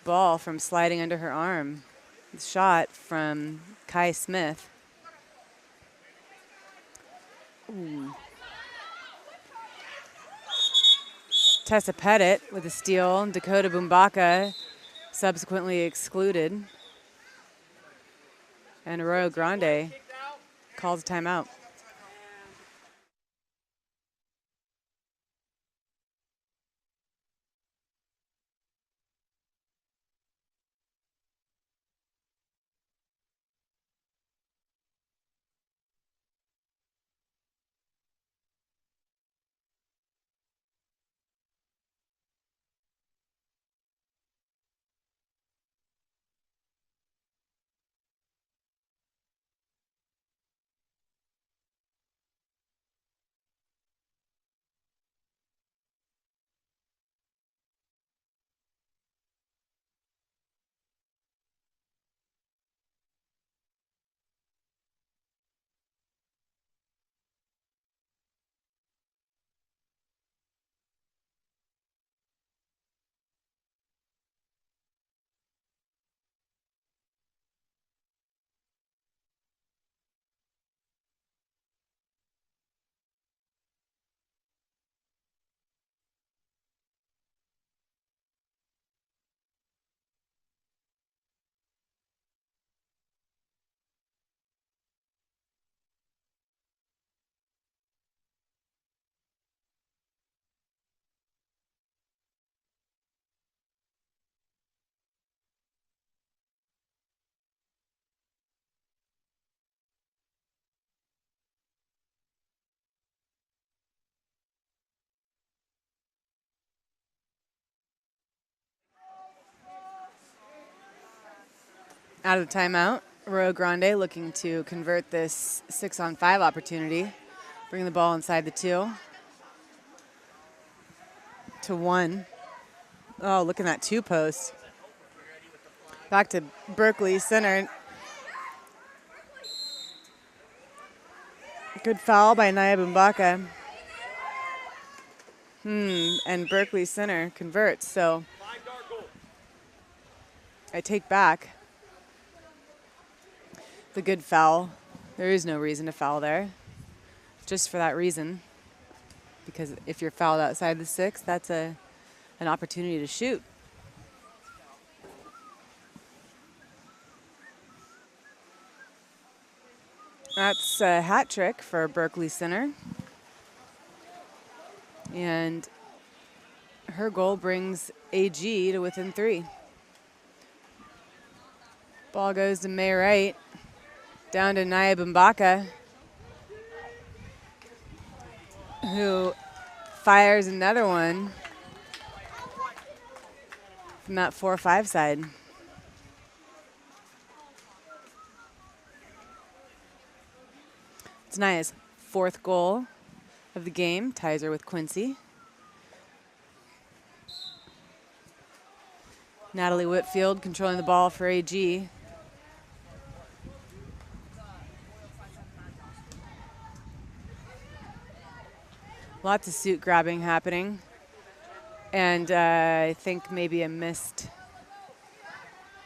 ball from sliding under her arm. Shot from Kai Smith. Ooh. Tessa Pettit with a steal. Dakota Bumbaka subsequently excluded. And Arroyo Grande calls a timeout. Out of the timeout, Arroyo Grande looking to convert this 6-on-5 opportunity. Bring the ball inside the 2. To 1. Oh, look at that 2 post. Back to Berkeley center. Good foul by Naya Bumbaka. And Berkeley center converts, so I take back the good foul. There is no reason to foul there, just for that reason. Because if you're fouled outside the 6, that's an opportunity to shoot. That's a hat trick for Berkeley center. And her goal brings AG to within 3. Ball goes to May Wright, down to Naya Bumbaka, who fires another one from that 4-5 side. It's Naya's 4th goal of the game, ties her with Quincy. Natalie Whitfield controlling the ball for AG. Lots of suit grabbing happening. And I think maybe a missed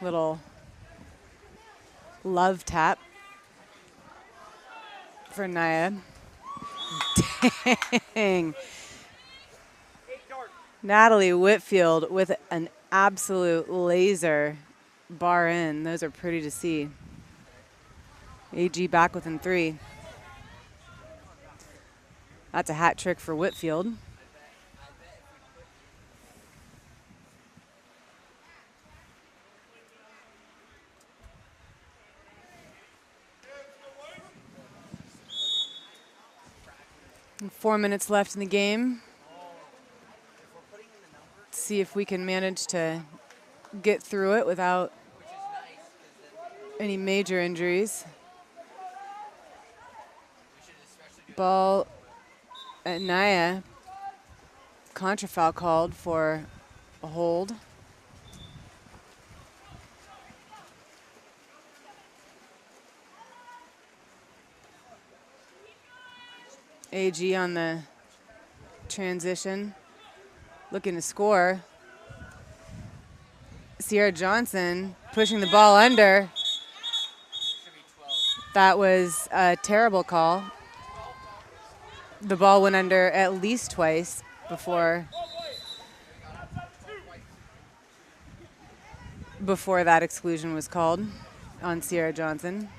little love tap for Naya. Dang. Natalie Whitfield with an absolute laser bar in. Those are pretty to see. AG back within 3. That's a hat trick for Whitfield. And 4 minutes left in the game. Let's see if we can manage to get through it without any major injuries. Ball at Naya. Contra foul called for a hold. AG on the transition, looking to score. Sierra Johnson pushing the ball under. That was a terrible call. The ball went under at least twice before that exclusion was called on Sierra Johnson.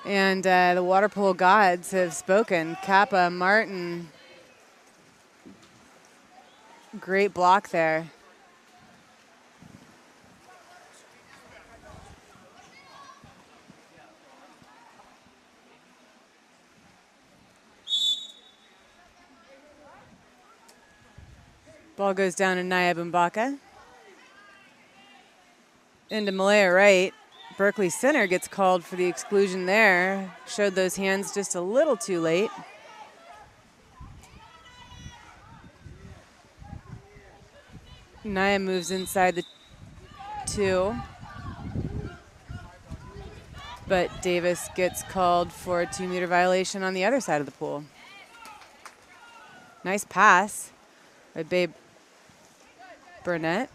And the water polo gods have spoken. Kappa, Martin, great block there. Ball goes down to Naya Bumbaka. Into Malaya Wright. Berkeley center gets called for the exclusion there. Showed those hands just a little too late. Naya moves inside the 2. But Davis gets called for a 2-meter violation on the other side of the pool. Nice pass by Babe Burnett.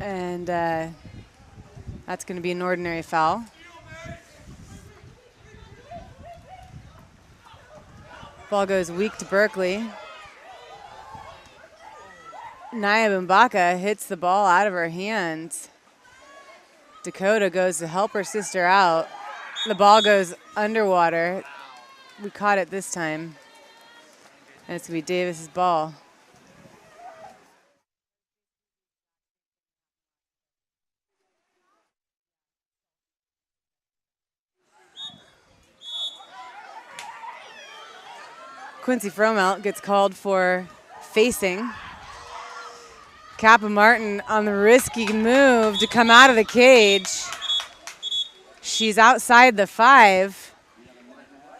And that's going to be an ordinary foul. Ball goes weak to Berkeley. Naya Bumbaka hits the ball out of her hands. Dakota goes to help her sister out. The ball goes underwater. We caught it this time. And it's going to be Davis's ball. Quincy Fromelt gets called for facing. Kappa Martin on the risky move to come out of the cage. She's outside the 5.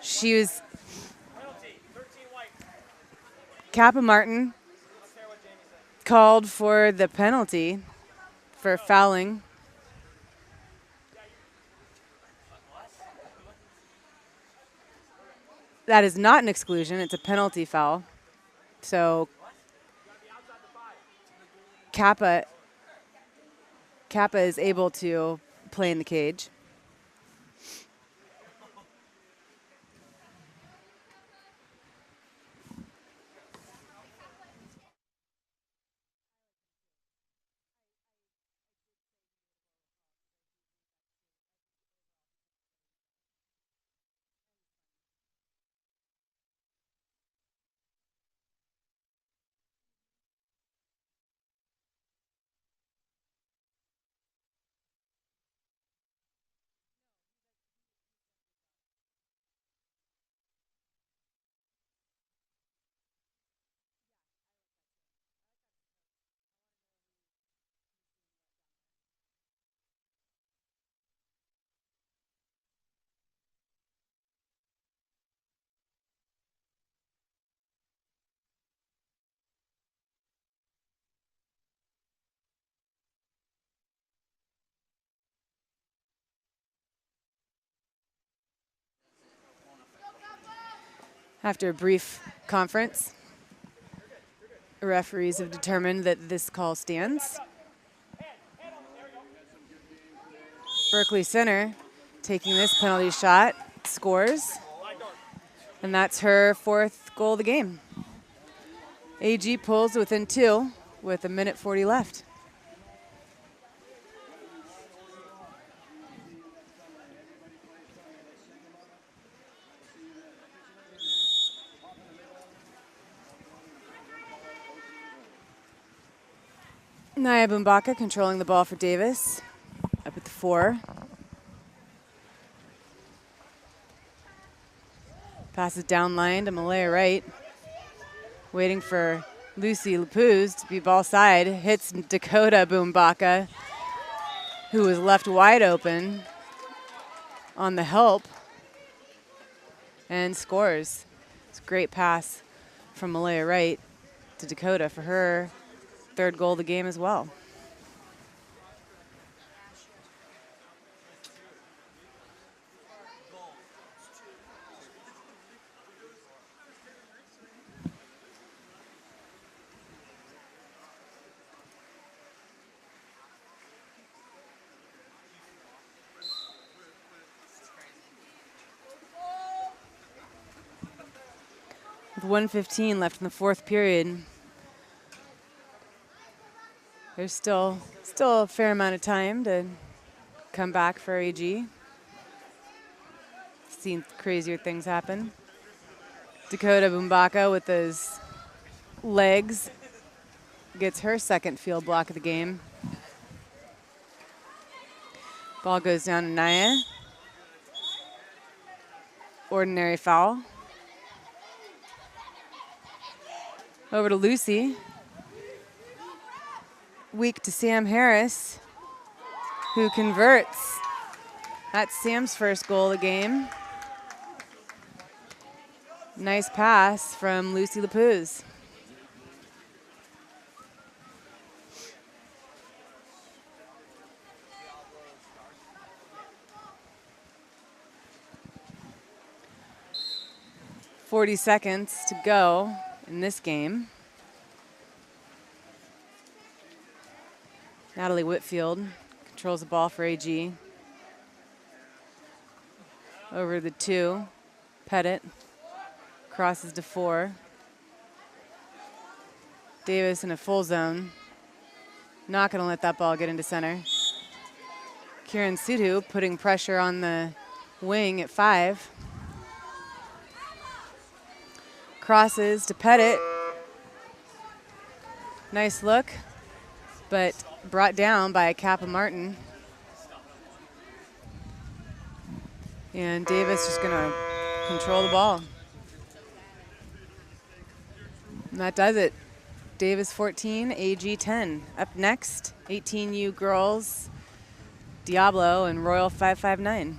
She was Kappa Martin called for the penalty for fouling. That is not an exclusion, it's a penalty foul. So Kappa is able to play in the cage. After a brief conference, referees have determined that this call stands. Berkeley Center taking this penalty shot, scores, and that's her 4th goal of the game. AG pulls within 2 with 1:40 left. Naya Bumbaka controlling the ball for Davis, up at the 4. Passes down line to Malaya Wright, waiting for Lucy Lapuz to be ball side, hits Dakota Bumbaka, who was left wide open on the help, and scores. It's a great pass from Malaya Wright to Dakota for her 3rd goal of the game as well. With 1:15 left in the 4th period, there's still a fair amount of time to come back for AG. Seen crazier things happen. Dakota Bumbaka with those legs gets her 2nd field block of the game. Ball goes down to Naya. Ordinary foul. Over to Lucy. Weak to Sam Harris, who converts. That's Sam's 1st goal of the game. Nice pass from Lucy Lapuz. .40 seconds to go in this game. Natalie Whitfield controls the ball for AG. Over the 2, Pettit crosses to 4. Davis in a full zone. Not going to let that ball get into center. Kieran Sidhu putting pressure on the wing at 5. Crosses to Pettit. Nice look, but brought down by Kappa Martin. And Davis just going to control the ball. And that does it. Davis 14, AG 10. Up next, 18U girls, Diablo and Royal 559.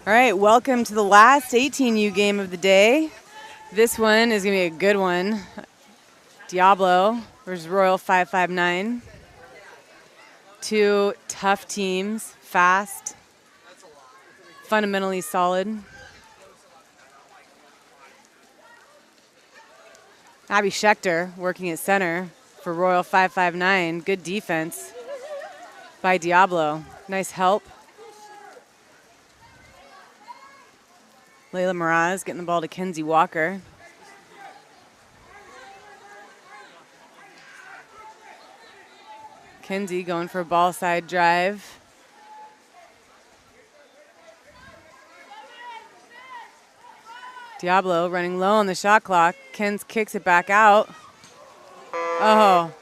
All right, welcome to the last 18U game of the day. This one is going to be a good one. Diablo versus Royal 559. Two tough teams, fast, fundamentally solid. Abby Schechter working at center for Royal 559. Good defense by Diablo. Nice help. Layla Miraz getting the ball to Kenzie Walker. Kenzie going for a ball side drive. Diablo running low on the shot clock. Kens kicks it back out. Oh.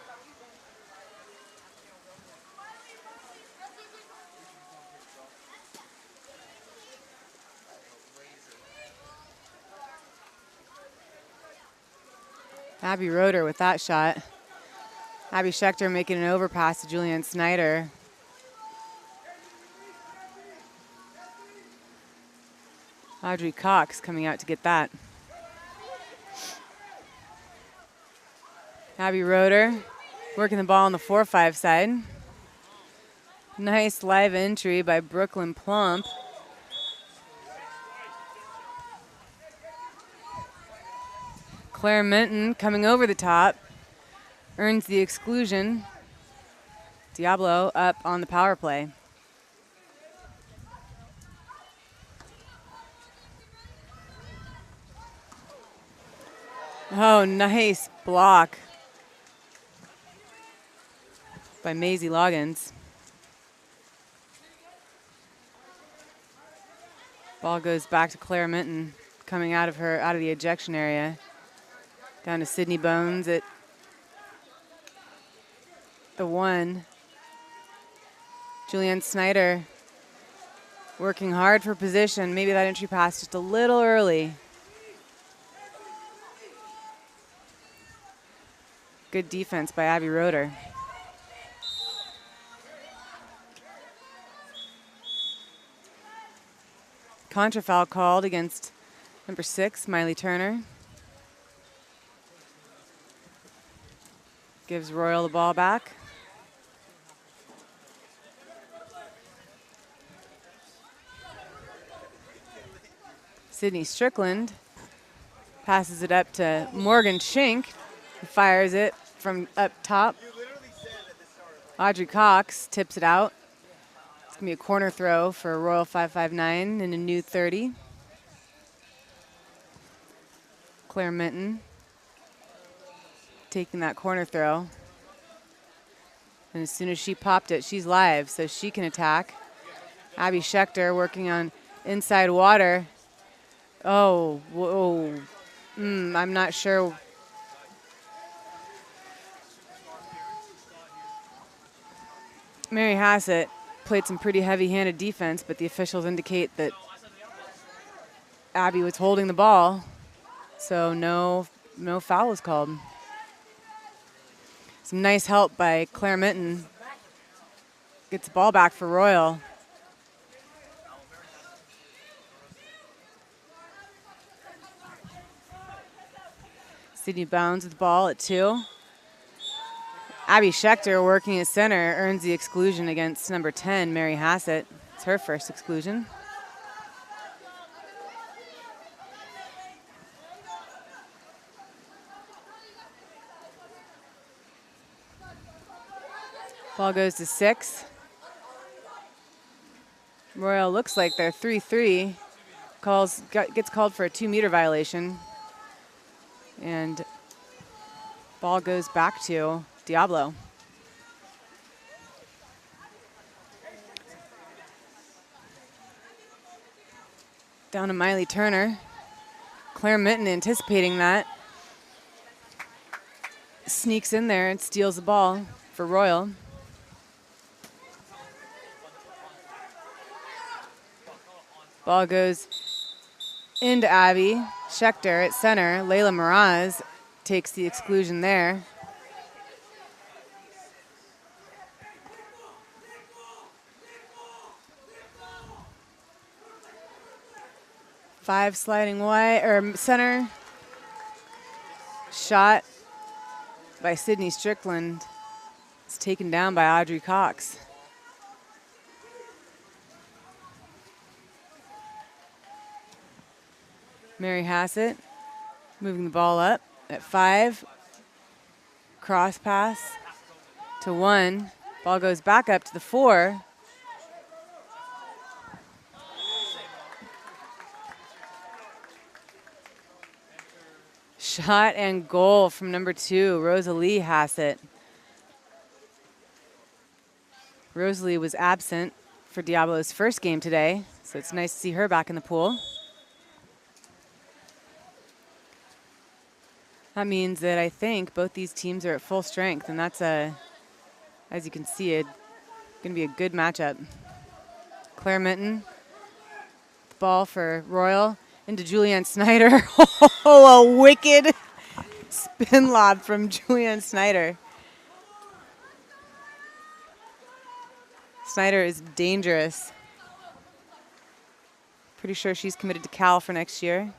Abby Roeder with that shot. Abby Schechter making an overpass to Julianne Snyder. Audrey Cox coming out to get that. Abby Roeder working the ball on the 4-5 side. Nice live entry by Brooklyn Plump. Claire Minton coming over the top. Earns the exclusion. Diablo up on the power play. Oh, nice block by Maisie Loggins. Ball goes back to Claire Minton, coming out of the ejection area. Down to Sydney Bones at the 1. Julianne Snyder working hard for position. Maybe that entry pass just a little early. Good defense by Abby Roeder. Contra foul called against number 6, Miley Turner. Gives Royal the ball back. Sydney Strickland passes it up to Morgan Schink, who fires it from up top. Audrey Cox tips it out. It's going to be a corner throw for Royal 559 in a new 30. Claire Minton taking that corner throw. And as soon as she popped it, she's live, so she can attack. Abby Schechter working on inside water. Oh, whoa. I'm not sure. Mary Hassett played some pretty heavy-handed defense, but the officials indicate that Abby was holding the ball, so no foul was called. Some nice help by Claire Minton. Gets the ball back for Royal. Sydney Bounds with the ball at 2. Abby Schechter working at center earns the exclusion against number 10, Mary Hassett. It's her first exclusion. Ball goes to 6. Royal looks like they're 3-3. Gets called for a 2-meter violation. And ball goes back to Diablo. Down to Miley Turner. Claire Minton anticipating that. Sneaks in there and steals the ball for Royal. Ball goes into Abby Schechter at center. Layla Miraz takes the exclusion there. Five sliding wide, or center. Shot by Sydney Strickland. It's taken down by Audrey Cox. Mary Hassett moving the ball up at 5. Cross pass to 1. Ball goes back up to the 4. Shot and goal from number 2, Rosalie Hassett. Rosalie was absent for Diablo's first game today, so it's nice to see her back in the pool. That means that I think both these teams are at full strength, and that's as you can see, it's going to be a good matchup. Claire Minton, ball for Royal, into Julianne Snyder. Oh, a wicked spin lob from Julianne Snyder. Snyder is dangerous. Pretty sure she's committed to Cal for next year.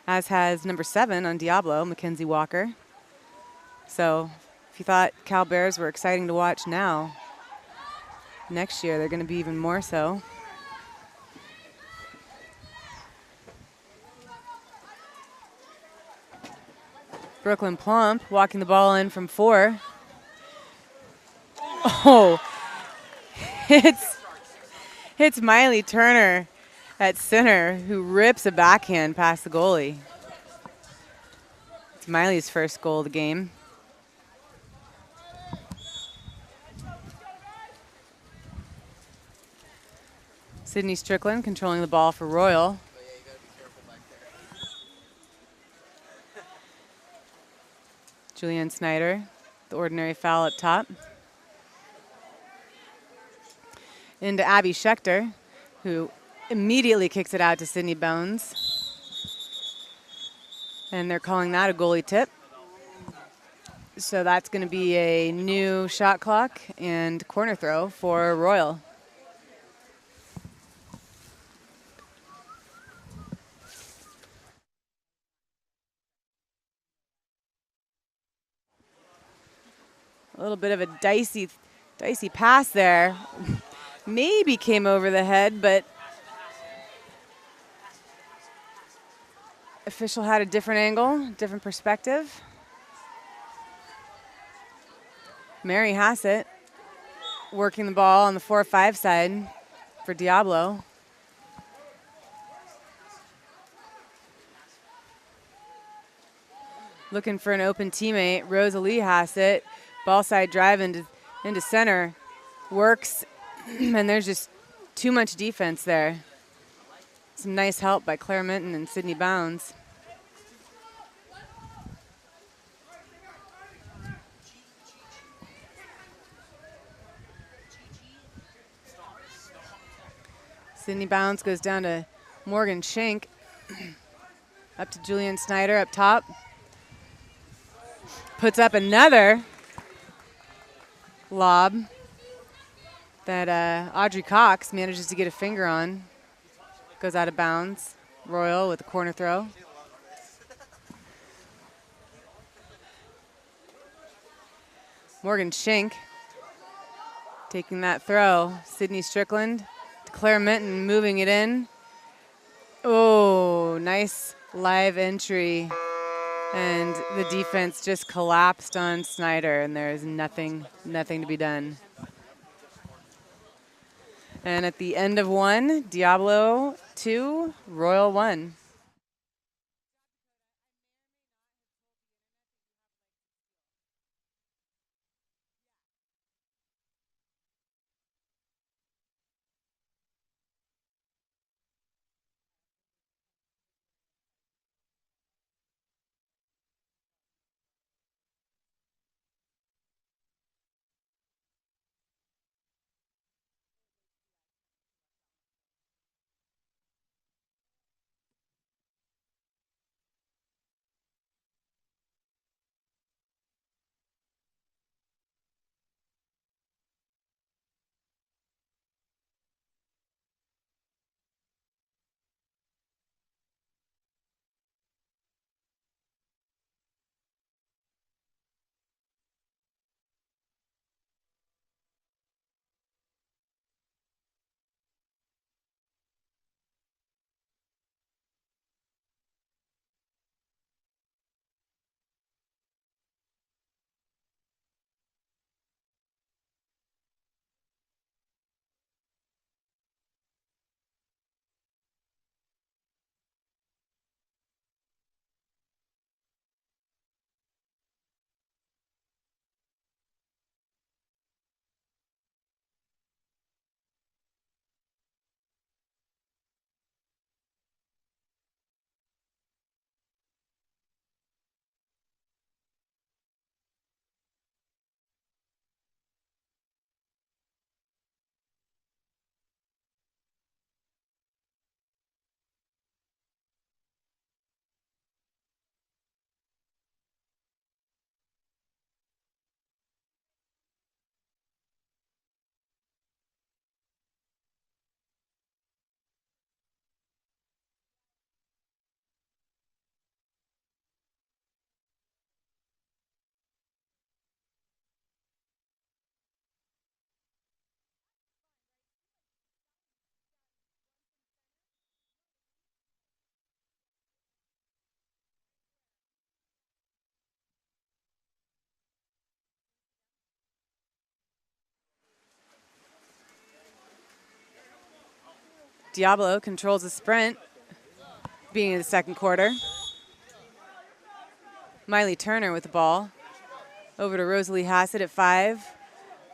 As has number 7 on Diablo, Mackenzie Walker. So if you thought Cal Bears were exciting to watch now, next year they're going to be even more so. Brooklyn Plump walking the ball in from 4. Oh, it's Miley Turner at center who rips a backhand past the goalie. It's Miley's first goal of the game. Sydney Strickland controlling the ball for Royal. Julianne Snyder, the ordinary foul up top. Into Abby Schechter, who immediately kicks it out to Sydney Bones. And they're calling that a goalie tip. So that's going to be a new shot clock and corner throw for Royal. A little bit of a dicey pass there. Maybe came over the head, but official had a different angle, different perspective. Mary Hassett working the ball on the 4-5 side for Diablo. Looking for an open teammate, Rosalie Hassett. Ball side drive into center. Works, and there's just too much defense there. Some nice help by Claire Minton and Sydney Bounds. Sydney Bounds goes down to Morgan Schenk. Up to Julianne Snyder up top. Puts up another lob that Audrey Cox manages to get a finger on. Goes out of bounds. Royal with a corner throw. Morgan Schenk taking that throw. Sydney Strickland to Claire Minton moving it in. Oh, nice live entry. And the defense just collapsed on Snyder, and there is nothing to be done. And at the end of 1, Diablo 2, Royal 1. Diablo controls the sprint, beginning of the second quarter. Miley Turner with the ball. Over to Rosalie Hassett at 5.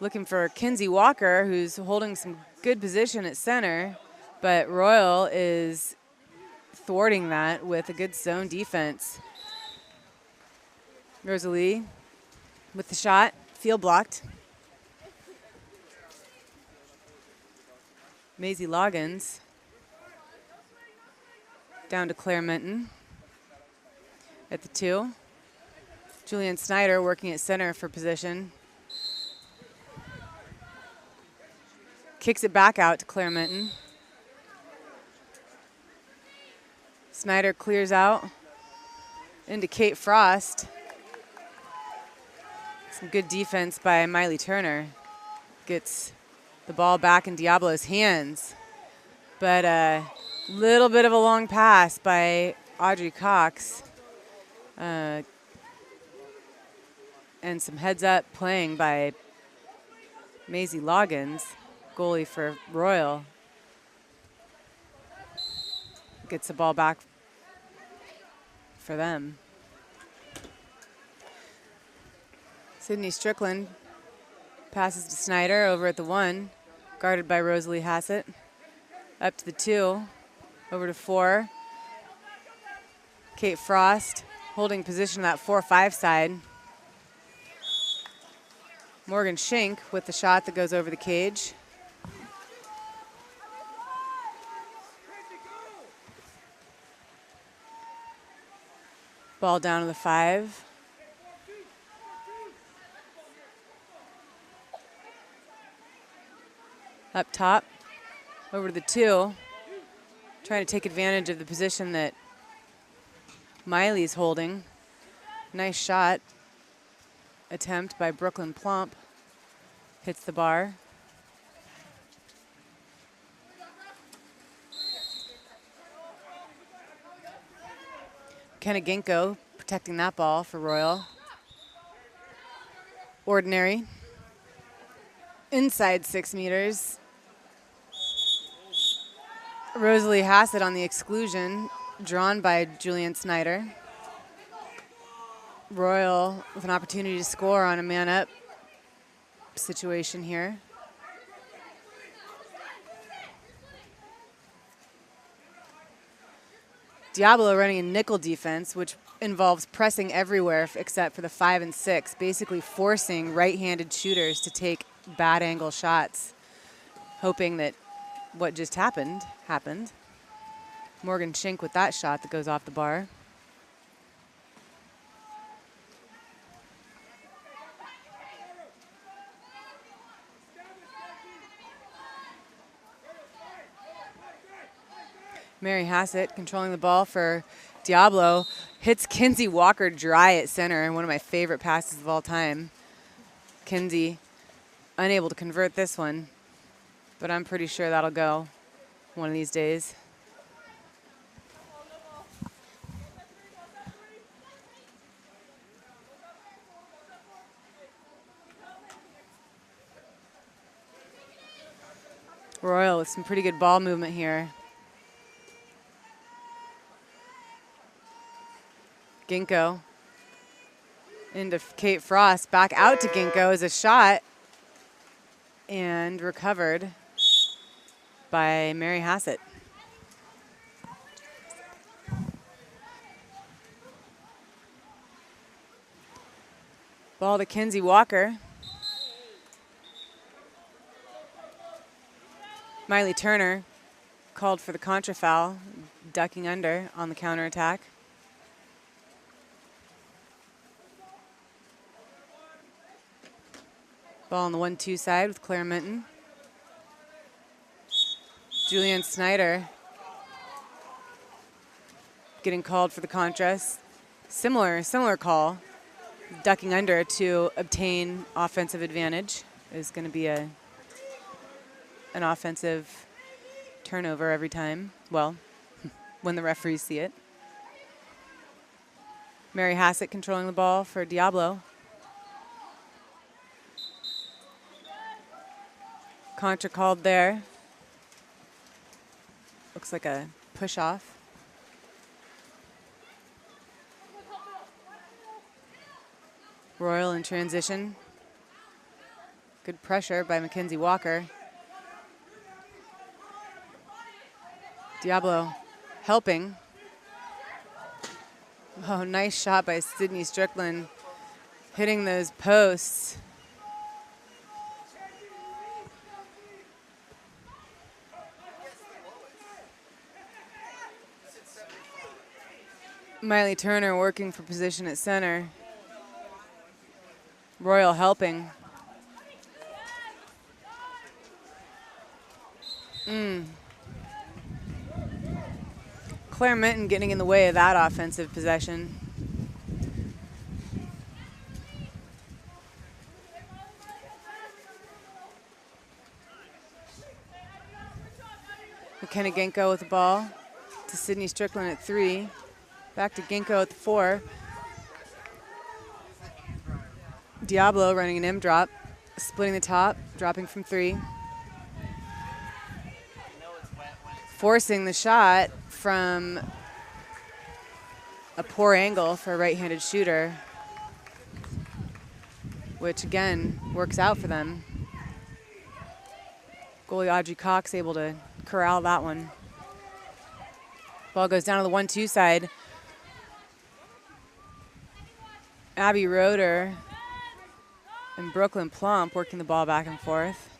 Looking for Kinsey Walker, who's holding some good position at center, but Royal is thwarting that with a good zone defense. Rosalie with the shot, field blocked. Maisie Loggins down to Claire Minton at the 2. Julianne Snyder working at center for position. Kicks it back out to Claire Minton. Snyder clears out into Kate Frost. Some good defense by Miley Turner. Gets the ball back in Diablo's hands. But a little bit of a long pass by Audrey Cox. And some heads-up playing by Maisie Loggins, goalie for Royal. Gets the ball back for them. Sydney Strickland passes to Snyder over at the 1, guarded by Rosalie Hassett. Up to the 2, over to 4. Kate Frost holding position on that 4-5 side. Morgan Schenk with the shot that goes over the cage. Ball down to the 5. Up top, over to the 2. Trying to take advantage of the position that Miley's holding. Nice shot attempt by Brooklyn Plump. Hits the bar. Kenna Ginkgo protecting that ball for Royal. Ordinary. Inside 6 meters. Rosalie Hassett on the exclusion, drawn by Julianne Snyder. Royal with an opportunity to score on a man-up situation here. Diablo running a nickel defense, which involves pressing everywhere except for the 5 and 6, basically forcing right-handed shooters to take bad angle shots, hoping that what just happened. Morgan Schenk with that shot that goes off the bar. Mary Hassett controlling the ball for Diablo. Hits Kinsey Walker dry at center, and one of my favorite passes of all time. Kinsey unable to convert this one, but I'm pretty sure that'll go one of these days. Royal with some pretty good ball movement here. Ginkgo into Kate Frost, back out to Ginkgo as a shot, and recovered by Mary Hassett. Ball to Kinsey Walker. Miley Turner called for the contra foul, ducking under on the counterattack. Ball on the 1-2 side with Claire Minton. Julianne Snyder getting called for the contras. Similar call. Ducking under to obtain offensive advantage is going to be an offensive turnover every time. Well, when the referees see it. Mary Hassett controlling the ball for Diablo. Contra called there. Looks like a push off. Royal in transition. Good pressure by Mackenzie Walker. Diablo helping. Oh, nice shot by Sydney Strickland, hitting those posts. Miley Turner working for position at center. Royal helping. Claire Minton getting in the way of that offensive possession. McKenna Genko with the ball to Sydney Strickland at 3. Back to Genko at the 4. Diablo running an M drop, splitting the top, dropping from 3. Forcing the shot from a poor angle for a right-handed shooter, which again works out for them. Goalie Audrey Cox able to corral that one. Ball goes down to the 1-2 side. Abby Roeder and Brooklyn Plump working the ball back and forth.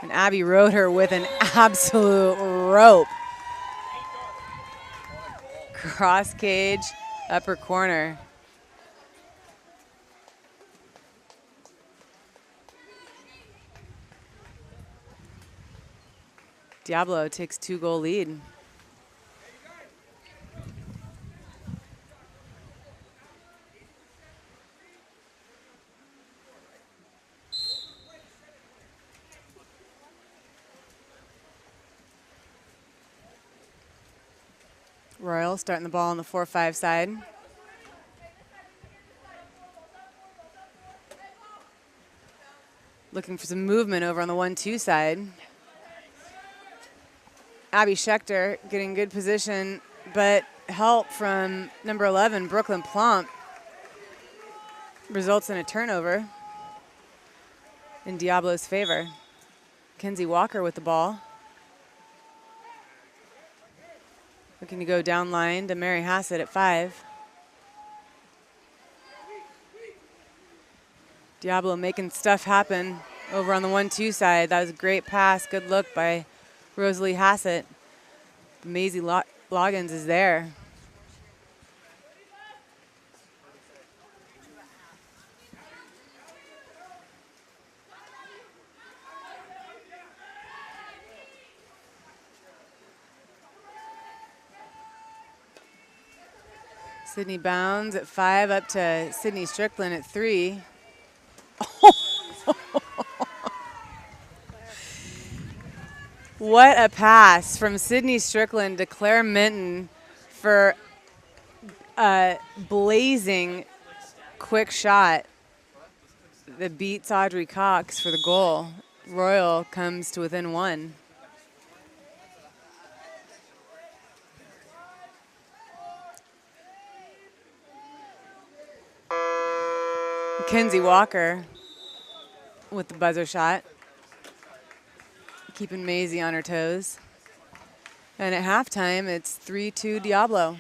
And Abby Roeder with an absolute rope. Cross cage, upper corner. Diablo takes 2-goal lead. Royal starting the ball on the 4-5 side. Looking for some movement over on the 1-2 side. Abby Schechter getting good position, but help from number 11, Brooklyn Plump, results in a turnover in Diablo's favor. Kenzie Walker with the ball. Looking to go down line to Mary Hassett at 5. Diablo making stuff happen over on the 1-2 side. That was a great pass, good look by Rosalie Hassett. Maisie Loggins is there. Sydney Bounds at 5, up to Sydney Strickland at 3. What a pass from Sydney Strickland to Claire Minton for a blazing quick shot that beats Audrey Cox for the goal. Royal comes to within 1. Mackenzie Walker with the buzzer shot, keeping Maisie on her toes. And at halftime, it's 3-2 Diablo.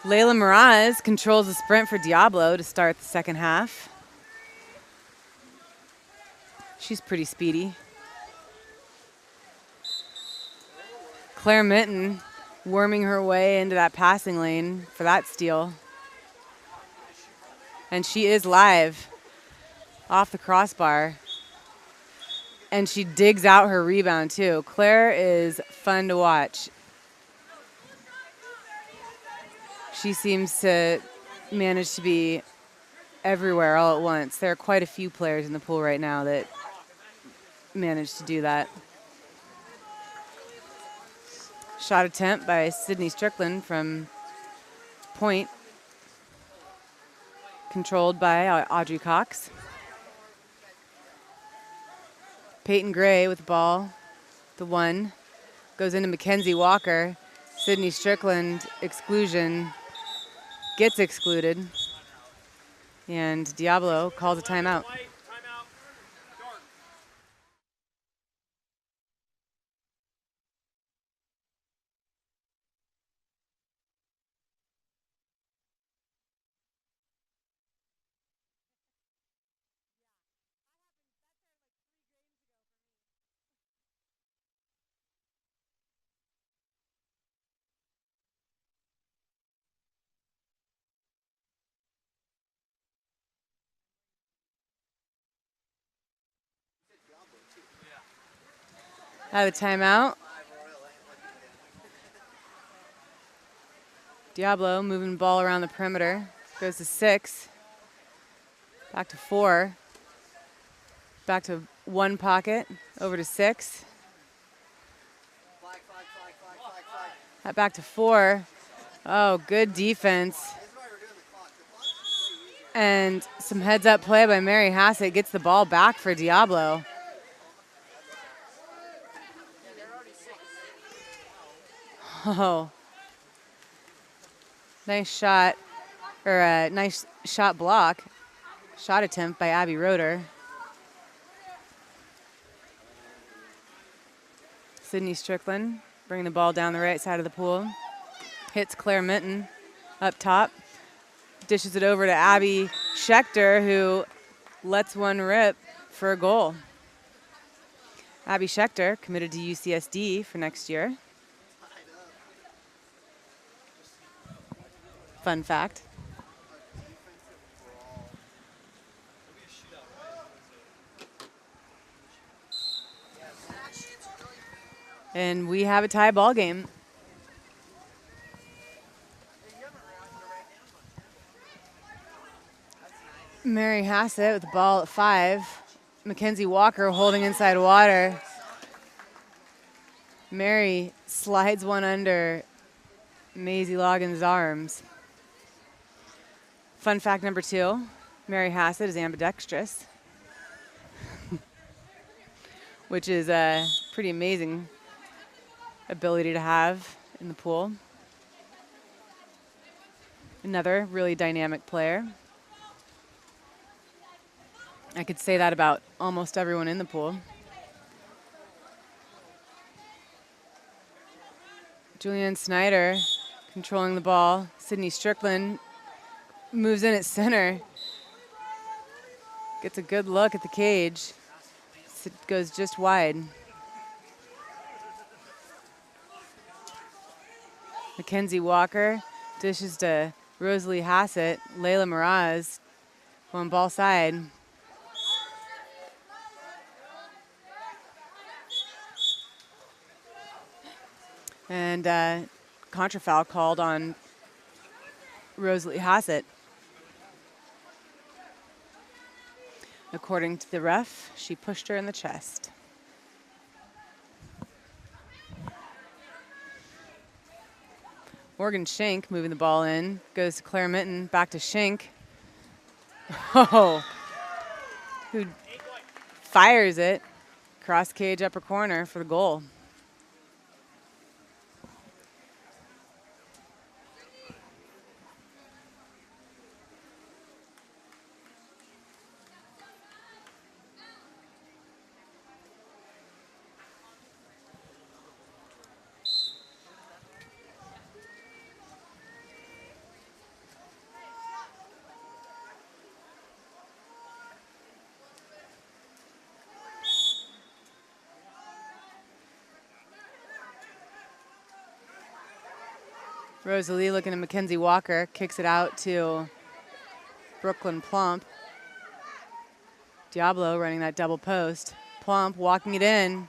Layla Miraz controls the sprint for Diablo to start the second half. She's pretty speedy. Claire Mitten worming her way into that passing lane for that steal. And she is live off the crossbar. And she digs out her rebound too. Claire is fun to watch. She seems to manage to be everywhere all at once. There are quite a few players in the pool right now that manage to do that. Shot attempt by Sydney Strickland from point. Controlled by Audrey Cox. Peyton Gray with the ball. The one goes into Mackenzie Walker. Sydney Strickland exclusion. Gets excluded. And Diablo calls a timeout. Out of the timeout. Diablo moving the ball around the perimeter. Goes to 6. Back to 4. Back to 1 pocket. Over to 6. Back to 4. Oh, good defense. And some heads up play by Mary Hassett. Gets the ball back for Diablo. Oh, nice shot, or a nice shot block. Shot attempt by Abby Roeder. Sydney Strickland bringing the ball down the right side of the pool. Hits Claire Mitten up top. Dishes it over to Abby Schechter, who lets one rip for a goal. Abby Schechter committed to UCSD for next year. Fun fact. And we have a tie ball game. Mary Hassett with the ball at 5. Mackenzie Walker holding inside water. Mary slides one under Maisie Logan's arms. Fun fact number 2, Mary Hassett is ambidextrous, which is a pretty amazing ability to have in the pool. Another really dynamic player. I could say that about almost everyone in the pool. Julianne Snyder controlling the ball. Sydney Strickland moves in at center. Gets a good look at the cage. It goes just wide. Mackenzie Walker dishes to Rosalie Hassett. Layla Miraz on ball side. And contra foul called on Rosalie Hassett. According to the ref, she pushed her in the chest. Morgan Schenk moving the ball in. Goes to Claire Mitten, back to Schenk. Oh, who fires it. Cross cage upper corner for the goal. Rosalie looking at Mackenzie Walker, kicks it out to Brooklyn Plump. Diablo running that double post. Plump walking it in.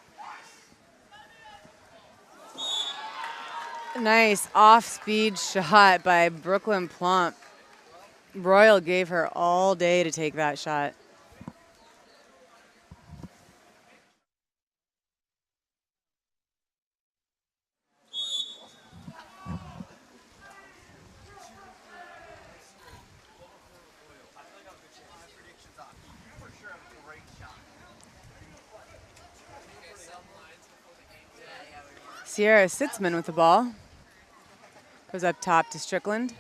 Nice off-speed shot by Brooklyn Plump. Royal gave her all day to take that shot. Sierra Sitzman with the ball. Goes up top to Strickland.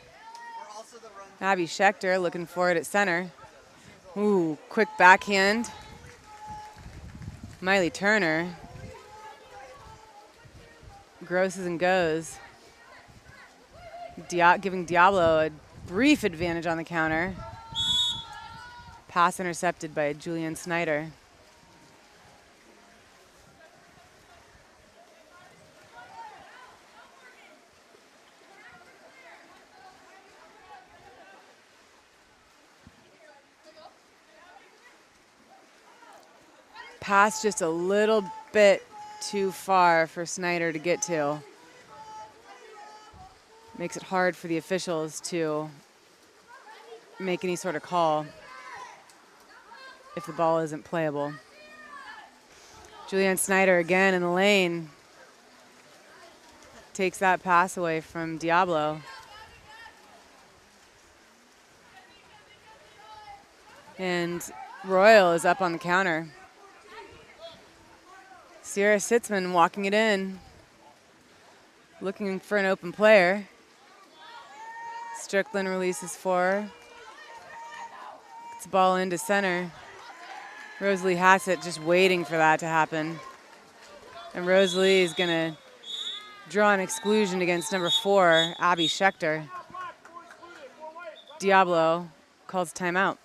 Abby Schechter looking for it at center. Ooh, quick backhand. Miley Turner. Grosses and goes. Giving Diablo a brief advantage on the counter. Pass intercepted by Julianne Snyder. Pass just a little bit too far for Snyder to get to. Makes it hard for the officials to make any sort of call if the ball isn't playable. Julianne Snyder again in the lane. Takes that pass away from Diablo. And Royal is up on the counter. Sierra Sitzman walking it in. Looking for an open player. Strickland releases for her. Gets the ball into center. Rosalie Hassett just waiting for that to happen. And Rosalie is going to draw an exclusion against number 4, Abby Schechter. Diablo calls timeout.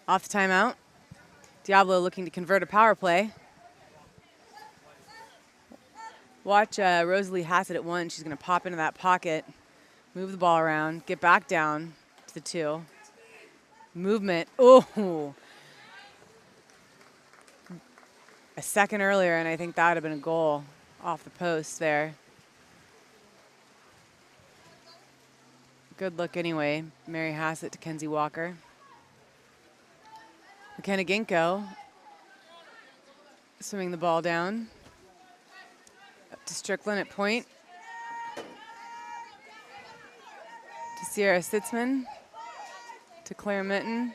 Off the timeout. Diablo looking to convert a power play. Watch Rosalie Hassett at 1. She's going to pop into that pocket, move the ball around, get back down to the 2. Movement. Oh! A second earlier, and I think that would have been a goal off the post there. Good look anyway. Mary Hassett to Kenzie Walker. McKenna Ginkgo swimming the ball down. Up to Strickland at point. To Sierra Sitzman. To Claire Mitten.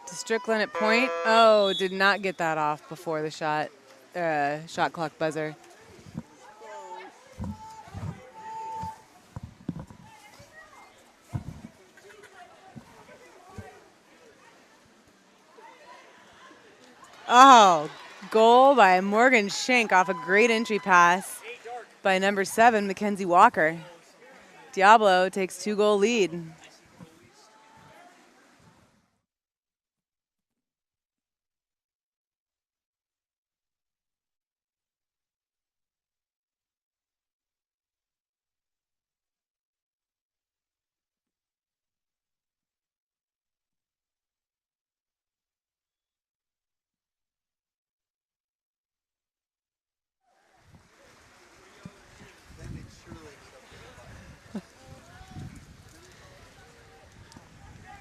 To Strickland at point. Oh, did not get that off before the shot clock buzzer. Oh, goal by Morgan Schenk off a great entry pass by number 7, Mackenzie Walker. Diablo takes 2-goal lead.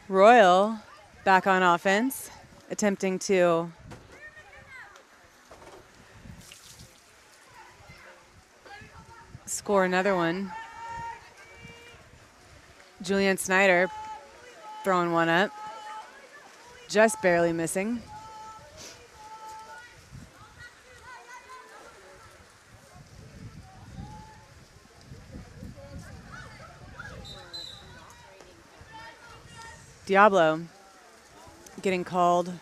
Royal back on offense, attempting to score another one. Julianne Snyder throwing one up, just barely missing. Diablo getting called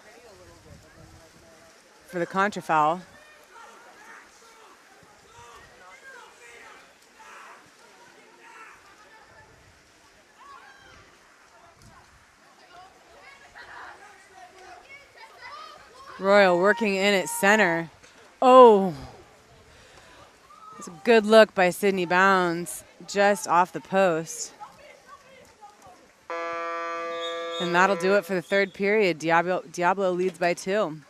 for the contra foul. Arroyo working in at center. Oh, it's a good look by Sydney Bounds, just off the post. And that'll do it for the third period. Diablo leads by 2.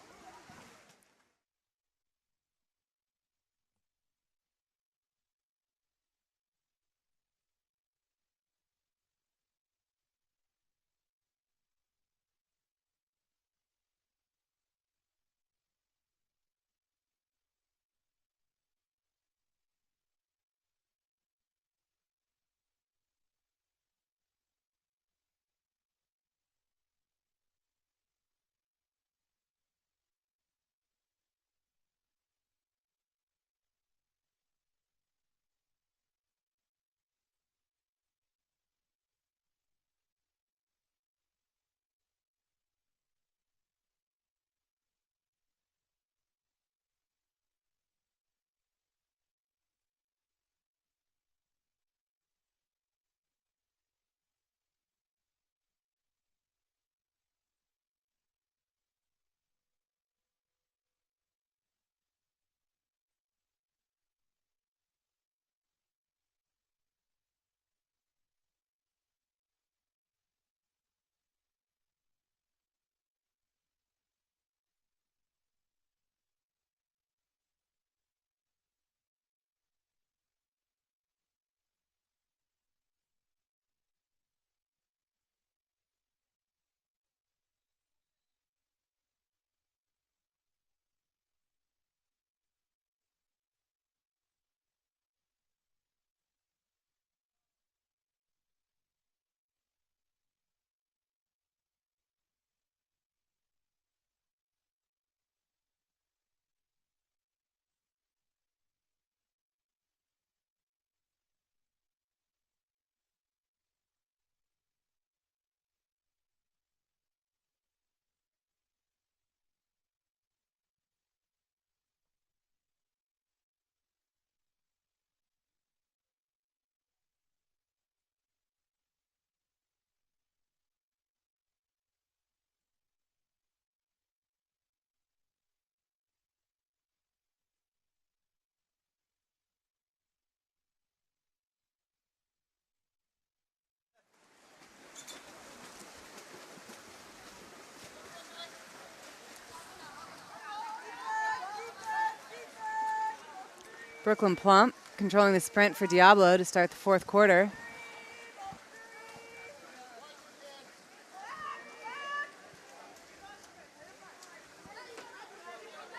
Brooklyn Plump controlling the sprint for Diablo to start the fourth quarter.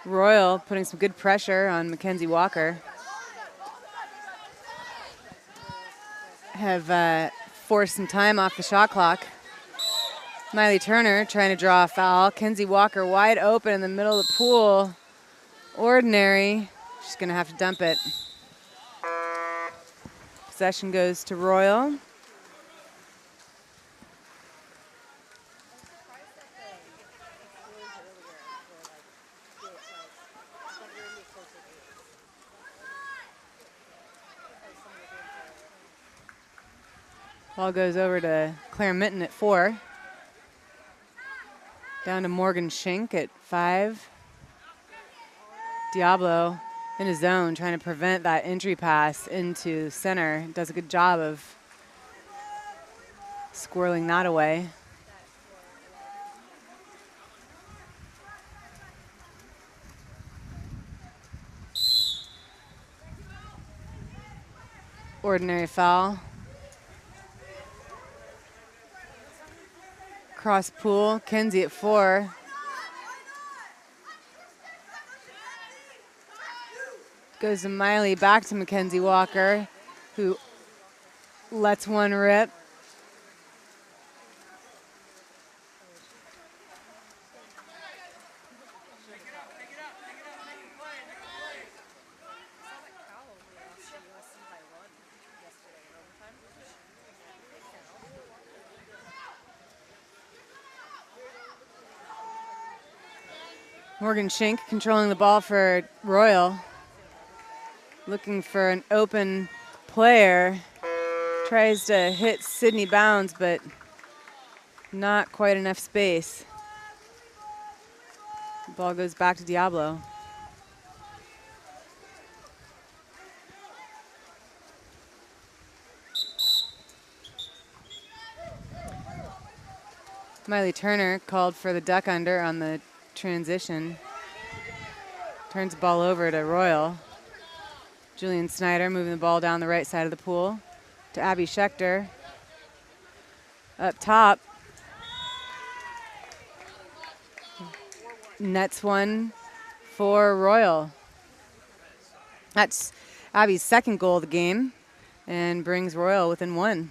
Royal putting some good pressure on Mackenzie Walker. Have forced some time off the shot clock. Miley Turner trying to draw a foul. Kenzie Walker wide open in the middle of the pool. Ordinary. She's going to have to dump it. Possession goes to Royal. Ball goes over to Claire Minton at 4. Down to Morgan Schenk at 5. Diablo in his zone trying to prevent that entry pass into center. Does a good job of squirreling that away. Ordinary foul. Cross pool, Kenzie at 4. Goes to Miley, back to Mackenzie Walker, who lets one rip. Morgan Schenk controlling the ball for Royal. Looking for an open player. Tries to hit Sydney Bounds, but not quite enough space. Ball goes back to Diablo. Miley Turner called for the duck under on the transition. Turns the ball over to Royal. Julian Snyder moving the ball down the right side of the pool to Abby Schechter. Up top. Nets one for Royal. That's Abby's second goal of the game and brings Royal within one.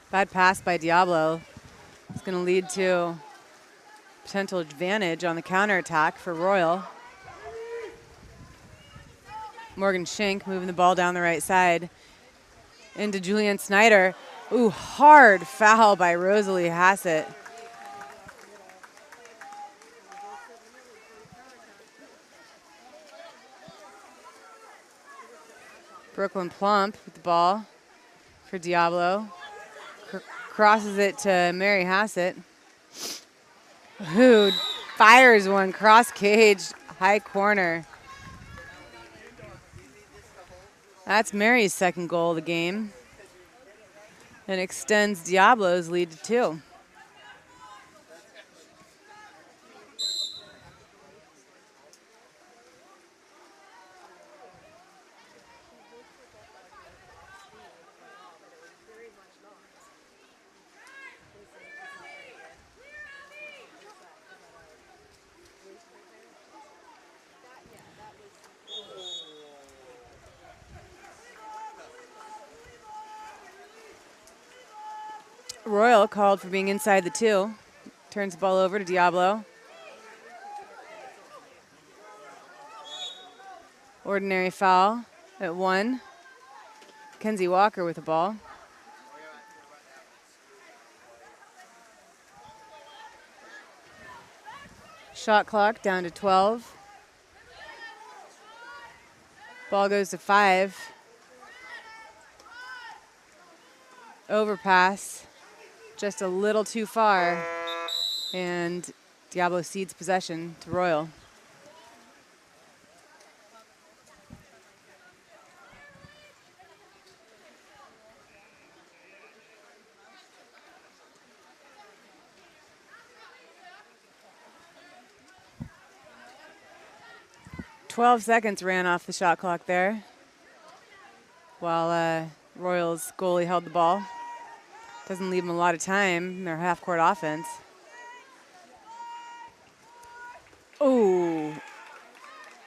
Bad pass by Diablo. It's going to lead to potential advantage on the counterattack for Royal. Morgan Schenk moving the ball down the right side into Julian Snyder. Ooh, hard foul by Rosalie Hassett. Brooklyn Plump with the ball for Diablo. Crosses it to Mary Hassett, who fires one cross cage, high corner. That's Mary's second goal of the game and extends Diablo's lead to 2. Royal called for being inside the 2. Turns the ball over to Diablo. Ordinary foul at 1. Kenzie Walker with the ball. Shot clock down to 12. Ball goes to 5. Overpass. Just a little too far, and Diablo cedes possession to Royal. "12 seconds ran off the shot clock there, while Royal's goalie held the ball. Doesn't leave them a lot of time in their half-court offense. Ooh,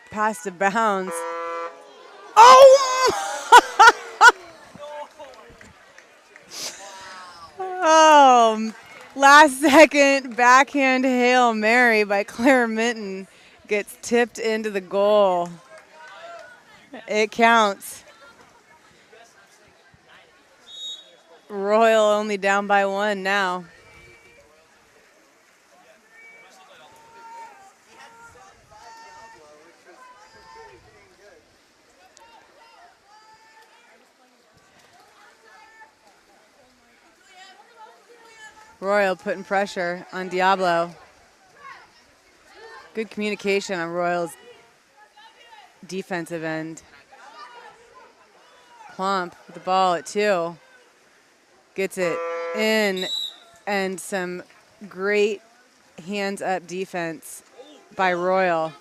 pass to bounds. Oh! Oh, last second backhand Hail Mary by Claire Minton gets tipped into the goal. It counts. Royal only down by 1 now. Royal putting pressure on Diablo. Good communication on Royal's defensive end. Plump with the ball at 2. Gets it in, and some great hands-up defense by Royal.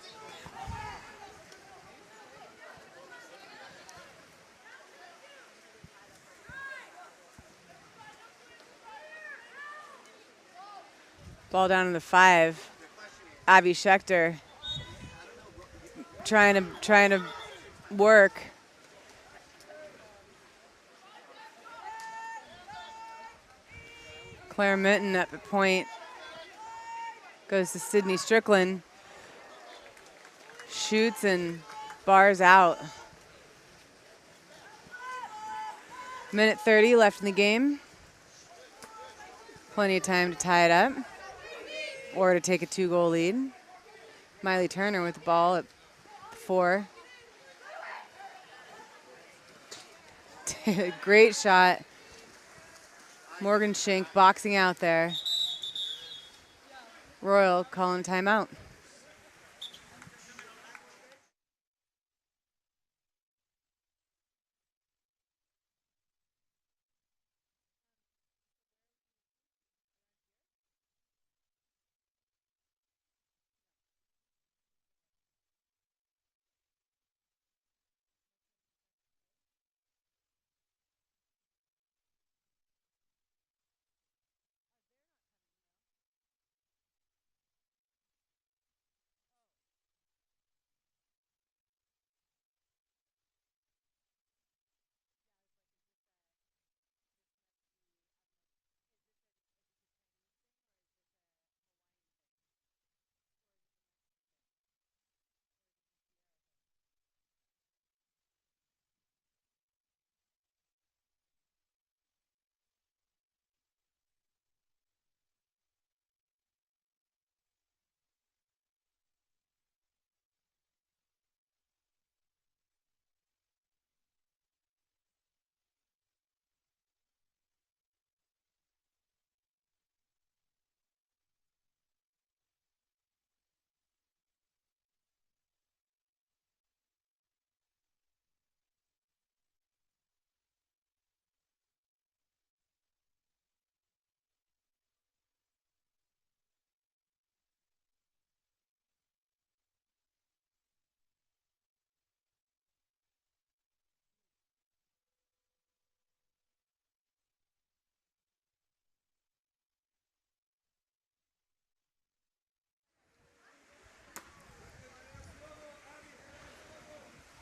Ball down to the 5. Abby Schechter trying to work. Claire Minton at the point. Goes to Sydney Strickland. Shoots and bars out. Minute 30 left in the game. Plenty of time to tie it up or to take a 2-goal lead. Miley Turner with the ball at 4. Great shot. Morgan Schenk boxing out there. Royal calling timeout.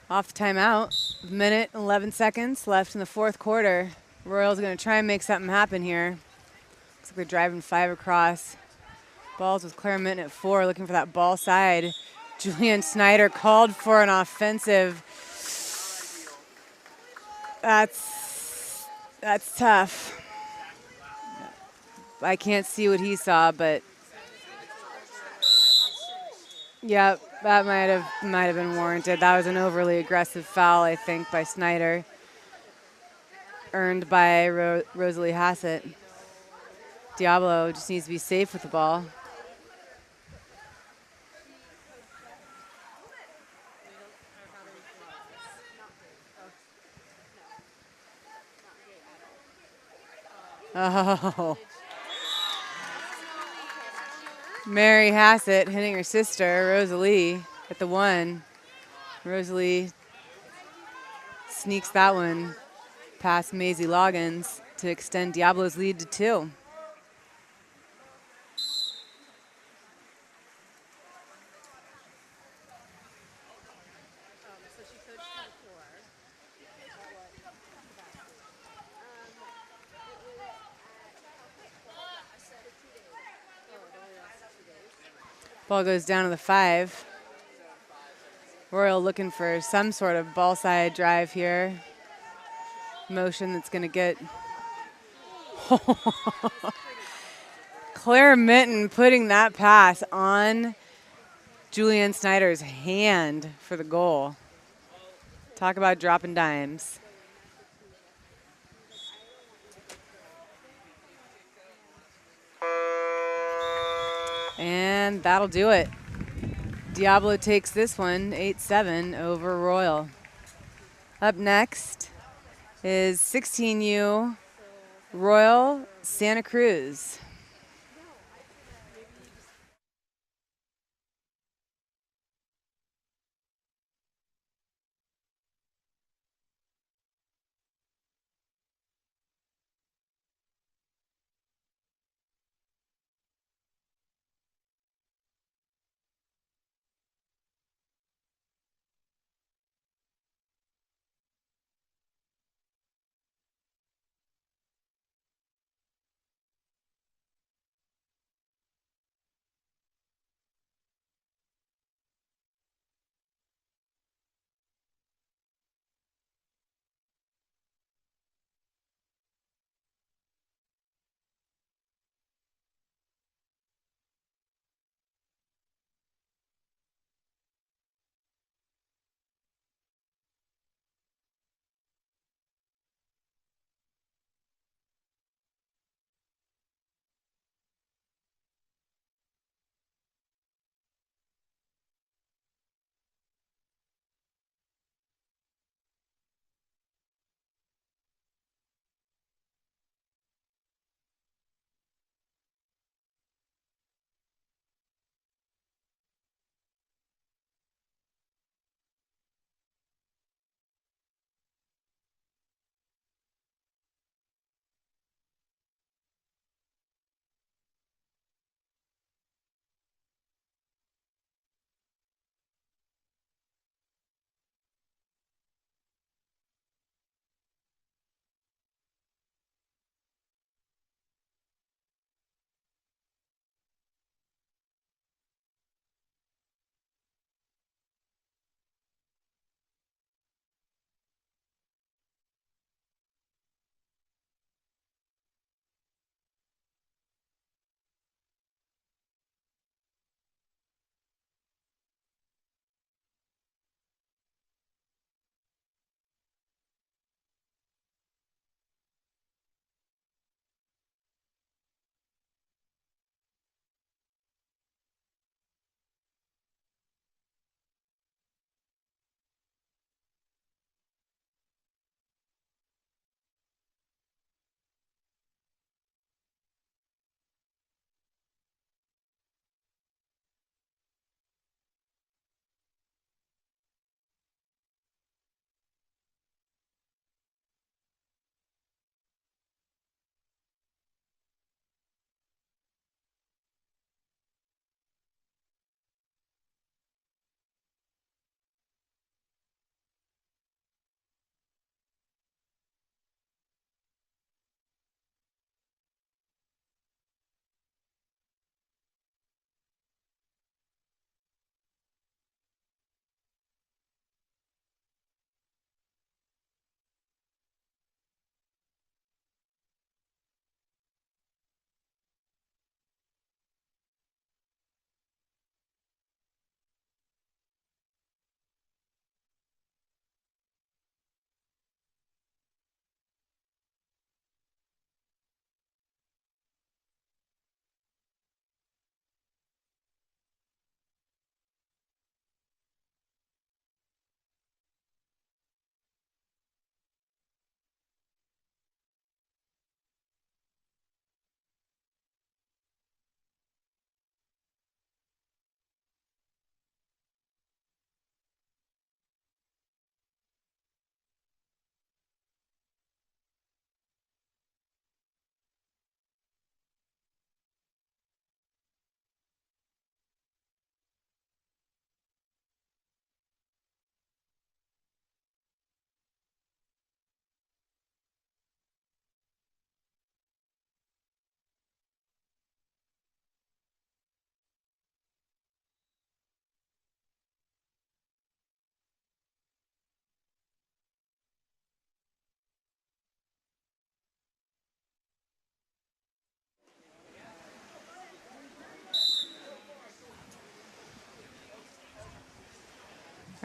Off the timeout. Minute 11 seconds left in the 4th quarter. Royals going to try and make something happen here. Looks like they're driving 5 across. Balls with Claire Minton at 4, looking for that ball side. Julianne Snyder called for an offensive. That's tough. I can't see what he saw, but yeah, that might have been warranted. That was an overly aggressive foul, I think, by Snyder, earned by Rosalie Hassett. Diablo just needs to be safe with the ball. Oh. Mary Hassett hitting her sister, Rosalie, at the 1. Rosalie sneaks that one past Maisie Loggins to extend Diablo's lead to 2. Ball goes down to the 5. Royal looking for some sort of ball side drive here. Motion that's going to get Claire Minton putting that pass on Julianne Snyder's hand for the goal. Talk about dropping dimes. And that'll do it. Diablo takes this one 8-7 over Royal. Up next is 16U Royal Santa Cruz.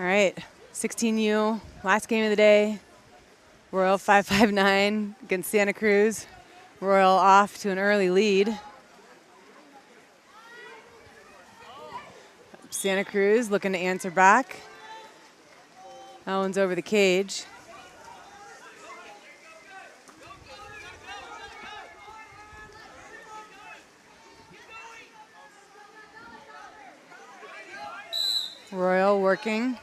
All right, 16U, last game of the day. Royal 559 against Santa Cruz. Royal off to an early lead. Santa Cruz looking to answer back. That one's over the cage. Royal working.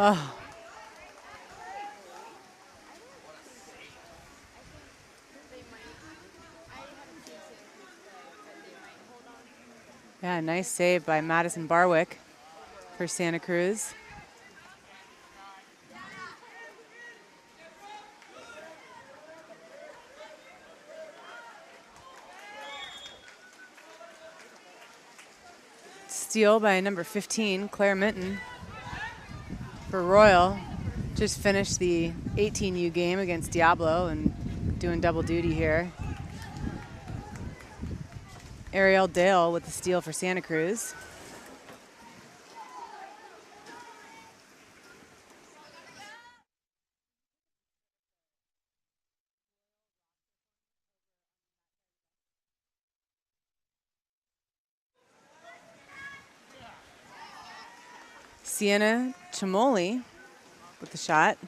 Oh. Yeah, nice save by Madison Barwick for Santa Cruz. Steal by number 15, Claire Minton for Royal. Just finished the 18U game against Diablo and doing double duty here. Ariel Dale with the steal for Santa Cruz. Sienna Chamoli with the shot.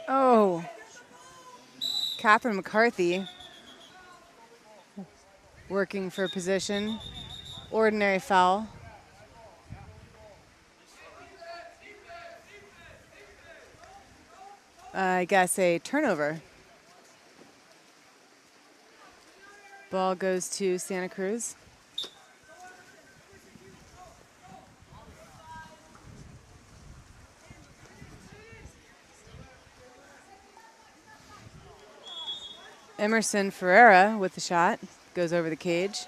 Oh, Catherine McCarthy working for position. Ordinary foul. I guess a turnover. Ball goes to Santa Cruz. Emerson Ferreira with the shot. Goes over the cage.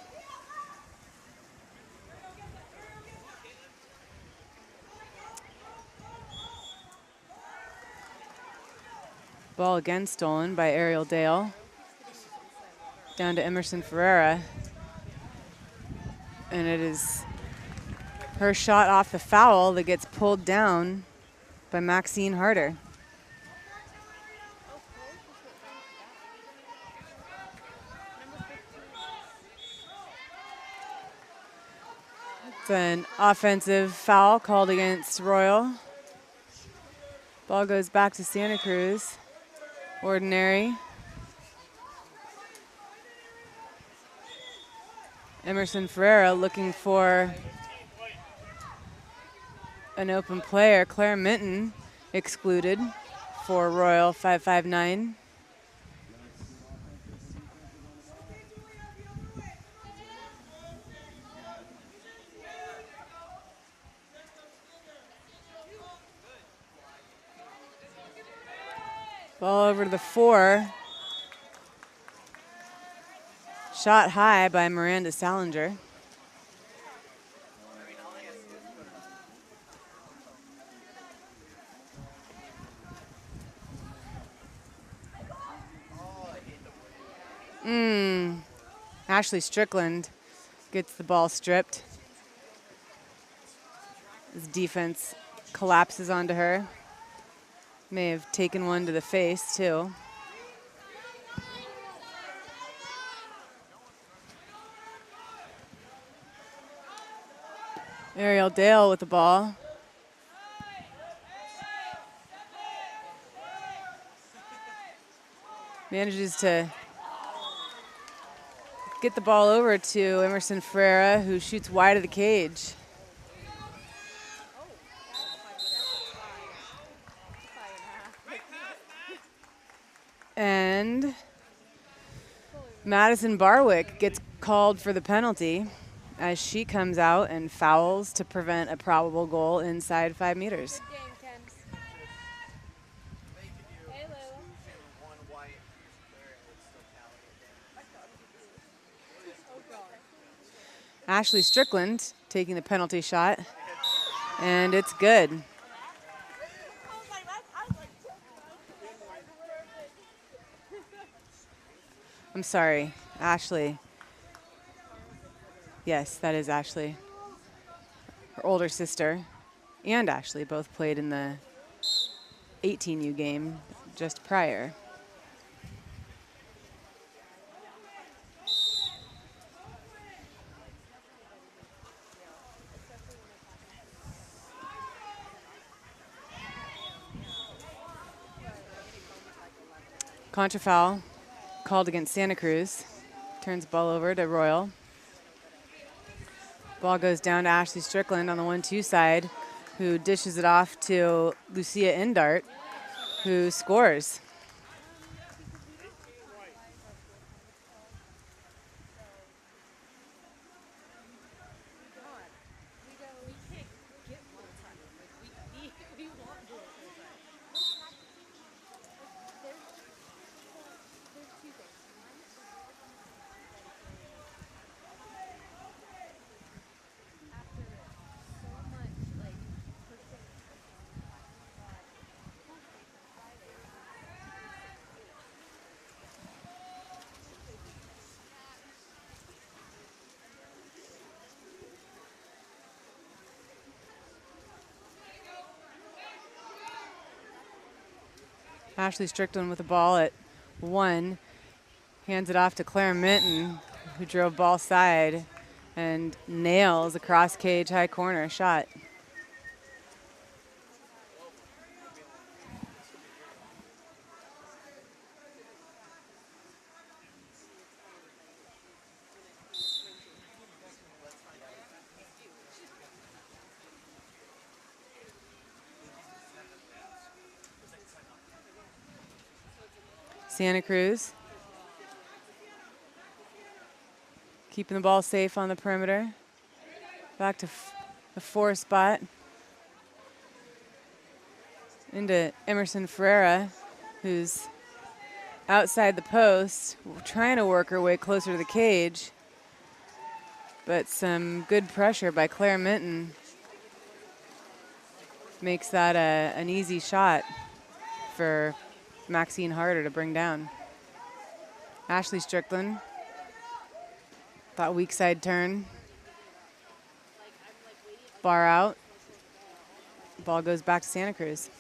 Ball again stolen by Ariel Dale. Down to Emerson Ferreira. And it is her shot off the foul that gets pulled down by Maxine Harder. It's an offensive foul called against Royal. Ball goes back to Santa Cruz. Ordinary. Emerson Ferreira looking for an open player. Claire Minton excluded for Royal 559. Ball over to the 4. Shot high by Miranda Salinger. Ashley Strickland gets the ball stripped. His defense collapses onto her. May have taken one to the face, too. Ariel Dale with the ball. Manages to get the ball over to Emerson Ferreira, who shoots wide of the cage. And Madison Barwick gets called for the penalty as she comes out and fouls to prevent a probable goal inside 5 meters. Ashley Strickland taking the penalty shot, and it's good. I'm sorry, Ashley. Yes, that is Ashley. Her older sister and Ashley both played in the 18U game just prior. Contra foul called against Santa Cruz. Turns ball over to Royal. Ball goes down to Ashley Strickland on the 1-2 side, who dishes it off to Lucia Indart, who scores. Ashley Strickland with the ball at 1. Hands it off to Claire Minton, who drove ball side and nails a cross cage high corner shot. Santa Cruz keeping the ball safe on the perimeter. Back to the 4 spot. Into Emerson Ferreira, who's outside the post, trying to work her way closer to the cage. But some good pressure by Claire Minton makes that an easy shot for Maxine Harder to bring down. Ashley Strickland, that weak side turn. Bar out. Ball goes back to Santa Cruz.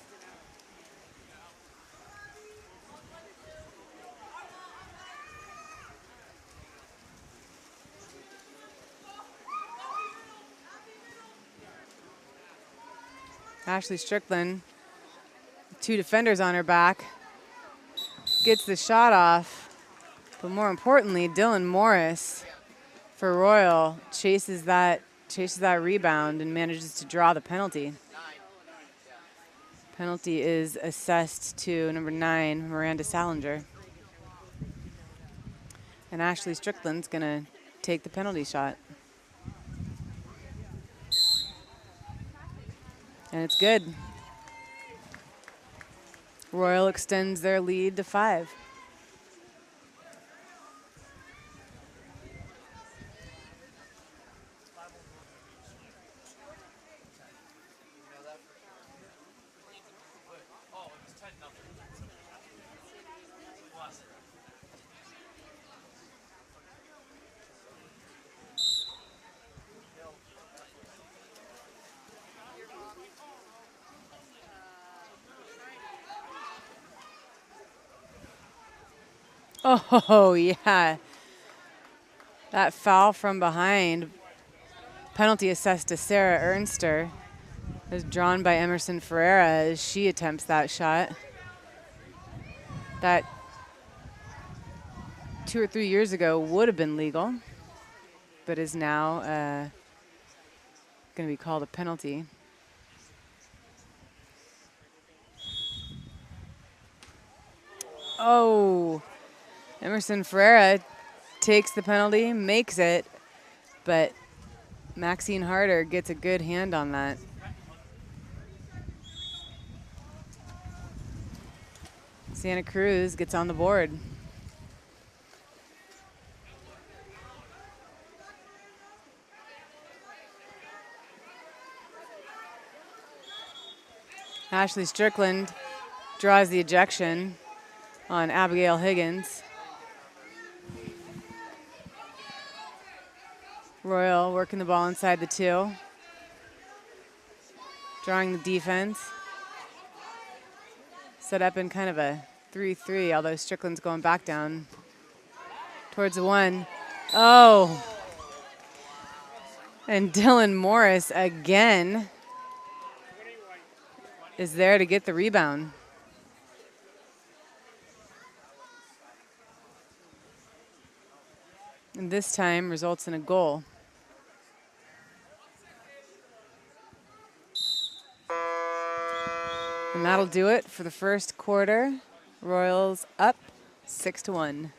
Ashley Strickland, 2 defenders on her back, gets the shot off, but more importantly, Dylan Morris for Royal chases that rebound and manages to draw the penalty. Penalty is assessed to number 9, Miranda Salinger. And Ashley Strickland's gonna take the penalty shot. And it's good. Royal extends their lead to 5. Oh, yeah. That foul from behind. Penalty assessed to Sarah Ernster is drawn by Emerson Ferreira as she attempts that shot. That 2 or 3 years ago would have been legal, but is now going to be called a penalty. Oh. Emerson Ferreira takes the penalty, makes it, but Maxine Harder gets a good hand on that. Santa Cruz gets on the board. Ashley Strickland draws the ejection on Abigail Higgins. Royal working the ball inside the 2. Drawing the defense. Set up in kind of a 3-3, although Strickland's going back down towards the 1. Oh. And Dylan Morris again is there to get the rebound. And this time results in a goal. And that'll do it for the first quarter. Royals up 6-1.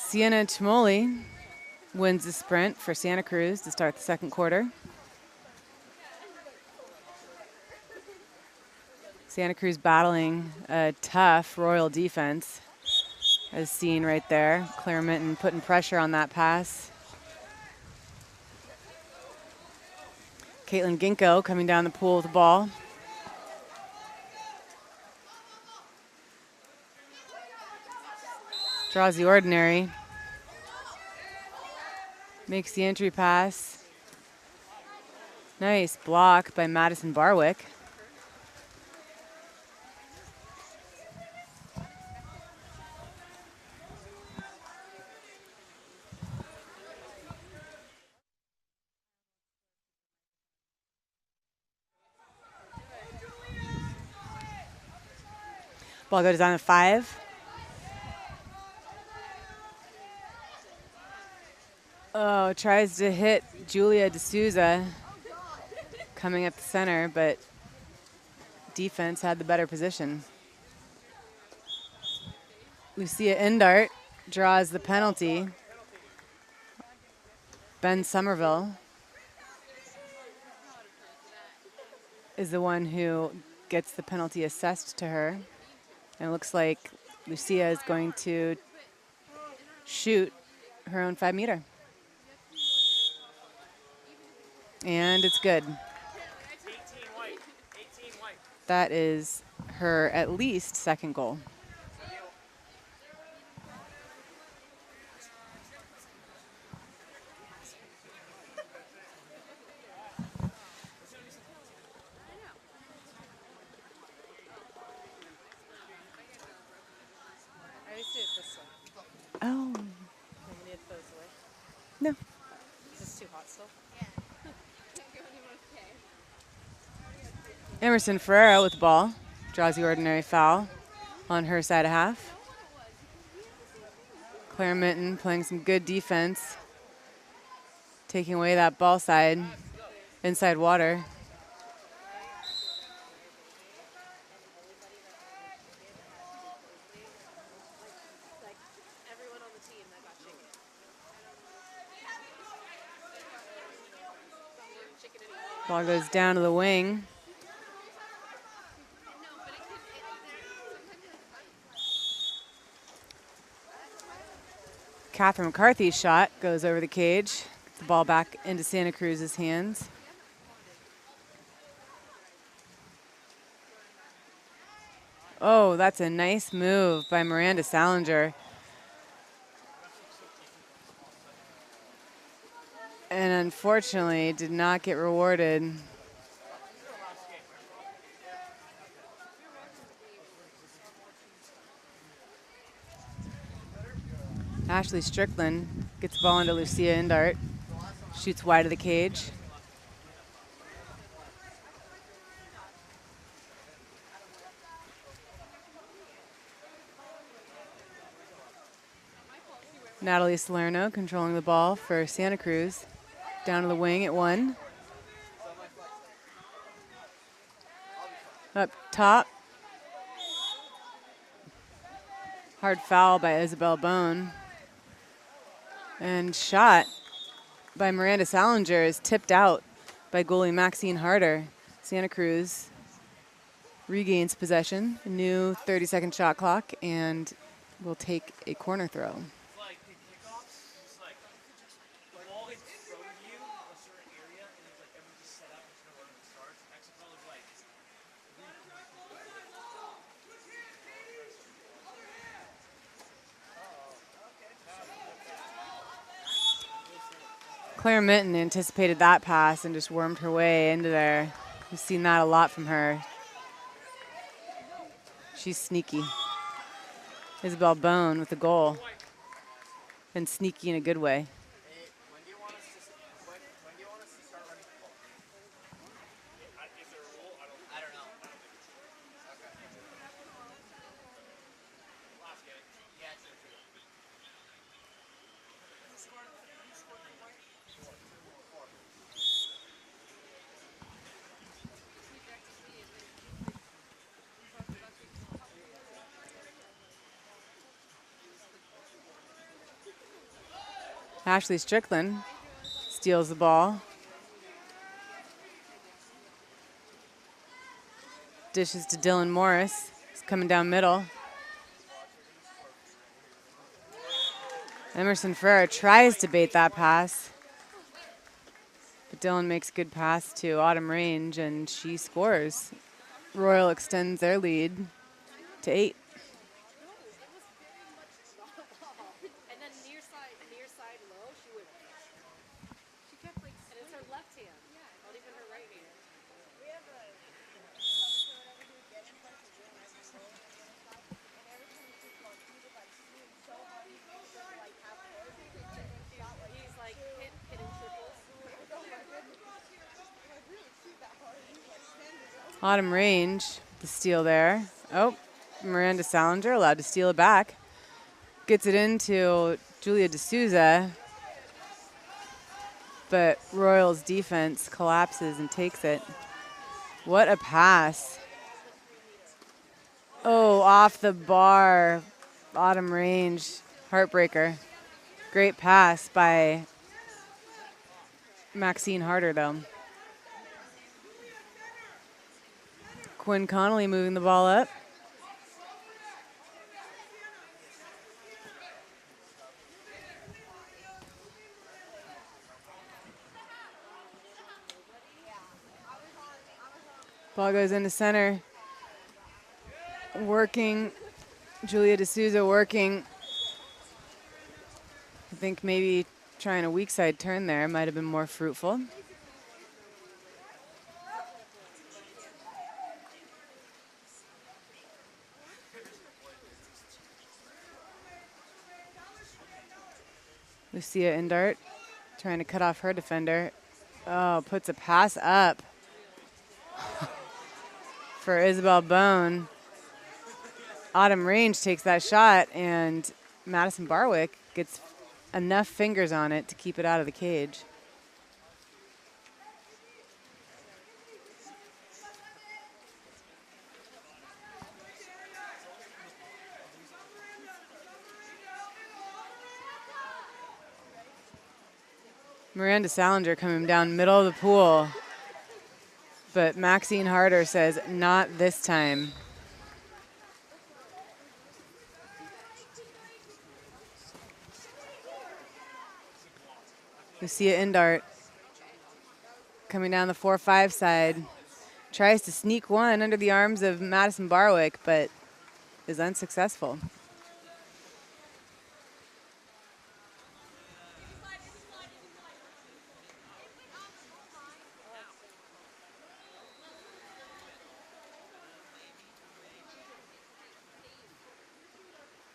Sienna Chmoli wins the sprint for Santa Cruz to start the second quarter. Santa Cruz battling a tough Royal defense, as seen right there. Claire Minton putting pressure on that pass. Caitlin Ginkgo coming down the pool with the ball. Draws the ordinary. Makes the entry pass. Nice block by Madison Barwick. Ball goes down to 5. Oh, tries to hit Julia D'Souza coming up the center, but defense had the better position. Lucia Endart draws the penalty. Ben Somerville is the one who gets the penalty assessed to her. And it looks like Lucia is going to shoot her own 5-meter. And it's good. 18 white. 18 white. That is her at least second goal. Oh. No. Is this too hot still? Emerson Ferreira with the ball. Draws the ordinary foul on her side of half. Claire Minton playing some good defense. Taking away that ball side, inside water. Ball goes down to the wing. Catherine McCarthy's shot goes over the cage. Gets the ball back into Santa Cruz's hands. Oh, that's a nice move by Miranda Salinger. And unfortunately did not get rewarded. Ashley Strickland gets the ball into Lucia Indart. Shoots wide of the cage. Natalie Salerno controlling the ball for Santa Cruz. Down to the wing at 1. Up top. Hard foul by Isabel Bone. And shot by Miranda Salinger is tipped out by goalie Maxine Harder. Santa Cruz regains possession. A new 30-second shot clock, and will take a corner throw. Like the kickoffs, it's like the ball gets thrown to you a certain area, and it's like everyone just set up and just know where it starts. XFL is like. Claire Minton anticipated that pass and just wormed her way into there. We've seen that a lot from her. She's sneaky. Isabel Bone with the goal. And sneaky in a good way. When do you want us to start running football? Is there a rule? I don't know. Okay. Last game. Yeah, true. Ashley Strickland steals the ball. Dishes to Dylan Morris. He's coming down middle. Emerson Ferrer tries to bait that pass. But Dylan makes a good pass to Autumn Range, and she scores. Royal extends their lead to 8. And then near side low, she would. She kept like, and it's her left hand, not even her right hand. We have a get in front of you and every time you keep going, he would like swing so hard, he would like half court, he's like hitting triples. Autumn Range, the steal there. Oh, Miranda Salinger allowed to steal it back. Gets it into Julia D'Souza. But Royals defense collapses and takes it. What a pass. Oh, off the bar. Autumn Range, heartbreaker. Great pass by Maxine Harder, though. Quinn Connolly moving the ball up. Ball goes into center. Working. Julia D'Souza working. I think maybe trying a weak side turn there might have been more fruitful. Lucia Indart trying to cut off her defender. Oh, puts a pass up for Isabel Bone. Autumn Range takes that shot, and Madison Barwick gets enough fingers on it to keep it out of the cage. Miranda Salinger coming down middle of the pool, but Maxine Harder says, not this time. Lucia Indart coming down the 4-5 side. Tries to sneak one under the arms of Madison Barwick, but is unsuccessful.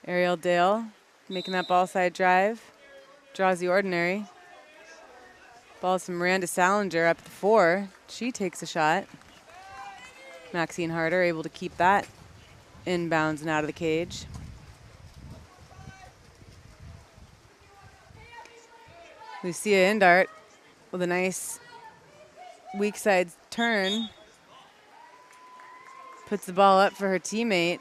Ariel Dale making that ball side drive. Draws the ordinary. Ball's from Miranda Salinger up the 4. She takes a shot. Maxine Harder able to keep that inbounds and out of the cage. Lucia Indart with a nice weak side turn. Puts the ball up for her teammate,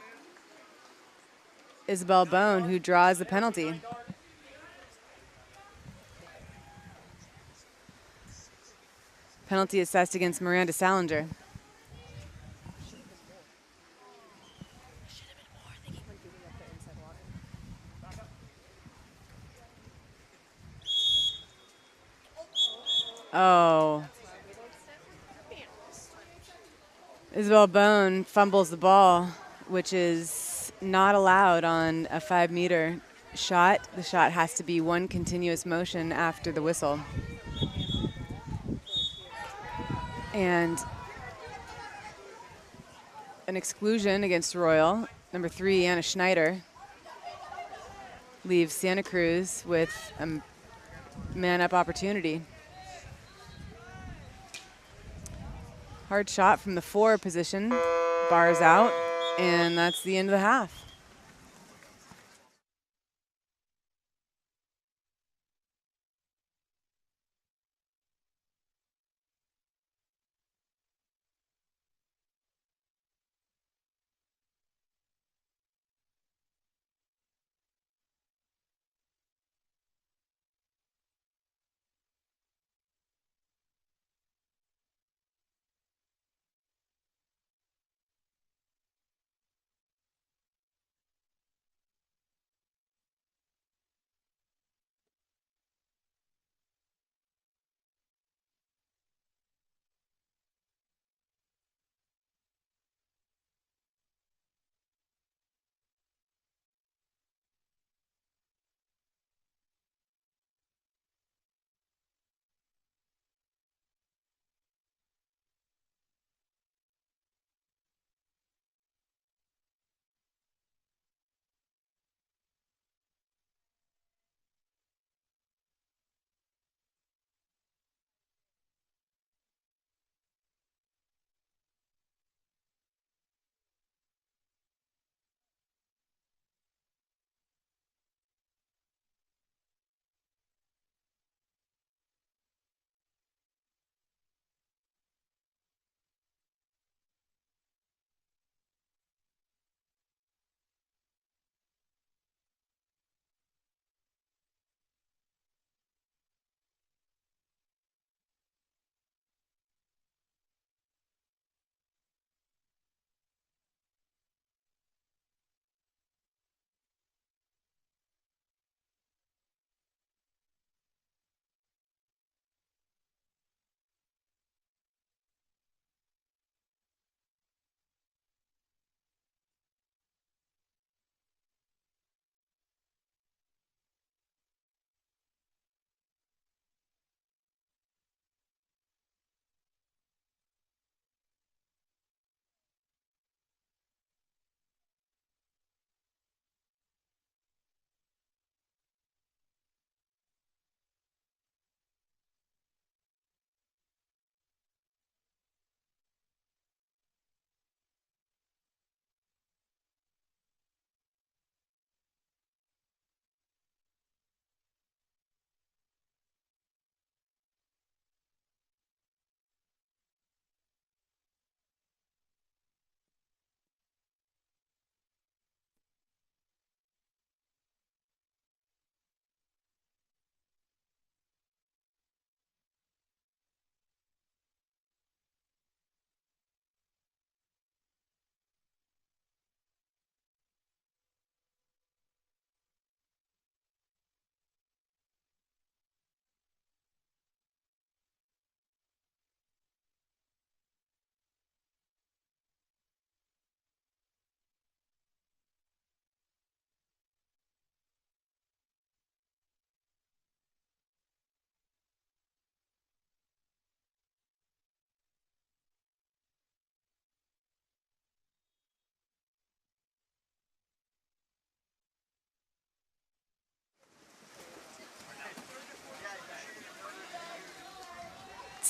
Isabel Bone, who draws the penalty. Penalty assessed against Miranda Salinger. Oh. Isabel Bone fumbles the ball, which is not allowed on a 5-meter shot. The shot has to be one continuous motion after the whistle. And an exclusion against Royal. Number 3, Anna Schneider, leaves Santa Cruz with a man-up opportunity. Hard shot from the 4 position, bars out, and that's the end of the half.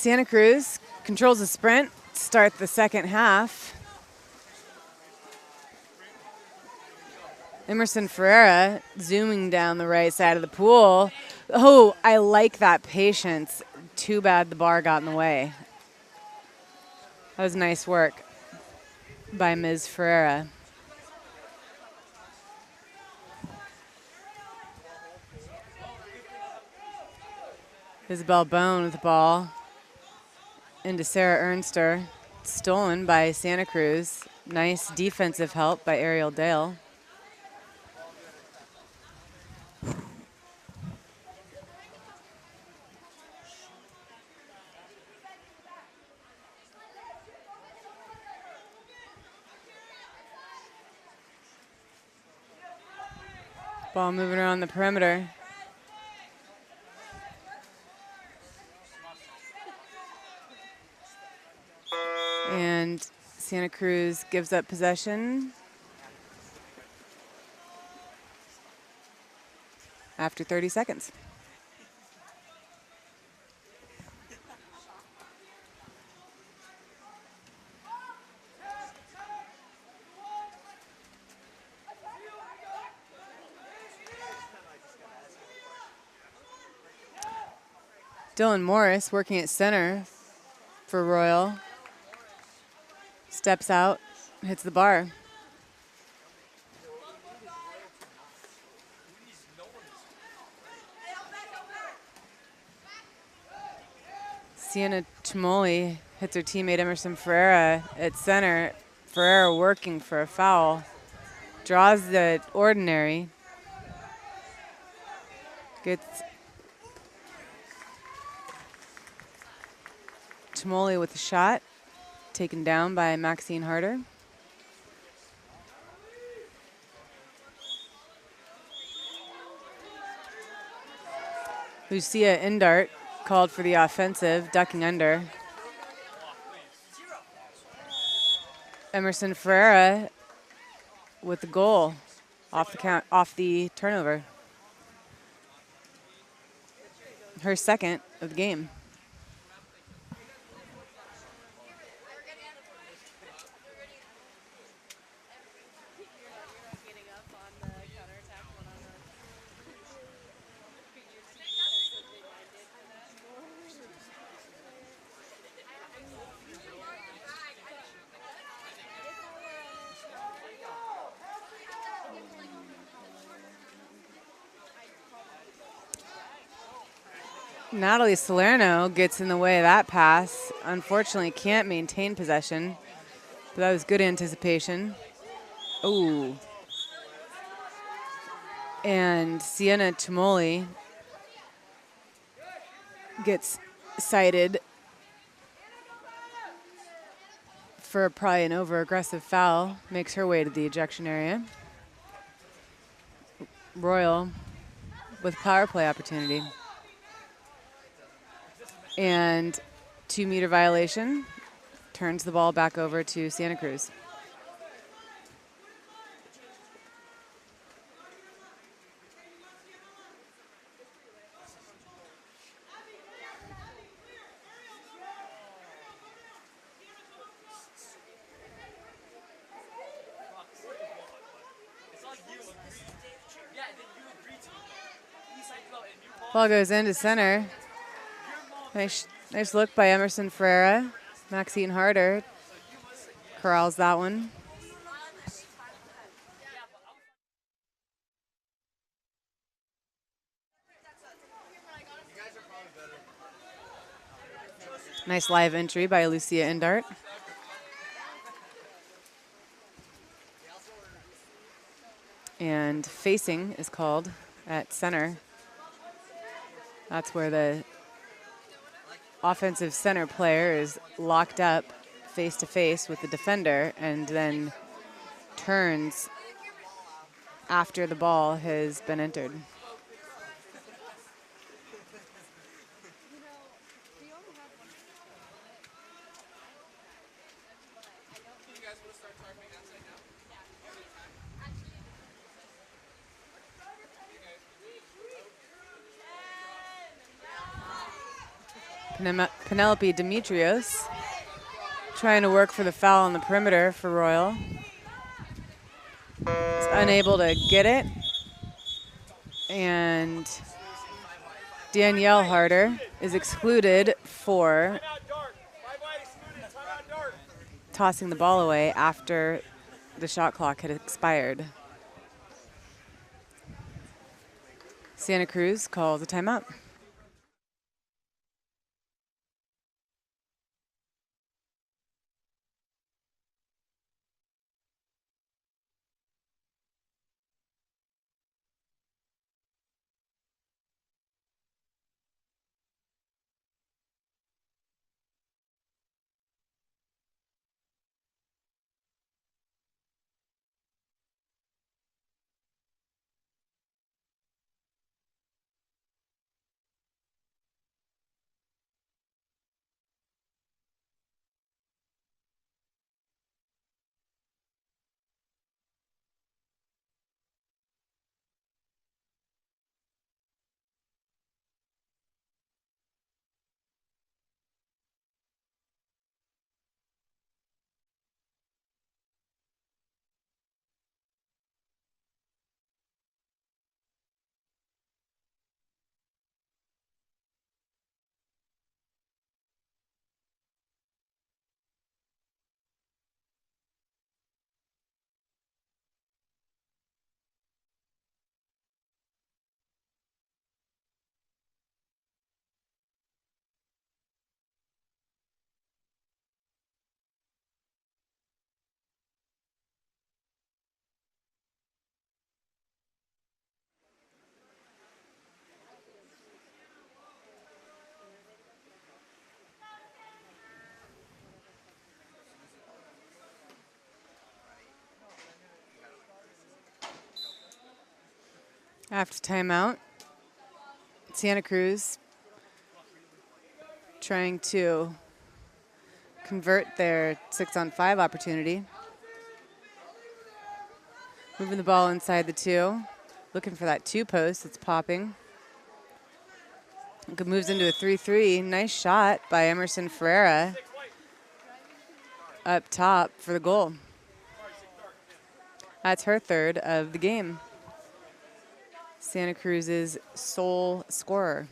Santa Cruz controls the sprint, start the second half. Emerson Ferreira zooming down the right side of the pool. Oh, I like that patience. Too bad the bar got in the way. That was nice work by Ms. Ferreira. Isabel Bone with the ball into Sarah Ernster. Stolen by Santa Cruz. Nice defensive help by Ariel Dale. Ball moving around the perimeter. And Santa Cruz gives up possession after 30 seconds. Dylan Morris working at center for Royal. Steps out, hits the bar. Sienna Chimoli hits her teammate Emerson Ferreira at center. Ferreira working for a foul. Draws the ordinary. Gets Chimoli with a shot. Taken down by Maxine Harder. Lucia Indart called for the offensive, ducking under. Emerson Ferreira with the goal off the turnover. Her second of the game. Natalie Salerno gets in the way of that pass. Unfortunately, can't maintain possession. But that was good anticipation. Ooh. And Sienna Chimoli gets cited for probably an over-aggressive foul. Makes her way to the ejection area. Royal with power play opportunity. And 2-meter violation, turns the ball back over to Santa Cruz. Ball goes into center. Nice look by Emerson Ferreira. Maxine Harder corrals that one. Nice live entry by Lucia Indart. And facing is called at center. That's where the offensive center player is locked up face to face with the defender and then turns after the ball has been entered. Penelope Dimitrios trying to work for the foul on the perimeter for Royal. Is unable to get it. And Danielle Harder is excluded for tossing the ball away after the shot clock had expired. Santa Cruz calls a timeout. After timeout, Santa Cruz trying to convert their 6-on-5 opportunity. Moving the ball inside the 2. Looking for that 2-post that's popping. It moves into a 3-3. Nice shot by Emerson Ferreira up top for the goal. That's her third of the game. Santa Cruz's sole scorer.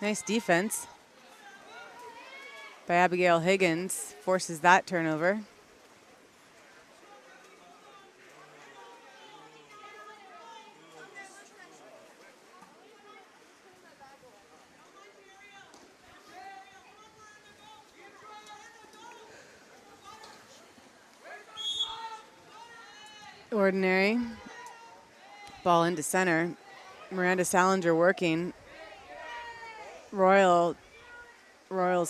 Nice defense by Abigail Higgins, forces that turnover. Ordinary. Ball into center. Miranda Salinger working. Royal's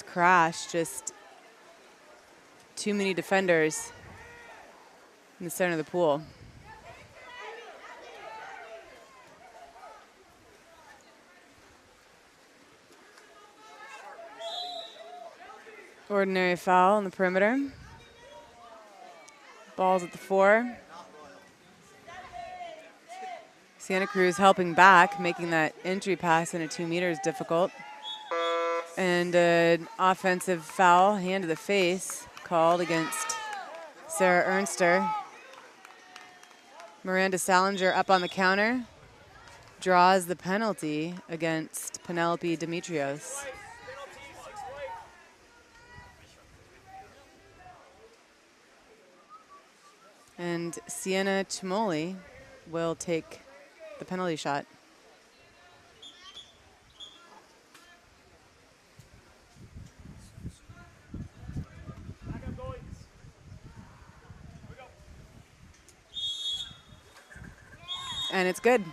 crash, just too many defenders in the center of the pool. Ordinary foul on the perimeter. Ball's at the 4. Santa Cruz helping back, making that entry pass into 2 meters difficult. And an offensive foul, hand to the face, called against Sarah Ernster. Miranda Salinger up on the counter, draws the penalty against Penelope Dimitrios. And Sienna Chimoli will take the penalty shot. And it's good.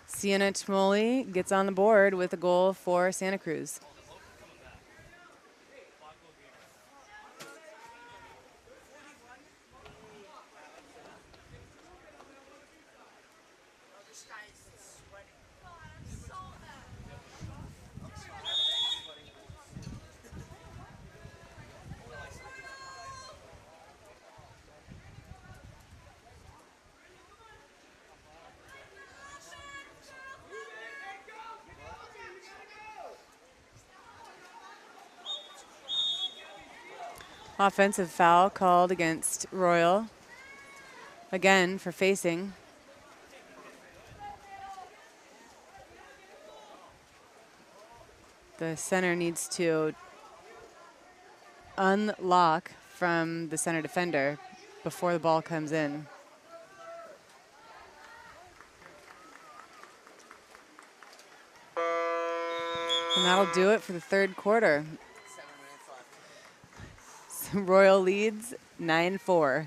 Sienna Chimoli gets on the board with a goal for Santa Cruz. Offensive foul called against Royal. Again for facing. The center needs to unlock from the center defender before the ball comes in. And that'll do it for the third quarter. 7 minutes left. So Royal leads 9-4.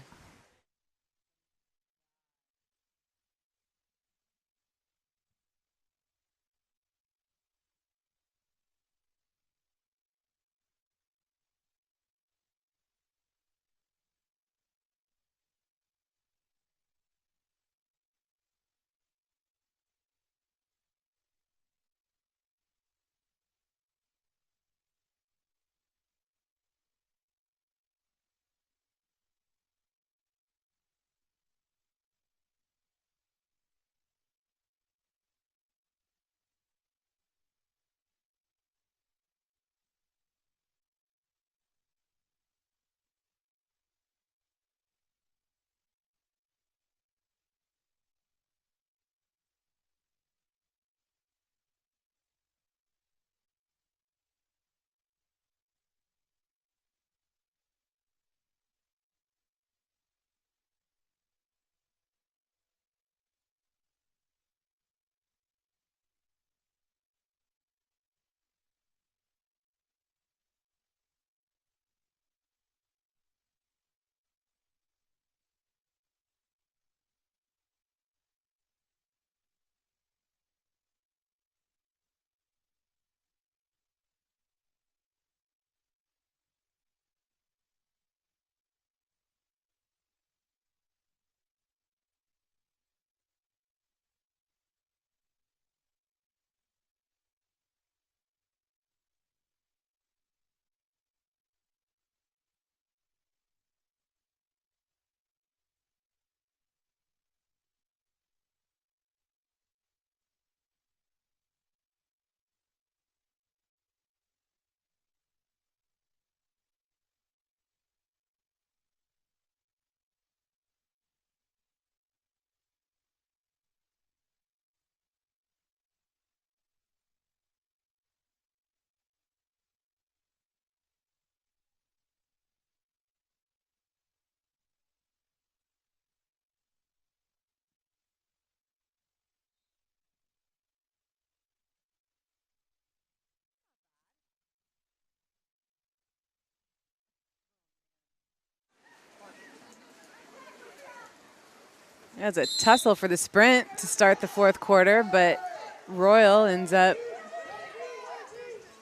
That's a tussle for the sprint to start the fourth quarter, but Royal ends up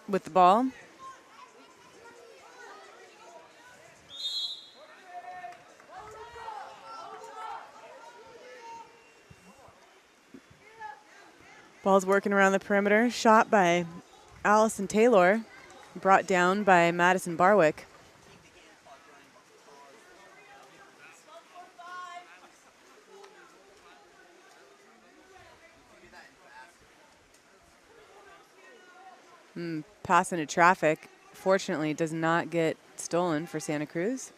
with the ball. Ball's working around the perimeter, shot by Allison Taylor, brought down by Madison Barwick. Pass into traffic, fortunately, does not get stolen for Santa Cruz.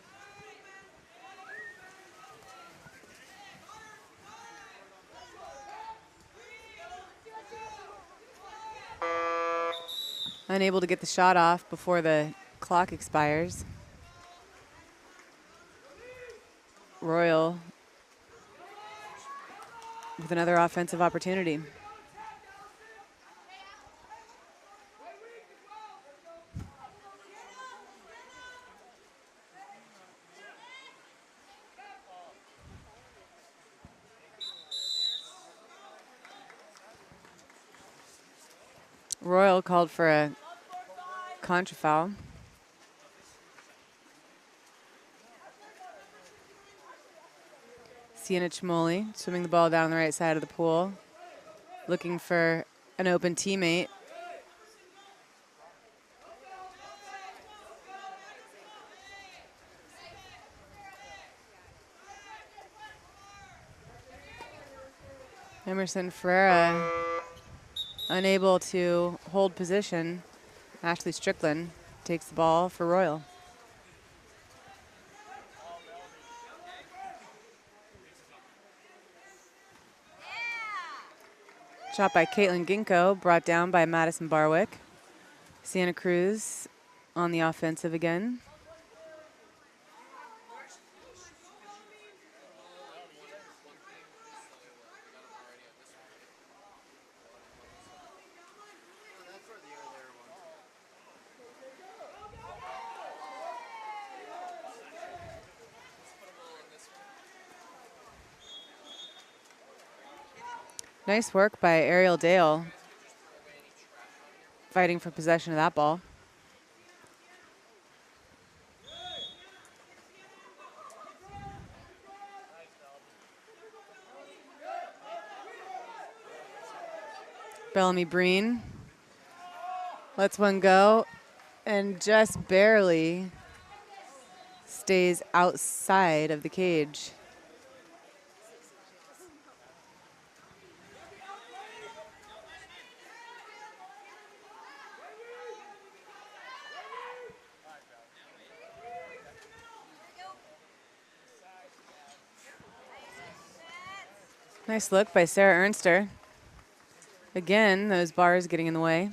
Unable to get the shot off before the clock expires. Royal with another offensive opportunity. Royal called for a contra foul. Sienna Chimoli swimming the ball down the right side of the pool, looking for an open teammate. Emerson Ferreira unable to hold position. Ashley Strickland takes the ball for Royal. Shot by Caitlin Ginkgo, brought down by Madison Barwick. Santa Cruz on the offensive again. Nice work by Ariel Dale, fighting for possession of that ball. Bellamy Breen lets one go and just barely stays outside of the cage. Nice look by Sarah Ernster. Again, those bars getting in the way.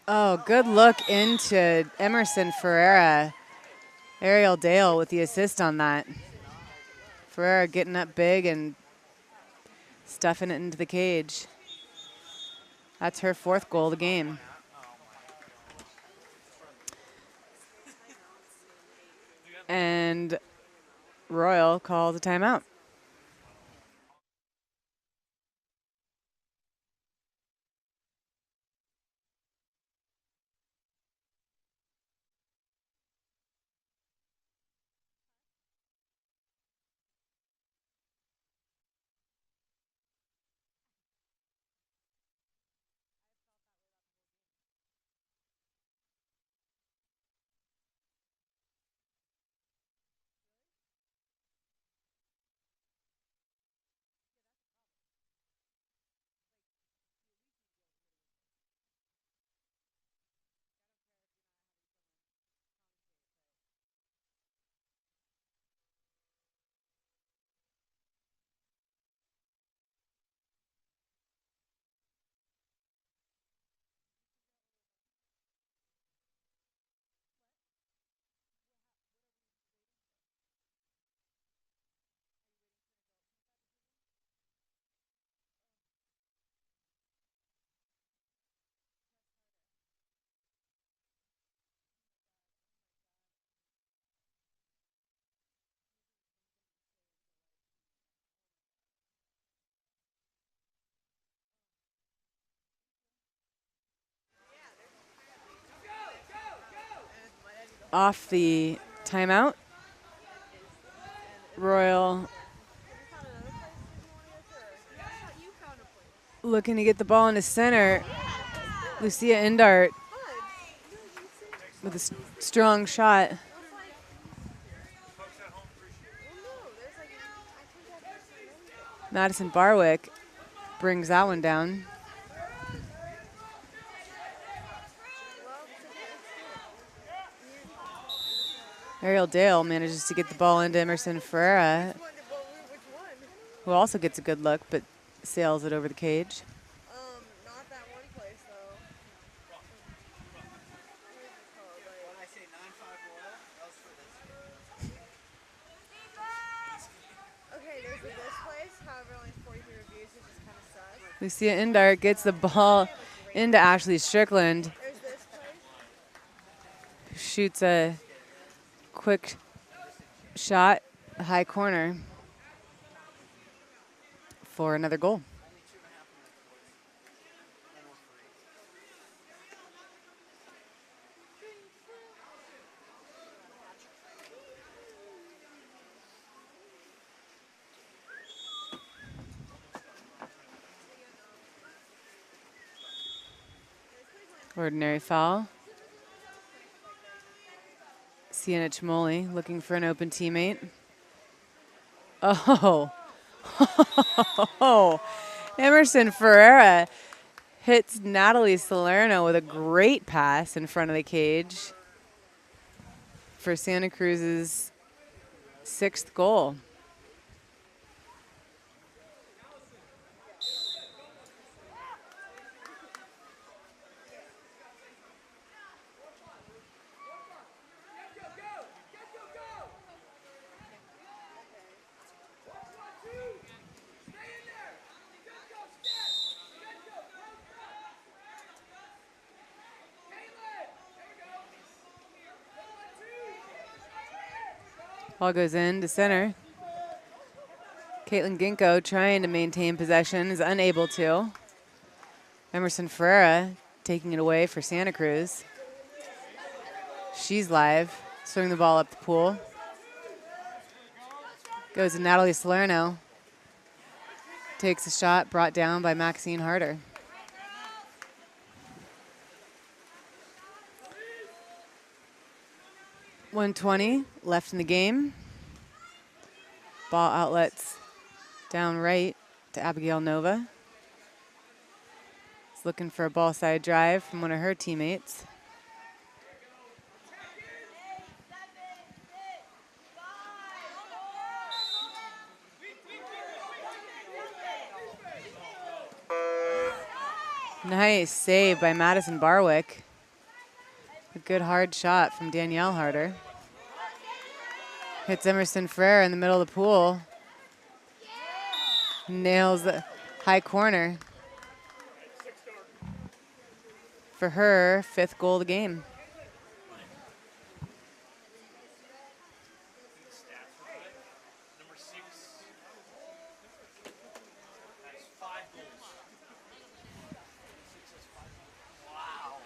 Oh, good look into Emerson Ferreira. Ariel Dale with the assist on that. Ferreira getting up big and stuffing it into the cage. That's her 4th goal of the game. And Royal calls a timeout. Off the timeout, Royal looking to get the ball into center. Lucia Endart with a strong shot. Madison Barwick brings that one down. Ariel Dale manages to get the ball into Emerson Ferreira, who also gets a good look, but sails it over the cage. Not that one place though. When I say 9-5 Royal, that was for this. Okay, there's this place, however only 43 reviews, which is kind of sus. Lucia Endart gets the ball into Ashley Strickland. There's this place. Shoots a quick shot, high corner for another goal. Ordinary foul. Sienna Chimoli looking for an open teammate. Oh. Emerson Ferreira hits Natalie Salerno with a great pass in front of the cage for Santa Cruz's 6th goal. Ball goes in to center. Caitlin Ginkgo trying to maintain possession, is unable to. Emerson Ferreira taking it away for Santa Cruz. She's live, swinging the ball up the pool. Goes to Natalie Salerno. Takes a shot, brought down by Maxine Harder. .120 left in the game. Ball outlets down right to Abigail Nova. Is looking for a ball side drive from one of her teammates. Nice save by Madison Barwick. A good hard shot from Danielle Harder. Hits Emerson Ferrer in the middle of the pool. Nails the high corner for her 5th goal of the game. Number 6 has 5 goals. 6 has 5 goals. Wow.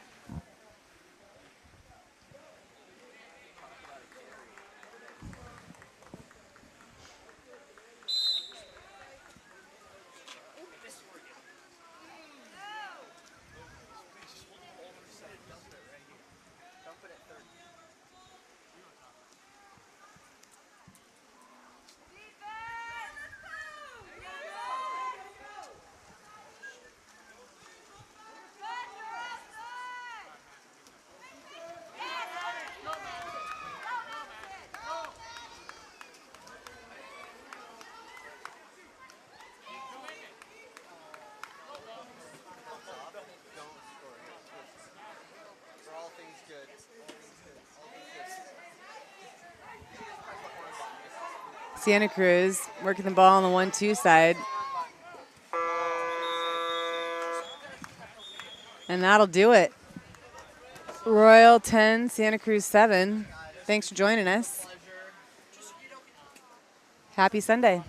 Santa Cruz working the ball on the 1-2 side. And that'll do it. Royal 10, Santa Cruz 7. Thanks for joining us. Happy Sunday.